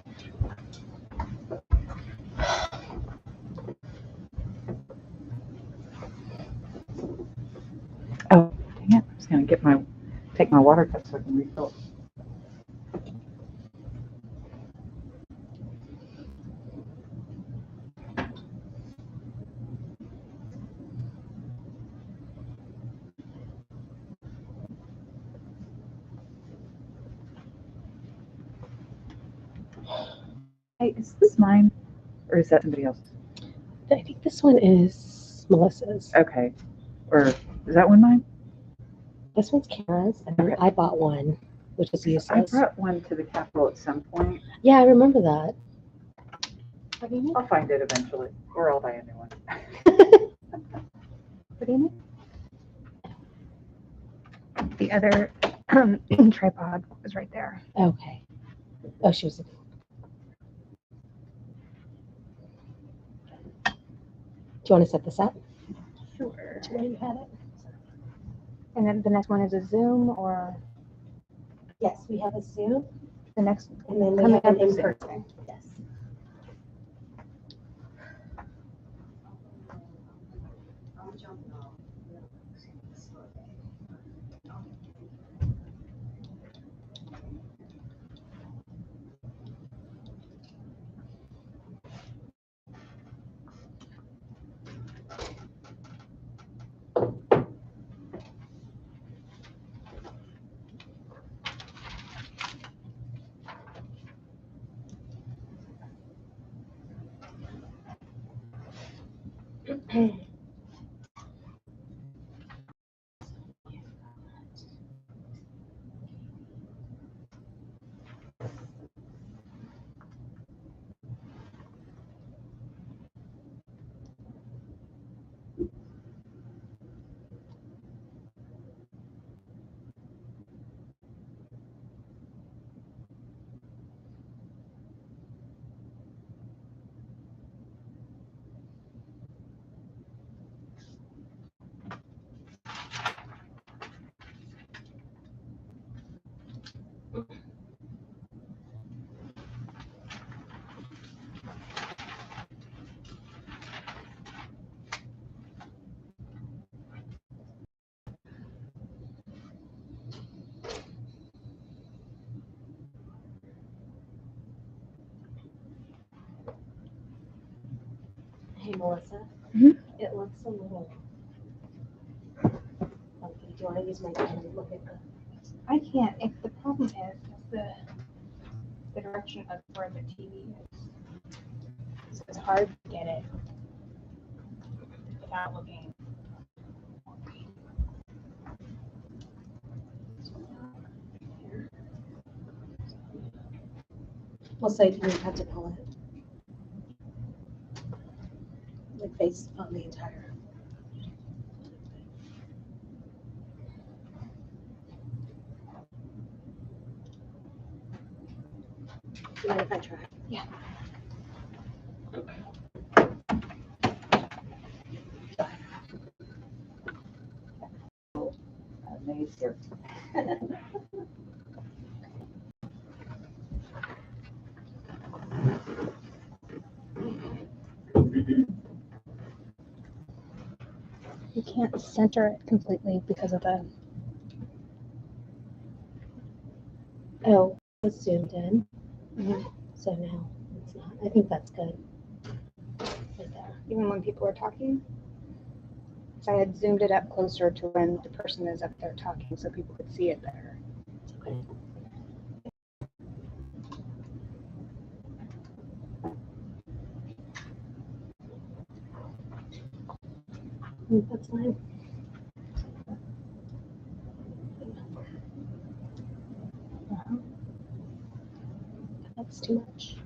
Oh, dang it. I was going to take my water cup so I can refill. Hey, is this mine or is that somebody else's? I think this one is Melissa's. Okay. Or is that one mine? This one's Kara's, and then I bought one, which is I useless. brought one to the Capitol at some point. Yeah, I remember that. I'll find it eventually, or I'll buy a new one. What do you mean? The other tripod was right there. Okay. Oh, she was. Do you want to set this up? Sure. While you had it. And then the next one is a Zoom or? Yes, we have a Zoom. The next, and then we coming have an up is in-person. Yes. Hey, Melissa. Mhm. It looks a little funky. Do you want to use my pen and look at the? I can't. If the problem is the direction of where the TV is. So it's hard to get it without looking. We'll say you have to pull it. Like face on the entire. Do you mind if I try? Yeah. Amazing. You can't center it completely because of the. Oh, it's zoomed in. Mhm. So now it's not. I think that's good. Right there. Even when people are talking. So I had zoomed it up closer to when the person is up there talking so people could see it better. Okay. That's fine. That's too much.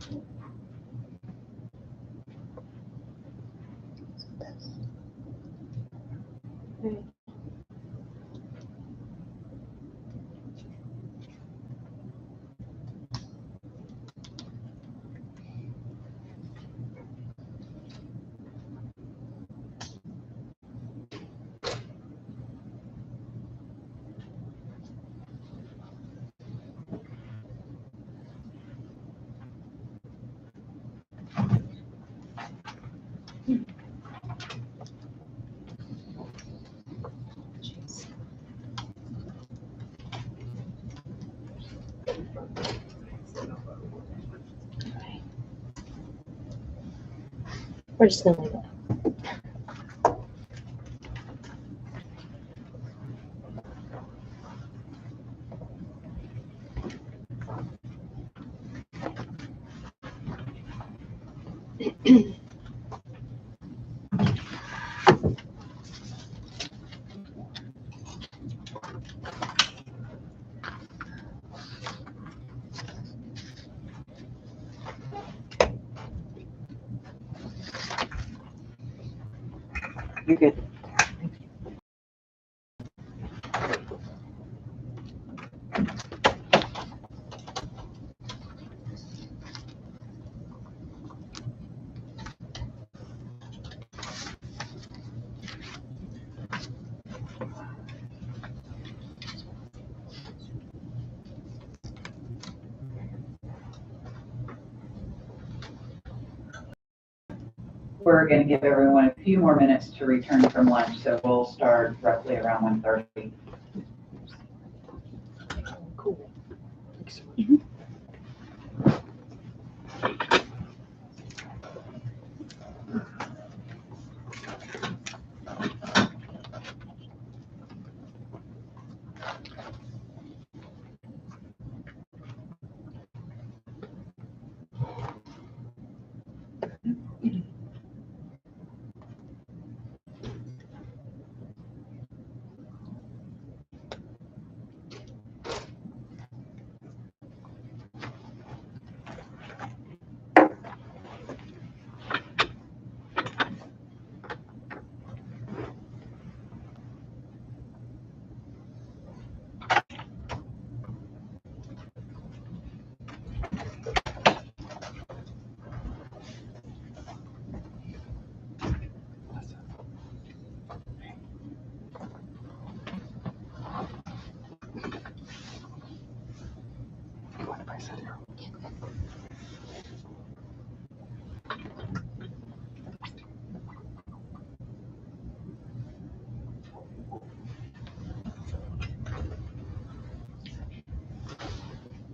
Right. Jeez. Okay. We're just gonna leave it. You're good. We're going to give everyone a few more minutes to return from lunch, so we'll start roughly around 1:30. Cool.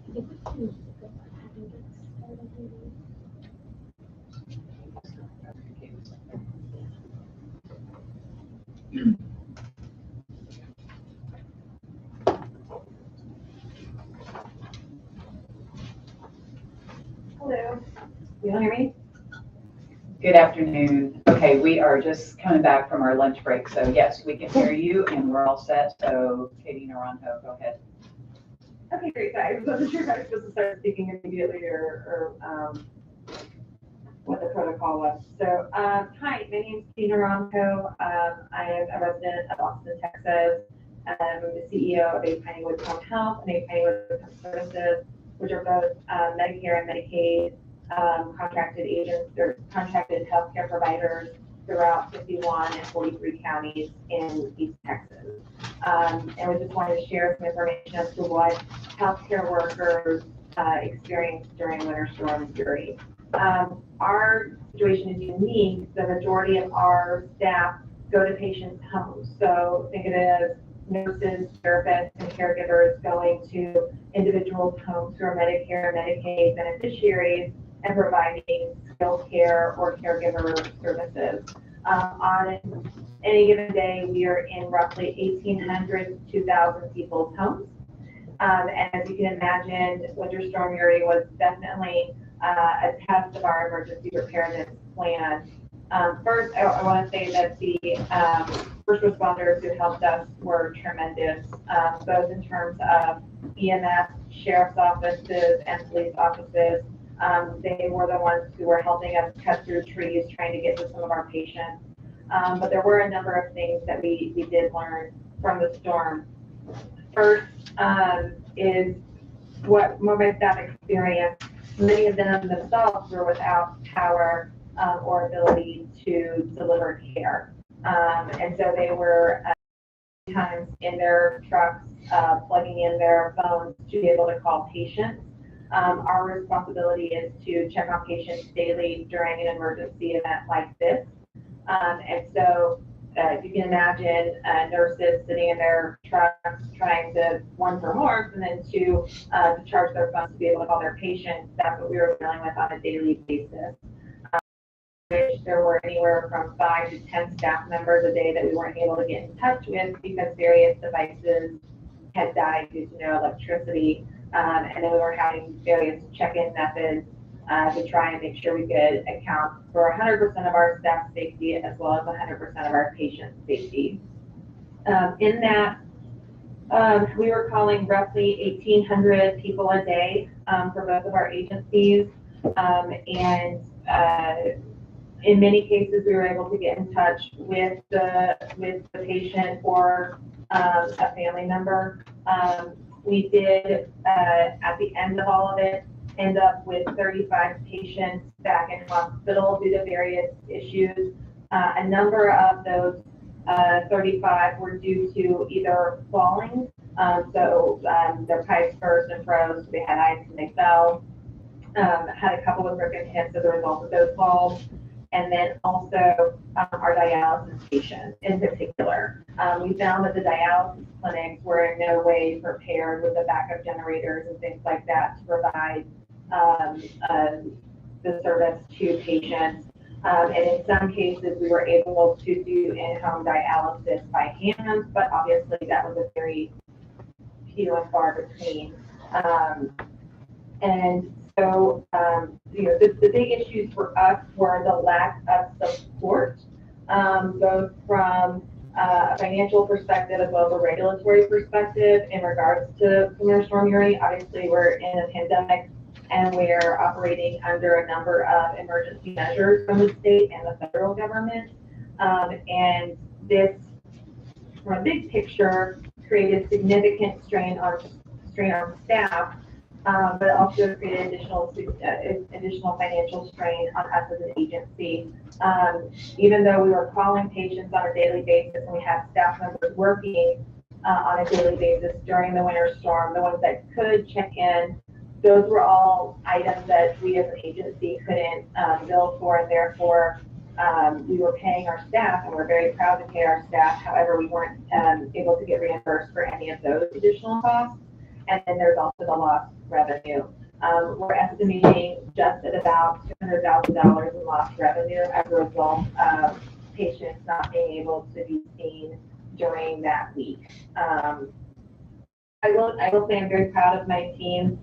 Hello. You hear me? Good afternoon. Okay, we are just coming back from our lunch break, so yes, we can hear you and we're all set. So Katie Naranjo, go ahead. Okay, great. I wasn't sure if I was supposed to start speaking immediately or what the protocol was. So, hi, my name is Katie Naranjo. I am a resident of Austin, Texas. I'm the CEO of A Pinewood Home Health and A Pinewood Home Services, which are both Medicare and Medicaid contracted agents or contracted healthcare providers throughout 51 and 43 counties in East Texas. And we just wanted to share some information as to what healthcare workers experienced during Winter Storm Uri. Our situation is unique. The majority of our staff go to patients' homes. So think of it as nurses, therapists, and caregivers going to individuals' homes who are Medicare and Medicaid beneficiaries and providing skilled care or caregiver services. On any given day, we are in roughly 1,800 to 2,000 people's homes. And as you can imagine, Winter Storm Uri was definitely a test of our emergency preparedness plan. First, I want to say that the first responders who helped us were tremendous, both in terms of EMS, sheriff's offices, and police offices. They were the ones who were helping us cut through trees, trying to get to some of our patients. But there were a number of things that we did learn from the storm. First is what my staff experienced. Many of them themselves were without power or ability to deliver care. And so they were times in their trucks, plugging in their phones to be able to call patients. Our responsibility is to check on patients daily during an emergency event like this. And so if you can imagine nurses sitting in their trucks trying to, one, for more, and then two, to charge their phones to be able to call their patients. That's what we were dealing with on a daily basis. There were anywhere from 5 to 10 staff members a day that we weren't able to get in touch with because various devices had died due to no electricity. And then we were having various check-in methods to try and make sure we could account for 100% of our staff safety as well as 100% of our patient safety. In that, we were calling roughly 1,800 people a day for both of our agencies. And in many cases, we were able to get in touch with the patient or a family member. We did, at the end of all of it, end up with 35 patients back in hospital due to various issues. A number of those 35 were due to either falling, so their pipes burst and froze, they had ice and they fell. Had a couple of broken hips as a result of those falls. And then also our dialysis patients in particular. We found that the dialysis clinics were in no way prepared with the backup generators and things like that to provide the service to patients. And in some cases, we were able to do in-home dialysis by hand, but obviously that was a very few and far between. And so, the big issues for us were the lack of support, both from a financial perspective as well as a regulatory perspective in regards to Winter Storm Uri. Obviously, we're in a pandemic and we're operating under a number of emergency measures from the state and the federal government. And this, from a big picture, created significant strain on staff. But also created additional financial strain on us as an agency. Even though we were calling patients on a daily basis and we had staff members working on a daily basis during the winter storm, the ones that could check in, those were all items that we as an agency couldn't bill for, and therefore we were paying our staff, and we're very proud to pay our staff. However, we weren't able to get reimbursed for any of those additional costs. and then there's also the lost revenue. We're estimating just at about $200,000 in lost revenue as a result of patients not being able to be seen during that week. I will say I'm very proud of my team.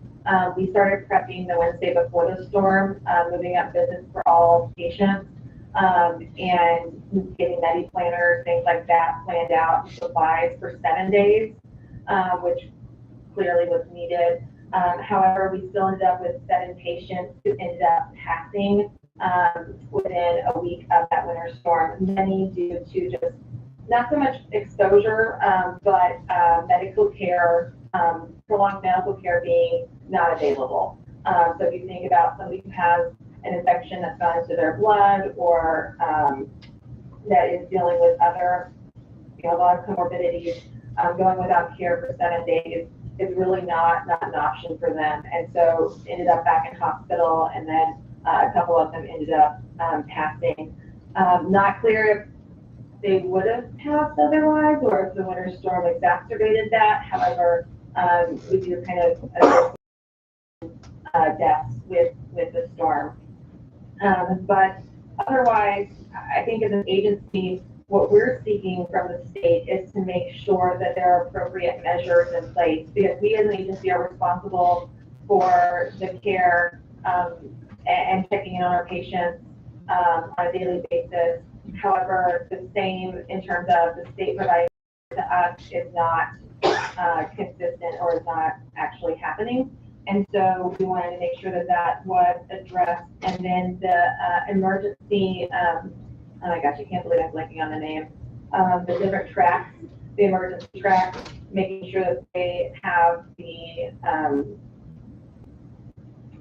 We started prepping the Wednesday before the storm, moving up visits for all patients, and getting Medi planners, things like that planned out, supplies for 7 days, which clearly was needed. However, we still ended up with 7 patients who ended up passing within a week of that winter storm, many due to just not so much exposure, but medical care, prolonged medical care being not available. So if you think about somebody who has an infection that's gone into their blood, or that is dealing with other, a lot of comorbidities, going without care for 7 days is really not an option for them. And so ended up back in hospital, and then a couple of them ended up passing. Not clear if they would have passed otherwise, or if the winter storm exacerbated that. However, we do kind of deaths with the storm. But otherwise, I think as an agency, what we're seeking from the state is to make sure that there are appropriate measures in place, because we as an agency are responsible for the care and checking in on our patients on a daily basis. However, the same in terms of the state providing to us is not consistent, or is not actually happening. And so we wanted to make sure that that was addressed. And then the emergency, oh my gosh, I can't believe I'm blanking on the name, the different tracks, the emergency tracks, making sure that they have the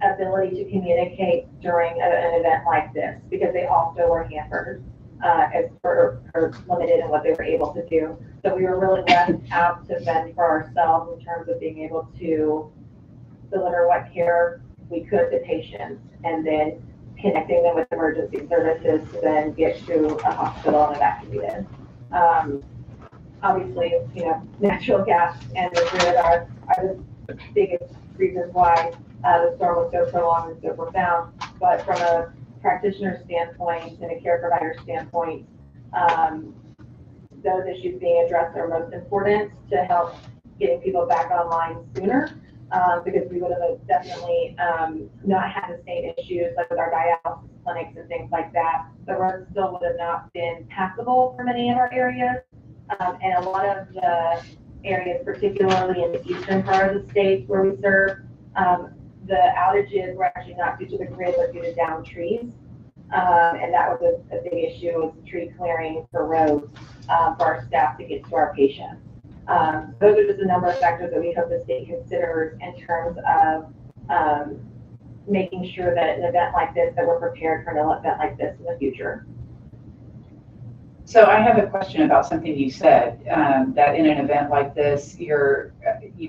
ability to communicate during an event like this, because they also were hampered as or limited in what they were able to do. So we were really left out to fend for ourselves in terms of being able to deliver what care we could to patients, and then connecting them with emergency services to then get to a hospital and evacuated. Obviously, natural gas and the grid are the biggest reasons why the storm was so prolonged and so profound. But from a practitioner standpoint and a care provider standpoint, those issues being addressed are most important to help getting people back online sooner. Because we would have definitely not had the same issues like with our dialysis clinics and things like that. The roads still would have not been passable for many of our areas. And a lot of the areas, particularly in the eastern part of the state where we serve, the outages were actually not due to the grid, but due to downed trees. And that was a big issue, was tree clearing for roads for our staff to get to our patients. Those are just a number of factors that we hope the state considers in terms of making sure that an event like this, that we're prepared for an event like this in the future. So I have a question about something you said, that in an event like this, you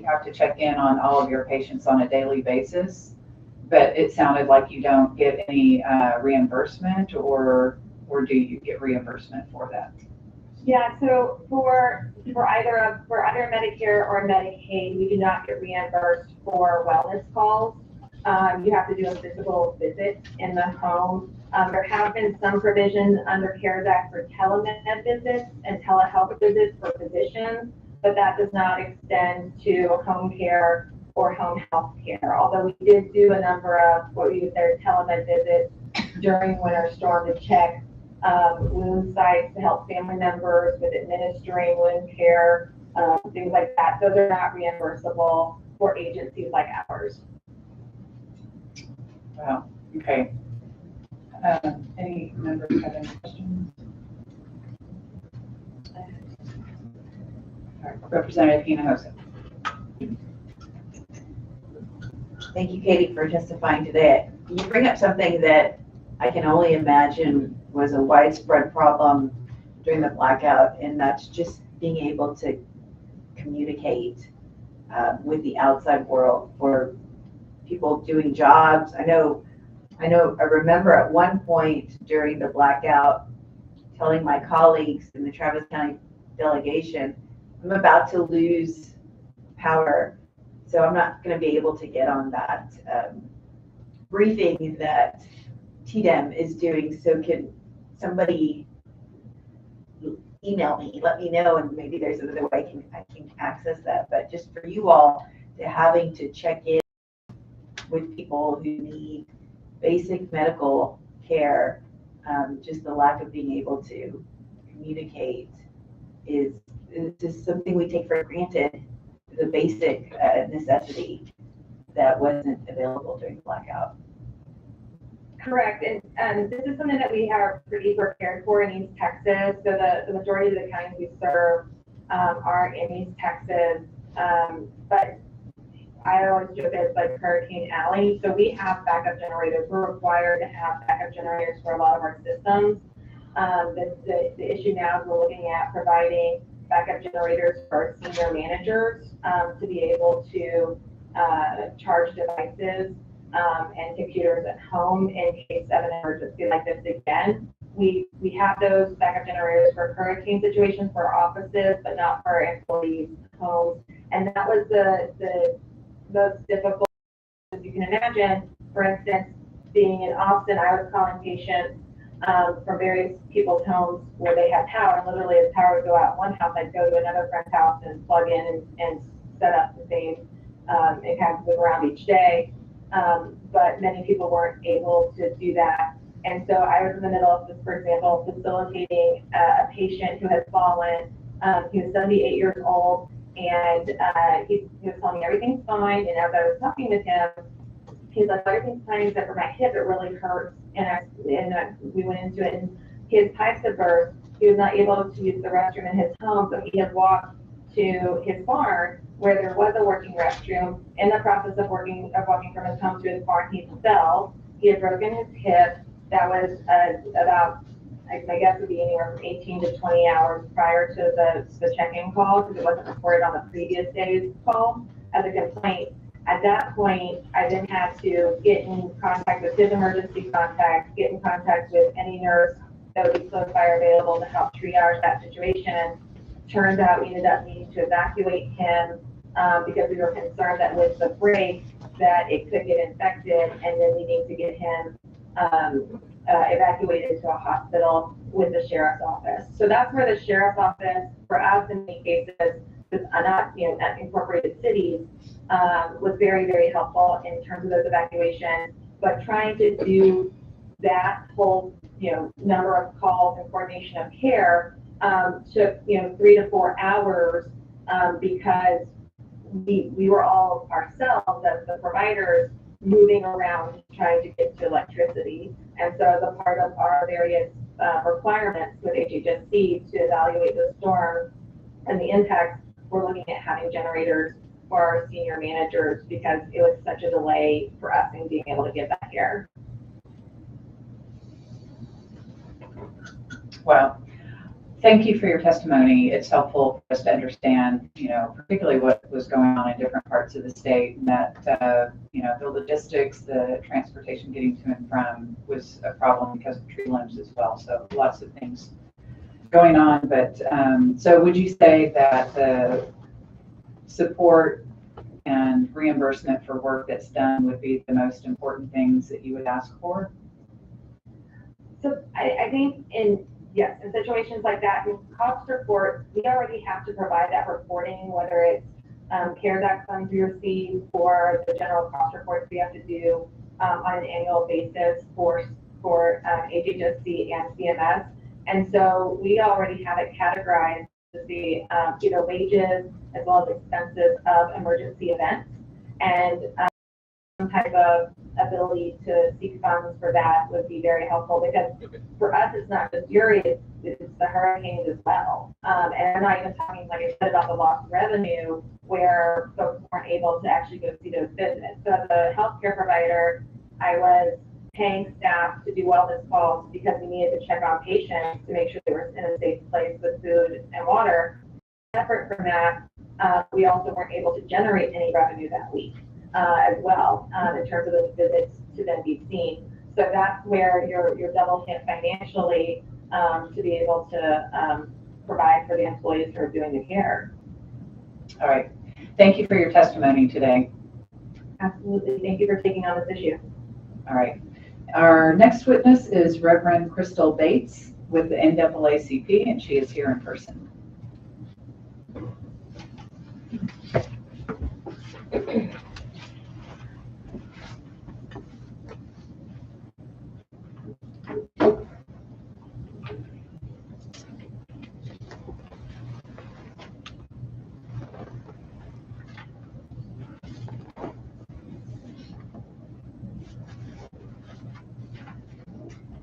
have to check in on all of your patients on a daily basis, but it sounded like you don't get any reimbursement, or do you get reimbursement for that? Yeah, so for either Medicare or Medicaid, we do not get reimbursed for wellness calls. You have to do a physical visit in the home. There have been some provisions under CARES Act for telemed visits and telehealth visits for physicians, but that does not extend to home care or home health care. Although we did do a number of what we would say telemed visits during winter storm to check wound sites, to help family members with administering wound care, things like that. Those are not reimbursable for agencies like ours. Wow, okay. Any members have any questions? All right, Representative Hinojosa. Thank you, Katie, for testifying today. You bring up something that I can only imagine was a widespread problem during the blackout, and that's just being able to communicate with the outside world for people doing jobs. I remember at one point during the blackout telling my colleagues in the Travis County delegation, I'm about to lose power So I'm not going to be able to get on that briefing that TDEM is doing. So can somebody email me, let me know, and maybe there's another way I can access that. But just for you all to having to check in with people who need basic medical care, just the lack of being able to communicate is just something we take for granted, the basic necessity that wasn't available during the blackout. Correct, and this is something that we are pretty prepared for in East Texas. So the majority of the counties we serve are in East Texas, but I always joke that it's like Hurricane Alley. So we have backup generators. We're required to have backup generators for a lot of our systems. The issue now is we're looking at providing backup generators for senior managers to be able to charge devices and computers at home in case of an emergency like this again. We have those backup generators for hurricane situations for our offices, but not for our employees' homes. And that was the most difficult, as you can imagine. For instance, being in Austin, I was calling patients from various people's homes where they had power. And literally, as power would go out in one house, I'd go to another friend's house and plug in and set up the same and kind of move around each day. But many people weren't able to do that. And so I was in the middle of this, for example, facilitating a patient who had fallen. He was 78 years old, and he was telling me everything's fine. And as I was talking with him, he's like, everything's fine except for my hip, it really hurts. And we went into it, and his pipes had burst. He was not able to use the restroom in his home, so he had walked to his barn where there was a working restroom. In the process of walking from his home to his barn, he fell. He had broken his hip. That was about, my guess would be anywhere from 18 to 20 hours prior to the check-in call, because it wasn't reported on the previous day's call as a complaint. At that point, I then had to get in contact with his emergency contacts, get in contact with any nurse that would be close by or available to help triage that situation. Turns out we ended up needing to evacuate him because we were concerned that with the break that it could get infected, and then needing to get him evacuated to a hospital with the sheriff's office. So that's where the sheriff's office, for us in many cases, not incorporated cities, was very, very helpful in terms of those evacuations. But trying to do that whole number of calls and coordination of care took 3 to 4 hours because we were all ourselves as the providers moving around trying to get to electricity. And so as a part of our various requirements with HHSC to evaluate the storm and the impacts, we're looking at having generators for our senior managers because it was such a delay for us in being able to get that care. Wow. Thank you for your testimony. It's helpful for us to understand, particularly what was going on in different parts of the state, and that, the logistics, the transportation getting to and from was a problem because of tree limbs as well. So lots of things going on. But so would you say that the support and reimbursement for work that's done would be the most important things that you would ask for? So I think in situations like that, in cost report, we already have to provide that reporting, whether it's CARES Act funds we receive or the general cost reports we have to do on an annual basis for HHSC and CMS. And so we already have it categorized to see either wages as well as expenses of emergency events, and some type of ability to seek funds for that would be very helpful, because for us it's not just Uri, it's the hurricanes as well. And I'm not even talking, like I said, about the lost revenue where folks weren't able to actually go see those visits. So as a healthcare provider, I was paying staff to do wellness calls because we needed to check on patients to make sure they were in a safe place with food and water. Separate from that, we also weren't able to generate any revenue that week as well in terms of those visits to then be seen. So that's where you're double hit financially to be able to provide for the employees who are doing the care. All right. Thank you for your testimony today. Absolutely. Thank you for taking on this issue. All right. Our next witness is Reverend Crystal Bates with the NAACP, and she is here in person.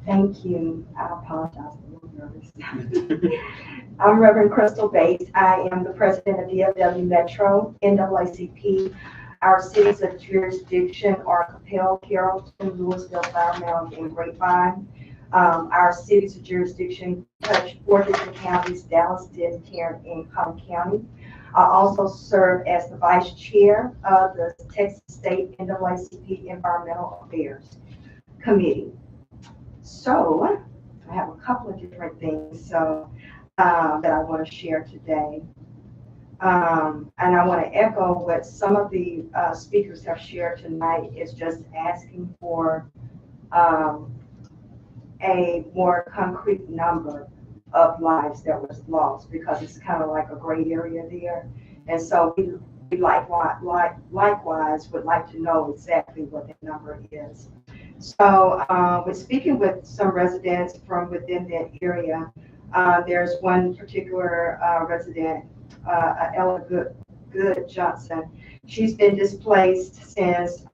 Thank you. I apologize, I'm a little nervous. I'm Reverend Crystal Bates. I am the president of DFW Metro, NAACP. Our cities of jurisdiction are Capel, Carrollton, Louisville, Flower Mound, and Grapevine. Our cities of jurisdiction touch 4 different counties: Dallas, Denton, Tarrant, and Collin County. I also serve as the vice chair of the Texas State NAACP Environmental Affairs Committee. So I have a couple of different things that I want to share today. And I want to echo what some of the speakers have shared tonight, is just asking for a more concrete number of lives that was lost, because it's kind of like a gray area there. And so we likewise would like to know exactly what that number is. So we're speaking with some residents from within that area. There's one particular resident, Ella Good Johnson. She's been displaced since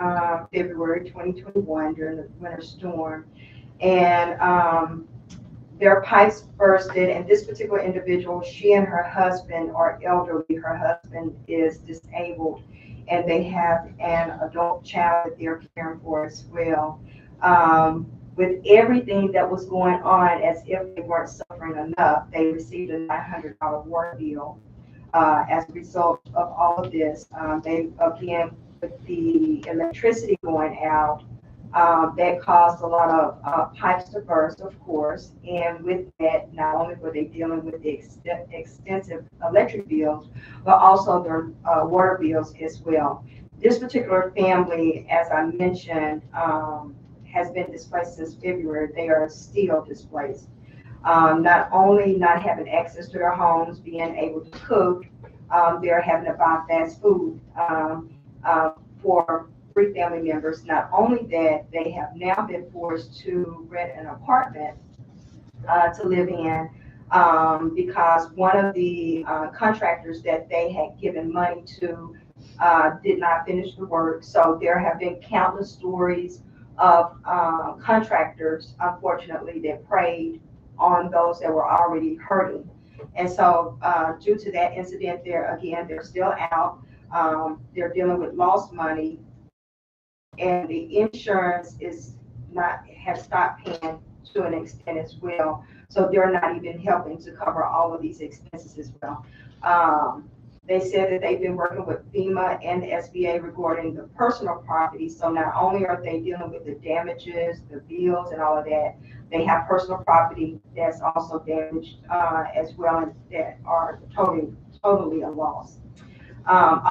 February 2021 during the winter storm. And their pipes bursted, and this particular individual, she and her husband are elderly. Her husband is disabled, and they have an adult child that they're caring for as well. With everything that was going on, as if they weren't suffering enough, they received a $900 water bill as a result of all of this. They, again, with the electricity going out, that caused a lot of pipes to burst, of course. And with that, not only were they dealing with the extensive electric bills, but also their water bills as well. This particular family, as I mentioned, has been displaced since February. They are still displaced. Not only not having access to their homes, being able to cook, they're having to buy fast food for 3 family members. Not only that, they have now been forced to rent an apartment to live in because one of the contractors that they had given money to did not finish the work. So there have been countless stories of contractors, unfortunately, that preyed on those that were already hurting. And so due to that incident, they're still out. They're dealing with lost money, and the insurance has stopped paying to an extent as well. So they're not even helping to cover all of these expenses as well. They said that they've been working with FEMA and the SBA regarding the personal property. So not only are they dealing with the damages, the bills, and all of that, they have personal property that's also damaged as well, and that are totally a loss.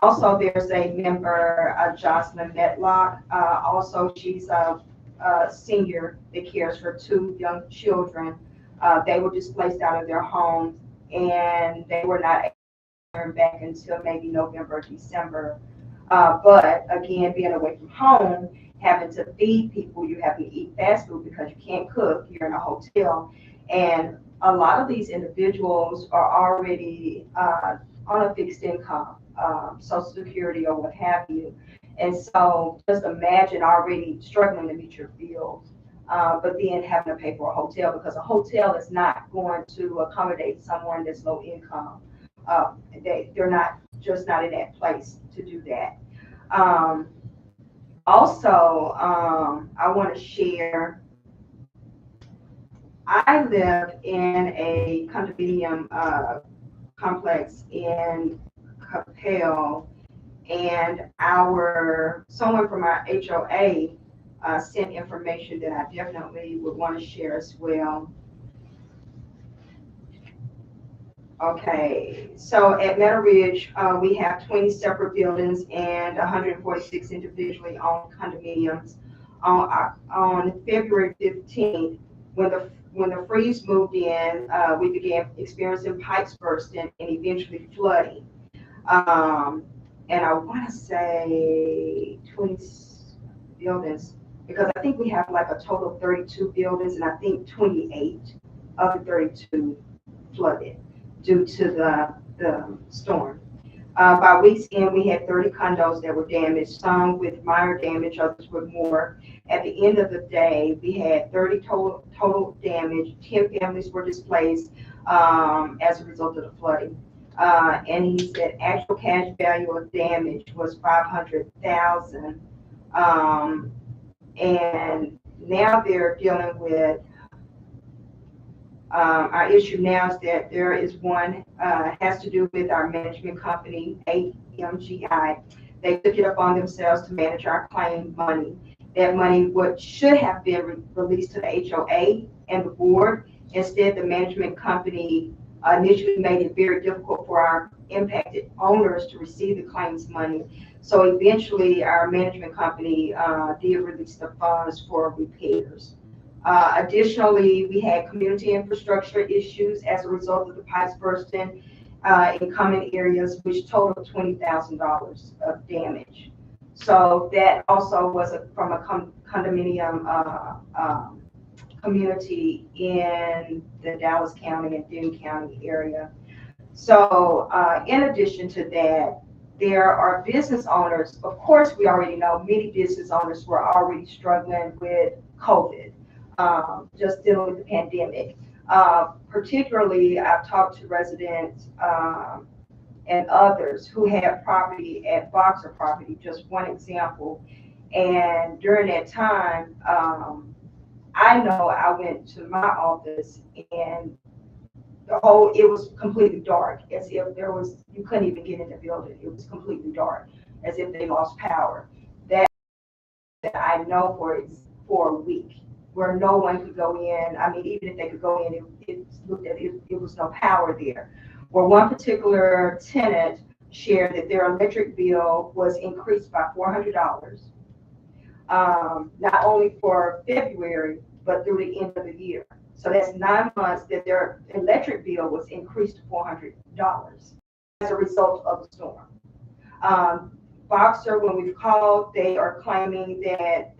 Also, there's a member, Jocelyn Metlock. Also, she's a senior that cares for 2 young children. They were displaced out of their homes, and they were not able to return back until maybe November, December. But again, being away from home, having to feed people, you have to eat fast food because you can't cook, you're in a hotel. And a lot of these individuals are already on a fixed income, Social Security or what have you. And so just imagine already struggling to meet your bills, but then having to pay for a hotel, because a hotel is not going to accommodate someone that's low income. They're not in that place to do that. Also, I want to share, I live in a condominium complex in Capel, and someone from our HOA sent information that I definitely would want to share as well. Okay, so at Meadow Ridge, we have 20 separate buildings and 146 individually owned condominiums. On February 15th, when the freeze moved in, we began experiencing pipes bursting and eventually flooding. And I want to say 20 buildings, because I think we have like a total of 32 buildings, and I think 28 of the 32 flooded due to the storm. By week's end, we had 30 condos that were damaged, some with minor damage, others with more. At the end of the day, we had 30 total damage. 10 families were displaced as a result of the flooding. And he said actual cash value of damage was $500,000. And now they're dealing with our issue now is that there is one has to do with our management company, AMGI. They took it upon themselves to manage our claim money. That money, what should have been released to the HOA and the board, instead the management company initially made it very difficult for our impacted owners to receive the claims money. So eventually our management company did release the funds for repairs. Additionally, we had community infrastructure issues as a result of the pipes bursting in common areas, which totaled $20,000 of damage. So that also was from a condominium community in the Dallas County and Denton County area. So in addition to that, there are business owners. Of course, we already know many business owners were already struggling with COVID. Just dealing with the pandemic. Particularly, I've talked to residents and others who have property at Boxer property, just one example. And during that time, I know I went to my office and it was completely dark, as if you couldn't even get in the building. It was completely dark, as if they lost power. That I know for a week, where no one could go in. I mean, even if they could go in, it looked at it was no power there. Where one particular tenant shared that their electric bill was increased by $400, not only for February, but through the end of the year. So that's 9 months that their electric bill was increased to $400 as a result of the storm. Boxer, when we've called, they are claiming that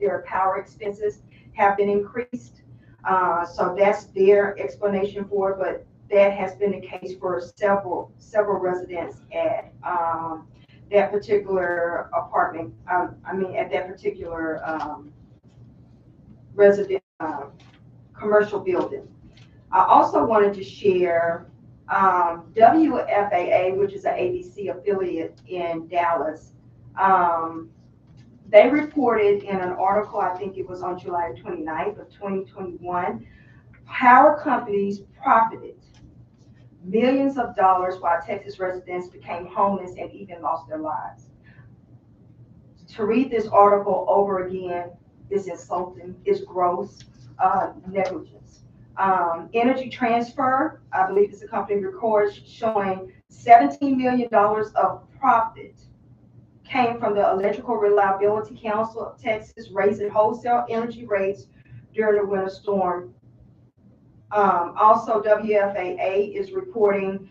their power expenses have been increased. So that's their explanation for it, but that has been the case for several residents at that particular apartment. At that particular resident commercial building. I also wanted to share WFAA, which is an ABC affiliate in Dallas. They reported in an article, I think it was on July 29th of 2021, power companies profited millions of dollars while Texas residents became homeless and even lost their lives. To read this article over again is insulting, is gross, negligence. Energy Transfer, I believe it's a company records showing $17 million of profit came from the Electrical Reliability Council of Texas raising wholesale energy rates during the winter storm. Also, WFAA is reporting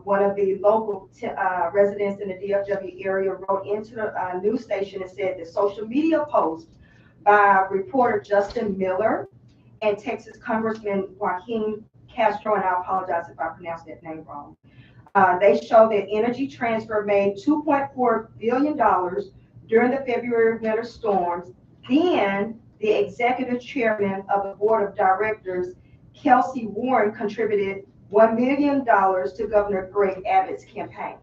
one of the local residents in the DFW area wrote into the news station and said the social media post by reporter Justin Miller and Texas Congressman Joaquin Castro, and I apologize if I pronounced that name wrong. They show that Energy Transfer made $2.4 billion during the February winter storms. Then the executive chairman of the board of directors, Kelsey Warren, contributed $1 million to Governor Greg Abbott's campaign.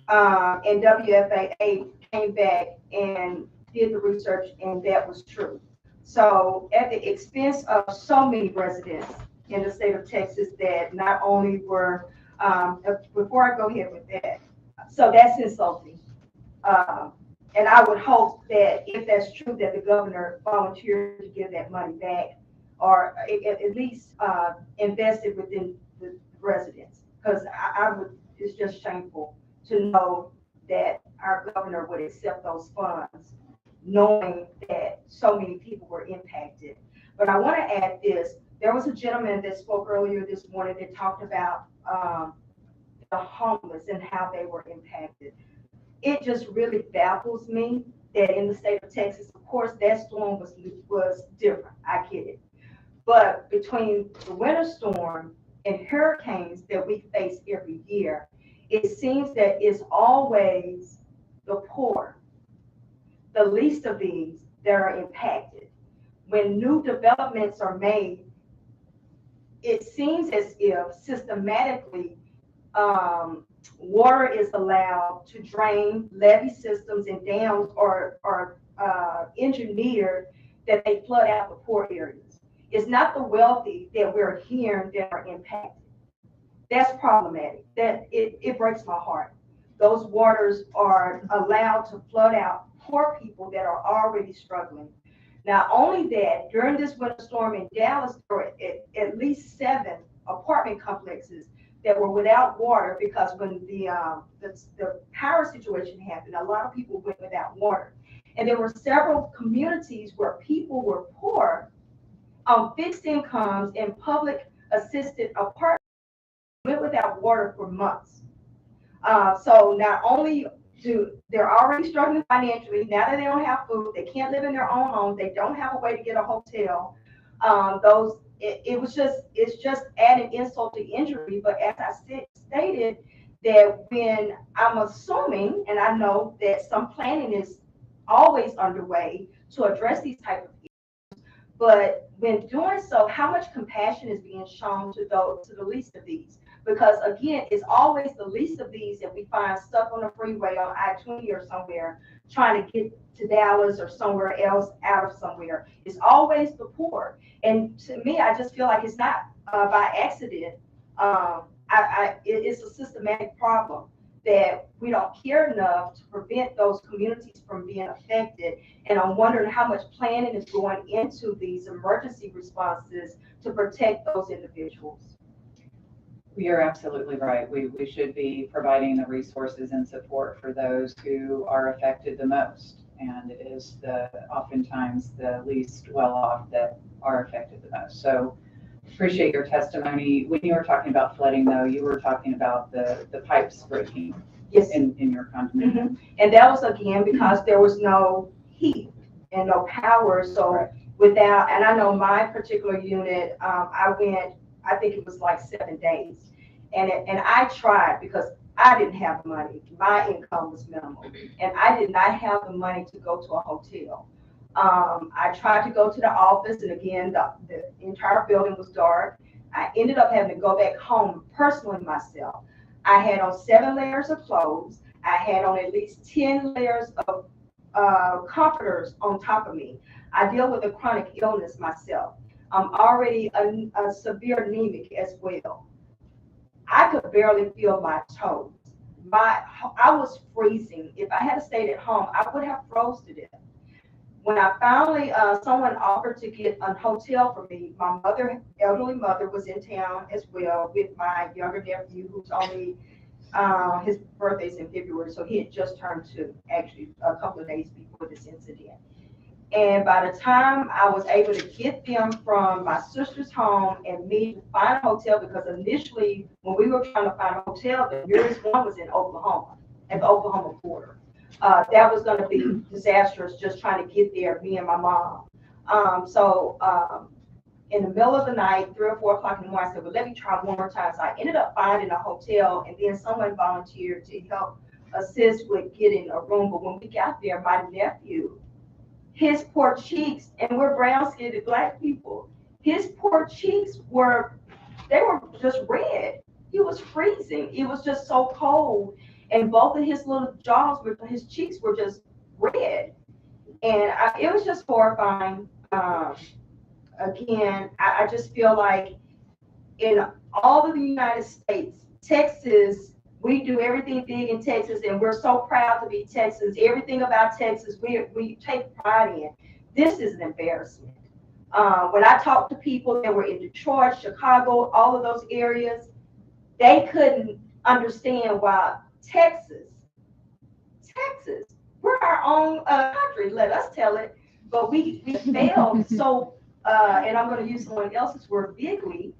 And WFAA came back and did the research, and that was true. So at the expense of so many residents in the state of Texas that not only were, before I go ahead with that, so that's insulting. And I would hope that if that's true, that the governor volunteered to give that money back or at least invested within the residents. Because I would, it's just shameful to know that our governor would accept those funds, knowing that so many people were impacted. But I want to add this. There was a gentleman that spoke earlier this morning that talked about the homeless and how they were impacted. It just really baffles me that in the state of Texas, of course, that storm was different. I get it. But between the winter storm and hurricanes that we face every year, it seems that it's always the poor, the least of these, that are impacted. When new developments are made, it seems as if systematically water is allowed to drain levee systems and dams are engineered that they flood out the poor areas. It's not the wealthy that we're hearing that are impacted. That's problematic. That it breaks my heart. Those waters are allowed to flood out poor people that are already struggling. Not only that, during this winter storm in Dallas, there were at least 7 apartment complexes that were without water because when the power situation happened, a lot of people went without water. And there were several communities where people were poor on fixed incomes and public assisted apartments went without water for months. So not only they're already struggling financially, now that they don't have food, they can't live in their own homes, they don't have a way to get a hotel. It's just adding insult to injury. But as I stated, that when I'm assuming, and I know that some planning is always underway to address these type of issues, but when doing so, how much compassion is being shown to the least of these? Because again, it's always the least of these that we find stuck on the freeway on I-20 or somewhere trying to get to Dallas or somewhere else out of somewhere. It's always the poor. And to me, I just feel like it's not by accident. It's a systematic problem that we don't care enough to prevent those communities from being affected. And I'm wondering how much planning is going into these emergency responses to protect those individuals. You're absolutely right. We should be providing the resources and support for those who are affected the most. And it is oftentimes the least well off that are affected the most. So appreciate your testimony. When you were talking about flooding though, you were talking about the pipes breaking. Yes. In your condominium. Mm-hmm. And that was again because there was no heat and no power. So right. Without, and I know my particular unit, I think it was like 7 days. And I tried because I didn't have the money. My income was minimal. And I did not have the money to go to a hotel. I tried to go to the office, and again, the entire building was dark. I ended up having to go back home personally myself. I had on 7 layers of clothes. I had on at least 10 layers of comforters on top of me. I deal with a chronic illness myself. I'm already a severe anemic as well. I could barely feel my toes. I was freezing. If I had stayed at home, I would have froze to death. When I finally, someone offered to get a hotel for me, my elderly mother was in town as well with my younger nephew, who's only, his birthday's in February, so he had just turned 2, actually, a couple of days before this incident. And by the time I was able to get them from my sister's home and me to find a hotel, because initially when we were trying to find a hotel, the nearest one was in Oklahoma, at the Oklahoma border. That was going to be disastrous just trying to get there, me and my mom. In the middle of the night, 3 or 4 o'clock in the morning, I said, well, let me try one more time. So I ended up finding a hotel, and then someone volunteered to help assist with getting a room. But when we got there, my nephew, his poor cheeks, and we're brown-skinned Black people, his poor cheeks were just red. He was freezing. It was just so cold. And both of his little jaws, his cheeks were just red. And it was just horrifying. Again, I just feel like in all of the United States, Texas, we do everything big in Texas, and we're so proud to be Texans. Everything about Texas, we take pride in. This is an embarrassment. When I talked to people that were in Detroit, Chicago, all of those areas, they couldn't understand why Texas, we're our own country, let us tell it, but we failed so, and I'm going to use someone else's word, bigly,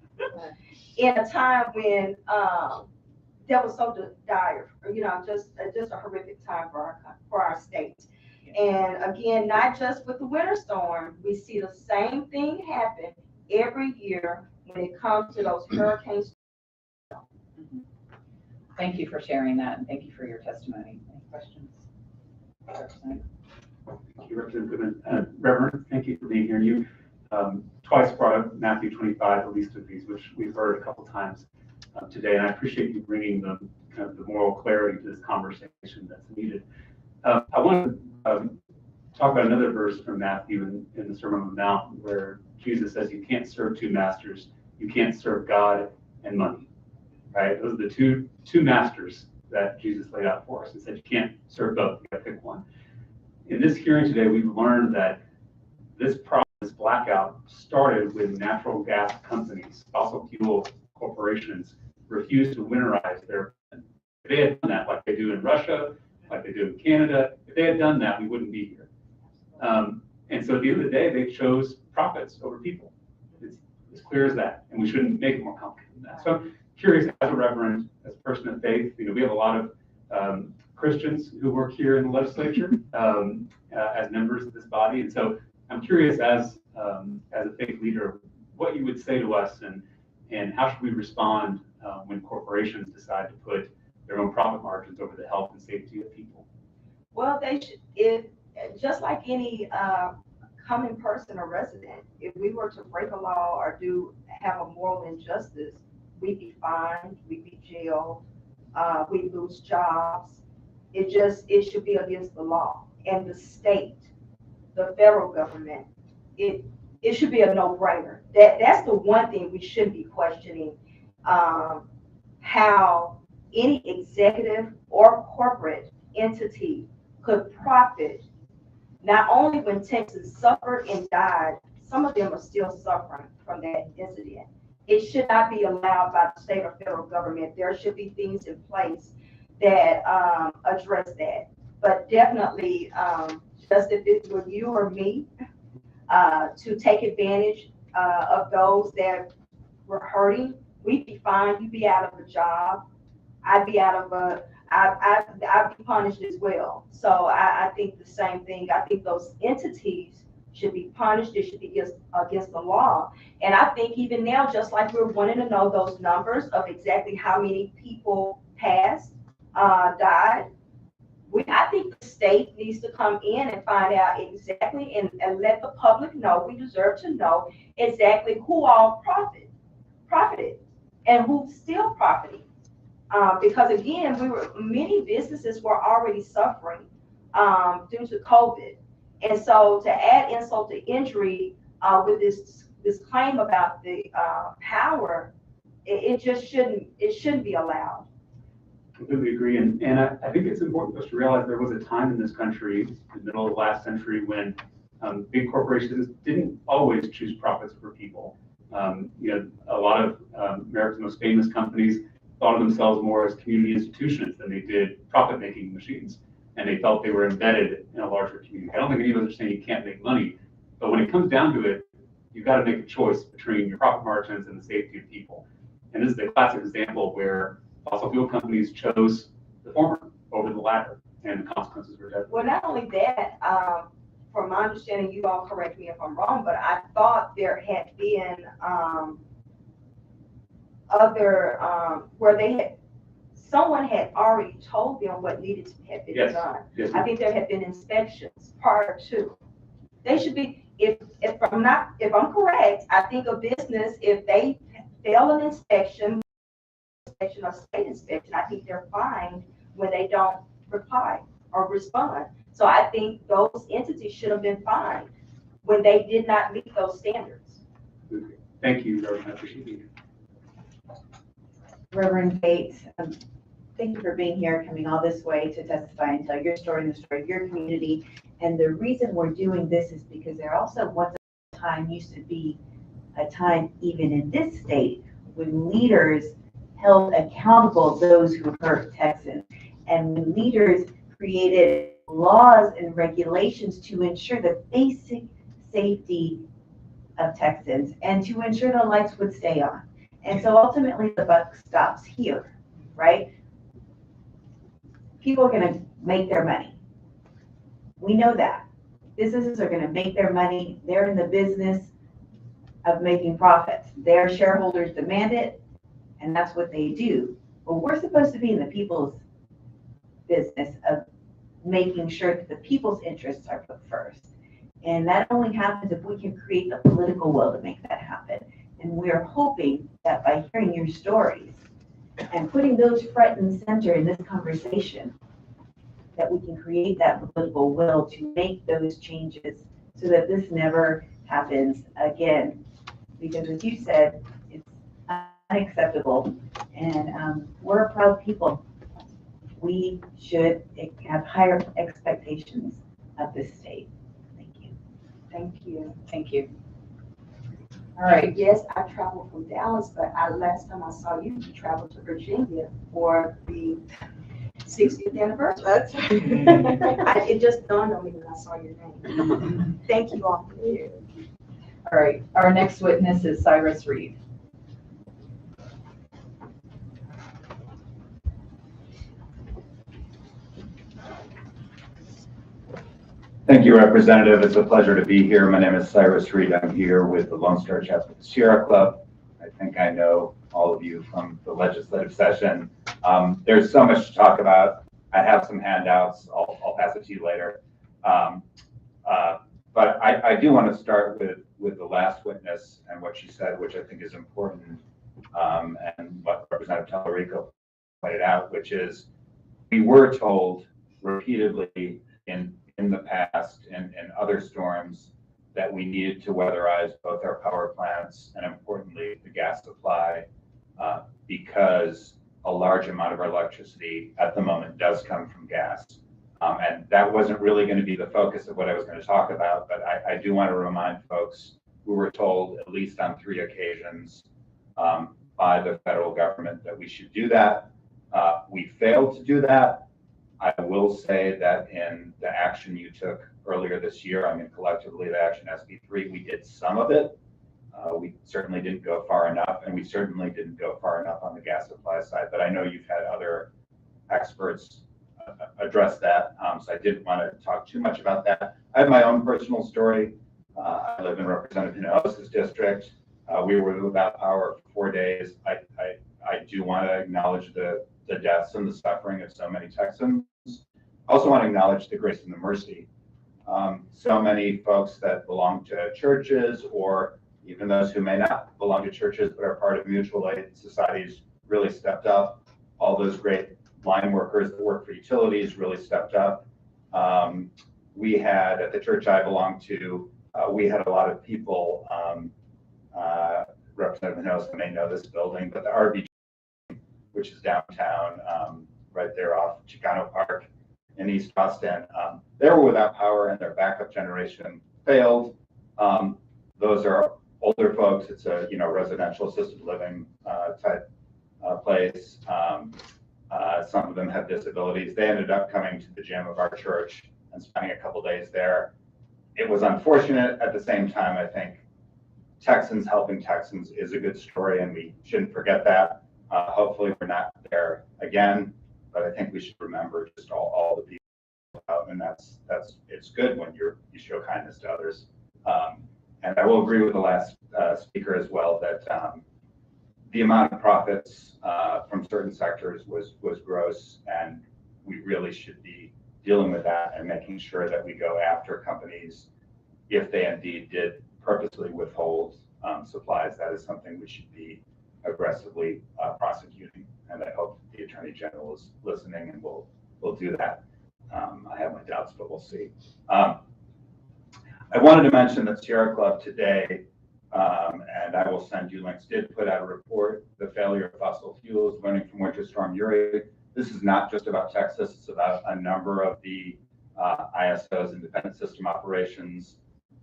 in a time when that was so dire, just a horrific time for our state. And again, not just with the winter storm, we see the same thing happen every year when it comes to those hurricanes. Thank you for sharing that, and thank you for your testimony. Any questions? Thank you, Representative Goodman. Reverend, thank you for being here. You twice brought up Matthew 25, the least of these, which we've heard a couple times today, and I appreciate you bringing the kind of the moral clarity to this conversation that's needed. I want to talk about another verse from Matthew in the Sermon on the Mount, where Jesus says you can't serve two masters. You can't serve God and money. Right? Those are the two masters that Jesus laid out for us. He said you can't serve both. You got to pick one. In this hearing today, we've learned that this problem, this blackout, started when natural gas companies, fossil fuel corporations, refused to winterize their. If they had done that, like they do in Russia, like they do in Canada, if they had done that, we wouldn't be here. And so at the end of the day, they chose profits over people. It's as clear as that, and we shouldn't make it more complicated than that. So I'm curious, as a reverend, as a person of faith, we have a lot of Christians who work here in the legislature as members of this body, and so I'm curious, as a faith leader, what you would say to us, and how should we respond when corporations decide to put their own profit margins over the health and safety of people? Well, they should, just like any common person or resident, if we were to break a law or have a moral injustice, we'd be fined, we'd be jailed, we'd lose jobs. It should be against the law. And the state, the federal government, it should be a no-brainer. That's the one thing we shouldn't be questioning, how any executive or corporate entity could profit, not only when Texas suffered and died, some of them are still suffering from that incident. It should not be allowed by the state or federal government. There should be things in place that address that. But definitely, just if it were you or me, to take advantage of those that were hurting, we'd be fine. You'd be out of a job. I'd be I'd be punished as well. So I think the same thing. I think those entities should be punished. It should be against the law. And I think even now, just like we're wanting to know those numbers of exactly how many people passed, died, I think the state needs to come in and find out exactly and let the public know. We deserve to know exactly who all profited and who's still profiting. Because again, many businesses were already suffering due to COVID. And so to add insult to injury with this claim about the power, it just shouldn't be allowed. Completely agree. And I think it's important for us to realize there was a time in this country, in the middle of the last century, when big corporations didn't always choose profits over people. A lot of America's most famous companies thought of themselves more as community institutions than they did profit-making machines. And they felt they were embedded in a larger community. I don't think any of us are saying you can't make money, but when it comes down to it, you've got to make a choice between your profit margins and the safety of people. And this is a classic example where fossil fuel companies chose the former over the latter, and the consequences were deadly. Well, not only that, from my understanding, you all correct me if I'm wrong, but I thought there had been where someone had already told them what needed to have been done. Yes. I think there had been inspections prior to. They should be, if I'm correct, I think a business, if they fail an inspection or state inspection, I think they're fined when they don't reply or respond. So I think those entities should have been fined when they did not meet those standards. Thank you, Reverend. I appreciate you. Reverend Gates, thank you for being here, coming all this way to testify and tell your story and the story of your community. And the reason we're doing this is because there also once time used to be a time, even in this state, when leaders held accountable those who hurt Texans, and when leaders created laws and regulations to ensure the basic safety of Texans and to ensure the lights would stay on. And so ultimately the buck stops here, right? People are going to make their money. We know that. Businesses are going to make their money. They're in the business of making profits. Their shareholders demand it, and that's what they do. But we're supposed to be in the people's business of making sure that the people's interests are put first. And that only happens if we can create the political will to make that happen. And we're hoping that by hearing your stories and putting those front and center in this conversation, that we can create that political will to make those changes so that this never happens again. Because as you said, it's unacceptable, and we're a proud people. We should have higher expectations of this state. Thank you. Thank you. Thank you. All right. Yes, I traveled from Dallas, but last time I saw you, you traveled to Virginia for the 60th anniversary. That's It just dawned on me when I saw your name. Thank you all. Thank you. All right. Our next witness is Cyrus Reed. Thank you, Representative. It's a pleasure to be here. My name is Cyrus Reed. I'm here with the Lone Star Chapter of the Sierra Club. I think I know all of you from the legislative session. There's so much to talk about. I have some handouts. I'll pass it to you later. But I do want to start with the last witness and what she said, which I think is important, and what Representative Tallarico pointed out, which is we were told repeatedly in the past and other storms that we needed to weatherize both our power plants and, importantly, the gas supply, because a large amount of our electricity at the moment does come from gas. And that wasn't really going to be the focus of what I was going to talk about, but I do want to remind folks who were told, at least on 3 occasions, by the federal government that we should do that. We failed to do that. I will say that in the action you took earlier this year, I mean, collectively, the action SB3, we did some of it. We certainly didn't go far enough, and we certainly didn't go far enough on the gas supply side, but I know you've had other experts address that, so I didn't want to talk too much about that. I have my own personal story. I live in Representative Hinojosa's district. We were without power for 4 days. I do want to acknowledge the deaths and the suffering of so many Texans. I also want to acknowledge the grace and the mercy. So many folks that belong to churches, or even those who may not belong to churches but are part of mutual aid societies, really stepped up. All those great line workers that work for utilities really stepped up. We had, at the church I belong to, we had a lot of people, Representative Hinojosa may know this building, but the RV, which is downtown, right there off Chicano Park in East Austin, they were without power and their backup generation failed. Those are older folks. It's a residential assisted living type place. Some of them have disabilities. They ended up coming to the gym of our church and spending a couple days there. It was unfortunate. At the same time, I think Texans helping Texans is a good story, and we shouldn't forget that. Hopefully we're not there again, but I think we should remember just all the people out, and it's good when you show kindness to others. And I will agree with the last speaker as well that the amount of profits from certain sectors was gross, and we really should be dealing with that and making sure that we go after companies if they indeed did purposely withhold supplies. That is something we should be aggressively prosecuting, and I hope the Attorney General is listening and will do that. I have my doubts, but we'll see. I wanted to mention that Sierra Club today, and I will send you links, did put out a report, The Failure of Fossil Fuels, Learning from Winter Storm Uri. This is not just about Texas, it's about a number of the ISOs, independent system operations.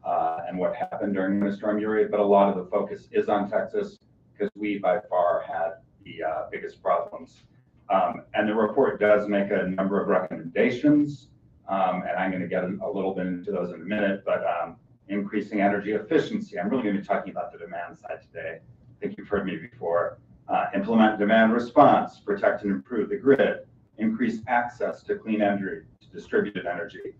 and what happened during Winter Storm Uri, but a lot of the focus is on Texas because we by far had the biggest problems. And the report does make a number of recommendations, and I'm going to get a little bit into those in a minute, but increasing energy efficiency. I'm really going to be talking about the demand side today. I think you've heard me before. Implement demand response, protect and improve the grid, increase access to clean energy, to distributed energy,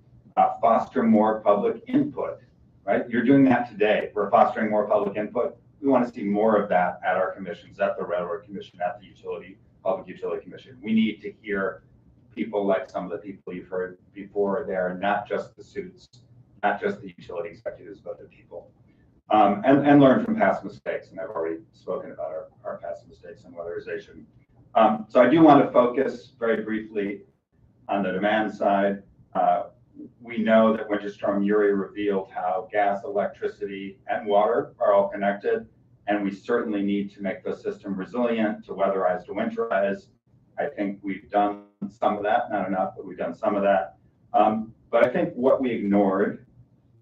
foster more public input, right? You're doing that today. We're fostering more public input. We want to see more of that at our commissions, at the Railroad Commission, at the Public Utility Commission. We need to hear people like some of the people you've heard before there, not just the suits, not just the utility executives, but the people. And learn from past mistakes. And I've already spoken about our past mistakes in weatherization. So I do want to focus very briefly on the demand side. We know that Winter Storm Uri revealed how gas, electricity, and water are all connected, and we certainly need to make the system resilient, to weatherize, to winterize. I think we've done some of that, not enough, but we've done some of that. But I think what we ignored,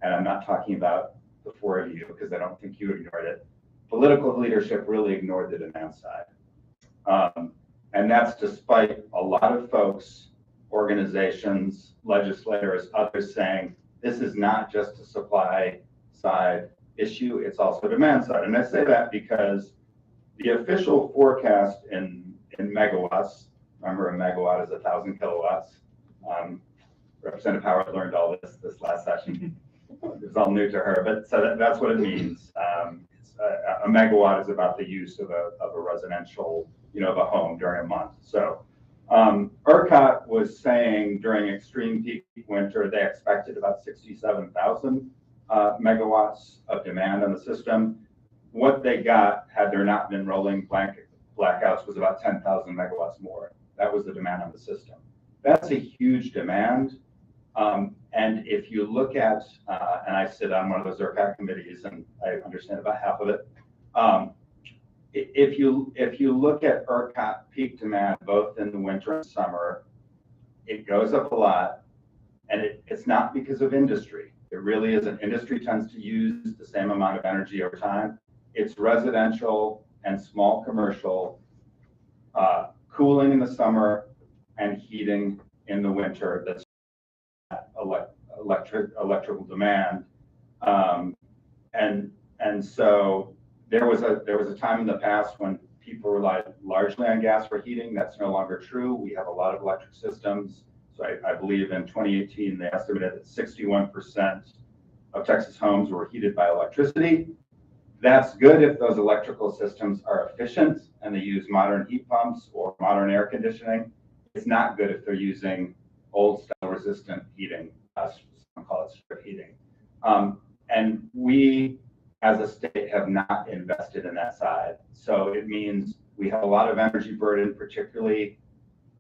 and I'm not talking about the four of you because I don't think you ignored it, political leadership really ignored the demand side. And that's despite a lot of folks, organizations, legislators, others saying, this is not just a supply side issue, it's also demand side. And I say that because the official forecast in megawatts, remember a megawatt is 1,000 kilowatts. Representative Howard learned all this last session. It's all new to her, but so that's what it means. A megawatt is about the use of a residential, of a home during a month. So ERCOT was saying during extreme peak winter, they expected about 67,000 megawatts of demand on the system. What they got, had there not been rolling blackouts, was about 10,000 megawatts more. That was the demand on the system. That's a huge demand. And if you look at, and I sit on one of those ERCOT committees, and I understand about half of it. If you look at ERCOT peak demand, both in the winter and summer, it goes up a lot, and it's not because of industry. It really isn't. Industry tends to use the same amount of energy over time. It's residential and small commercial, cooling in the summer and heating in the winter. That's electrical demand, and so there was a time in the past when people relied largely on gas for heating. That's no longer true. We have a lot of electric systems. So I believe in 2018 they estimated that 61% of Texas homes were heated by electricity. That's good if those electrical systems are efficient and they use modern heat pumps or modern air conditioning. It's not good if they're using old style resistant heating. Some call it strip heating. And we, as a state, have not invested in that side. So it means we have a lot of energy burden, particularly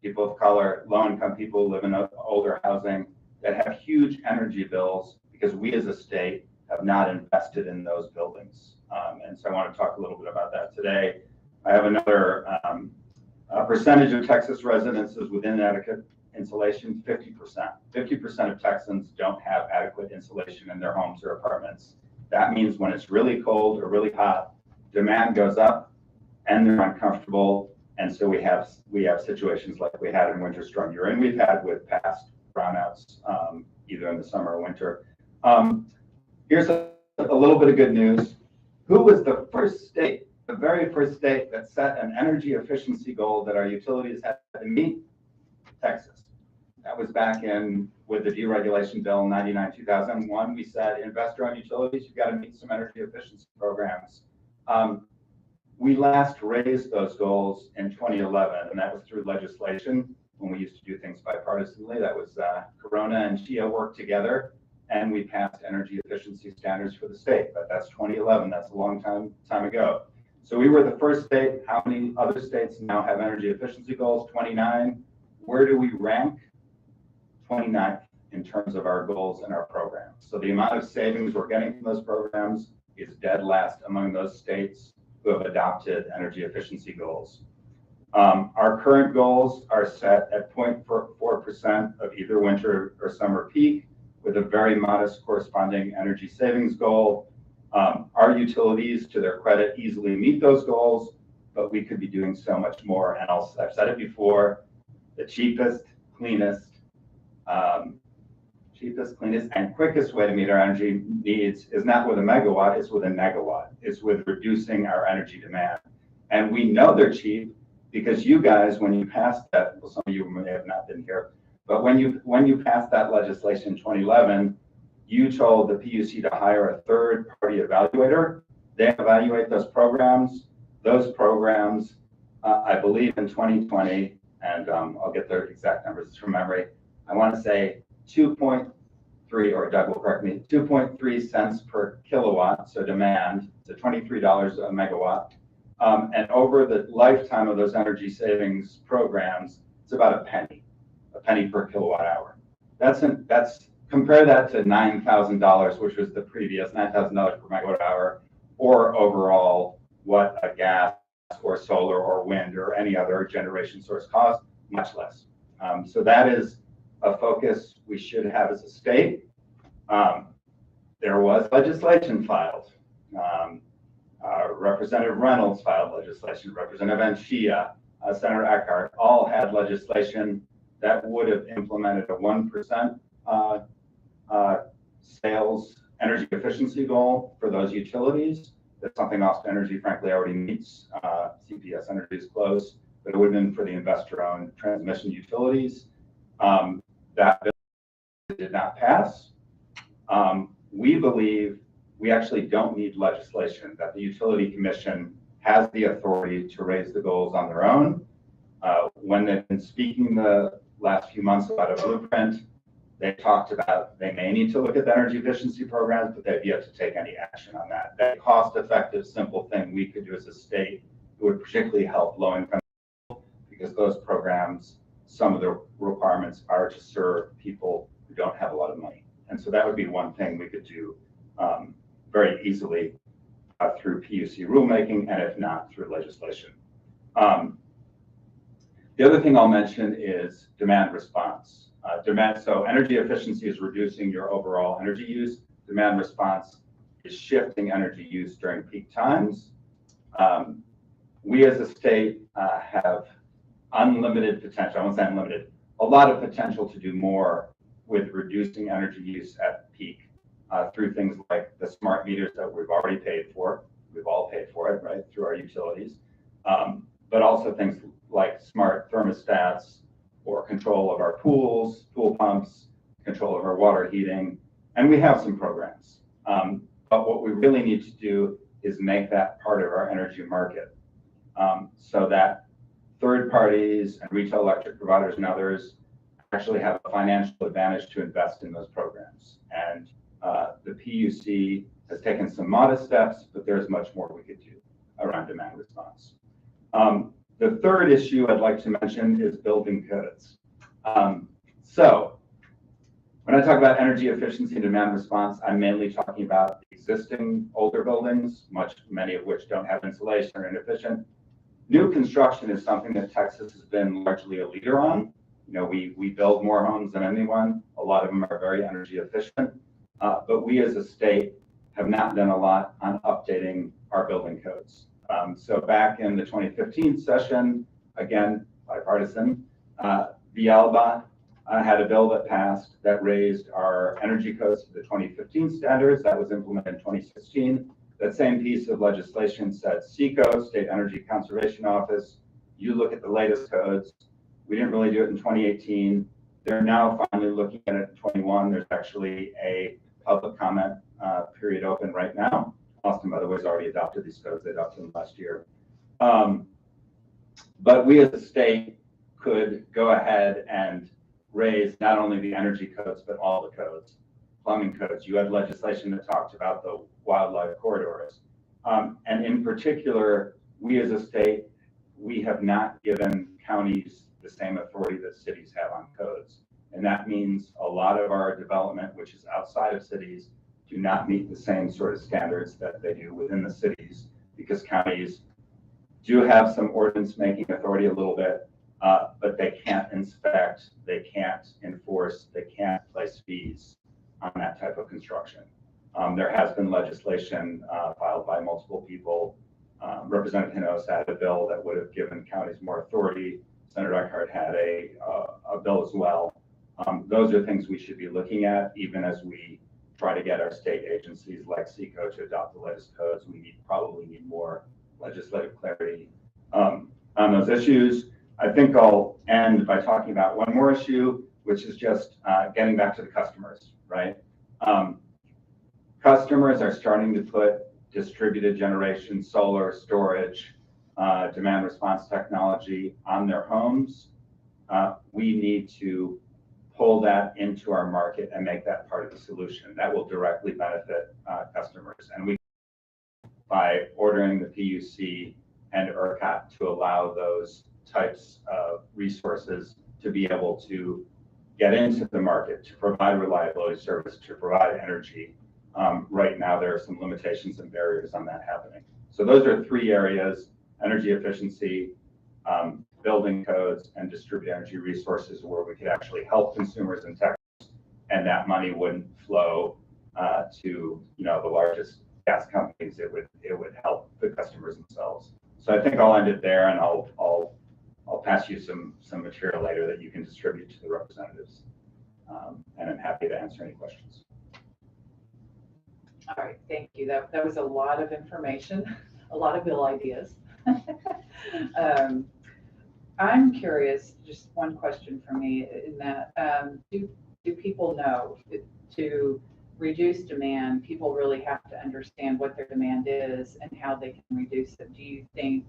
people of color, low-income people who live in older housing that have huge energy bills because we as a state have not invested in those buildings. And so I want to talk a little bit about that today. I have another percentage of Texas residences with inadequate insulation, 50%. 50% of Texans don't have adequate insulation in their homes or apartments. That means when it's really cold or really hot, demand goes up and they're uncomfortable. And so we have situations like we had in Winter Storm Uri, and we've had with past brownouts, either in the summer or winter. Here's a little bit of good news. Who was the first state, the very first state that set an energy efficiency goal that our utilities had to meet? Texas. That was back in with the deregulation bill 99-2001. We said investor-owned utilities, you've got to meet some energy efficiency programs. We last raised those goals in 2011, and that was through legislation when we used to do things bipartisanly. That was Corona and CHIA worked together, and we passed energy efficiency standards for the state. But that's 2011. That's a long time ago. So we were the first state. How many other states now have energy efficiency goals? 29. Where do we rank? 29th in terms of our goals and our programs. So the amount of savings we're getting from those programs is dead last among those states who have adopted energy efficiency goals. Our current goals are set at 0.4% of either winter or summer peak, with a very modest corresponding energy savings goal. Our utilities, to their credit, easily meet those goals, but we could be doing so much more. And I've said it before, the cheapest, cleanest, and quickest way to meet our energy needs is not with a megawatt, it's with a negawatt. It's with reducing our energy demand. And we know they're cheap because you guys, when you passed that, well, some of you may have not been here, but when you passed that legislation in 2011, you told the PUC to hire a third-party evaluator. They evaluate those programs. Those programs, I believe in 2020, and I'll get the exact numbers from memory, I want to say 2.3, or Doug will correct me, 2.3 cents per kilowatt, so demand, so $23 a megawatt. And over the lifetime of those energy savings programs, it's about a penny per kilowatt hour. Compare that to $9,000, which was the previous $9,000 per megawatt hour, or overall what a gas or solar or wind or any other generation source costs, much less. So that is a focus we should have as a state. There was legislation filed. Representative Reynolds filed legislation, Representative Anchia, Senator Eckhart, all had legislation that would have implemented a 1% sales energy efficiency goal for those utilities. That's something Austin Energy, frankly, already meets. CPS Energy is close, but it would have been for the investor-owned transmission utilities. That bill did not pass. We believe we actually don't need legislation, that the Utility Commission has the authority to raise the goals on their own. When they've been speaking the last few months about a blueprint, they talked about they may need to look at the energy efficiency programs, but they've yet to take any action on that. That cost-effective, simple thing we could do as a state would particularly help low-income people, because those programs, some of the requirements are to serve people who don't have a lot of money. And so that would be one thing we could do very easily through PUC rulemaking, and if not, through legislation. The other thing I'll mention is demand response. So energy efficiency is reducing your overall energy use. Demand response is shifting energy use during peak times. We as a state have unlimited potential. I won't say unlimited, a lot of potential to do more with reducing energy use at peak through things like the smart meters that we've already paid for. We've all paid for it, right, through our utilities. But also things like smart thermostats or control of our pools, pool pumps, control of our water heating. And we have some programs. But what we really need to do is make that part of our energy market so that third parties and retail electric providers and others actually have a financial advantage to invest in those programs. And the PUC has taken some modest steps, but there's much more we could do around demand response. The third issue I'd like to mention is building codes. So when I talk about energy efficiency and demand response, I'm mainly talking about existing older buildings, many of which don't have insulation or inefficient. New construction is something that Texas has been largely a leader on. You know, we build more homes than anyone. A lot of them are very energy efficient. But we as a state have not done a lot on updating our building codes. So back in the 2015 session, again, bipartisan, Villalba had a bill that passed that raised our energy codes to the 2015 standards. That was implemented in 2016. That same piece of legislation said, SECO, State Energy Conservation Office, you look at the latest codes. We didn't really do it in 2018. They're now finally looking at it in 21. There's actually a public comment period open right now. Austin, by the way, has already adopted these codes. They adopted them last year. But we as a state could go ahead and raise not only the energy codes, but all the codes, plumbing codes. You had legislation that talked about the wildlife corridors. And in particular, we as a state, we have not given counties the same authority that cities have on codes. And that means a lot of our development, which is outside of cities, do not meet the same sort of standards that they do within the cities, because counties do have some ordinance making authority a little bit, but they can't inspect, they can't enforce, they can't place fees on that type of construction. There has been legislation filed by multiple people. Representative Hinojosa had a bill that would have given counties more authority. Senator Eckhart had a bill as well. Those are things we should be looking at, even as we try to get our state agencies like SECO to adopt the latest codes. We probably need more legislative clarity on those issues. I think I'll end by talking about one more issue, which is just getting back to the customers, right? Customers are starting to put distributed generation, solar, storage, demand response technology on their homes. We need to pull that into our market and make that part of the solution. That will directly benefit customers. And we, by ordering the PUC and ERCOT to allow those types of resources to be able to get into the market, to provide reliability service, to provide energy. Right now, there are some limitations and barriers on that happening. So those are three areas: energy efficiency, building codes, and distributed energy resources, where we could actually help consumers in Texas, and that money wouldn't flow to the largest gas companies. It would help the customers themselves. So I think I'll end it there, and I'll pass you some material later that you can distribute to the representatives, and I'm happy to answer any questions. All right, thank you. That was a lot of information, a lot of bill ideas. I'm curious, just one question for me in that, do people know to reduce demand, people really have to understand what their demand is and how they can reduce it? Do you think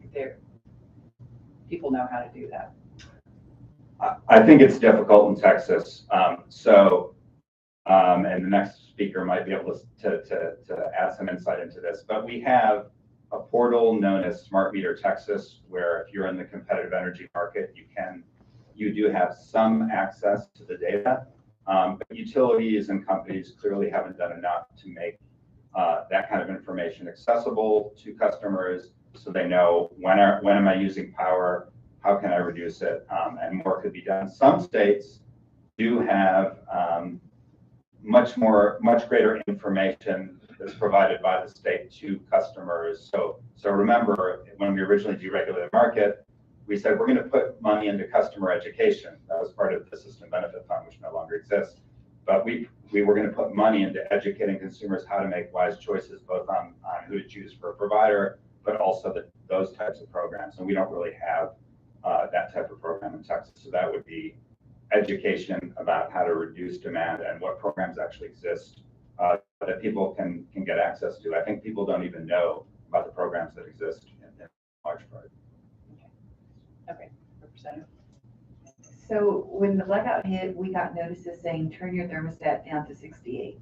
people know how to do that? I think it's difficult in Texas. And the next speaker might be able to add some insight into this, but we have a portal known as Smart Meter Texas, where if you're in the competitive energy market, you do have some access to the data. But utilities and companies clearly haven't done enough to make that kind of information accessible to customers, so they know when am I using power, how can I reduce it, and more could be done. Some states do have much greater information that's provided by the state to customers. So remember, when we originally deregulated the market, we said we're going to put money into customer education. That was part of the System Benefit Fund, which no longer exists. But we were going to put money into educating consumers how to make wise choices, both on who to choose for a provider, but also those types of programs. And we don't really have that type of program in Texas. So that would be education about how to reduce demand and what programs actually exist that people can get access to. I think people don't even know about the programs that exist in large part. Okay, Representative. So when the blackout hit, we got notices saying, turn your thermostat down to 68.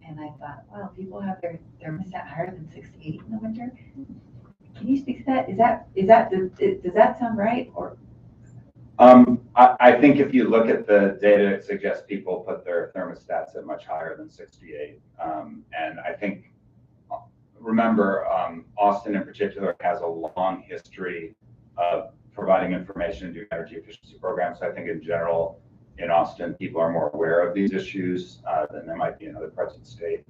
And I thought, wow, people have their thermostat higher than 68 in the winter. Can you speak to that? Does that sound right? Or I think if you look at the data, it suggests people put their thermostats at much higher than 68. And I think, remember, Austin in particular has a long history of providing information to energy efficiency programs. So I think in general, in Austin, people are more aware of these issues than there might be in other parts of the state.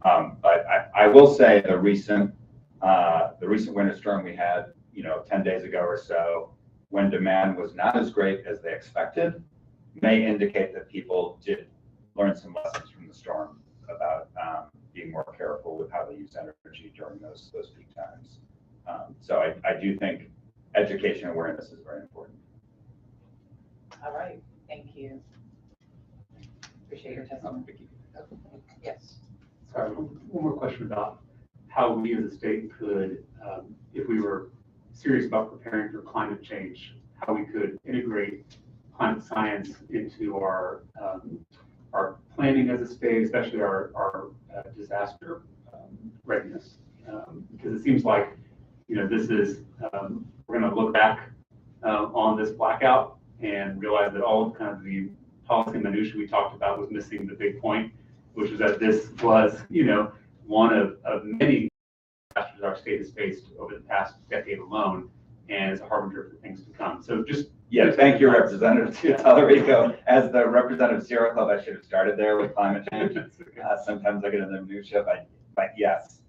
But I will say the recent winter storm we had, 10 days ago or so, when demand was not as great as they expected, may indicate that people did learn some lessons from the storm about being more careful with how they use energy during those peak times. So I do think education awareness is very important. All right, thank you. Appreciate your testimony. Yes. Sorry, one more question about how we as a state could, if we were serious about preparing for climate change, how we could integrate climate science into our planning as a state, especially our disaster readiness. Because it seems like, this is, we're going to look back on this blackout and realize that all of kind of the policy minutiae we talked about was missing the big point, which was that this was, one of many disasters our state has faced over the past decade alone, and is a harbinger for things to come. So just Yeah, thank you, Representative Talarico. As the representative of Sierra Club, I should have started there with climate change. Sometimes I get in the minutia, but yes,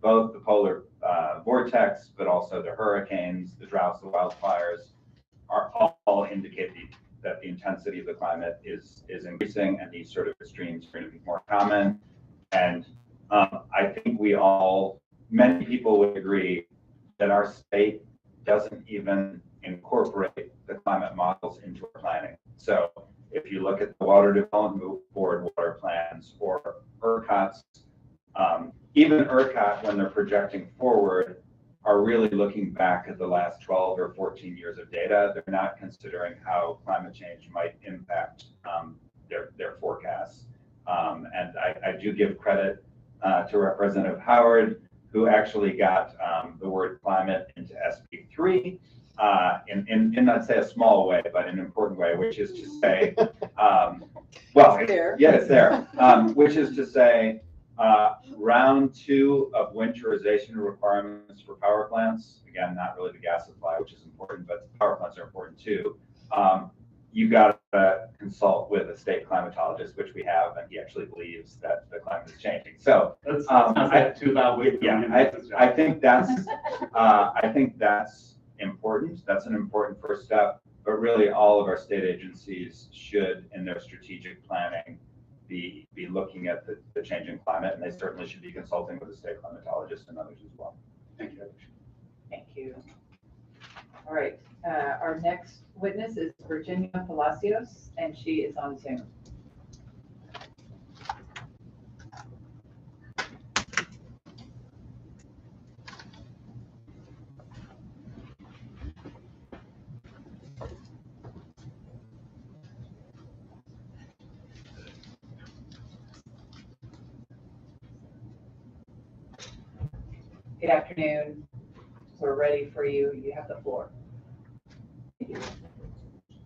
both the polar vortex, but also the hurricanes, the droughts, the wildfires, are all indicate that the intensity of the climate is increasing, and these sort of extremes are going to be more common. And I think many people would agree that our state doesn't even incorporate the climate models into our planning. So if you look at the Water Development Board water plans or ERCOT's, even ERCOT, when they're projecting forward, are really looking back at the last 12 or 14 years of data. They're not considering how climate change might impact their forecasts. And I do give credit to Representative Howard, who actually got the word climate into SB3 in I'd say a small way, but in an important way, which is to say, it's there, which is to say, round 2 of winterization requirements for power plants, again, not really the gas supply, which is important, but power plants are important too. You got to consult with a state climatologist, which we have, and he actually believes that the climate is changing. So I think that's important. That's an important first step. But really, all of our state agencies should, in their strategic planning, be looking at the changing climate, and they certainly should be consulting with the state climatologist and others as well. Thank you. Thank you. All right, our next witness is Virginia Palacios, and she is on Zoom. Good afternoon. We're ready for you. You have the floor.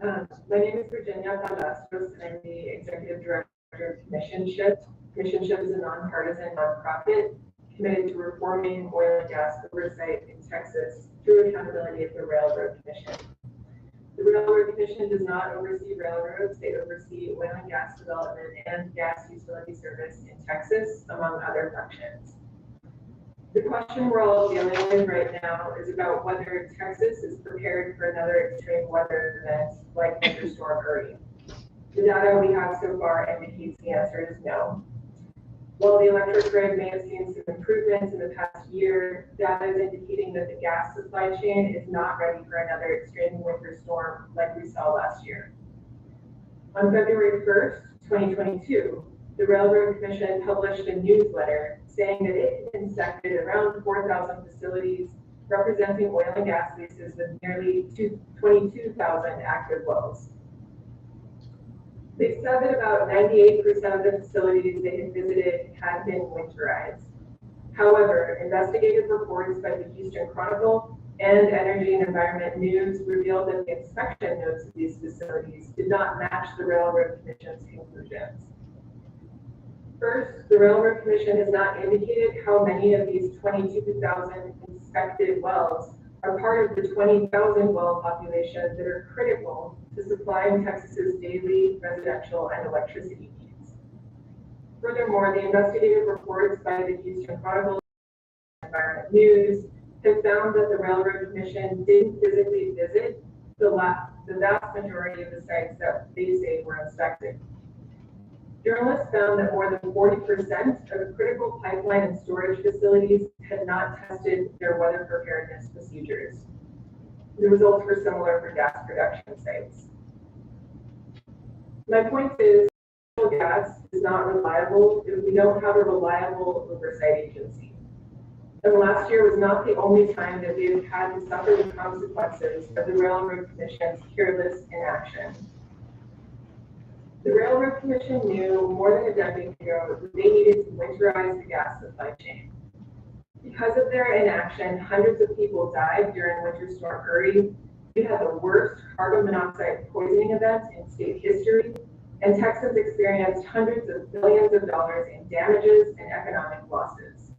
My name is Virginia Palacios, and I'm the Executive Director of Commissionship. Commissionship is a nonpartisan nonprofit committed to reforming oil and gas oversight in Texas through accountability of the Railroad Commission. The Railroad Commission does not oversee railroads. They oversee oil and gas development and gas utility service in Texas, among other functions. The question we're all dealing with right now is about whether Texas is prepared for another extreme weather event like Winter Storm Uri. The data we have so far indicates the answer is no. While the electric grid may have seen some improvements in the past year, data is indicating that the gas supply chain is not ready for another extreme winter storm like we saw last year. On February 1st, 2022, the Railroad Commission published a newsletter saying that it had inspected around 4,000 facilities representing oil and gas leases with nearly 22,000 active wells. They said that about 98% of the facilities they had visited had been winterized. However, investigative reports by the Houston Chronicle and Energy and Environment News revealed that the inspection notes of these facilities did not match the Railroad Commission's conclusions. First, the Railroad Commission has not indicated how many of these 22,000 inspected wells are part of the 20,000 well population that are critical to supplying Texas's daily residential and electricity needs. Furthermore, the investigative reports by the Houston Chronicle and Environment News have found that the Railroad Commission didn't physically visit the vast majority of the sites that they say were inspected. Journalists found that more than 40% of critical pipeline and storage facilities had not tested their weather preparedness procedures. The results were similar for gas production sites. My point is, gas is not reliable if we don't have a reliable oversight agency. And last year was not the only time that we have had to suffer the consequences of the Railroad Commission's careless inaction. The Railroad Commission knew more than a decade ago that they needed to winterize the gas supply chain. Because of their inaction, hundreds of people died during Winter Storm Uri. We had the worst carbon monoxide poisoning event in state history, and Texans experienced hundreds of billions of dollars in damages and economic losses.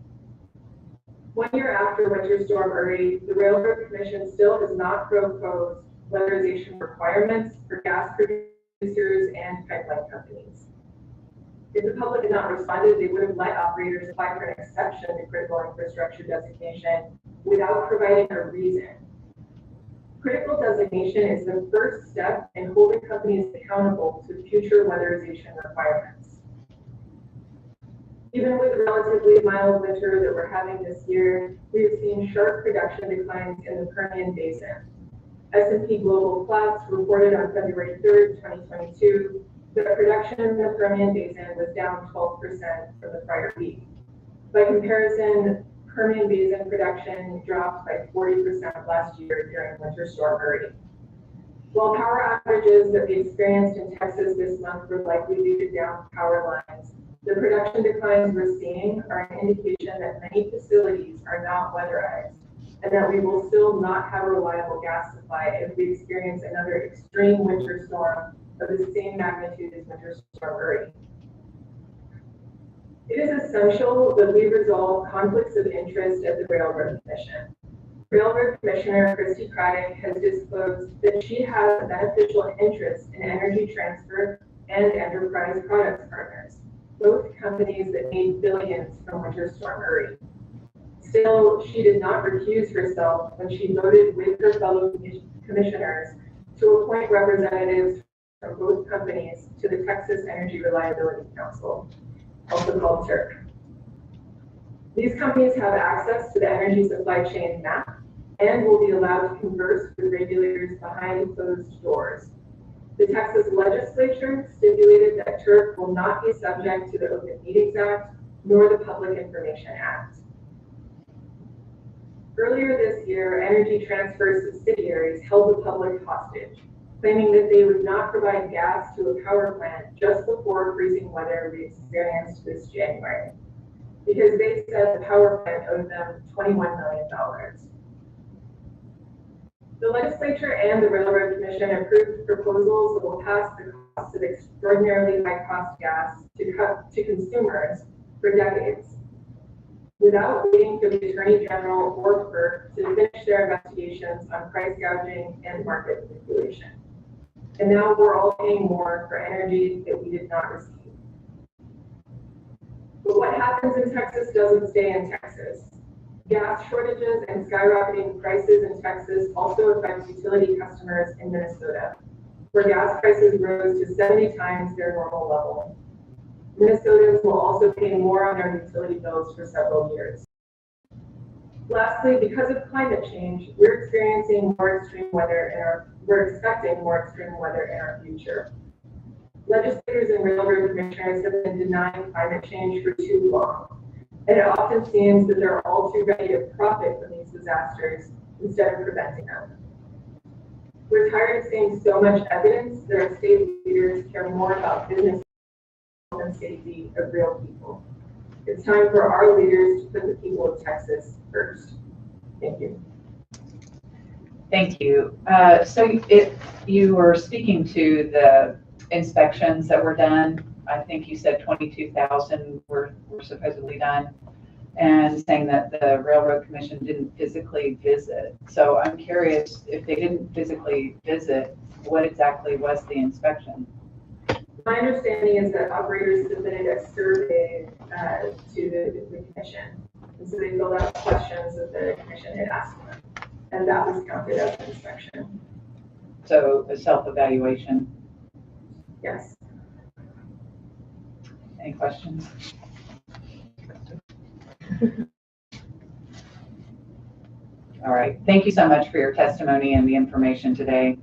1 year after Winter Storm Uri, the Railroad Commission still has not proposed weatherization requirements for gas producers and pipeline companies. If the public had not responded, they would have let operators apply for an exception to critical infrastructure designation without providing a reason. Critical designation is the first step in holding companies accountable to future weatherization requirements. Even with relatively mild winter that we're having this year, we've seen sharp production declines in the Permian Basin. S&P Global Platts reported on February 3rd, 2022, that production in the Permian Basin was down 12% from the prior week. By comparison, Permian Basin production dropped by 40% last year during Winter Storm Uri. While power outages that we experienced in Texas this month were likely due to down power lines, the production declines we're seeing are an indication that many facilities are not weatherized, and that we will still not have a reliable gas supply if we experience another extreme winter storm of the same magnitude as Winter Storm Uri. It is essential that we resolve conflicts of interest at the Railroad Commission. Railroad Commissioner Christy Craddock has disclosed that she has a beneficial interest in Energy Transfer and Enterprise Products Partners, both companies that made billions from Winter Storm Uri. Still, she did not recuse herself when she voted with her fellow commissioners to appoint representatives from both companies to the Texas Energy Reliability Council, also called TERC. These companies have access to the energy supply chain map and will be allowed to converse with regulators behind closed doors. The Texas legislature stipulated that TERC will not be subject to the Open Meetings Act nor the Public Information Act. Earlier this year, Energy Transfer subsidiaries held the public hostage, claiming that they would not provide gas to a power plant just before freezing weather we experienced this January, because they said the power plant owed them $21 million. The legislature and the Railroad Commission approved proposals that will pass the cost of extraordinarily high-cost gas to consumers for decades, without waiting for the Attorney General or FERC to finish their investigations on price gouging and market manipulation. And now we're all paying more for energy that we did not receive. But what happens in Texas doesn't stay in Texas. Gas shortages and skyrocketing prices in Texas also affect utility customers in Minnesota, where gas prices rose to 70 times their normal level. Minnesotans will also pay more on their utility bills for several years. Lastly, because of climate change, we're expecting more extreme weather in our future. Legislators and railroad commissioners have been denying climate change for too long, and it often seems that they're all too ready to profit from these disasters instead of preventing them. We're tired of seeing so much evidence that our state leaders care more about business and safety of real people. It's time for our leaders to put the people of Texas first. Thank you. Thank you. So if you were speaking to the inspections that were done, I think you said 22,000 were supposedly done, and saying that the Railroad Commission didn't physically visit. So I'm curious, if they didn't physically visit, what exactly was the inspection? My understanding is that operators submitted a survey to the commission. And so they filled out questions that the commission had asked them. And that was counted as an inspection. So a self-evaluation? Yes. Any questions? All right. Thank you so much for your testimony and the information today.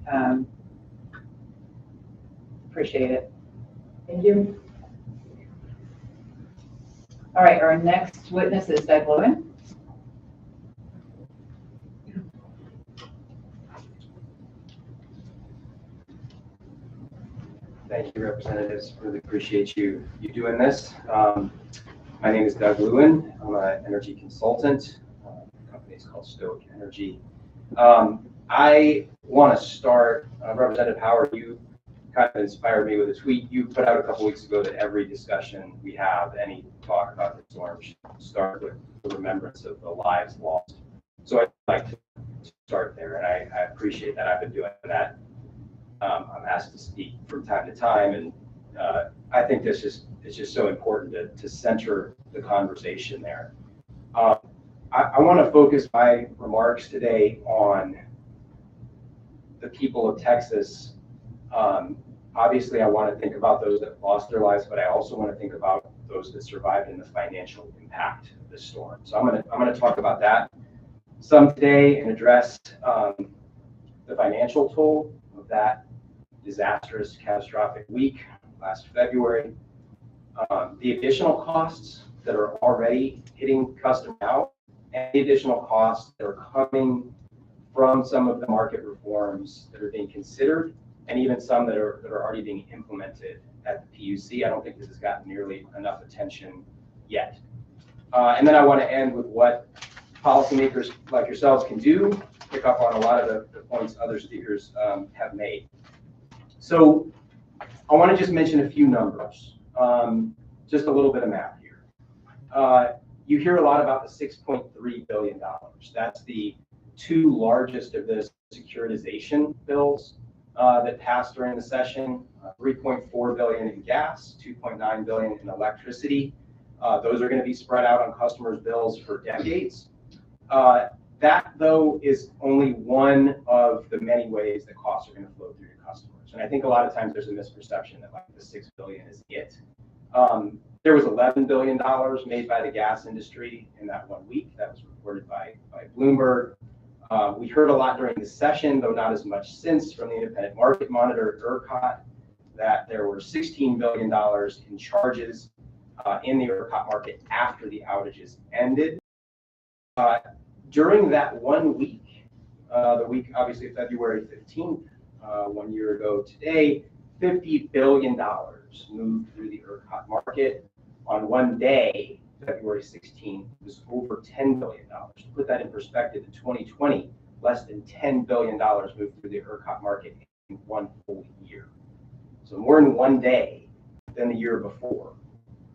Appreciate it. Thank you. All right. Our next witness is Doug Lewin. Thank you, representatives. Really appreciate you doing this. My name is Doug Lewin. I'm an energy consultant. The company is called Stoic Energy. I want to start, Representative Howard, you kind of inspired me with a tweet you put out a couple weeks ago that every discussion we have, any talk about the storm, should start with the remembrance of the lives lost. So I'd like to start there, and I appreciate that. I've been doing that. I'm asked to speak from time to time, and I think it's just so important to center the conversation there. I want to focus my remarks today on the people of Texas. Obviously, I want to think about those that lost their lives, but I also want to think about those that survived and the financial impact of this storm. So I'm going to talk about that some today and address the financial toll of that disastrous, catastrophic week last February, the additional costs that are already hitting customers now, and the additional costs that are coming from some of the market reforms that are being considered, and even some that are already being implemented at the PUC. I don't think this has gotten nearly enough attention yet. And then I want to end with what policymakers like yourselves can do, pick up on a lot of the points other speakers have made. So I want to just mention a few numbers, just a little bit of math here. You hear a lot about the $6.3 billion. That's the two largest of the securitization bills that passed during the session, $3.4 billion in gas, $2.9 billion in electricity. Those are going to be spread out on customers' bills for decades. That, though, is only one of the many ways that costs are going to flow through to customers. And I think a lot of times there's a misperception that like the $6 billion is it. There was $11 billion made by the gas industry in that 1 week. That was reported by Bloomberg. We heard a lot during the session, though not as much since, from the independent market monitor, ERCOT, that there were $16 billion in charges in the ERCOT market after the outages ended. During that 1 week, the week obviously February 15th, 1 year ago today, $50 billion moved through the ERCOT market. On one day, February 16th, it was over $10 billion. To put that in perspective, in 2020, less than $10 billion moved through the ERCOT market in 1 full year. So more in 1 day than the year before.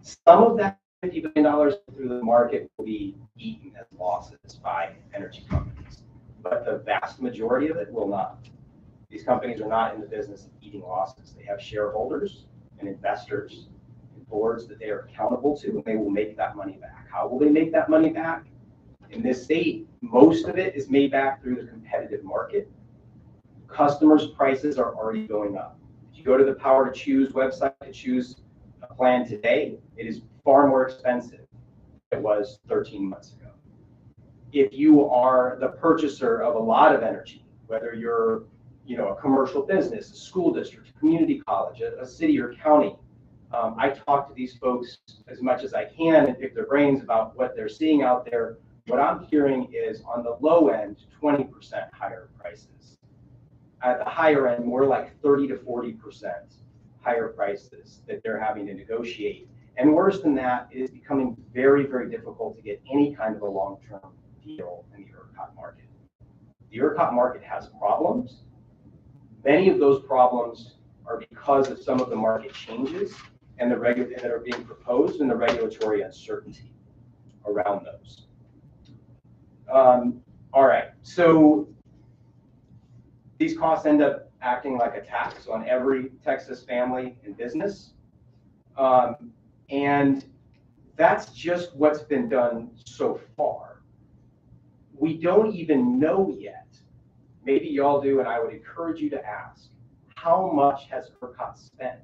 Some of that $50 billion through the market will be eaten as losses by energy companies, but the vast majority of it will not. These companies are not in the business of eating losses. They have shareholders and investors and boards that they are accountable to, and they will make that money back. How will they make that money back? In this state, most of it is made back through the competitive market. Customers' prices are already going up. If you go to the Power to Choose website to choose a plan today, it is far more expensive than it was 13 months ago. If you are the purchaser of a lot of energy, whether you're a commercial business, a school district, a community college, a city or county, I talk to these folks as much as I can and pick their brains about what they're seeing out there. What I'm hearing is on the low end, 20% higher prices. At the higher end, more like 30 to 40% higher prices that they're having to negotiate. And worse than that, it is becoming very, very difficult to get any kind of a long-term deal in the ERCOT market. The ERCOT market has problems. Many of those problems are because of some of the market changes and that are being proposed and the regulatory uncertainty around those. All right, so these costs end up acting like a tax on every Texas family and business. And that's just what's been done so far. We don't even know yet. Maybe y'all do, and I would encourage you to ask, how much has ERCOT spent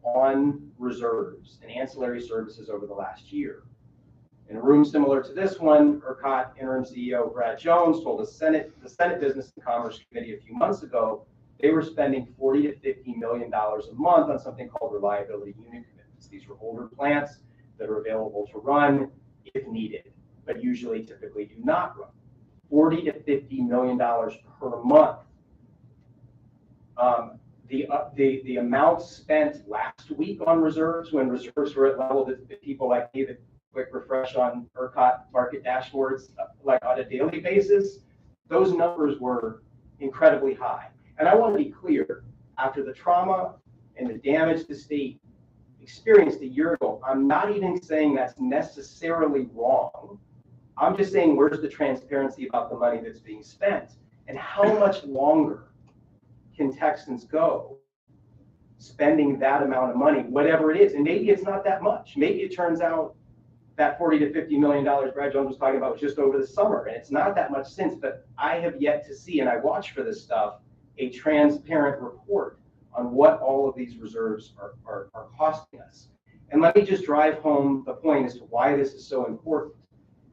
on reserves and ancillary services over the last year? In a room similar to this one, ERCOT interim CEO Brad Jones told the Senate Business and Commerce Committee a few months ago they were spending $40 to $50 million a month on something called reliability unit commitments. These were older plants that are available to run if needed, but typically do not run. $40 to $50 million per month. The amount spent last week on reserves, when reserves were at level that people like me that quick refresh on ERCOT market dashboards, like on a daily basis, those numbers were incredibly high. And I want to be clear, after the trauma and the damage the state experienced a year ago, I'm not even saying that's necessarily wrong I'm just saying, where's the transparency about the money that's being spent? And how much longer can Texans go spending that amount of money, whatever it is? And maybe it's not that much. Maybe it turns out that $40 to $50 million Brad Jones was talking about was just over the summer, and it's not that much since, but I have yet to see, and I watch for this stuff, a transparent report on what all of these reserves are costing us. And let me just drive home the point as to why this is so important.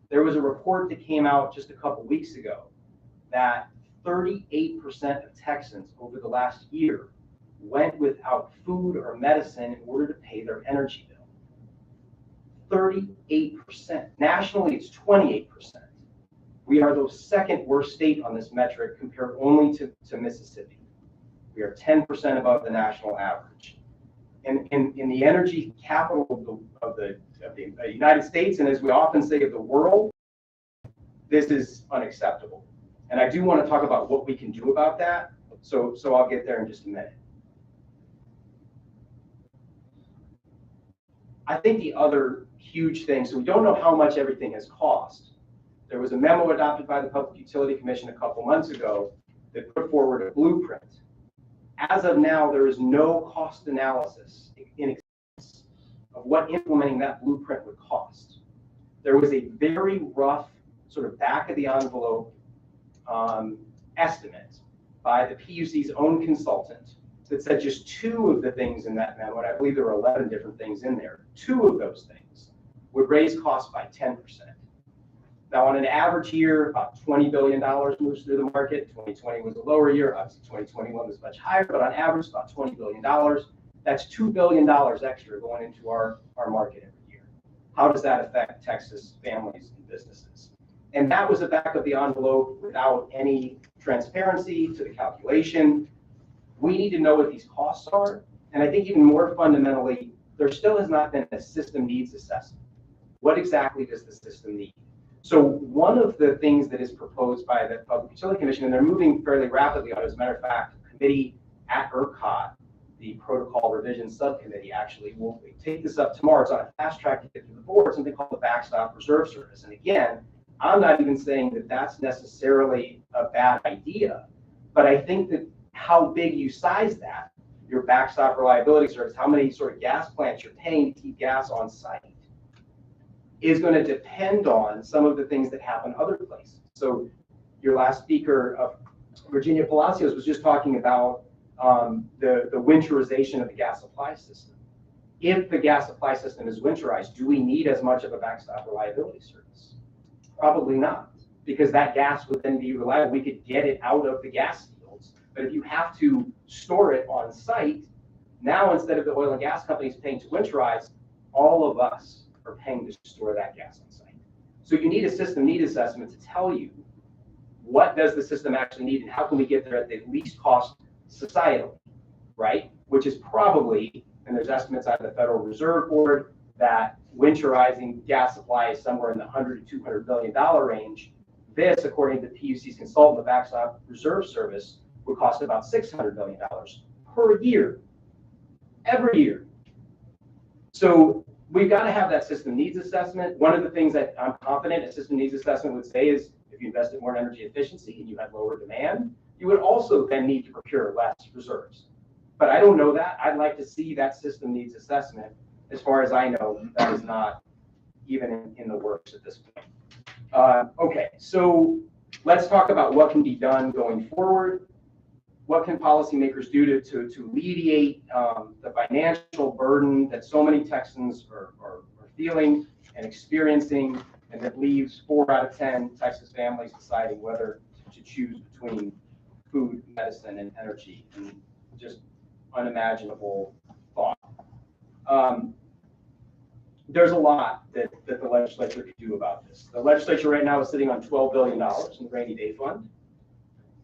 There was a report that came out just a couple weeks ago that 38% of Texans over the last year went without food or medicine in order to pay their energy bill. 38%. Nationally, it's 28%. We are the second worst state on this metric compared only to Mississippi. We are 10% above the national average. And in the energy capital of the United States, and as we often say, of the world, this is unacceptable. And I do want to talk about what we can do about that. So I'll get there in just a minute. I think the other huge thing, so we don't know how much everything has cost. There was a memo adopted by the Public Utility Commission a couple months ago that put forward a blueprint. As of now, there is no cost analysis in existence of what implementing that blueprint would cost. There was a very rough, sort of back of the envelope estimate by the PUC's own consultant that said just 2 of the things in that memo, and I believe there were 11 different things in there, 2 of those things would raise costs by 10%. Now, on an average year, about $20 billion moves through the market. 2020 was a lower year. Obviously, 2021 was much higher, but on average, about $20 billion. That's $2 billion extra going into our market every year. How does that affect Texas families and businesses? And that was a back of the envelope without any transparency to the calculation. We need to know what these costs are. And I think even more fundamentally, there still has not been a system needs assessment. What exactly does the system need? So one of the things that is proposed by the Public Utility Commission, and they're moving fairly rapidly on it, as a matter of fact, a committee at ERCOT, the Protocol Revision Subcommittee, actually will take this up tomorrow. It's on a fast track to get to the board, something called the Backstop Reserve Service. And again, I'm not even saying that that's necessarily a bad idea, but I think that how big you size that, your backstop reliability service, how many sort of gas plants you're paying to keep gas on site, is going to depend on some of the things that happen other places. So your last speaker, Virginia Palacios, was just talking about the winterization of the gas supply system. If the gas supply system is winterized, do we need as much of a backstop reliability service? Probably not, because that gas would then be reliable. We could get it out of the gas fields, but if you have to store it on site, now instead of the oil and gas companies paying to winterize, all of us are paying to store that gas on site. So you need a system need assessment to tell you what does the system actually need and how can we get there at the least cost societally, right? Which is probably, and there's estimates out of the Federal Reserve Board that winterizing gas supply is somewhere in the $100 to $200 billion range. This, according to PUC's consultant, the Backstop Reserve Service, would cost about $600 million per year, every year. So we've got to have that system needs assessment. One of the things that I'm confident a system needs assessment would say is if you invested more in energy efficiency and you had lower demand, you would also then need to procure less reserves. But I don't know that. I'd like to see that system needs assessment. As far as I know, that is not even in the works at this point. Okay, so let's talk about what can be done going forward. What can policymakers do to alleviate the financial burden that so many Texans are feeling and experiencing, and that leaves 4 out of 10 Texas families deciding whether to choose between food, medicine, and energy, and just unimaginable thought. There's a lot that the legislature could do about this. The legislature right now is sitting on $12 billion in the rainy day fund.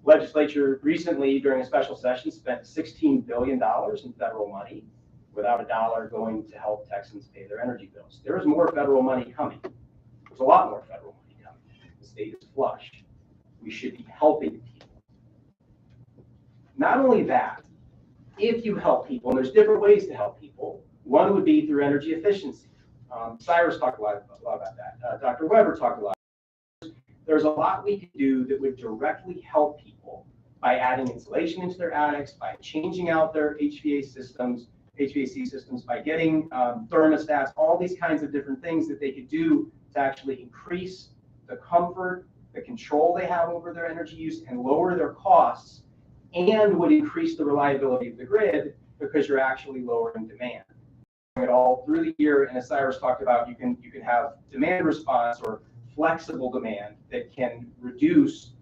Legislature recently, during a special session, spent $16 billion in federal money without a dollar going to help Texans pay their energy bills. There is more federal money coming. There's a lot more federal money coming. The state is flush. We should be helping people. Not only that, if you help people, and there's different ways to help people, one would be through energy efficiency. Cyrus talked a lot about that. Dr. Weber talked a lot there's a lot we could do that would directly help people by adding insulation into their attics, by changing out their HVAC systems, by getting thermostats, all these kinds of different things that they could do to actually increase the comfort, the control they have over their energy use, and lower their costs, and would increase the reliability of the grid because you're actually lowering demand. It all through the year, and as Cyrus talked about, you can have demand response or flexible demand that can reduce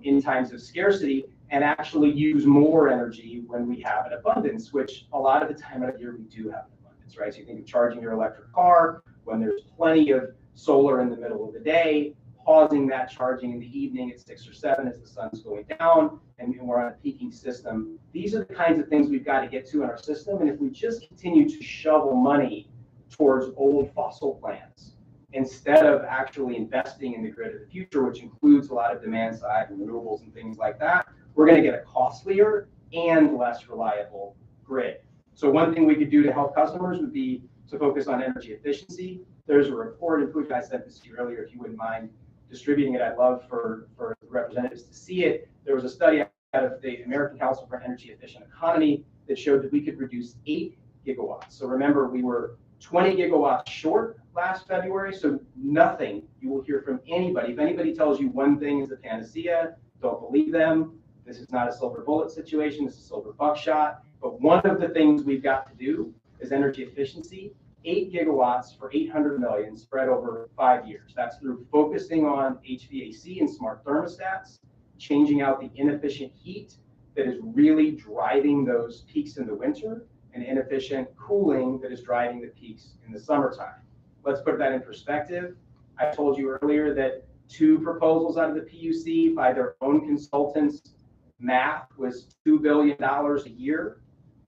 in times of scarcity and actually use more energy when we have an abundance, which a lot of the time of year we do have an abundance, right? So you think of charging your electric car when there's plenty of solar in the middle of the day, pausing that charging in the evening at 6 or 7 as the sun's going down, and we're on a peaking system. These are the kinds of things we've got to get to in our system, and if we just continue to shovel money towards old fossil plants, instead of actually investing in the grid of the future, which includes a lot of demand side and renewables and things like that, we're going to get a costlier and less reliable grid. So one thing we could do to help customers would be to focus on energy efficiency. There's a report, and Pooja, I sent this to you earlier, if you wouldn't mind distributing it, I'd love for representatives to see it. There was a study out of the American Council for Energy Efficient Economy that showed that we could reduce 8 gigawatts. So remember, we were 20 gigawatts short last February, so nothing you will hear from anybody. If anybody tells you one thing is a panacea, don't believe them. This is not a silver bullet situation, this is silver buckshot. But one of the things we've got to do is energy efficiency, 8 gigawatts for 800 million spread over 5 years. That's through focusing on HVAC and smart thermostats, changing out the inefficient heat that is really driving those peaks in the winter, and inefficient cooling that is driving the peaks in the summertime. Let's put that in perspective. I told you earlier that 2 proposals out of the PUC by their own consultants, math was $2 billion a year.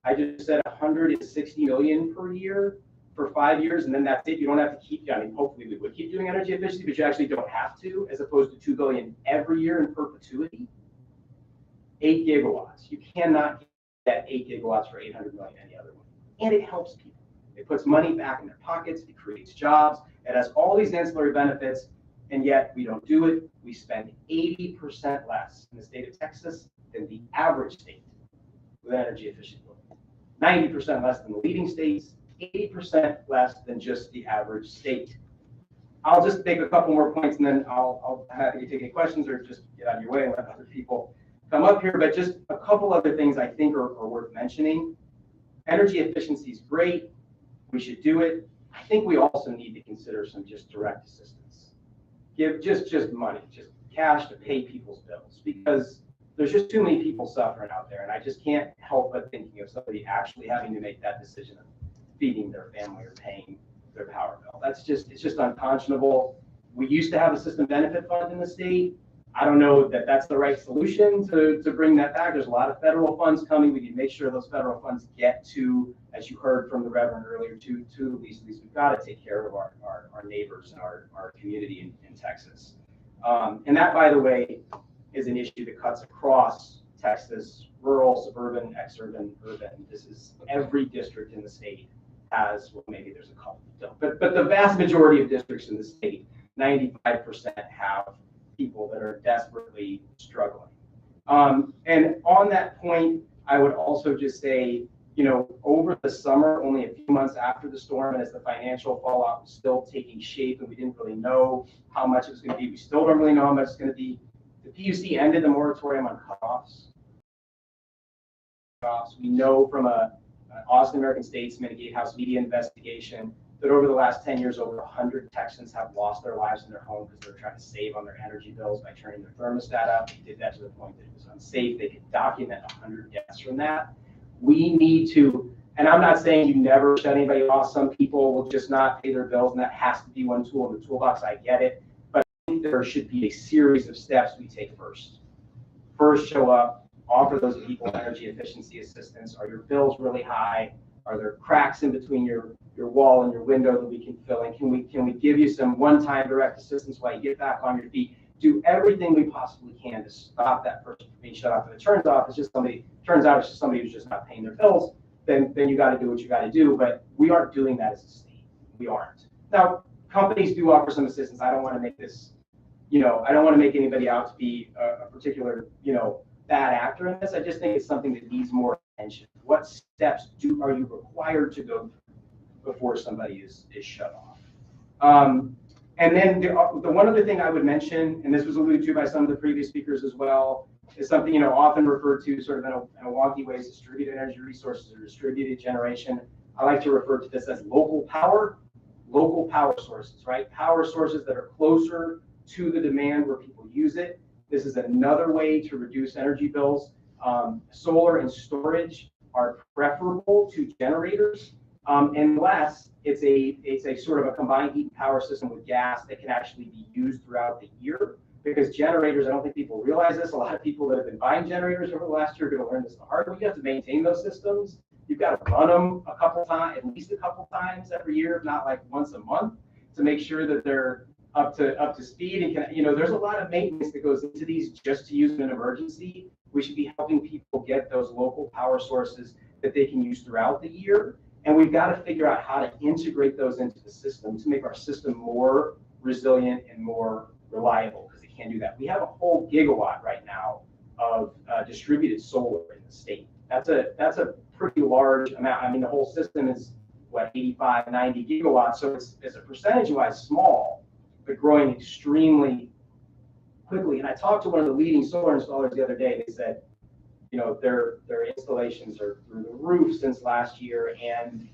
I just said 160 million per year for 5 years, and then that's it. You don't have to keep, I mean, hopefully we would keep doing energy efficiency, but you actually don't have to, as opposed to 2 billion every year in perpetuity. 8 gigawatts. You cannot get 8 gigawatts for 800 million any other way. And it helps people. It puts money back in their pockets. It creates jobs. It has all these ancillary benefits, and yet we don't do it. We spend 80% less in the state of Texas than the average state with energy efficient building. 90% less than the leading states, 80% less than just the average state. I'll just make a couple more points, and then I'll happy to take any questions or just get out of your way and let other people come up here. But just a couple other things I think are worth mentioning. Energy efficiency is great. We should do it. I think we also need to consider some just direct assistance. Give just money, just cash to pay people's bills, because there's just too many people suffering out there, and I just can't help but thinking of somebody actually having to make that decision of feeding their family or paying their power bill. It's just unconscionable. We used to have a system benefit fund in the state. I don't know that that's the right solution to bring that back. There's a lot of federal funds coming. We need to make sure those federal funds get to, as you heard from the Reverend earlier, to the least. We've got to take care of our neighbors and our community in Texas. And that, by the way, is an issue that cuts across Texas, rural, suburban, exurban, urban. This is every district in the state has, well, maybe there's a couple that don't, but the vast majority of districts in the state, 95% have people that are desperately struggling. And on that point, I would also just say, you know, over the summer, only a few months after the storm, and as the financial fallout was still taking shape and we didn't really know how much it was going to be, we still don't really know how much it's going to be. The PUC ended the moratorium on cutoffs. We know from an Austin American Statesman, a Gatehouse Media investigation, that over the last 10 years, over 100 Texans have lost their lives in their home because they're trying to save on their energy bills by turning their thermostat up. They did that to the point that it was unsafe. They could document 100 deaths from that. We need to, and I'm not saying you never shut anybody off. Some people will just not pay their bills, and that has to be one tool in the toolbox. I get it. But I think there should be a series of steps we take first. First, show up, offer those people energy efficiency assistance. Are your bills really high? Are there cracks in between your wall and your window that we can fill in? Can we give you some one-time direct assistance while you get back on your feet? Do everything we possibly can to stop that person from being shut off. If it turns out it's just somebody who's just not paying their bills, then you got to do what you got to do. But we aren't doing that as a state. We aren't. Now, companies do offer some assistance. I don't want to make this you know, I don't want to make anybody out to be a particular, you know, bad actor in this. I just think it's something that needs more attention. What steps are you required to go through before somebody is shut off? And then the one other thing I would mention, and this was alluded to by some of the previous speakers as well, is something, you know, often referred to sort of in a wonky way as distributed energy resources or distributed generation. I like to refer to this as local power sources, right? Power sources that are closer to the demand where people use it. This is another way to reduce energy bills. Solar and storage are preferable to generators, unless it's a sort of a combined heat and power system with gas that can actually be used throughout the year. Because generators, I don't think people realize this. A lot of people that have been buying generators over the last year are going to learn this the hard way. You have to maintain those systems. You've got to run them a couple times, at least a couple times every year, if not like once a month, to make sure that they're up to speed. And can, you know, there's a lot of maintenance that goes into these just to use in an emergency. We should be helping people get those local power sources that they can use throughout the year. And we've got to figure out how to integrate those into the system to make our system more resilient and more reliable, because it can't do that. We have a whole gigawatt right now of distributed solar in the state. That's a pretty large amount. I mean, the whole system is what, 85, 90 gigawatts. So it's a percentage-wise small, but growing extremely quickly. And I talked to one of the leading solar installers the other day. They said, you know, their installations are through the roof since last year, and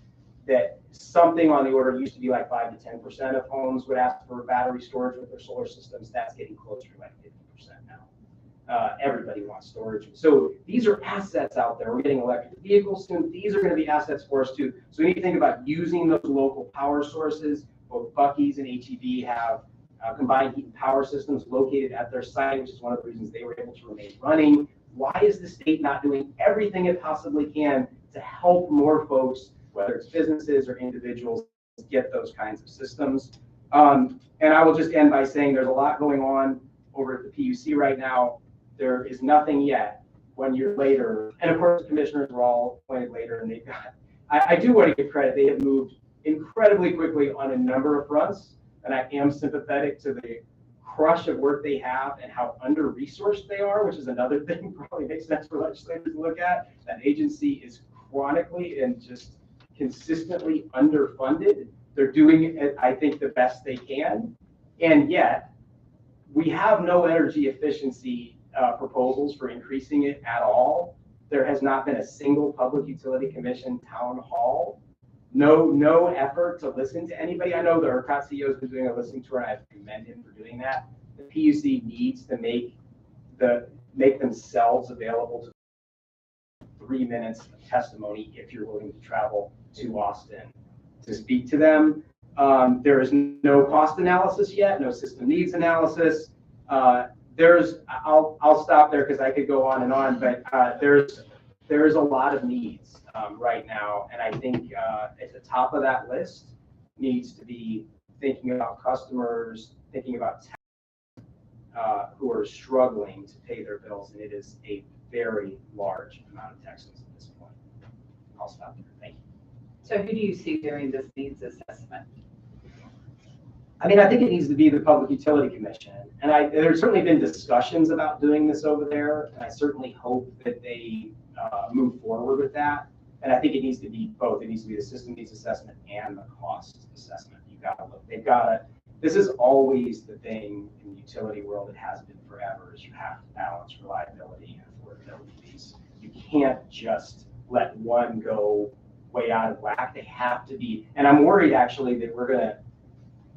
that something on the order used to be like 5 to 10% of homes would ask for battery storage with their solar systems. That's getting closer to like 50% now. Everybody wants storage. So these are assets out there. We're getting electric vehicles soon. These are going to be assets for us too. So we need to think about using those local power sources. Both Buc-ee's and HEB have combined heat and power systems located at their site, which is one of the reasons they were able to remain running. Why is the state not doing everything it possibly can to help more folks, whether it's businesses or individuals, get those kinds of systems? And I will just end by saying there's a lot going on over at the PUC right now. There is nothing yet 1 year later. And of course, the commissioners were all appointed later, and they've got, I do want to give credit. They have moved incredibly quickly on a number of fronts, and I am sympathetic to the crush of work they have and how under-resourced they are, which is another thing probably makes sense for legislators to look at. That agency is chronically and just consistently underfunded. They're doing, I think, the best they can, and yet we have no energy efficiency proposals for increasing it at all. There has not been a single Public Utility Commission town hall. No effort to listen to anybody. I know the ERCOT CEO has been doing a listening tour, and I commend him for doing that. The PUC needs to make themselves available to 3 minutes of testimony if you're willing to travel to Austin to speak to them. There is no cost analysis yet, no system needs analysis. I'll stop there because I could go on and on, but there's a lot of needs right now, and I think at the top of that list needs to be thinking about customers, thinking about who are struggling to pay their bills, and it is a very large amount of Texans at this point. I'll stop there. Thank you. So who do you see doing this needs assessment? I mean, I think it needs to be the Public Utility Commission. And there's certainly been discussions about doing this over there. And I certainly hope that they move forward with that. And I think it needs to be both. It needs to be the system needs assessment and the cost assessment. You've got to look. They've got to, this is always the thing in the utility world. It has been forever, is you have to balance reliability and affordability. You can't just let one go way out of whack. They have to be, and I'm worried actually that we're going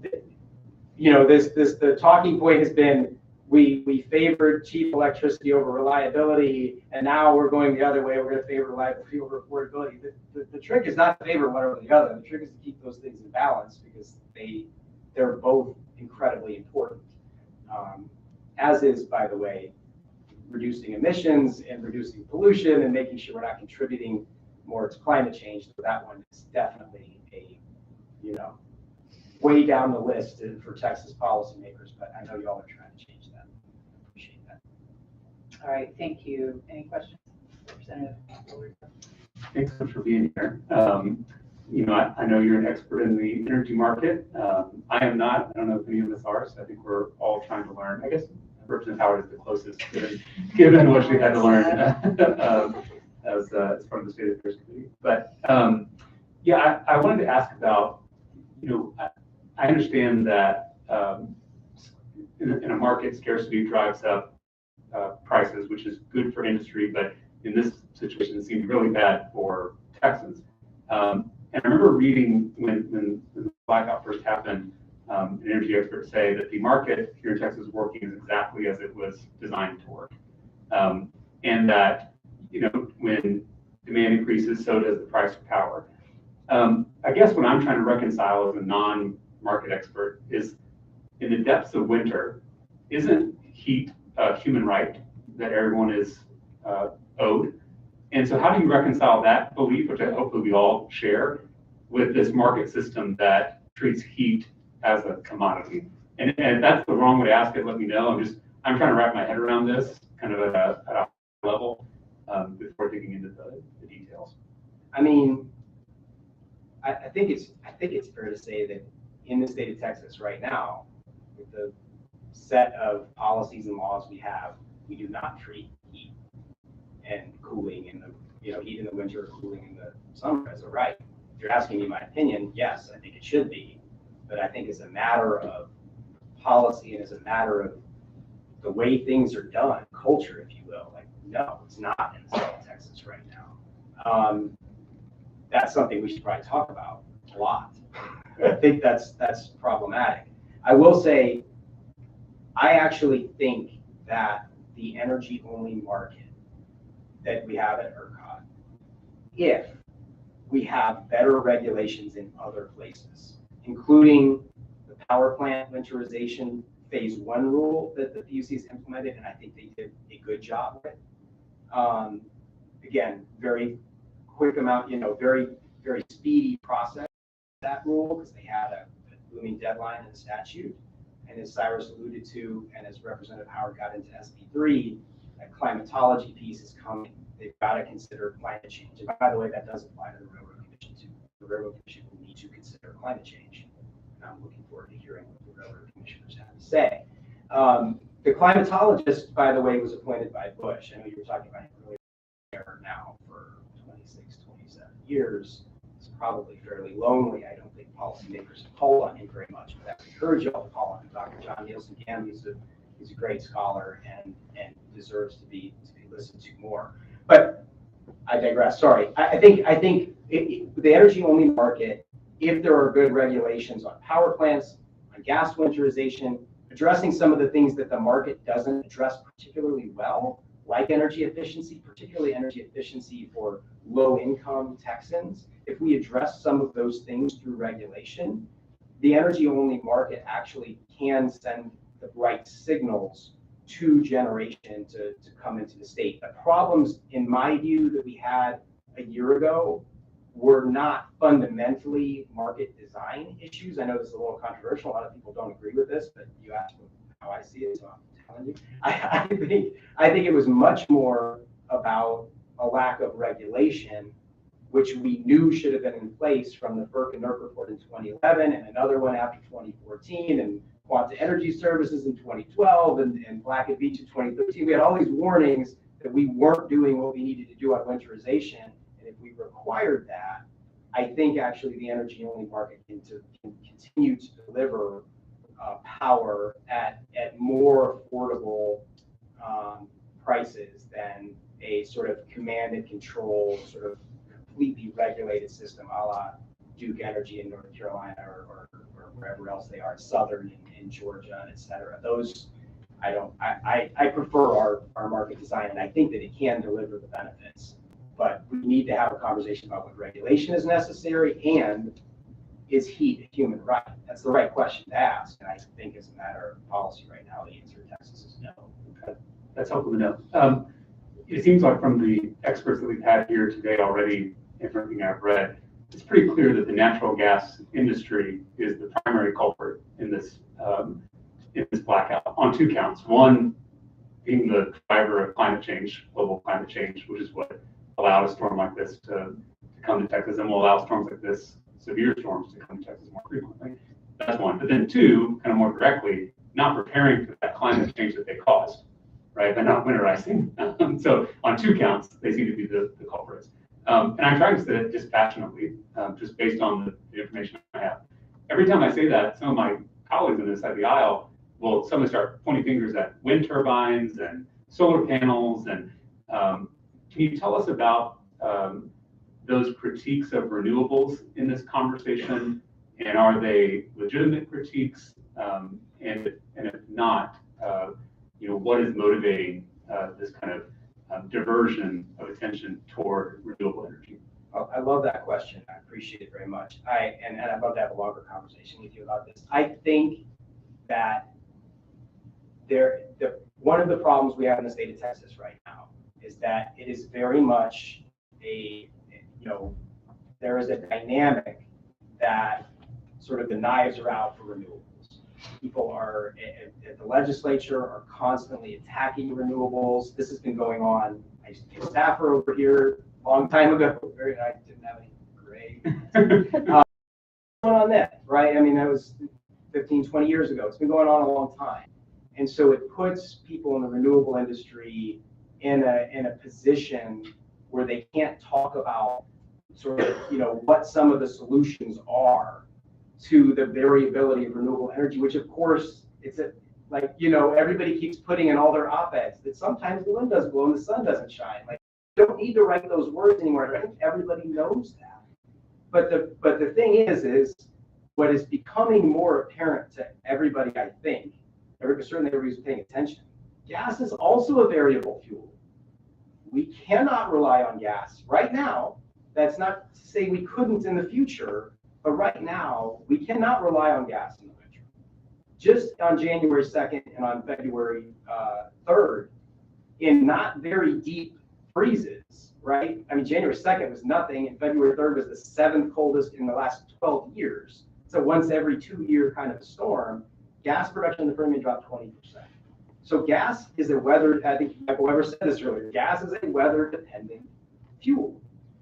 to, you know, the talking point has been we favored cheap electricity over reliability, and now we're going the other way. We're going to favor reliability over affordability. The trick is not to favor one over the other. The trick is to keep those things in balance because they're both incredibly important. As is, by the way, reducing emissions and reducing pollution and making sure we're not contributing more to climate change. So that one is definitely a, you know, way down the list for Texas policymakers, but I know y'all are trying to change that. Appreciate that. All right, thank you. Any questions? Representative. Thanks so much for being here. I know you're an expert in the energy market. I am not. I don't know if any of us are. So I think we're all trying to learn. I guess Representative Howard is the closest, given what she had to learn as part of the State Affairs Committee. But yeah, I wanted to ask about, I understand that in a market, scarcity drives up prices, which is good for industry, but in this situation, it seemed really bad for Texans. And I remember reading when the blackout first happened, an energy expert say that the market here in Texas is working exactly as it was designed to work. And that, when demand increases, so does the price of power. I guess what I'm trying to reconcile as a non-market expert is, in the depths of winter, isn't heat a human right that everyone is owed? And so how do you reconcile that belief, which I hopefully we all share, with this market system that treats heat as a commodity? And if that's the wrong way to ask it, let me know. I'm trying to wrap my head around this kind of at a high level before digging into the details. I mean, I think it's fair to say that in the state of Texas right now, with the set of policies and laws we have, we do not treat heat and cooling in the heat in the winter, cooling in the summer as a right. If you're asking me my opinion, yes, I think it should be, but I think as a matter of policy and as a matter of the way things are done, culture, if you will, no, it's not in the state of Texas right now. That's something we should probably talk about a lot. I think that's problematic. I will say, I actually think that the energy-only market that we have at ERCOT, if we have better regulations in other places, including the power plant winterization phase 1 rule that the PUC's implemented, and I think they did a good job with. Again, very quick amount, very, very speedy process, that rule, because they had a looming deadline in the statute. And as Cyrus alluded to, and as Representative Howard got into SB3, that climatology piece is coming. They've got to consider climate change. And by the way, that does apply to the Railroad Commission too. The Railroad Commission will need to consider climate change. And I'm looking forward to hearing what the Railroad Commissioners have to say. The climatologist, by the way, was appointed by Bush. I know you were talking about him earlier. Now for 26, 27 years. It's probably fairly lonely. I don't think policymakers have called on him very much, but I would encourage you all to call on him. Dr. John Nielsen Gam, he's a great scholar and deserves to be listened to more. But I digress. Sorry. I think the energy-only market, if there are good regulations on power plants, on gas winterization, addressing some of the things that the market doesn't address particularly well, like energy efficiency, particularly energy efficiency for low-income Texans, if we address some of those things through regulation, the energy-only market actually can send the right signals to generation to come into the state. The problems, in my view, that we had a year ago were not fundamentally market design issues. I know this is a little controversial. A lot of people don't agree with this, but you asked me how I see it, so I'm telling you. I think it was much more about a lack of regulation, which we knew should have been in place from the FERC and NERC report in 2011, and another one after 2014, and Quanta Energy Services in 2012, and Blackett Beach in 2013. We had all these warnings that we weren't doing what we needed to do on winterization, and if we required that, I think actually the energy-only market can continue to deliver power at more affordable prices than a sort of command and control, sort of completely regulated system, a la Duke Energy in North Carolina or wherever else they are, Southern in Georgia, et cetera. Those, I prefer our market design, and I think that it can deliver the benefits. But we need to have a conversation about what regulation is necessary, and is heat a human right? That's the right question to ask. And I think as a matter of policy right now, the answer in Texas is no. Okay. That's helpful to know. It seems like from the experts that we've had here today already, and from everything I've read, it's pretty clear that the natural gas industry is the primary culprit in this blackout on two counts. One being the driver of climate change, global climate change, which is what allowed a storm like this to come to Texas and will allow storms like this, severe storms, to come to Texas more frequently. That's one. But then two, kind of more directly, not preparing for that climate change that they caused, right? They're not winterizing. So on two counts, they seem to be the culprits. And I'm trying to say that dispassionately, just based on the information I have. Every time I say that, some of my colleagues on this side of the aisle will suddenly start pointing fingers at wind turbines and solar panels. And can you tell us about those critiques of renewables in this conversation? And are they legitimate critiques? And if not, what is motivating this kind of diversion of attention toward renewable energy? I love that question. I appreciate it very much. And I'd love to have a longer conversation with you about this. I think that one of the problems we have in the state of Texas right now is that it is very much there is a dynamic that sort of the knives are out for renewables. People are at the legislature are constantly attacking renewables. This has been going on. I used to be a staffer over here a long time ago. I didn't have any great going on that, right? I mean, that was 15, 20 years ago. It's been going on a long time. And so it puts people in the renewable industry in a position where they can't talk about sort of, what some of the solutions are to the variability of renewable energy, which of course everybody keeps putting in all their op-eds that sometimes the wind doesn't blow and the sun doesn't shine. Like, you don't need to write those words anymore. I think everybody knows that. But the thing is what is becoming more apparent to everybody, I think, certainly everybody's paying attention, gas is also a variable fuel. We cannot rely on gas right now. That's not to say we couldn't in the future, but right now we cannot rely on gas in the winter. Just on January 2nd and on February 3rd, in not very deep freezes, right? I mean, January 2nd was nothing, and February 3rd was the 7th coldest in the last 12 years. So once every 2-year kind of storm, gas production in the Permian dropped 20%. So gas is a weather, I think Michael Weber said this earlier, gas is a weather-dependent fuel.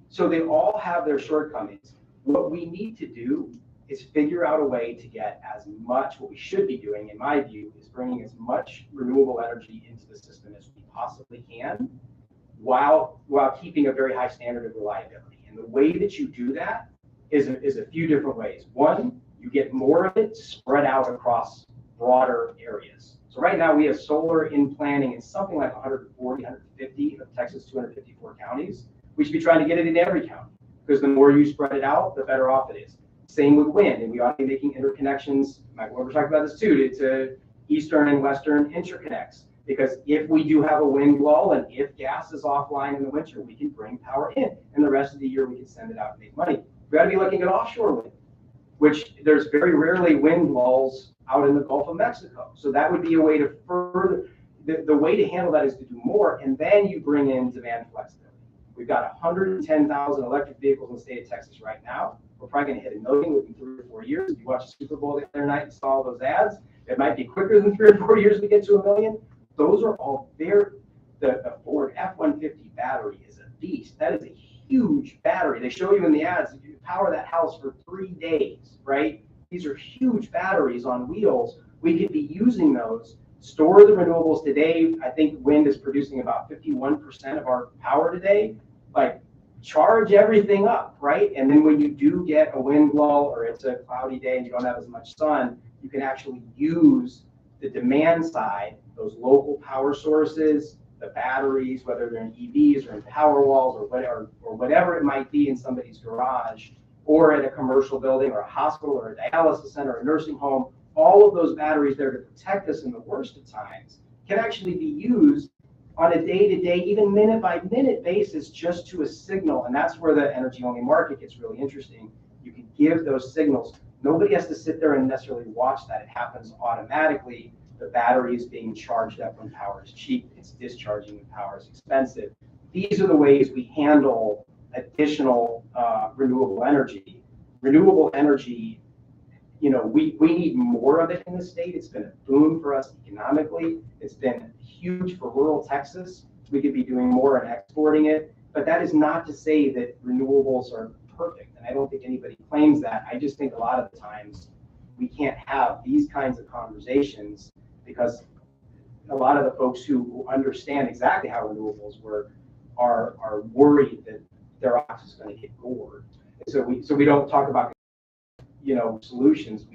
So they all have their shortcomings. What we need to do is figure out a way to get as much, what we should be doing, in my view, is bringing as much renewable energy into the system as we possibly can, while keeping a very high standard of reliability. And the way that you do that is a few different ways. One, you get more of it spread out across broader areas. So right now we have solar in planning in something like 140, 150 of Texas' 254 counties. We should be trying to get it in every county, because the more you spread it out, the better off it is. Same with wind, and we ought to be making interconnections. Michael Weber talked about this too, to eastern and western interconnects. Because if we do have a wind lull and if gas is offline in the winter, we can bring power in, and the rest of the year we can send it out and make money. We ought to be looking at offshore wind, which there's very rarely wind lulls out in the Gulf of Mexico. So that would be a way to further, the way to handle that is to do more, and then you bring in demand flexibility. We've got 110,000 electric vehicles in the state of Texas right now. We're probably going to hit 1 million within 3 or 4 years. If you watch the Super Bowl the other night and saw those ads, it might be quicker than 3 or 4 years to get to 1 million. Those are all the Ford F-150 battery is a beast. That is a huge battery. They show you in the ads, you power that house for 3 days, right? These are huge batteries on wheels. We could be using those, store the renewables today. I think wind is producing about 51% of our power today. Like, charge everything up, right? And then when you do get a wind lull or it's a cloudy day and you don't have as much sun, you can actually use the demand side, those local power sources, the batteries, whether they're in EVs or in power walls or whatever it might be in somebody's garage or at a commercial building or a hospital or a dialysis center or a nursing home. All of those batteries there to protect us in the worst of times can actually be used on a day-to-day, even minute-by-minute basis just to a signal. And that's where the energy-only market gets really interesting. You can give those signals. Nobody has to sit there and necessarily watch that. It happens automatically. The battery is being charged up when power is cheap. It's discharging when power is expensive. These are the ways we handle additional renewable energy. Renewable energy, we need more of it in the state. It's been a boon for us economically. It's been huge for rural Texas. We could be doing more and exporting it. But that is not to say that renewables are perfect, and I don't think anybody claims that. I just think a lot of the times we can't have these kinds of conversations because a lot of the folks who understand exactly how renewables work are worried that their ox is going to get gored. And so we don't talk about, solutions.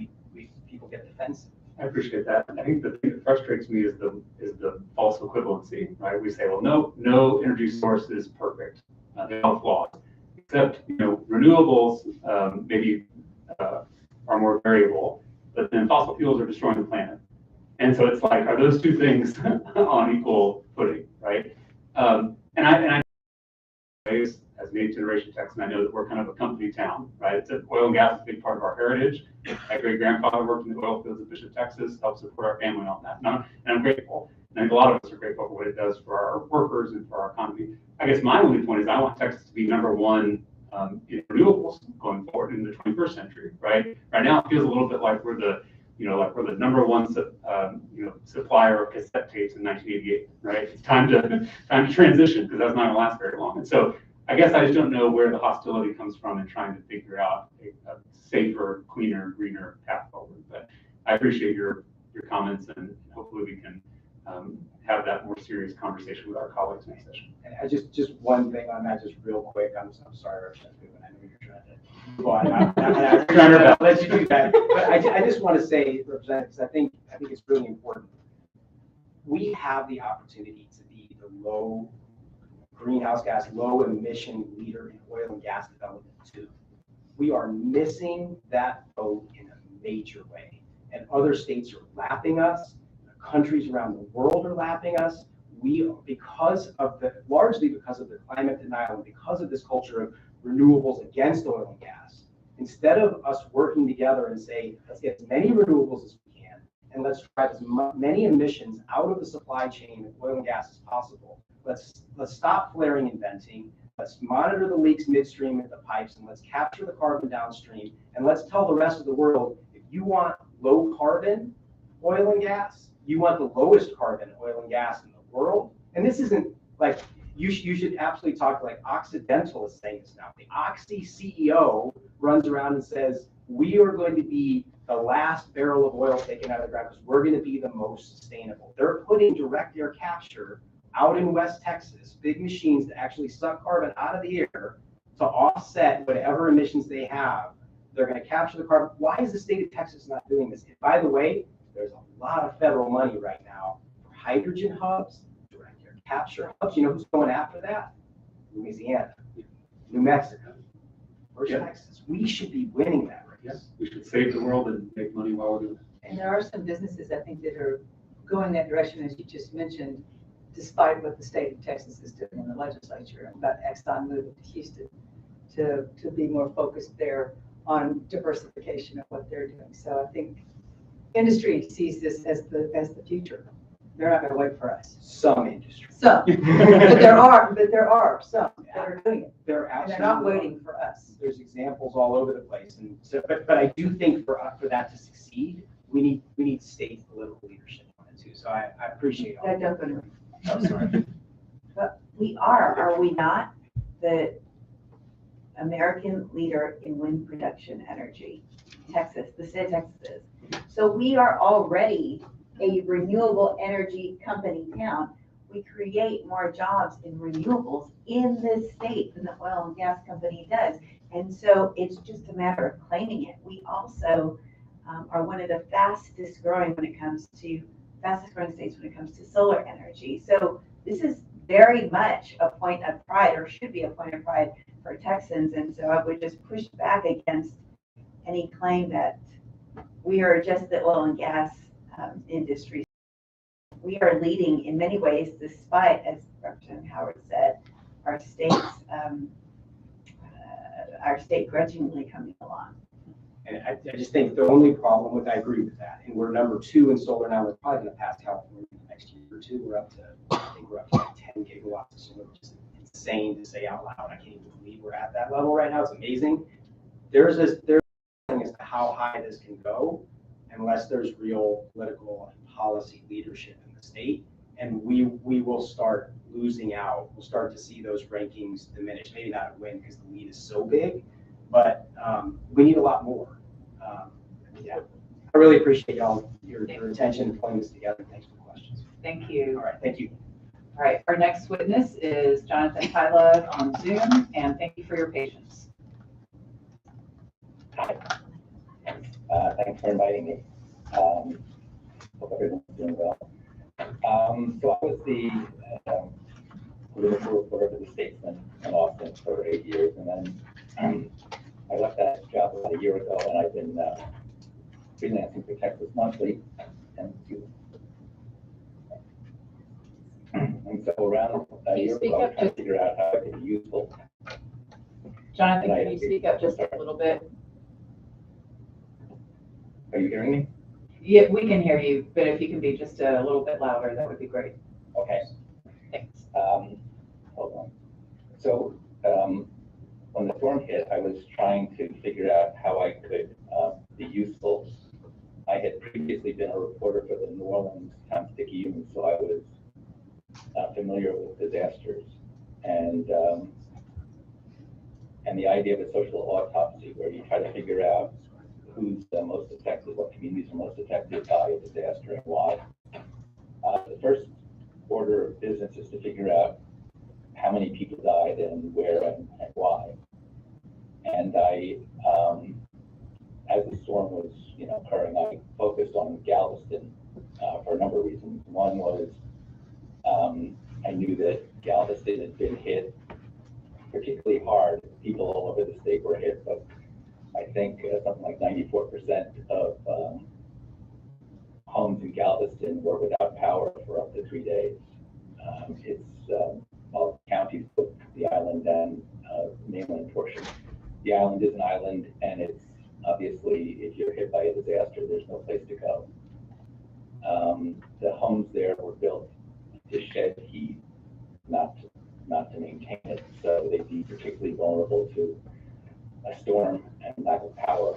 People get defensive. I appreciate that. I think the thing that frustrates me is the false equivalency, right? We say, well, no energy source is perfect. They're all flawed, except renewables maybe are more variable, but then fossil fuels are destroying the planet. And so it's like, are those two things on equal footing, right? And I as an 8th generation Texan, I know that we're kind of a company town, right? It's oil and gas is a big part of our heritage. My great grandfather worked in the oil fields of Bishop, Texas, helped support our family on that. And I'm grateful. And I think a lot of us are grateful for what it does for our workers and for our economy. I guess my only point is I want Texas to be number one in renewables going forward in the 21st century, right? Right now it feels a little bit like we're the number one supplier of cassette tapes in 1988, right? It's time to transition because that's not going to last very long. And so I guess I just don't know where the hostility comes from in trying to figure out a safer, cleaner, greener path forward. But I appreciate your comments, and hopefully we can have that more serious conversation with our colleagues next session. And I just one thing on that, just real quick. I'm sorry, Representative Goodwin, I know you're trying to move on. I'm trying to let you do that. But I just want to say, Representative, I think it's really important. We have the opportunity to be the low greenhouse gas, low emission leader in oil and gas development too. We are missing that boat in a major way, and other states are lapping us. Countries around the world are lapping us. Largely because of the climate denial and because of this culture of renewables against oil and gas. Instead of us working together and say, let's get as many renewables as we can, and let's drive as many emissions out of the supply chain of oil and gas as possible. Let's stop flaring and venting. Let's monitor the leaks midstream at the pipes, and let's capture the carbon downstream. And let's tell the rest of the world, if you want low carbon oil and gas, you want the lowest carbon oil and gas in the world. And this isn't like, you should absolutely talk like Occidental is saying this now. The Oxy CEO runs around and says, we are going to be the last barrel of oil taken out of the ground because we're going to be the most sustainable. They're putting direct air capture out in West Texas, big machines that actually suck carbon out of the air to offset whatever emissions they have. They're going to capture the carbon. Why is the state of Texas not doing this? And by the way, there's a lot of federal money right now for hydrogen hubs, direct air capture hubs. You know who's going after that? Louisiana, New Mexico, where's Texas? We should be winning that race. Yes, we should save the world and make money while we're doing it. And there are some businesses, I think, that are going that direction, as you just mentioned, despite what the state of Texas is doing in the legislature about Exxon moving to Houston to be more focused there on diversification of what they're doing. So I think industry sees this as the future. They're not going to wait for us. Some industry. Some, but there are some that are doing it. They're not waiting for us. There's examples all over the place, and so, but I do think for that to succeed, we need state political leadership on it too. So I appreciate all that. Definitely. I'm sorry. But we are we not, the American leader in wind production energy? Texas, the state of Texas is. So we are already a renewable energy company town. We create more jobs in renewables in this state than the oil and gas company does. And so it's just a matter of claiming it. We also are one of the fastest growing states when it comes to solar energy. So this is very much a point of pride, or should be a point of pride for Texans. And so I would just push back against any claim that we are just the oil and gas industry. We are leading in many ways, despite, as Representative Howard said, our state grudgingly coming along. And I just think the only problem with, I agree with that, and we're number 2 in solar now. We're probably going to pass California in the next year or two. We're up to like 10 gigawatts of solar, which is insane to say out loud. I can't even believe we're at that level right now. It's amazing. There's thing as to how high this can go, unless there's real political and policy leadership in the state. And we will start losing out. We'll start to see those rankings diminish. Maybe not a win because the lead is so big, but we need a lot more. Yeah, I really appreciate y'all, your attention in pulling this together. Thanks for the questions. Thank you. All right, thank you. All right, our next witness is Jonathan Tyler on Zoom, and thank you for your patience. Hi. Thanks for inviting me. Hope everyone's doing well. So I was the political reporter for the Statesman in Austin for 8 years, and then I left that job about a year ago, and I've been freelancing for Texas Monthly, and so around a year ago, I was trying to figure out how I could be useful. Jonathan, can you speak up just a little bit? Are you hearing me? Yeah, we can hear you, but if you can be just a little bit louder, that would be great. Okay. Thanks. Hold on. So when the storm hit, I was trying to figure out how I could be useful. I had previously been a reporter for the New Orleans Times-Picayune, so I was familiar with disasters, and the idea of a social autopsy, where you try to figure out who's the most affected, what communities are most affected by a disaster, and why. The first order of business is to figure out how many people died and where and why. And as the storm was, occurring, I focused on Galveston for a number of reasons. One was I knew that Galveston had been hit particularly hard. People all over the state were hit, but I think something like 94% of homes in Galveston were without power for up to 3 days. It's all counties, both the island and mainland portion. The island is an island, and it's obviously, if you're hit by a disaster, there's no place to go. The homes there were built to shed heat, not to maintain it, so they'd be particularly vulnerable to a storm and lack of power.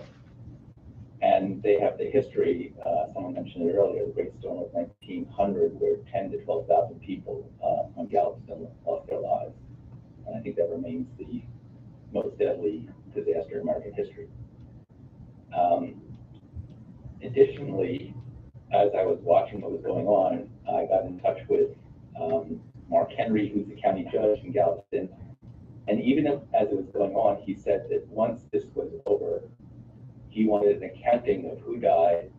And they have the history, someone mentioned it earlier, the Great Storm of 1900, where 10,000 to 12,000 people on Galveston lost their lives. And I think that remains the most deadly disaster in American history. Additionally, as I was watching what was going on, I got in touch with Mark Henry, who's the county judge in Galveston. And even as it was going on, he said that once this was over, he wanted an accounting of who died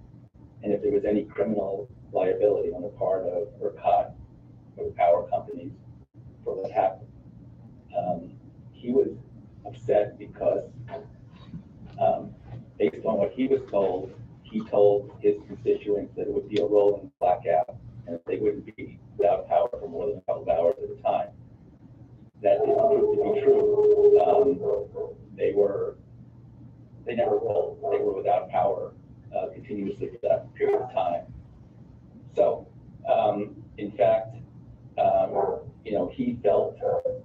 and if there was any criminal liability on the part of ERCOT or the power companies for what happened. He was upset because based on what he was told, he told his constituents that it would be a rolling blackout and they wouldn't be without power for more than a couple of hours at a time. That didn't prove to be true. They never rolled. They were without power continuously for that period of time. So, in fact, he felt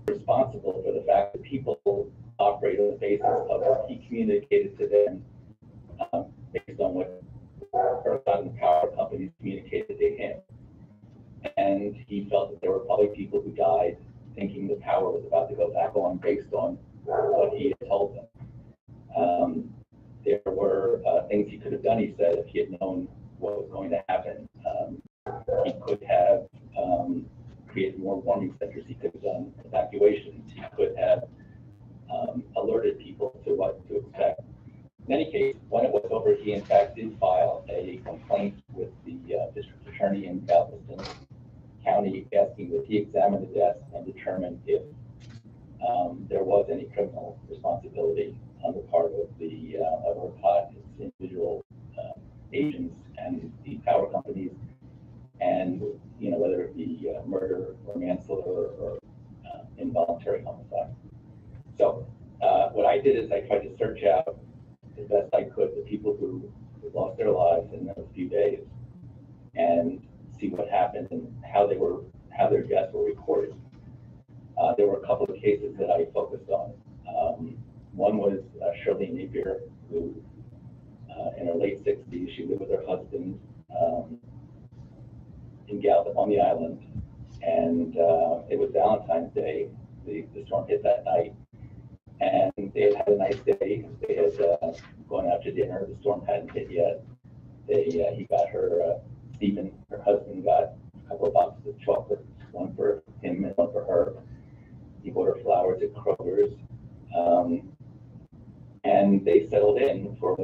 responsible for the fact that people operate on the basis of what he communicated to them based on what ERCOT and power companies communicated to him. And he felt that there were probably people who died thinking the power was about to go back on based on what he had told them. There were things he could have done, he said, if he had known what was going to happen. He could have created more warming centers. He could have done evacuations. He could have alerted people to what to expect. In any case, when it was over, he in fact did file a complaint with the district attorney in Galveston County asking that he examine the deaths and determine if there was any criminal responsibility on the part of the ERCOT, its individual agents and the power companies, and whether it be murder or manslaughter or involuntary homicide. So what I did is I tried to search out as best I could the people who lost their lives in those few days and see what happened and how their deaths were recorded. There were a couple of cases that I focused on. One was Shirley Napier, who in her late 60s, she lived with her husband in Galveston on the island, And it was Valentine's Day. The storm hit that night. And they had a nice day. They had gone out to dinner. The storm hadn't hit yet. He got her, Stephen, her husband, got a couple of boxes of chocolates, one for him and one for her. He bought her flowers at Kroger's. And they settled in for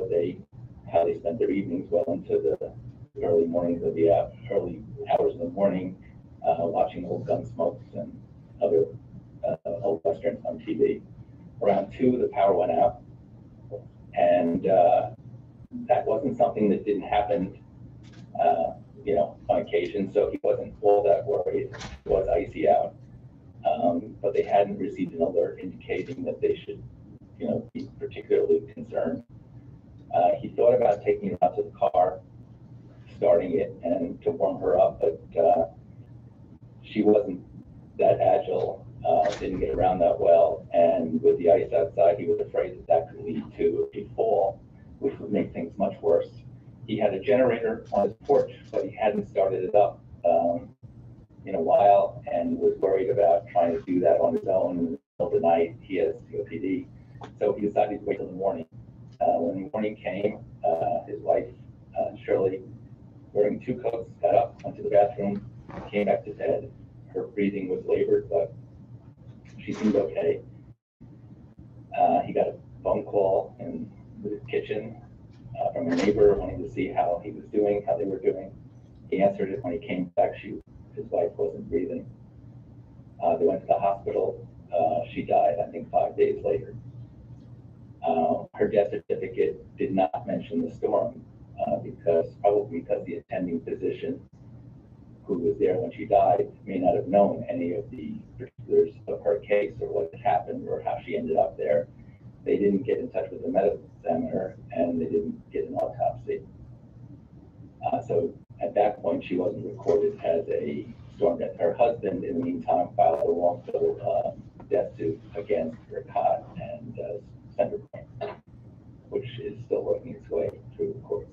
how they spent their evenings well into the early mornings of the early hours of the morning, watching old Gunsmokes and other old westerns on TV. Around 2, the power went out, and that wasn't something that didn't happen, on occasion. So he wasn't all that worried. It was icy out, but they hadn't received an alert indicating that they should, be particularly concerned. He thought about taking her out to the car, starting it, and to warm her up, but she wasn't that agile, didn't get around that well, and with the ice outside, he was afraid that could lead to a fall, which would make things much worse. He had a generator on his porch, but he hadn't started it up in a while, and was worried about trying to do that on his own in the middle of the night. He has COPD, so he decided to wait till the morning. When the morning came, his wife, Shirley, wearing 2 coats, got up, went to the bathroom, came back to bed. Her breathing was labored, but she seemed okay. He got a phone call in the kitchen from a neighbor wanting to see how he was doing, how they were doing. He answered it. When he came back, his wife wasn't breathing. They went to the hospital. She died, I think, 5 days later. Her death certificate did not mention the storm, probably because the attending physician who was there when she died may not have known any of the particulars of her case or what had happened or how she ended up there. They didn't get in touch with the medical examiner, and they didn't get an autopsy. So at that point, she wasn't recorded as a storm death. Her husband, in the meantime, filed a wrongful death suit against ERCOT and Centerpoint, which is still working its way through the courts.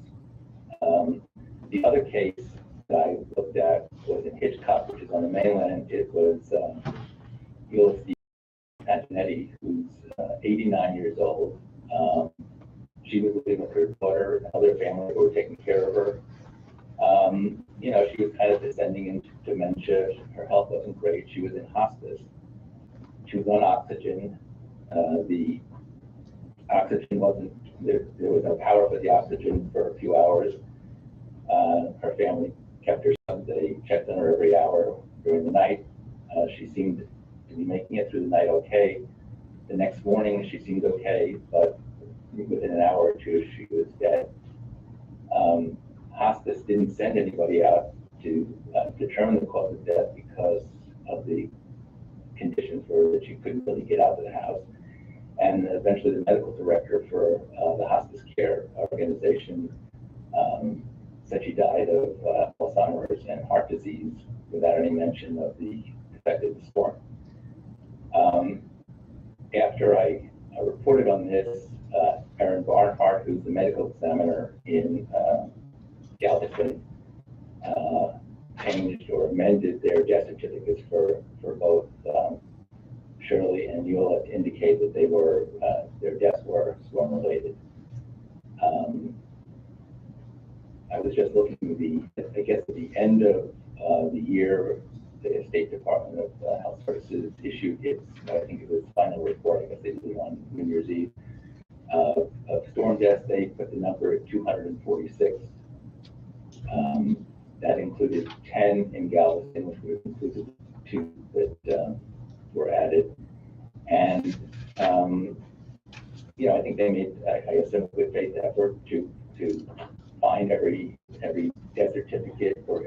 The other case that I looked at was in Hitchcock, which is on the mainland. It was Ulysses Antonetti, who's 89 years old. She was living with her daughter and other family who were taking care of her. She was kind of descending into dementia. Her health wasn't great. She was in hospice. She was on oxygen. The oxygen wasn't, there was no power for the oxygen for a few hours. Her family kept her son. They checked on her every hour during the night. She seemed to be making it through the night okay. The next morning, she seemed okay, but within an hour or two, she was dead. Hospice didn't send anybody out to determine the cause of death because of the conditions were that she couldn't really get out of the house. And eventually the medical director for the hospice care organization said she died of Alzheimer's and heart disease without any mention of the effect of the storm. After I reported on this, Erin Barnhart, who's the medical examiner in Galveston, changed or amended their death certificates for both Shirley and Eula to indicate that they were their deaths were storm related. I was just looking at the end of the year, the State Department of Health Services issued its, I think it was final report, I guess they did it on New Year's Eve, of storm deaths. They put the number at 246. That included 10 in Galveston, which would have included 2 that were added. And, I think they made, I guess, a good faith effort to find every death certificate or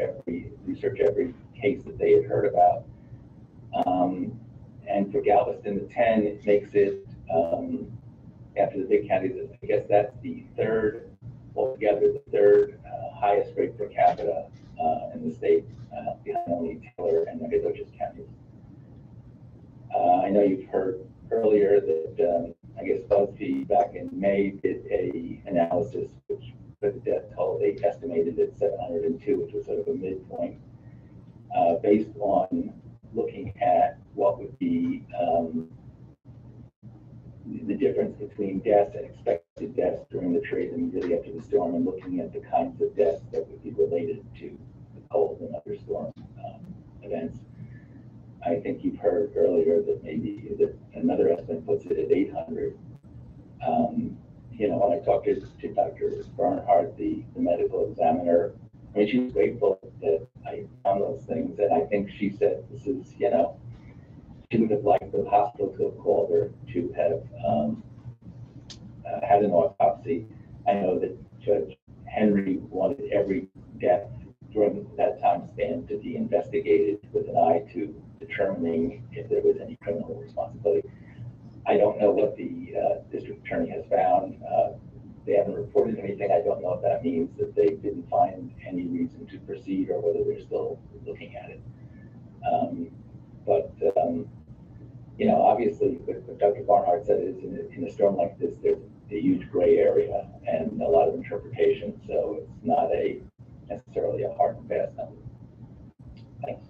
research every case that they had heard about. And for Galveston, the 10, it makes it, after the big counties, I guess that's the third, altogether, the third highest rate per capita in the state, behind only Taylor and Nacogdoches counties. I know you've heard earlier that, I guess BuzzFeed back in May did a analysis which put the death toll, they estimated at 702, which was sort of a midpoint. based on looking at what would be the difference between deaths and expected deaths during the period immediately after the storm, and looking at the kinds of deaths that would be related to the cold and other storm events. I think you've heard earlier that maybe that another estimate puts it at 800. You know, when I talked to Dr. Bernhardt, the medical examiner, I mean, she was grateful that I found those things, and I think she said this is, you know, she would have liked the hospital to have called her to have had an autopsy. I know that Judge Henry wanted every death during that time span to be investigated with an eye to determining if there was any criminal responsibility. I don't know what the district attorney has found. They haven't reported anything. I don't know if that means that they didn't find any reason to proceed or whether they're still looking at it. You know, obviously, what Dr. Barnhart said is in a storm like this, there's a huge gray area and a lot of interpretation, so it's not necessarily a hard and fast number. Thanks.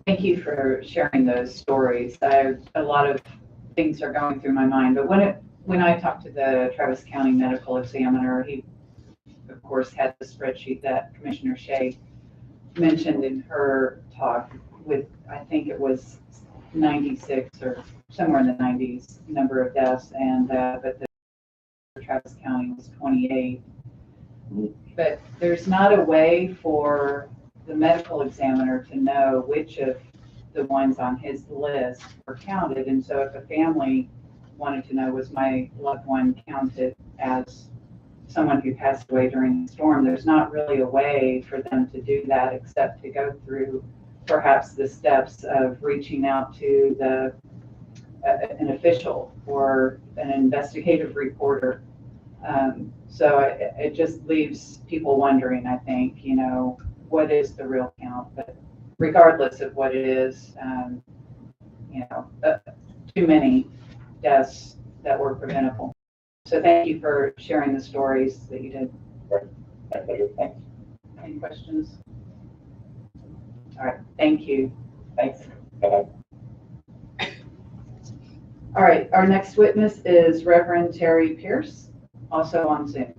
Thank you for sharing those stories. A lot of things are going through my mind, but when I talked to the Travis County medical examiner, he, of course, had the spreadsheet that Commissioner Shea mentioned in her talk with, I think it was 96 or somewhere in the 90s number of deaths, and but the Travis County was 28. But there's not a way for the medical examiner to know which of the ones on his list were counted. And so if a family wanted to know, was my loved one counted as someone who passed away during the storm, there's not really a way for them to do that except to go through perhaps the steps of reaching out to an official or an investigative reporter. So it just leaves people wondering, I think, you know, what is the real count? But regardless of what it is, you know, too many deaths that were preventable. So thank you for sharing the stories that you did. My pleasure. Thanks. Any questions? All right, thank you. Thanks. Bye-bye. All right, our next witness is Reverend Terry Pierce, also on Zoom.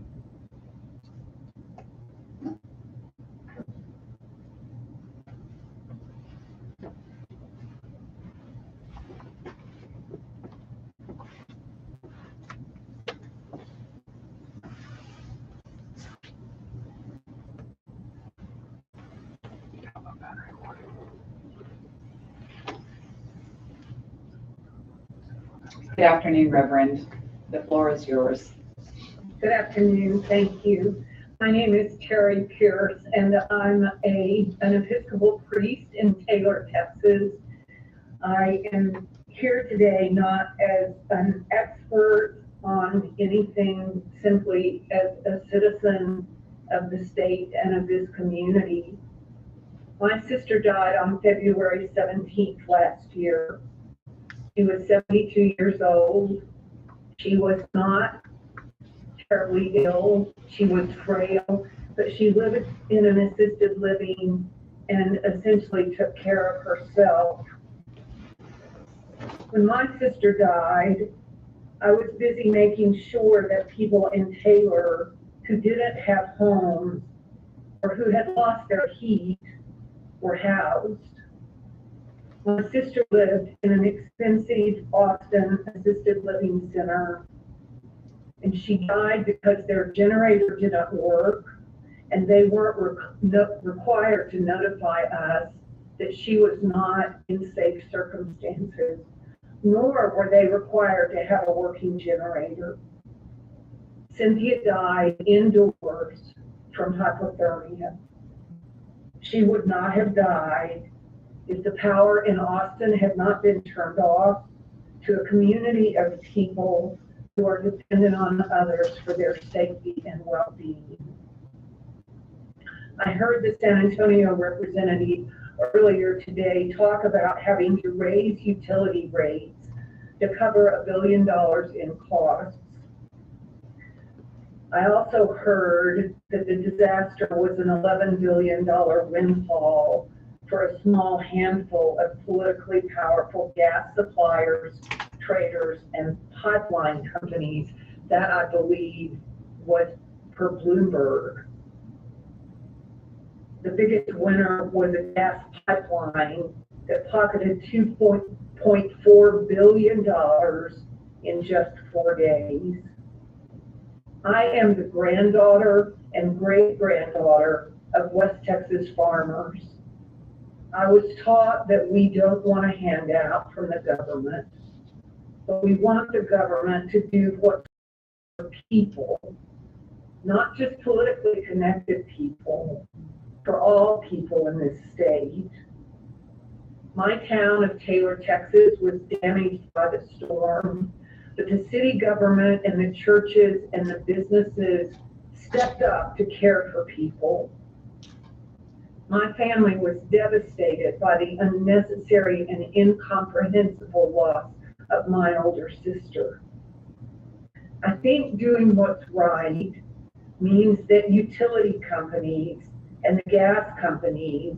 Good afternoon, Reverend. The floor is yours. Good afternoon. Thank you. My name is Terry Pierce, and I'm an Episcopal priest in Taylor, Texas. I am here today not as an expert on anything, simply as a citizen of the state and of this community. My sister died on February 17th last year. She was 72 years old. She was not terribly ill. She was frail, but she lived in an assisted living and essentially took care of herself. When my sister died, I was busy making sure that people in Taylor who didn't have homes or who had lost their heat were housed. My sister lived in an expensive Austin assisted living center, and she died because their generator didn't work, and they weren't required to notify us that she was not in safe circumstances, nor were they required to have a working generator. Cynthia died indoors from hypothermia. She would not have died if the power in Austin had not been turned off to a community of people who are dependent on others for their safety and well-being. I heard the San Antonio representative earlier today talk about having to raise utility rates to cover $1 billion in costs. I also heard that the disaster was an $11 billion windfall for a small handful of politically powerful gas suppliers, traders, and pipeline companies. That, I believe, was per Bloomberg. The biggest winner was a gas pipeline that pocketed $2.4 billion in just 4 days. I am the granddaughter and great-granddaughter of West Texas farmers. I was taught that we don't want a handout from the government, but we want the government to do what's for people, not just politically connected people, for all people in this state. My town of Taylor, Texas was damaged by the storm, but the city government and the churches and the businesses stepped up to care for people. My family was devastated by the unnecessary and incomprehensible loss of my older sister. I think doing what's right means that utility companies and the gas companies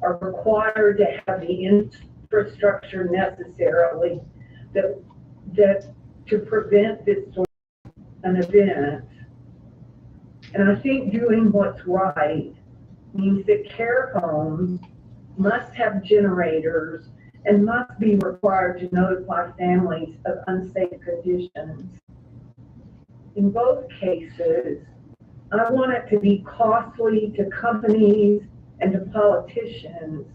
are required to have the infrastructure necessarily that to prevent this sort of an event. And I think doing what's right means that care homes must have generators and must be required to notify families of unsafe conditions. In both cases, I want it to be costly to companies and to politicians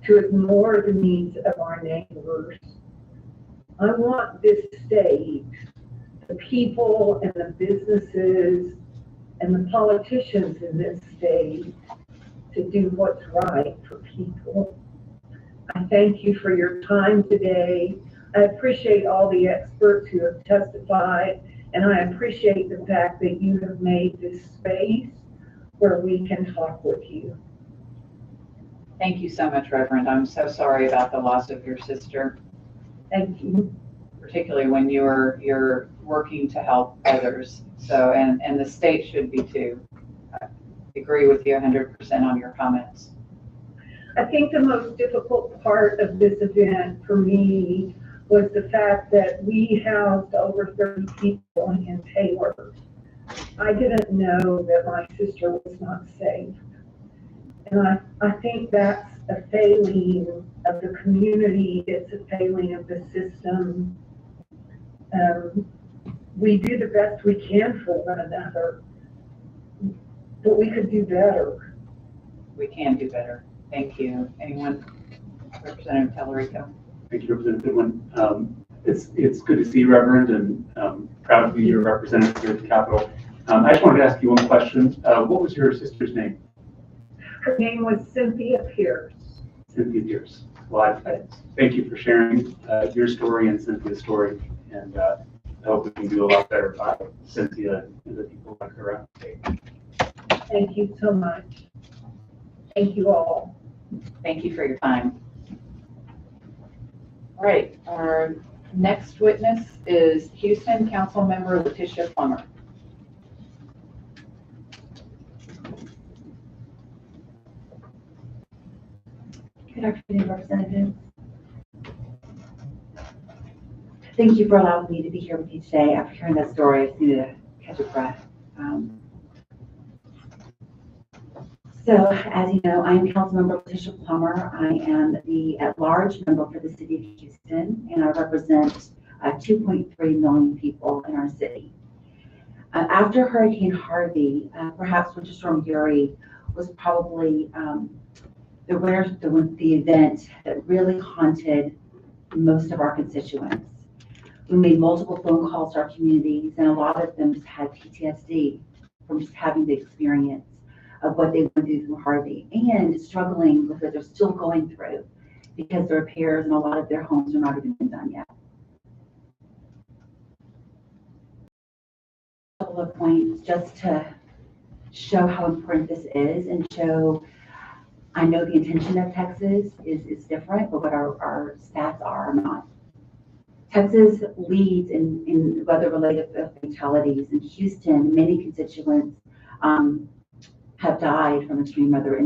to ignore the needs of our neighbors. I want this state, the people and the businesses and the politicians in this state to do what's right for people. I thank you for your time today. I appreciate all the experts who have testified, and I appreciate the fact that you have made this space where we can talk with you. Thank you so much, Reverend. I'm so sorry about the loss of your sister. Thank you. Particularly when you're working to help others. So, and the state should be too. I agree with you 100% on your comments. I think the most difficult part of this event for me was the fact that we housed over 30 people in Taylor. I didn't know that my sister was not safe. And I think that's a failing of the community. It's a failing of the system. We do the best we can for one another, but we could do better. We can do better. Thank you. Anyone? Representative Tellerico. Thank you, Representative Goodwin. It's good to see you, Reverend, and proud to be your representative here at the Capitol. I just wanted to ask you one question. What was your sister's name? Her name was Cynthia Pierce. Cynthia Pierce. Well, I thank you for sharing your story and Cynthia's story, and I hope we can do a lot better by Cynthia and the people like her out today. Thank you so much. Thank you all. Thank you for your time. All right, our next witness is Houston Councilmember Letitia Plummer. Good afternoon, Representatives. Thank you for allowing me to be here with you today. After hearing that story, I just need to catch a breath. So, as you know, I am Councilmember Letitia Plummer. I am the at-large member for the City of Houston, and I represent 2.3 million people in our city. After Hurricane Harvey, perhaps Winter Storm Uri was probably the event that really haunted most of our constituents. We made multiple phone calls to our communities, and a lot of them just had PTSD from just having the experience of what they went through Harvey and struggling with what they're still going through because the repairs and a lot of their homes are not even been done yet. A couple of points just to show how important this is and show, I know the intention of Texas is different, but what our stats are not. Texas leads in weather-related fatalities. In Houston, many constituents have died from extreme weather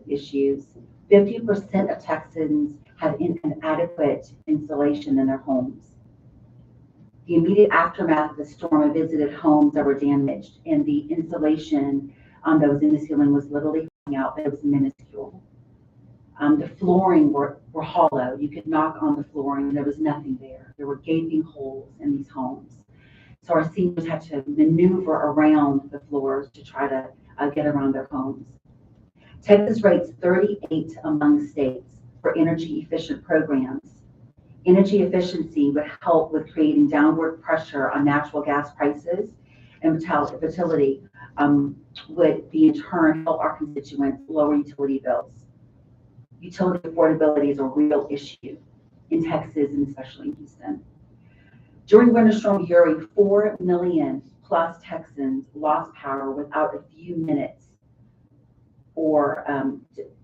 issues. 50% of Texans had inadequate insulation in their homes. The immediate aftermath of the storm, I visited homes that were damaged, and the insulation that was in the ceiling was literally falling out, but it was minuscule. The flooring were hollow. You could knock on the flooring, and there was nothing there. There were gaping holes in these homes. So our seniors had to maneuver around the floors to try to get around their homes. Texas rates 38 among states for energy efficient programs. Energy efficiency would help with creating downward pressure on natural gas prices, and fertility would be in turn help our constituents lower utility bills. Utility affordability is a real issue in Texas and especially in Houston. During Winter Storm Uri, 4 million plus Texans lost power without a few minutes or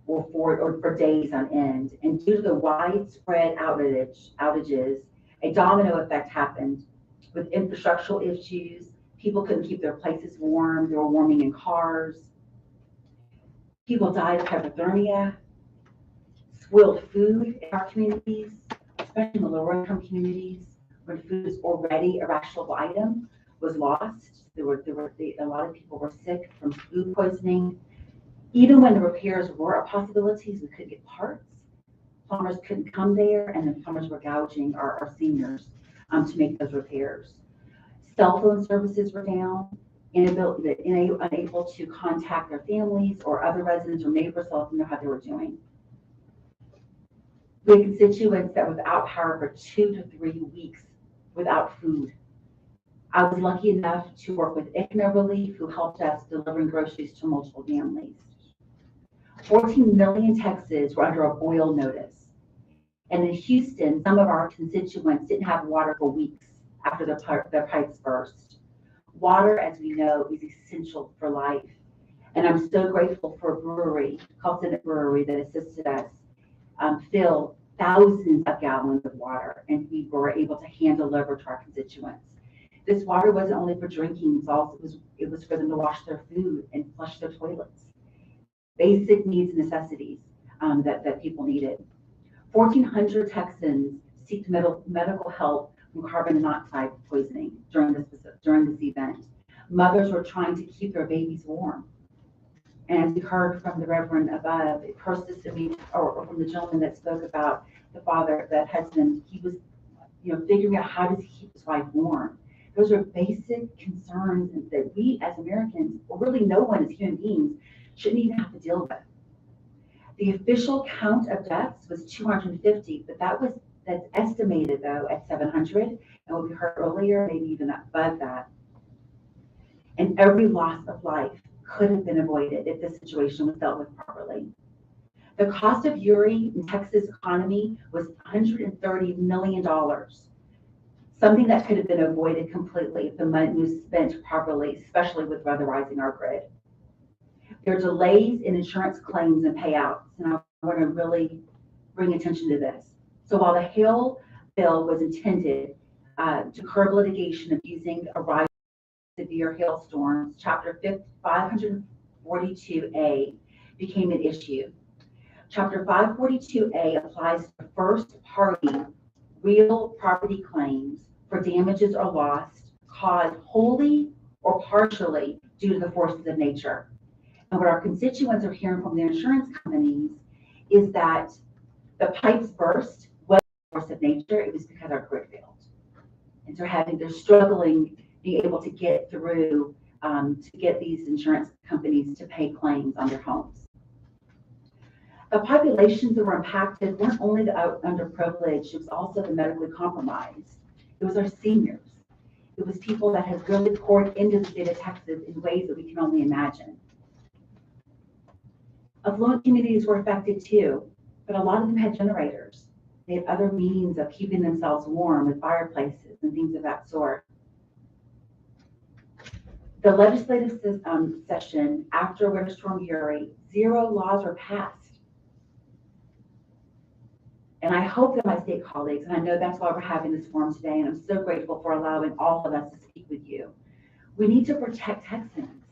for days on end. And due to the widespread outages, a domino effect happened with infrastructural issues. People couldn't keep their places warm. They were warming in cars. People died of hypothermia. Spoiled food in our communities, especially in the lower income communities, when food is already a rationable item, was lost. A lot of people were sick from food poisoning. Even when the repairs were a possibility, we couldn't get parts. Plumbers couldn't come there, and the plumbers were gouging our seniors to make those repairs. Cell phone services were down, unable to contact their families or other residents or neighbors to let them know how they were doing. We had constituents that were without power for 2 to 3 weeks without food. I was lucky enough to work with ICNA Relief, who helped us delivering groceries to multiple families. 14 million Texans were under a boil notice. And in Houston, some of our constituents didn't have water for weeks after their pipes burst. Water, as we know, is essential for life. And I'm so grateful for a brewery called Senate Brewery that assisted us fill thousands of gallons of water, and we were able to hand deliver to our constituents. This water wasn't only for drinking, it was for them to wash their food and flush their toilets. Basic needs and necessities that people needed. 1,400 Texans seeked medical help from carbon monoxide poisoning during this event. Mothers were trying to keep their babies warm. And as we heard from the Reverend above, it persistently, or from the gentleman that spoke about the father, that husband, he was, figuring out how does he keep his wife warm. Those are basic concerns that we as Americans, or really no one as human beings, shouldn't even have to deal with. The official count of deaths was 250, but that's estimated though at 700, and what we heard earlier, maybe even above that. And every loss of life could have been avoided if this situation was dealt with properly. The cost of Uri in Texas economy was $130 million, something that could have been avoided completely if the money was spent properly, especially with weatherizing our grid. There are delays in insurance claims and payouts, and I want to really bring attention to this. So while the hail bill was intended to curb litigation of using a rise severe hailstorms, Chapter 542A became an issue. Chapter 542A applies to first-party real property claims for damages or loss caused wholly or partially due to the forces of nature. And what our constituents are hearing from their insurance companies is that the pipes burst wasn't a force of nature, it was because our grid failed. And so they're struggling being able to get through to get these insurance companies to pay claims on their homes. The populations that were impacted weren't only the underprivileged, it was also the medically compromised. It was our seniors. It was people that had really poured into the state of Texas in ways that we can only imagine. Affluent communities were affected too, but a lot of them had generators. They had other means of keeping themselves warm with fireplaces and things of that sort. The legislative session after Winter Storm Uri, 0 laws were passed. And I hope that my state colleagues, and I know that's why we're having this forum today, and I'm so grateful for allowing all of us to speak with you. We need to protect Texans.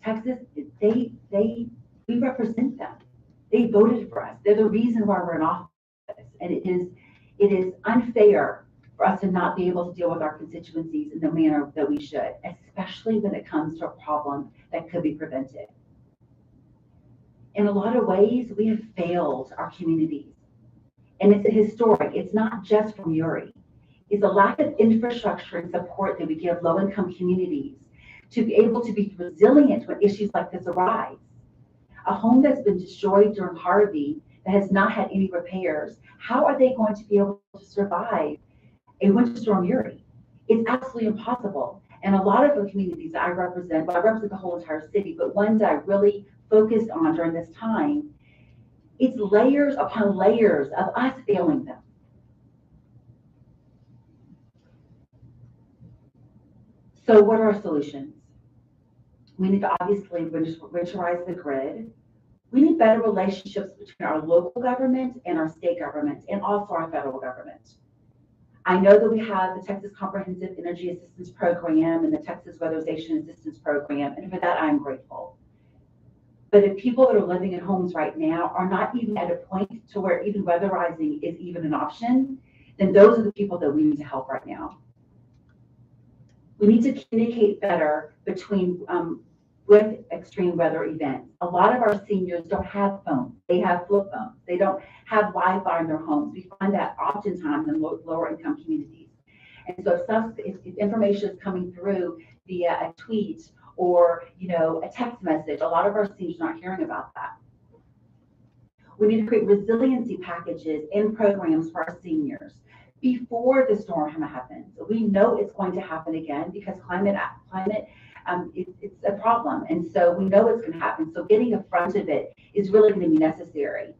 Texas, we represent them. They voted for us. They're the reason why we're in office. And it is unfair for us to not be able to deal with our constituencies in the manner that we should, especially when it comes to a problem that could be prevented. In a lot of ways, we have failed our communities. And it's historic. It's not just from Uri. It's a lack of infrastructure and support that we give low-income communities to be able to be resilient when issues like this arise. A home that's been destroyed during Harvey that has not had any repairs, how are they going to be able to survive a Winter Storm Uri? It's absolutely impossible. And a lot of the communities that I represent, well, I represent the whole entire city, but ones that I really focused on during this time, it's layers upon layers of us failing them. So what are our solutions? We need to obviously winterize the grid. We need better relationships between our local government and our state government, and also our federal government. I know that we have the Texas Comprehensive Energy Assistance Program and the Texas Weatherization Assistance Program, and for that I'm grateful. But if people that are living in homes right now are not even at a point to where even weatherizing is even an option, then those are the people that we need to help right now. We need to communicate better between with extreme weather events. A lot of our seniors don't have phones. They have flip phones. They don't have Wi-Fi in their homes. We find that oftentimes in lower income communities. And so if information is coming through via a tweet or a text message, a lot of our seniors are not hearing about that. We need to create resiliency packages and programs for our seniors before the storm happens. We know it's going to happen again because climate it's a problem, and so we know it's going to happen. So getting in front of it is really going to be necessary.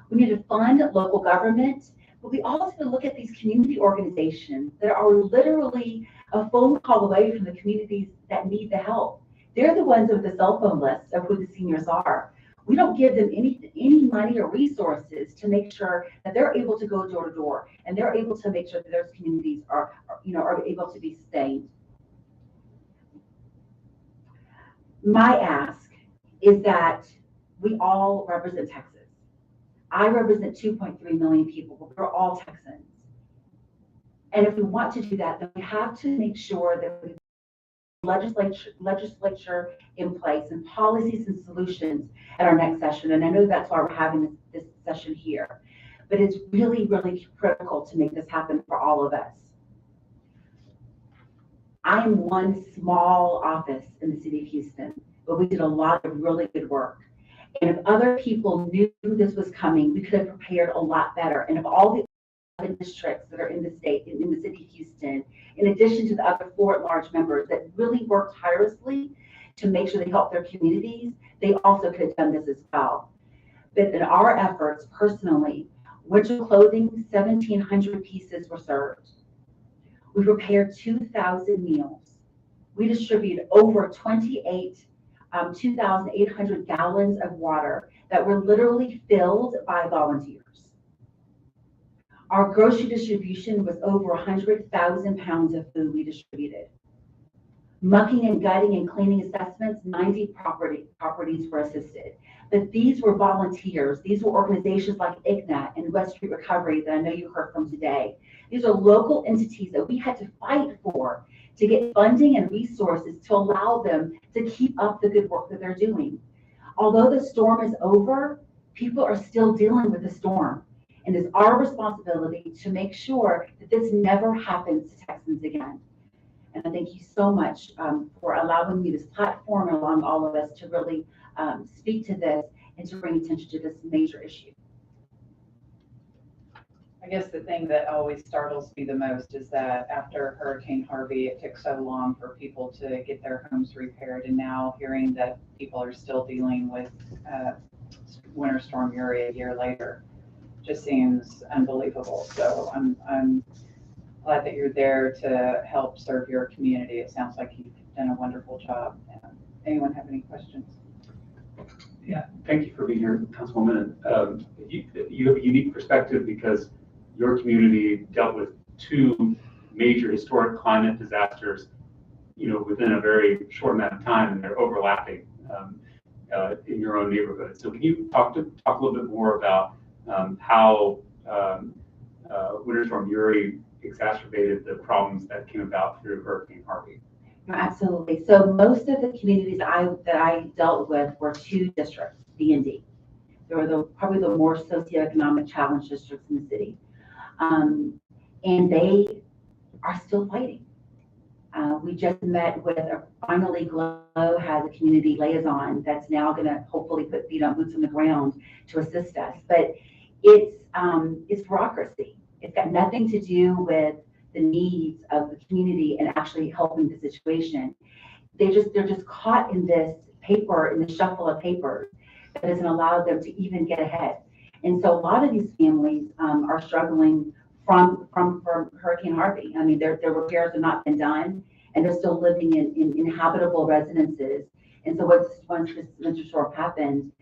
We need to fund local government, but we also need to look at these community organizations that are literally a phone call away from the communities that need the help. They're the ones with the cell phone list of who the seniors are. We don't give them any money or resources to make sure that they're able to go door to door, and they're able to make sure that those communities are able to be sustained. My ask is that we all represent Texas. I represent 2.3 million people, but we're all Texans. And if we want to do that, then we have to make sure that we have legislature in place and policies and solutions at our next session. And I know that's why we're having this session here. But it's really, really critical to make this happen for all of us. I am one small office in the city of Houston, but we did a lot of really good work. And if other people knew this was coming, we could have prepared a lot better. And if all the other districts that are in the state, in the city of Houston, in addition to the other 4 at-large members that really worked tirelessly to make sure they helped their communities, they also could have done this as well. But in our efforts, personally, winter clothing, 1,700 pieces were served. We prepared 2,000 meals. We distributed over 2,800 gallons of water that were literally filled by volunteers. Our grocery distribution was over 100,000 pounds of food we distributed. Mucking and gutting and cleaning assessments, 90 properties were assisted. But these were volunteers. These were organizations like IGNAT and West Street Recovery that I know you heard from today. These are local entities that we had to fight for to get funding and resources to allow them to keep up the good work that they're doing. Although the storm is over, people are still dealing with the storm. And it's our responsibility to make sure that this never happens to Texans again. And I thank you so much for allowing me this platform and allowing all of us to really speak to this and to bring attention to this major issue. I guess the thing that always startles me the most is that after Hurricane Harvey, it took so long for people to get their homes repaired, and now hearing that people are still dealing with Winter Storm Uri a year later just seems unbelievable. So I'm glad that you're there to help serve your community. It sounds like you've done a wonderful job. Anyone have any questions? Yeah, thank you for being here, Councilwoman. You have a unique perspective because your community dealt with two major historic climate disasters, within a very short amount of time, and they're overlapping in your own neighborhood. So can you talk a little bit more about how Winter Storm Uri exacerbated the problems that came about through Hurricane Harvey? Absolutely. So most of the communities that I dealt with were two districts, B and D. They were probably the more socioeconomic challenged districts in the city. And they are still fighting. We just met with, finally Glow has a community liaison that's now going to hopefully put boots on the ground to assist us. But it's bureaucracy. It's got nothing to do with the needs of the community and actually helping the situation. They're just caught in this shuffle of papers that doesn't allow them to even get ahead. And so a lot of these families are struggling from Hurricane Harvey. I mean, their repairs have not been done, and they're still living in inhabitable residences. And so once this winter storm happened,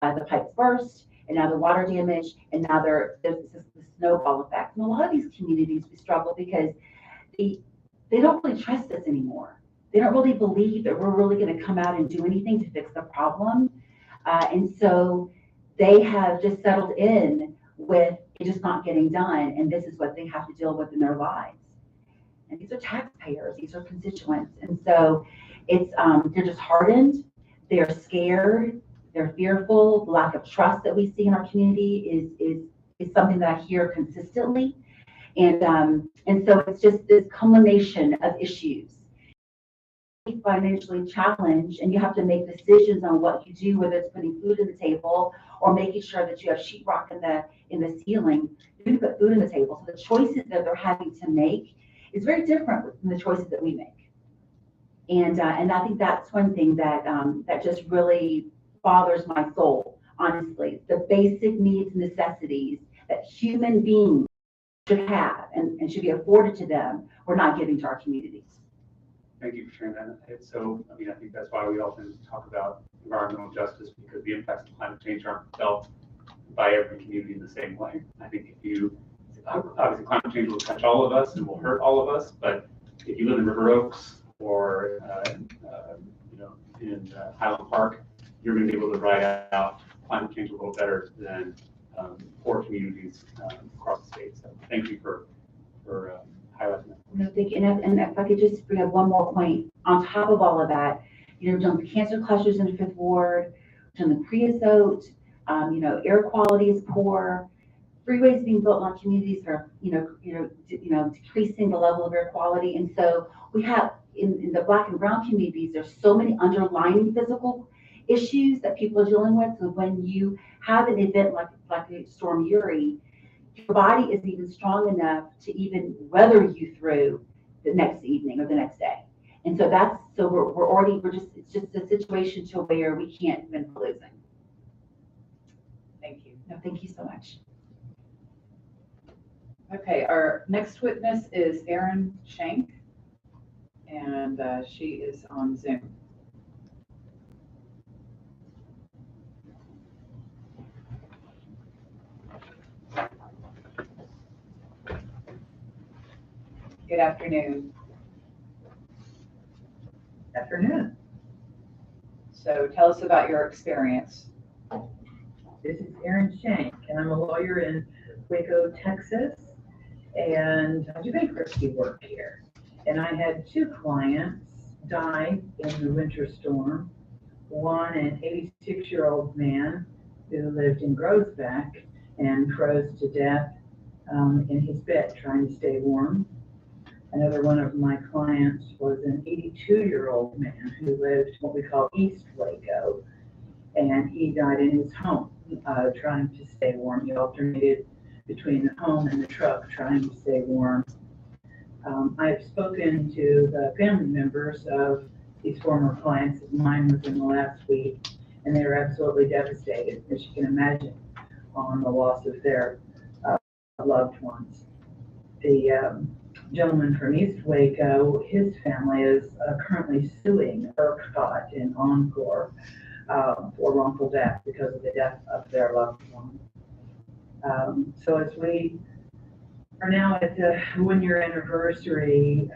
the pipes burst, and now the water damage, and now there's this snowball effect. And a lot of these communities, we struggle because they don't really trust us anymore. They don't really believe that we're really going to come out and do anything to fix the problem. And so they have just settled in with it just not getting done, and this is what they have to deal with in their lives. And these are taxpayers, these are constituents. And so they're just hardened, they're scared, they're fearful. The lack of trust that we see in our community is something that I hear consistently. And so it's just this culmination of issues. Financially challenged, and you have to make decisions on what you do, whether it's putting food on the table or making sure that you have sheetrock in the ceiling. You put food on the table. So the choices that they're having to make is very different than the choices that we make. And I think that's one thing that that just really bothers my soul, honestly. The basic needs and necessities that human beings should have and should be afforded to them, we're not giving to our communities. Thank you for sharing that. I think that's why we often talk about environmental justice, because the impacts of climate change aren't felt by every community in the same way. I think obviously climate change will touch all of us and will hurt all of us, but if you live in River Oaks or in Highland Park, you're going to be able to ride out climate change a little better than poor communities across the state. So thank you for highlighting that. No, thank you. And if I could just bring up one more point on top of all of that, we've done cancer clusters in the Fifth Ward, we've done the creosote, air quality is poor, freeways being built in our communities are, decreasing the level of air quality. And so we have in the Black and brown communities, there's so many underlying physical issues that people are dealing with. So when you have an event like Storm Uri, your body isn't even strong enough to even weather you through the next evening or the next day. And so it's just a situation to where we can't win for losing. Thank you. No, thank you so much. Okay, our next witness is Erin Shank, and she is on Zoom. Good afternoon. Afternoon. So tell us about your experience. This is Erin Shank, and I'm a lawyer in Waco, Texas, and I do bankruptcy work here. And I had two clients die in the winter storm. One, an 86-year-old man who lived in Groesbeck and froze to death in his bed trying to stay warm. Another one of my clients was an 82-year-old man who lived what we call East Waco, and he died in his home trying to stay warm. He alternated between the home and the truck trying to stay warm. I have spoken to the family members of these former clients of mine within the last week, and they are absolutely devastated, as you can imagine, on the loss of their loved ones. The gentleman from East Waco, his family is currently suing ERCOT in Encore or wrongful death because of the death of their loved one. So as we are now at the 1-year anniversary,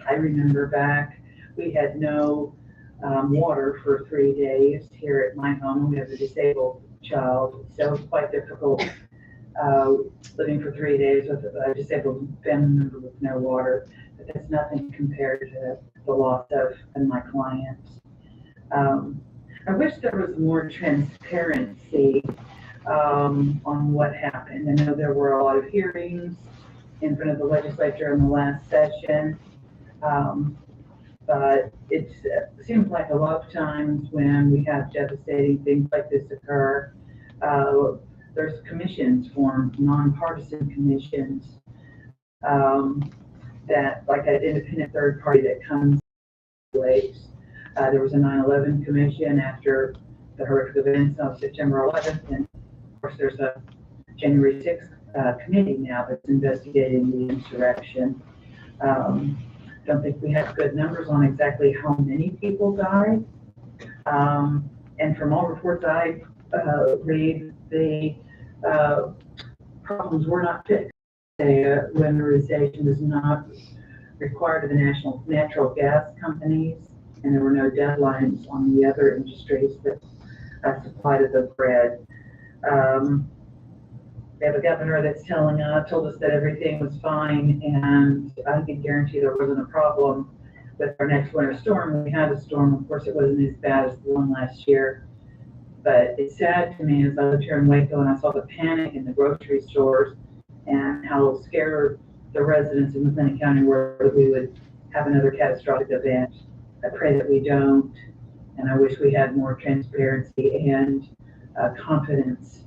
I remember back, we had no water for 3 days here at my home. We have a disabled child, so it was quite difficult living for 3 days with a disabled family member with no water. But that's nothing compared to the loss of my clients. I wish there was more transparency on what happened. I know there were a lot of hearings in front of the legislature in the last session, but it seems like a lot of times when we have devastating things like this occur, there's commissions formed, nonpartisan commissions, that like an independent third party that comes and evaluates. There was a 9/11 commission after the horrific events of September 11th, and of course there's a January 6th committee now that's investigating the insurrection. Don't think we have good numbers on exactly how many people died. And from all reports I read, the problems were not fixed. Winterization was not required of the national natural gas companies, and there were no deadlines on the other industries that supplied the grid. We have a governor that's told us that everything was fine, and I can guarantee there wasn't a problem with our next winter storm. We had a storm, of course it wasn't as bad as the one last year, but it's sad to me as I lived here in Waco and I saw the panic in the grocery stores and how scared the residents in McLennan County were that we would have another catastrophic event. I pray that we don't, and I wish we had more transparency and confidence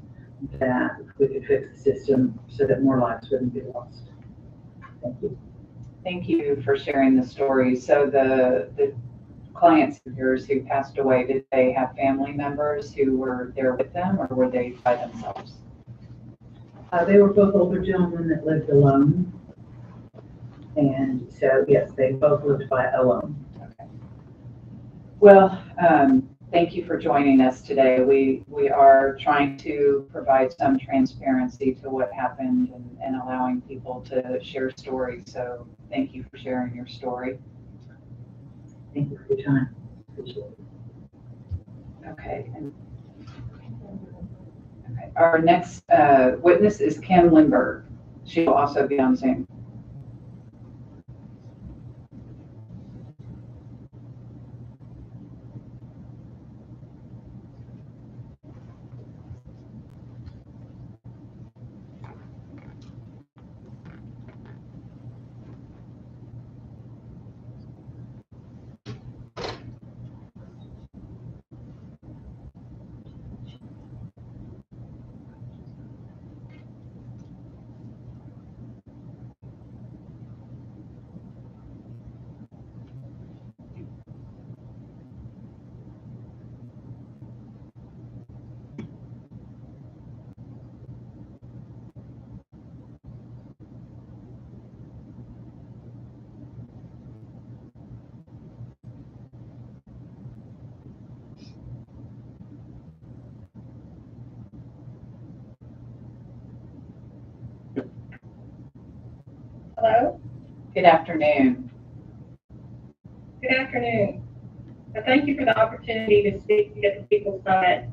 that we could fix the system so that more lives wouldn't be lost. Thank you. Thank you for sharing the story. So the clients of yours who passed away, did they have family members who were there with them, or were they by themselves? They were both older gentlemen that lived alone. And so, yes, they both lived alone. Okay. Well, thank you for joining us today. We are trying to provide some transparency to what happened and allowing people to share stories. So thank you for sharing your story. Thank you for your time. Appreciate it. Okay. Okay. Our next witness is Kim Lindbergh. She will also be on Zoom. Hello? Good afternoon. Good afternoon. Thank you for the opportunity to speak at the People's Summit.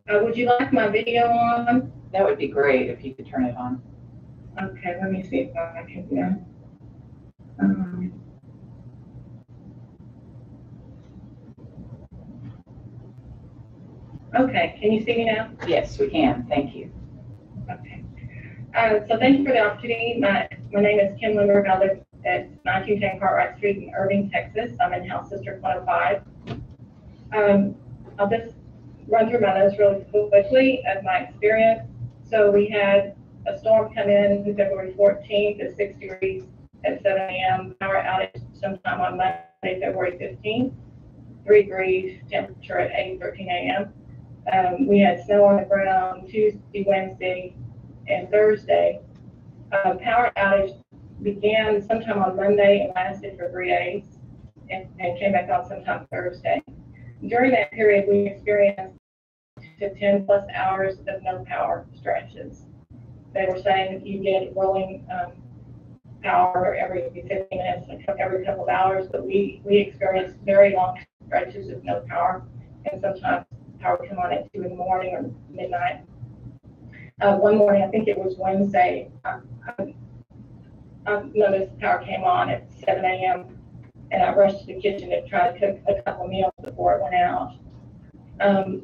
Would you like my video on? That would be great if you could turn it on. Okay, let me see if I can do that. Okay, can you see me now? Yes, we can. Thank you. Okay. So thank you for the opportunity. My name is Kim Lindbergh. I live at 1910 Cartwright Street in Irving, Texas. I'm in House District 105. I'll just run through my notes really quickly of my experience. So we had a storm come in February 14th at 6 degrees at 7 a.m. Power outage sometime on Monday, February 15th. 3 degrees temperature at 8:13 a.m. We had snow on the ground Tuesday, Wednesday, and Thursday. Power outage began sometime on Monday and lasted for 3 days and came back on sometime Thursday. During that period, we experienced to 10 plus hours of no power stretches. They were saying you get rolling power every 15 minutes, every couple of hours, but we experienced very long stretches of no power, and sometimes power would come on at 2 in the morning or midnight. One morning, I think it was Wednesday, I noticed power came on at 7 a.m. and I rushed to the kitchen to try to cook a couple meals before it went out.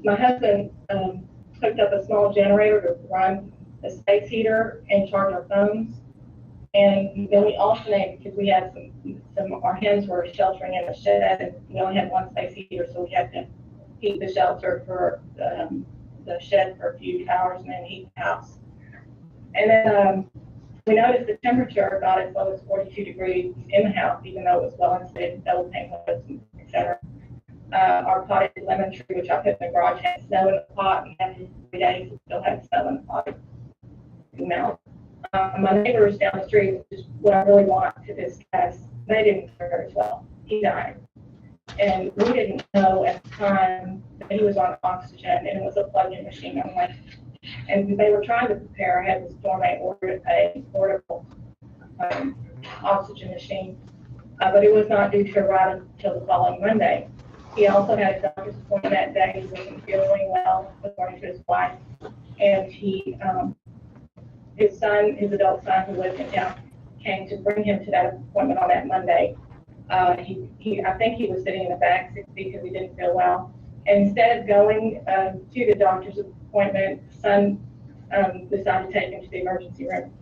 My husband hooked up a small generator to run a space heater and charge our phones. And then we alternated because we had our hens were sheltering in the shed, and we only had one space heater, so we had to heat the shelter for the shed for a few hours and then heat the house. And then we noticed the temperature got as low as 42 degrees in the house, even though it was well insulated, double pane windows, etc. Our potted lemon tree, which I put in the garage, had snow in the pot, and after 3 days, it still had snow in the pot. It melted. My neighbors down the street, which is what I really want to discuss, they didn't fare as well. He died. And we didn't know at the time that he was on oxygen, and it was a plug-in machine only. And they were trying to prepare ahead of the storm. They ordered a portable oxygen machine, but it was not due to arrive until the following Monday. He also had a doctor's appointment that day. He wasn't feeling well, according to his wife, and his son, his adult son who lived in town, came to bring him to that appointment on that Monday. I think he was sitting in the back seat because he didn't feel well. And instead of going to the doctor's appointment, son decided to take him to the emergency room,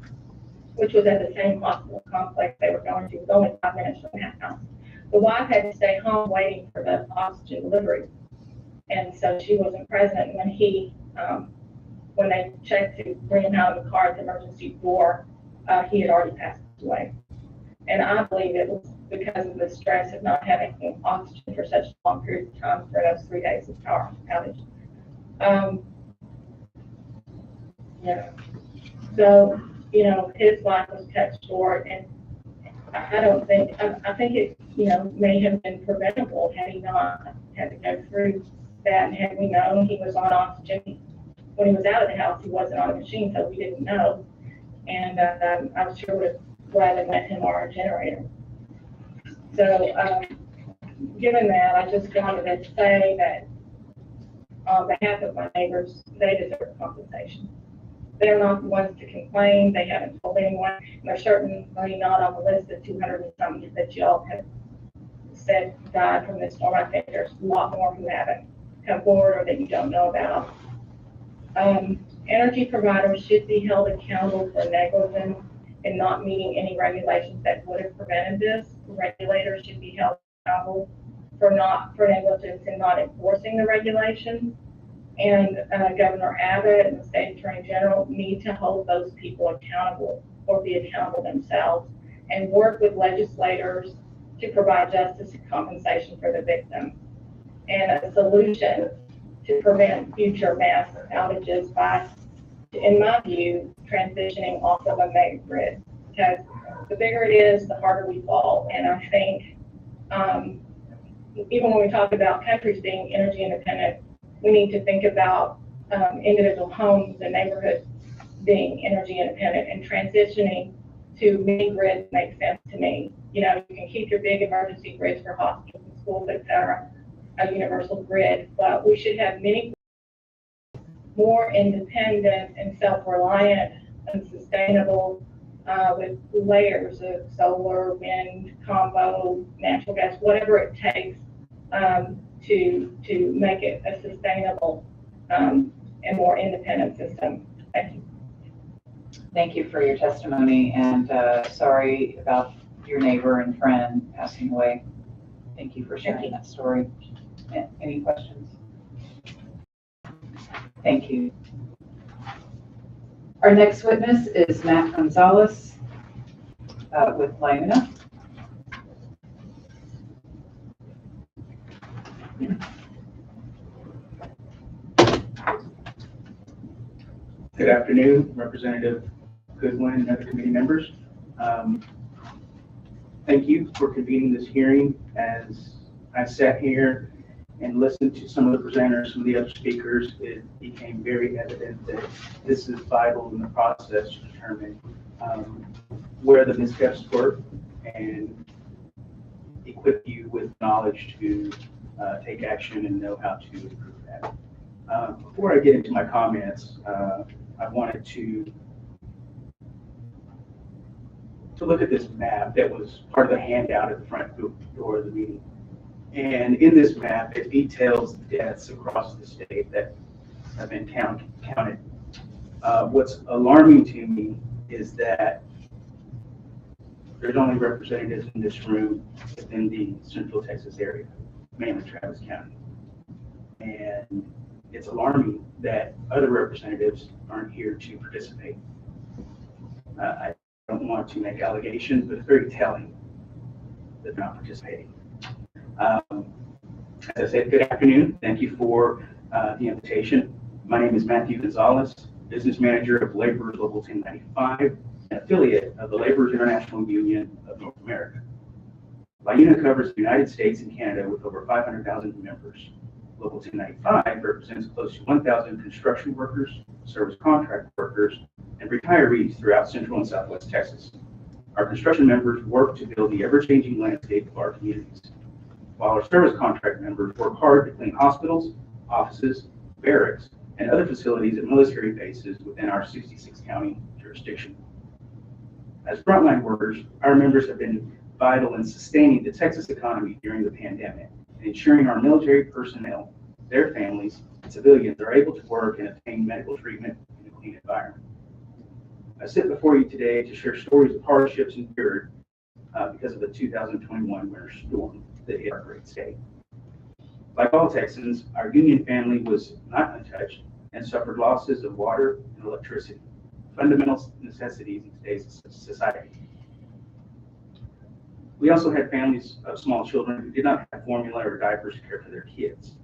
which was at the same hospital complex they were going to. It was only 5 minutes from the house. The wife had to stay home waiting for the oxygen delivery, and so she wasn't present when they checked to bring him out of the car at the emergency door. He had already passed away. And I believe it was because of the stress of not having oxygen for such a long period of time for those 3 days of power outage. So, his life was cut short, and I think it, may have been preventable had he not had to go through that. And had we known he was on oxygen when he was out of the house, he wasn't on a machine, so we didn't know. And I sure would have rather let him on a generator. So, given that, I just wanted to say that on behalf of my neighbors, they deserve compensation. They're not the ones to complain. They haven't told anyone. And they're certainly not on the list of 200 and something that y'all have said died from this storm. I think there's a lot more who haven't come forward or that you don't know about. Energy providers should be held accountable for negligence and not meeting any regulations that would have prevented this. Regulators should be held accountable for negligence and not enforcing the regulations. And Governor Abbott and the State Attorney General need to hold those people accountable or be accountable themselves and work with legislators to provide justice and compensation for the victims. And a solution to prevent future mass outages by, in my view, transitioning off of a mega grid. Because the bigger it is, the harder we fall. And I think even when we talk about countries being energy independent, we need to think about individual homes and neighborhoods being energy independent, and transitioning to mini grids makes sense to me. You can keep your big emergency grids for hospitals and schools, etc., a universal grid, but we should have mini grids more independent and self-reliant and sustainable, with layers of solar, wind, combo, natural gas, whatever it takes to make it a sustainable and more independent system. Thank you. Thank you for your testimony, and sorry about your neighbor and friend passing away. Thank you for sharing that story. Any questions? Thank you. Our next witness is Matt Gonzalez with LIUNA. Good afternoon, Representative Goodwin and other committee members. Thank you for convening this hearing. As I sat here and listened to some of the presenters, some of the other speakers, it became very evident that this is vital in the process to determine where the missteps were and equip you with knowledge to take action and know how to improve that. Before I get into my comments, I wanted to look at this map that was part of the handout at the front door of the meeting. And in this map, it details deaths across the state that have been counted. What's alarming to me is that there's only representatives in this room within the Central Texas area, mainly Travis County. And it's alarming that other representatives aren't here to participate. I don't want to make allegations, but it's very telling that they're not participating. As I said, good afternoon. Thank you for the invitation. My name is Matthew Gonzalez, Business Manager of Laborers Local 1095, an affiliate of the Laborers International Union of North America. LIUNA covers the United States and Canada with over 500,000 members. Local 1095 represents close to 1,000 construction workers, service contract workers, and retirees throughout Central and Southwest Texas. Our construction members work to build the ever-changing landscape of our communities, while our service contract members work hard to clean hospitals, offices, barracks, and other facilities at military bases within our 66-county jurisdiction. As frontline workers, our members have been vital in sustaining the Texas economy during the pandemic and ensuring our military personnel, their families, and civilians are able to work and obtain medical treatment in a clean environment. I sit before you today to share stories of hardships endured because of the 2021 winter storm that hit our great state. Like all Texans, our union family was not untouched and suffered losses of water and electricity, fundamental necessities in today's society. We also had families of small children who did not have formula or diapers to care for their kids.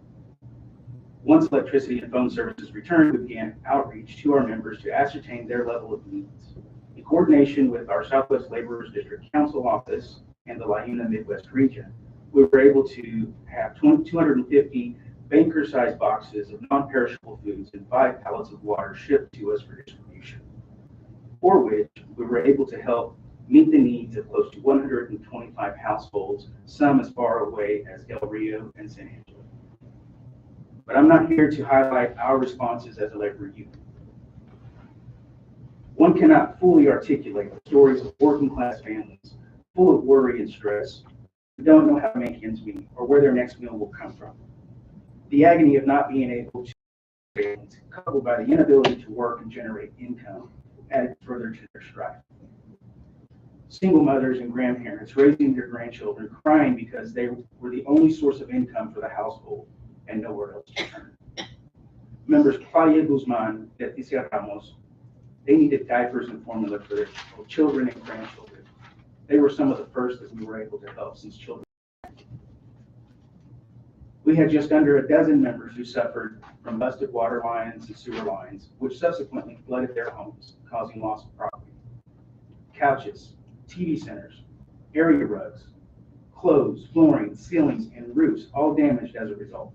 Once electricity and phone services returned, we began outreach to our members to ascertain their level of needs. In coordination with our Southwest Laborers District Council Office and the LIUNA Midwest region, we were able to have 250 banker-sized boxes of non-perishable foods and 5 pallets of water shipped to us for distribution, for which we were able to help meet the needs of close to 125 households, some as far away as Del Rio and San Angelo. But I'm not here to highlight our responses as a labor union. One cannot fully articulate the stories of working class families full of worry and stress who don't know how to make ends meet or where their next meal will come from. The agony of not being able to, coupled by the inability to work and generate income, added further to their strife. Single mothers and grandparents raising their grandchildren, crying because they were the only source of income for the household and nowhere else to turn. Members Claudia Guzman, Leticia Ramos, they needed diapers and formula for their children and grandchildren. They were some of the first that we were able to help since children. We had just under a dozen members who suffered from busted water lines and sewer lines, which subsequently flooded their homes, causing loss of property. Couches, TV centers, area rugs, clothes, flooring, ceilings, and roofs all damaged as a result.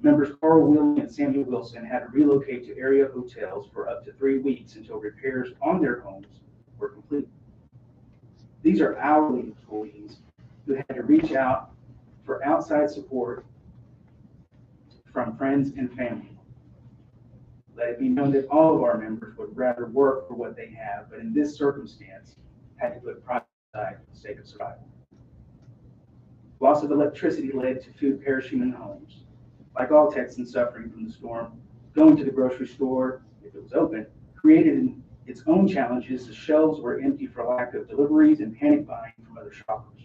Members Carl Willing and Samuel Wilson had to relocate to area hotels for up to 3 weeks until repairs on their homes were complete. These are hourly employees who had to reach out for outside support from friends and family. Let it be known that all of our members would rather work for what they have, but in this circumstance, had to put pride aside for the sake of survival. Loss of electricity led to food perishing in homes. Like all Texans suffering from the storm, going to the grocery store, if it was open, created its own challenges as shelves were empty for lack of deliveries and panic buying from other shoppers.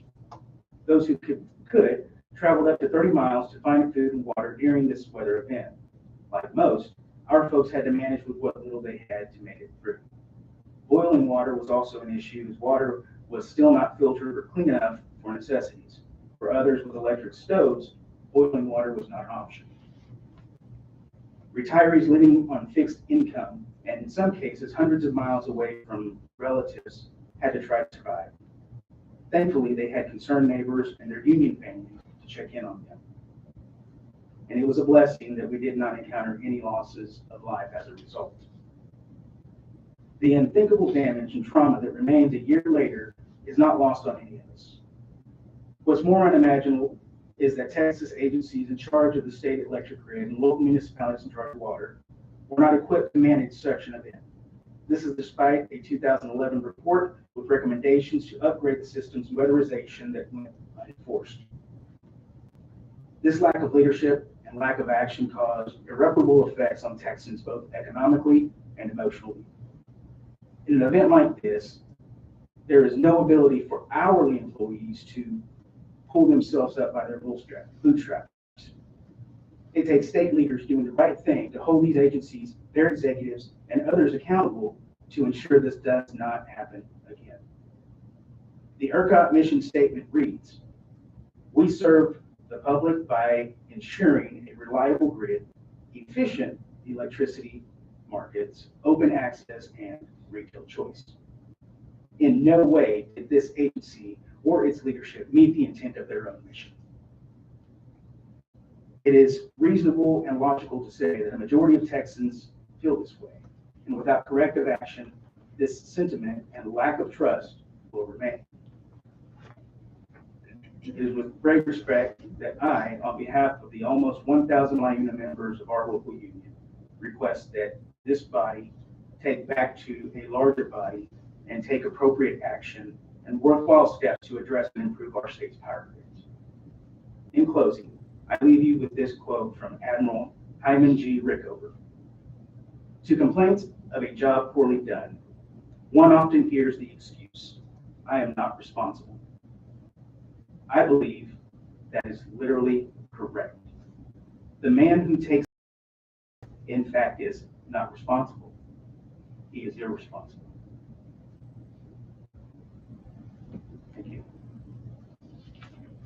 Those who could traveled up to 30 miles to find food and water during this weather event. Like most, our folks had to manage with what little they had to make it through. Boiling water was also an issue, as water was still not filtered or clean enough for necessities. For others with electric stoves, boiling water was not an option. Retirees living on fixed income, and in some cases hundreds of miles away from relatives, had to try to survive. Thankfully, they had concerned neighbors and their union families to check in on them. and it was a blessing that we did not encounter any losses of life as a result. The unthinkable damage and trauma that remains a year later is not lost on any of us. What's more unimaginable is that Texas agencies in charge of the state electric grid and local municipalities in charge of water were not equipped to manage such an event. This is despite a 2011 report with recommendations to upgrade the system's weatherization that went unenforced. This lack of leadership and lack of action caused irreparable effects on Texans, both economically and emotionally. In an event like this, there is no ability for hourly employees to pull themselves up by their bootstraps. It takes state leaders doing the right thing to hold these agencies, their executives, and others accountable to ensure this does not happen again. The ERCOT mission statement reads, "We serve the public by ensuring a reliable grid, efficient electricity markets, open access, and retail choice." In no way did this agency or its leadership meet the intent of their own mission. It is reasonable and logical to say that a majority of Texans feel this way, and without corrective action, this sentiment and lack of trust will remain. It is with great respect that I, on behalf of the almost 1,000 LIUNA members of our local union, request that this body take back to a larger body and take appropriate action and worthwhile steps to address and improve our state's power grids. In closing, I leave you with this quote from Admiral Hyman G. Rickover. "To complaints of a job poorly done, one often hears the excuse, 'I am not responsible.' I believe that is literally correct. The man who takes, in fact, is not responsible. He is irresponsible." Thank you.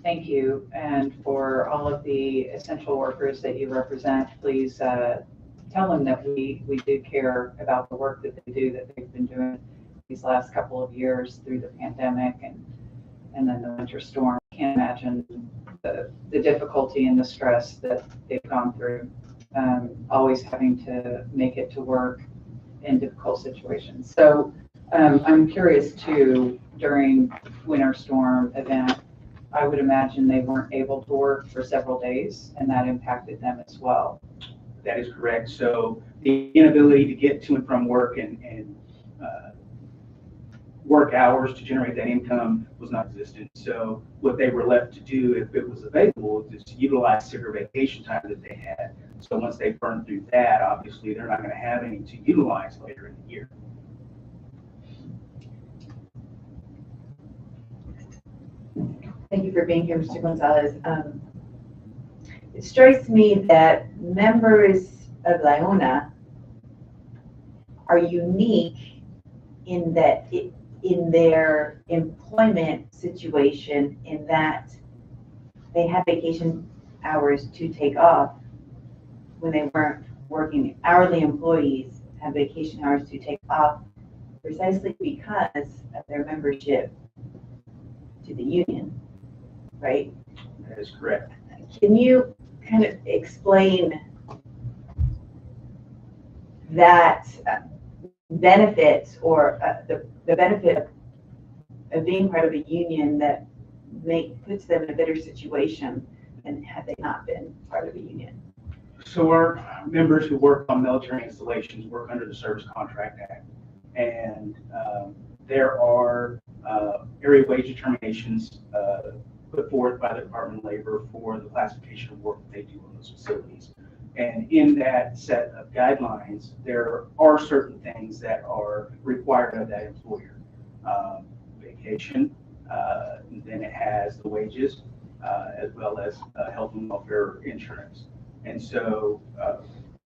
Thank you. And for all of the essential workers that you represent, please tell them that we do care about the work that they do, that they've been doing these last couple of years through the pandemic and then the winter storm. I can't imagine the difficulty and the stress that they've gone through, always having to make it to work in difficult situations. So I'm curious too, during winter storm event, I would imagine they weren't able to work for several days, and that impacted them as well. That is correct. So the inability to get to and from work and work hours to generate that income was not existent. So what they were left to do, if it was available, is to utilize sicker vacation time that they had. So once they burned through that, obviously they're not going to have any to utilize later in the year. Thank you for being here, Mr. Gonzalez. It strikes me that members of LIUNA are unique in that in their employment situation, in that they have vacation hours to take off when they weren't working. Hourly employees have vacation hours to take off precisely because of their membership to the union, right? That is correct. Can you kind of explain that benefit or the benefit of being part of a union that puts them in a better situation than had they not been part of a union? So our members who work on military installations work under the Service Contract Act, and there are area wage determinations put forth by the Department of Labor for the classification of work that they do on those facilities. And in that set of guidelines, there are certain things that are required of that employer. Vacation, then it has the wages, as well as health and welfare insurance. And so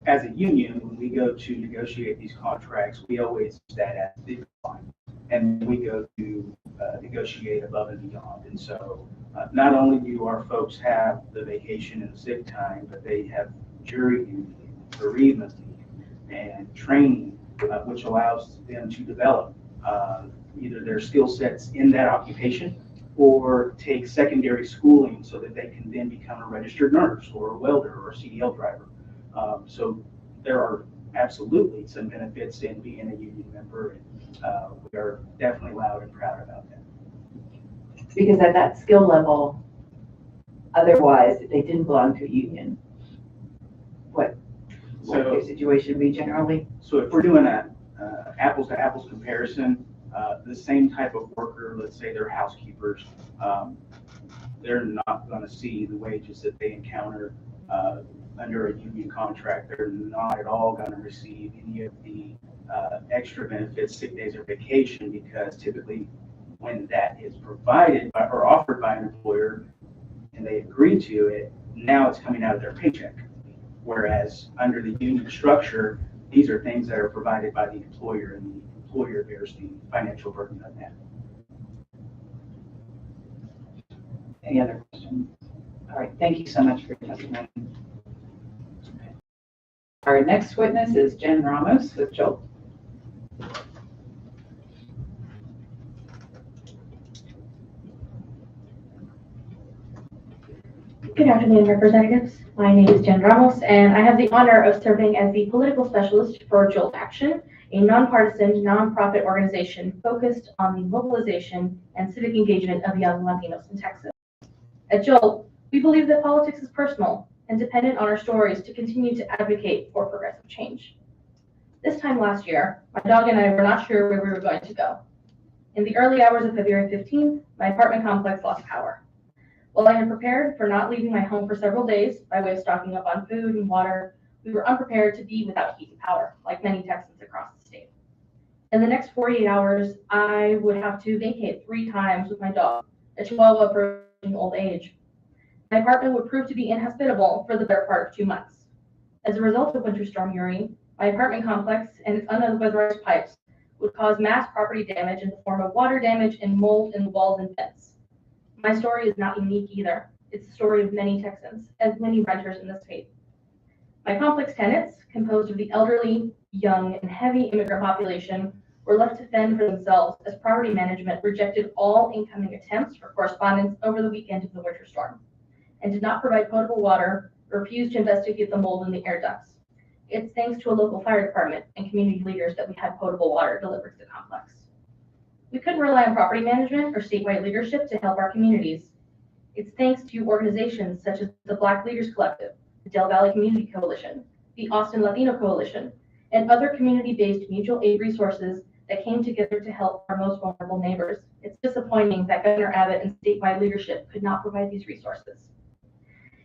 as a union, when we go to negotiate these contracts, we always use that as the line. And we go to negotiate above and beyond. And so not only do our folks have the vacation and the sick time, but they have jury duty, bereavement leave, and training, which allows them to develop either their skill sets in that occupation or take secondary schooling so that they can then become a registered nurse or a welder or a CDL driver. So there are absolutely some benefits in being a union member, and we are definitely loud and proud about that. Because at that skill level, otherwise, if they didn't belong to a union, what would their situation be generally? So if we're doing a apples to apples comparison, the same type of worker, let's say they're housekeepers, they're not going to see the wages that they encounter under a union contract. They're not at all going to receive any of the extra benefits, sick days or vacation, because typically when that is provided by, or offered by an employer and they agree to it, now it's coming out of their paycheck. Whereas under the union structure, these are things that are provided by the employer, and the employer bears the financial burden of that. Any other questions? All right, thank you so much for your testimony. Our next witness is Jen Ramos with Jolt. Good afternoon, representatives. My name is Jen Ramos, and I have the honor of serving as the political specialist for Jolt Action, a nonpartisan, nonprofit organization focused on the mobilization and civic engagement of young Latinos in Texas. At Jolt, we believe that politics is personal and dependent on our stories to continue to advocate for progressive change. This time last year, my dog and I were not sure where we were going to go. In the early hours of February 15th, my apartment complex lost power. While I had prepared for not leaving my home for several days by way of stocking up on food and water, we were unprepared to be without heat and power, like many Texans across the state. In the next 48 hours, I would have to vacate 3 times with my dog, a Chihuahua approaching old age. My apartment would prove to be inhospitable for the better part of 2 months. As a result of Winter Storm Uri, my apartment complex and its unweatherized pipes would cause mass property damage in the form of water damage and mold in the walls and vents. My story is not unique either. It's the story of many Texans, as many renters in the state. My complex tenants, composed of the elderly, young, and heavy immigrant population, were left to fend for themselves as property management rejected all incoming attempts for correspondence over the weekend of the winter storm, and did not provide potable water, or refused to investigate the mold in the air ducts. It's thanks to a local fire department and community leaders that we had potable water delivered to the complex. We couldn't rely on property management or statewide leadership to help our communities. It's thanks to organizations such as the Black Leaders Collective, the Del Valley Community Coalition, the Austin Latino Coalition, and other community-based mutual aid resources that came together to help our most vulnerable neighbors. It's disappointing that Governor Abbott and statewide leadership could not provide these resources.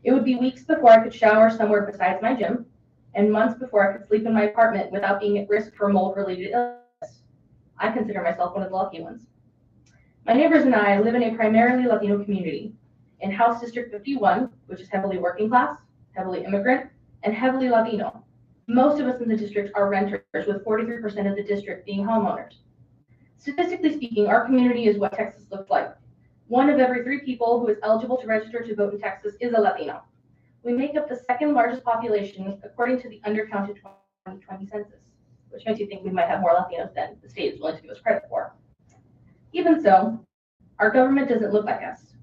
It would be weeks before I could shower somewhere besides my gym, and months before I could sleep in my apartment without being at risk for mold-related illness. I consider myself one of the lucky ones. My neighbors and I live in a primarily Latino community in House District 51, which is heavily working class, heavily immigrant, and heavily Latino. Most of us in the district are renters, with 43% of the district being homeowners. Statistically speaking, our community is what Texas looks like. 1 of every 3 people who is eligible to register to vote in Texas is a Latino. We make up the 2nd largest population according to the undercounted 2020 census, which makes you think we might have more Latinos than the state is willing to give us credit for. Even so, our government doesn't look like us.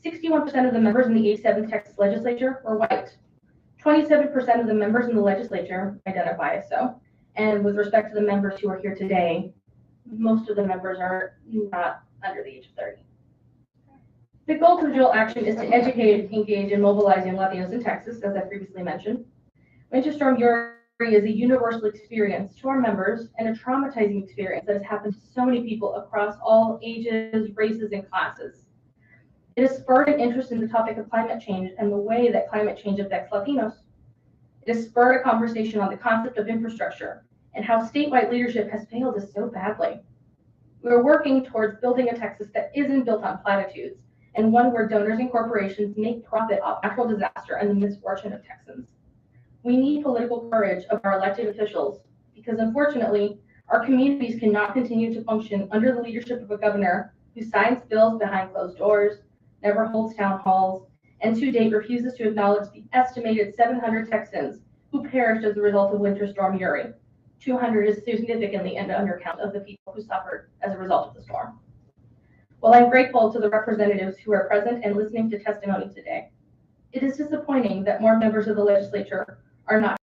61% of the members in the 87th Texas legislature were white. 27% of the members in the legislature identify as so. And with respect to the members who are here today, most of the members are not under the age of 30. The goal of Jolt Action is to educate, engage, and mobilize young Latinos in Texas, as I previously mentioned. Winter Storm Uri is a universal experience to our members and a traumatizing experience that has happened to so many people across all ages, races, and classes. It has spurred an interest in the topic of climate change and the way that climate change affects Latinos. It has spurred a conversation on the concept of infrastructure and how statewide leadership has failed us so badly. We're working towards building a Texas that isn't built on platitudes, and one where donors and corporations make profit off natural disaster and the misfortune of Texans. We need political courage of our elected officials because, unfortunately, our communities cannot continue to function under the leadership of a governor who signs bills behind closed doors, never holds town halls, and to date refuses to acknowledge the estimated 700 Texans who perished as a result of Winter Storm Uri. 200 is significantly an undercount of the people who suffered as a result of the storm. While I'm grateful to the representatives who are present and listening to testimony today, it is disappointing that more members of the legislature are not.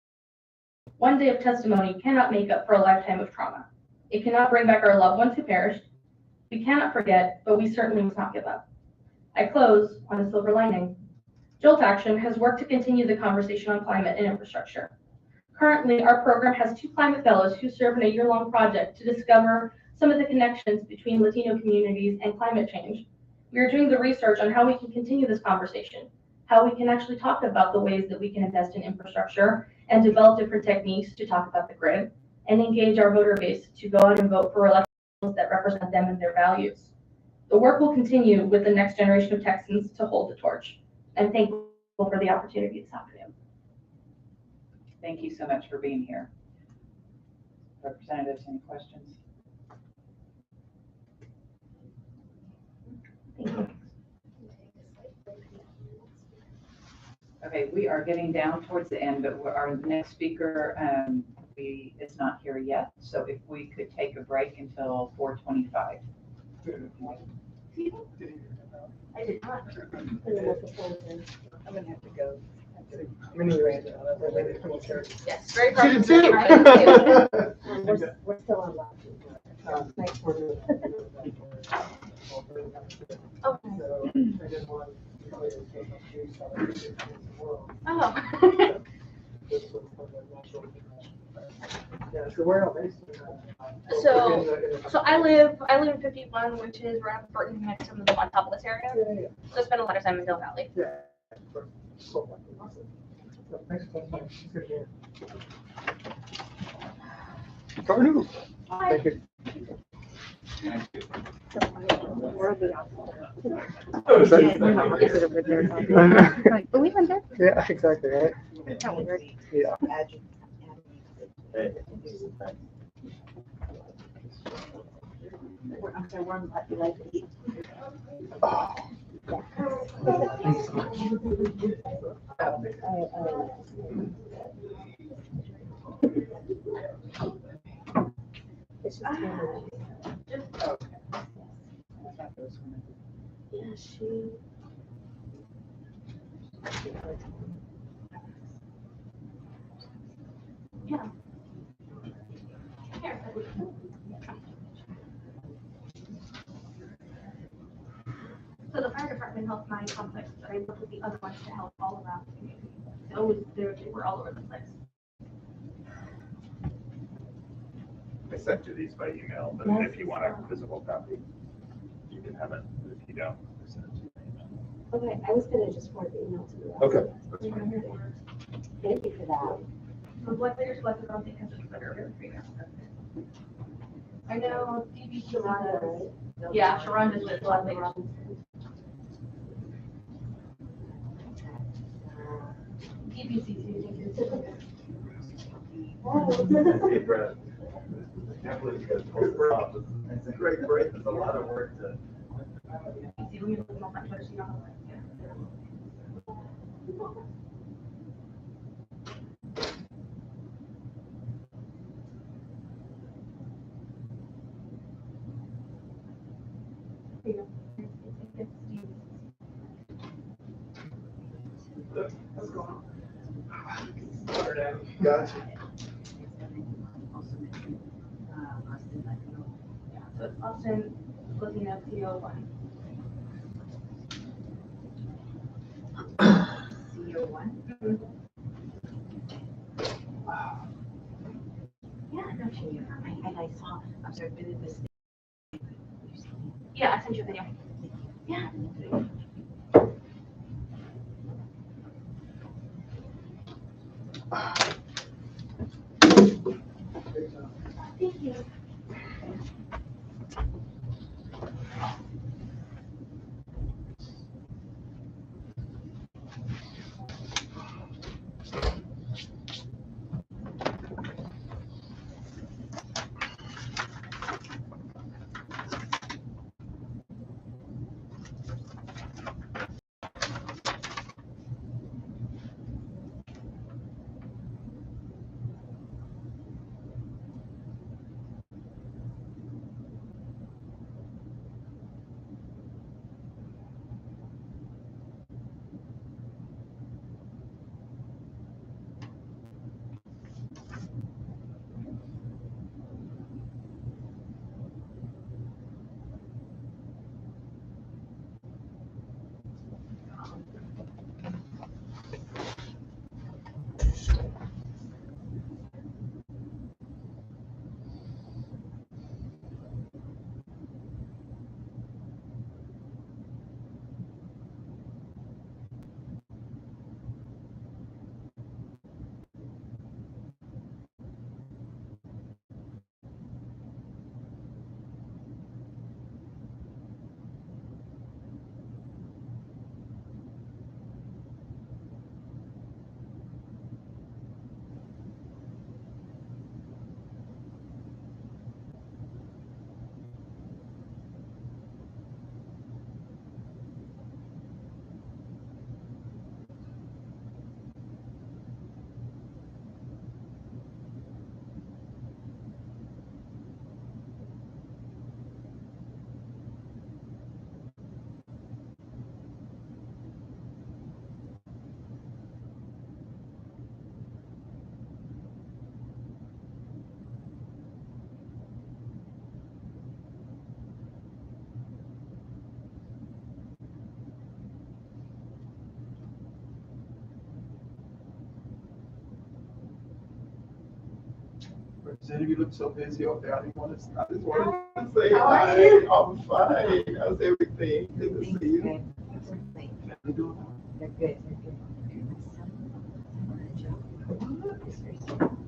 One day of testimony cannot make up for a lifetime of trauma. It cannot bring back our loved ones who perished. We cannot forget, but we certainly must not give up. I close on a silver lining. Jolt Action has worked to continue the conversation on climate and infrastructure. Currently, our program has 2 climate fellows who serve in a year-long project to discover some of the connections between Latino communities and climate change. We are doing the research on how we can continue this conversation, how we can actually talk about the ways that we can invest in infrastructure and develop different techniques to talk about the grid and engage our voter base to go out and vote for elections that represent them and their values. The work will continue with the next generation of Texans to hold the torch. I'm thankful for the opportunity this afternoon. Thank you so much for being here. Representatives, any questions? Thank you. Okay, we are getting down towards the end, but our next speaker is not here yet. So if we could take a break until 4:25. I did not. I'm gonna have to go. Yes, very She did too. We're still on live. Oh. Yeah, so where else? So I live in 51, which is right off Burton next to the Montopolis area. So I spend a lot of time in Mill Valley. Yeah. Thanks for coming. Good here. Carnu. Thank you. But we went there. Yeah, exactly, right? That's how weird. Yeah. I'm sorry, we're what you like to eat. Oh. Thanks so much. It's just yeah, she. Yeah. So the fire department helped my complex, but I worked with the other ones to help all around the community. They were all over the place. I sent you these by email, but Yes. if you want a physical copy, you can have it. But if you don't, I send it to you. Okay, I was gonna just forward the email to you. Okay, that's fine. Thank you for that. So blood pressure selected on because it's better for you. I know DBC. Sharonda, right? Yeah, Sharonda's with blood later. DBC. Deep breath. Can't believe you guys pulled this off. It's a great break. It's a lot of work to. What's going on? Gotcha. So it's Austin looking at CO1. CO1? Yeah, no, she And I saw, I'm sorry, been in this. Yeah, I sent you a video. Yeah. Thank you. Representative, you look so busy over there. I just wanted to say How are hi. you? I'm fine. How's everything? Good to see you. They're good. They're good.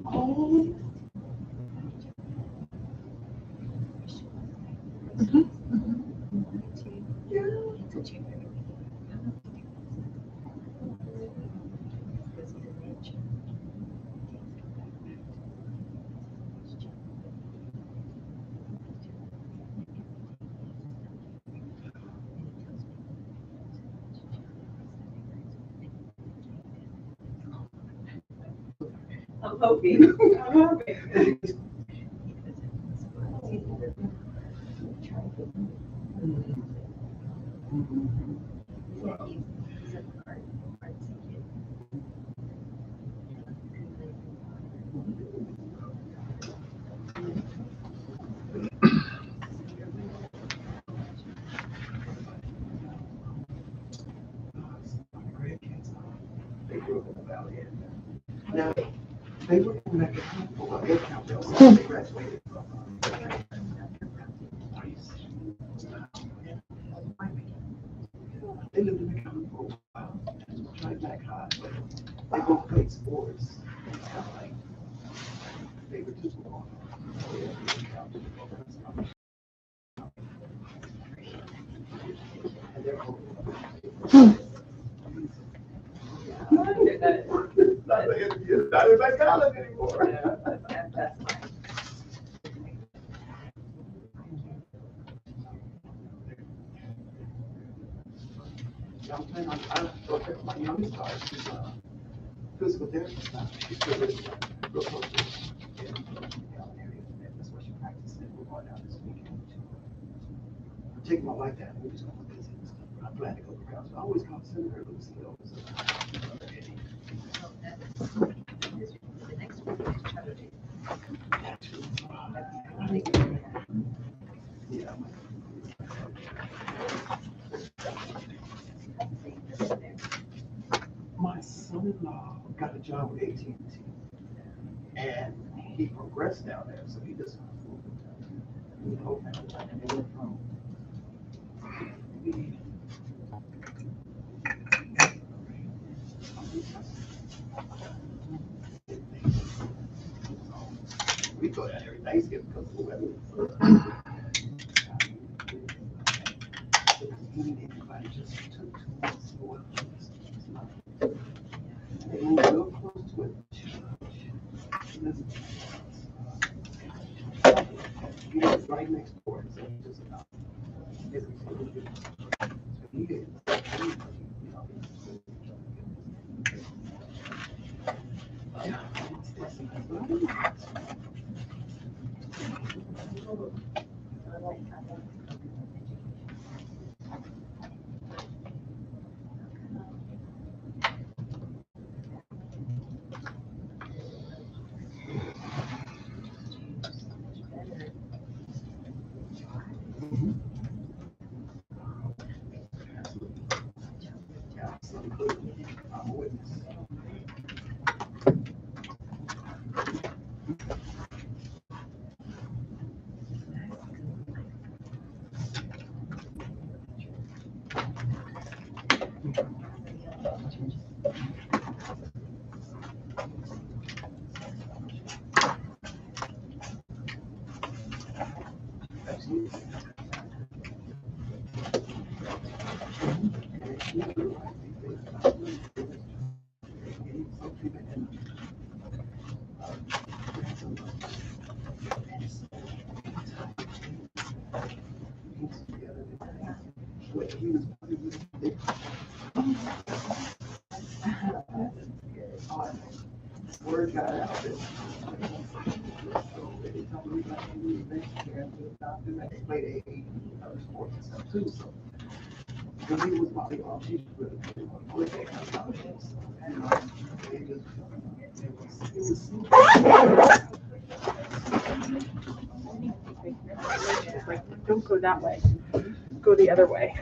Oh. I'm hoping. I'm hoping. They grew up in the valley. Now, they were in that well, they they graduated from they lived in the county for a while, tried back high, but they both played sports. It's kind of like favoritism going on. And they're all it's not in my college anymore. Yeah, that's fine. I'm planning on, my youngest daughter, she's a physical therapist now. She's still in real close to that's where she practices. We're going out this weekend. I'm taking my wife down. We're just going to visit and stuff. I'm glad to go around. So I always come send her Lucille. Yeah. My son-in-law got a job with AT&T, and he progressed down there, so he just moved over. And they went from we go down every Thanksgiving because of the weather. Everybody just took 2 months for it. They moved real close to it. He lives right next door, so he just so he did. I'm a witness. Word got out that they played other sports and stuff too. So when he was volleyball, she was really good at scholarships. And Like, don't go that way. Go the other way.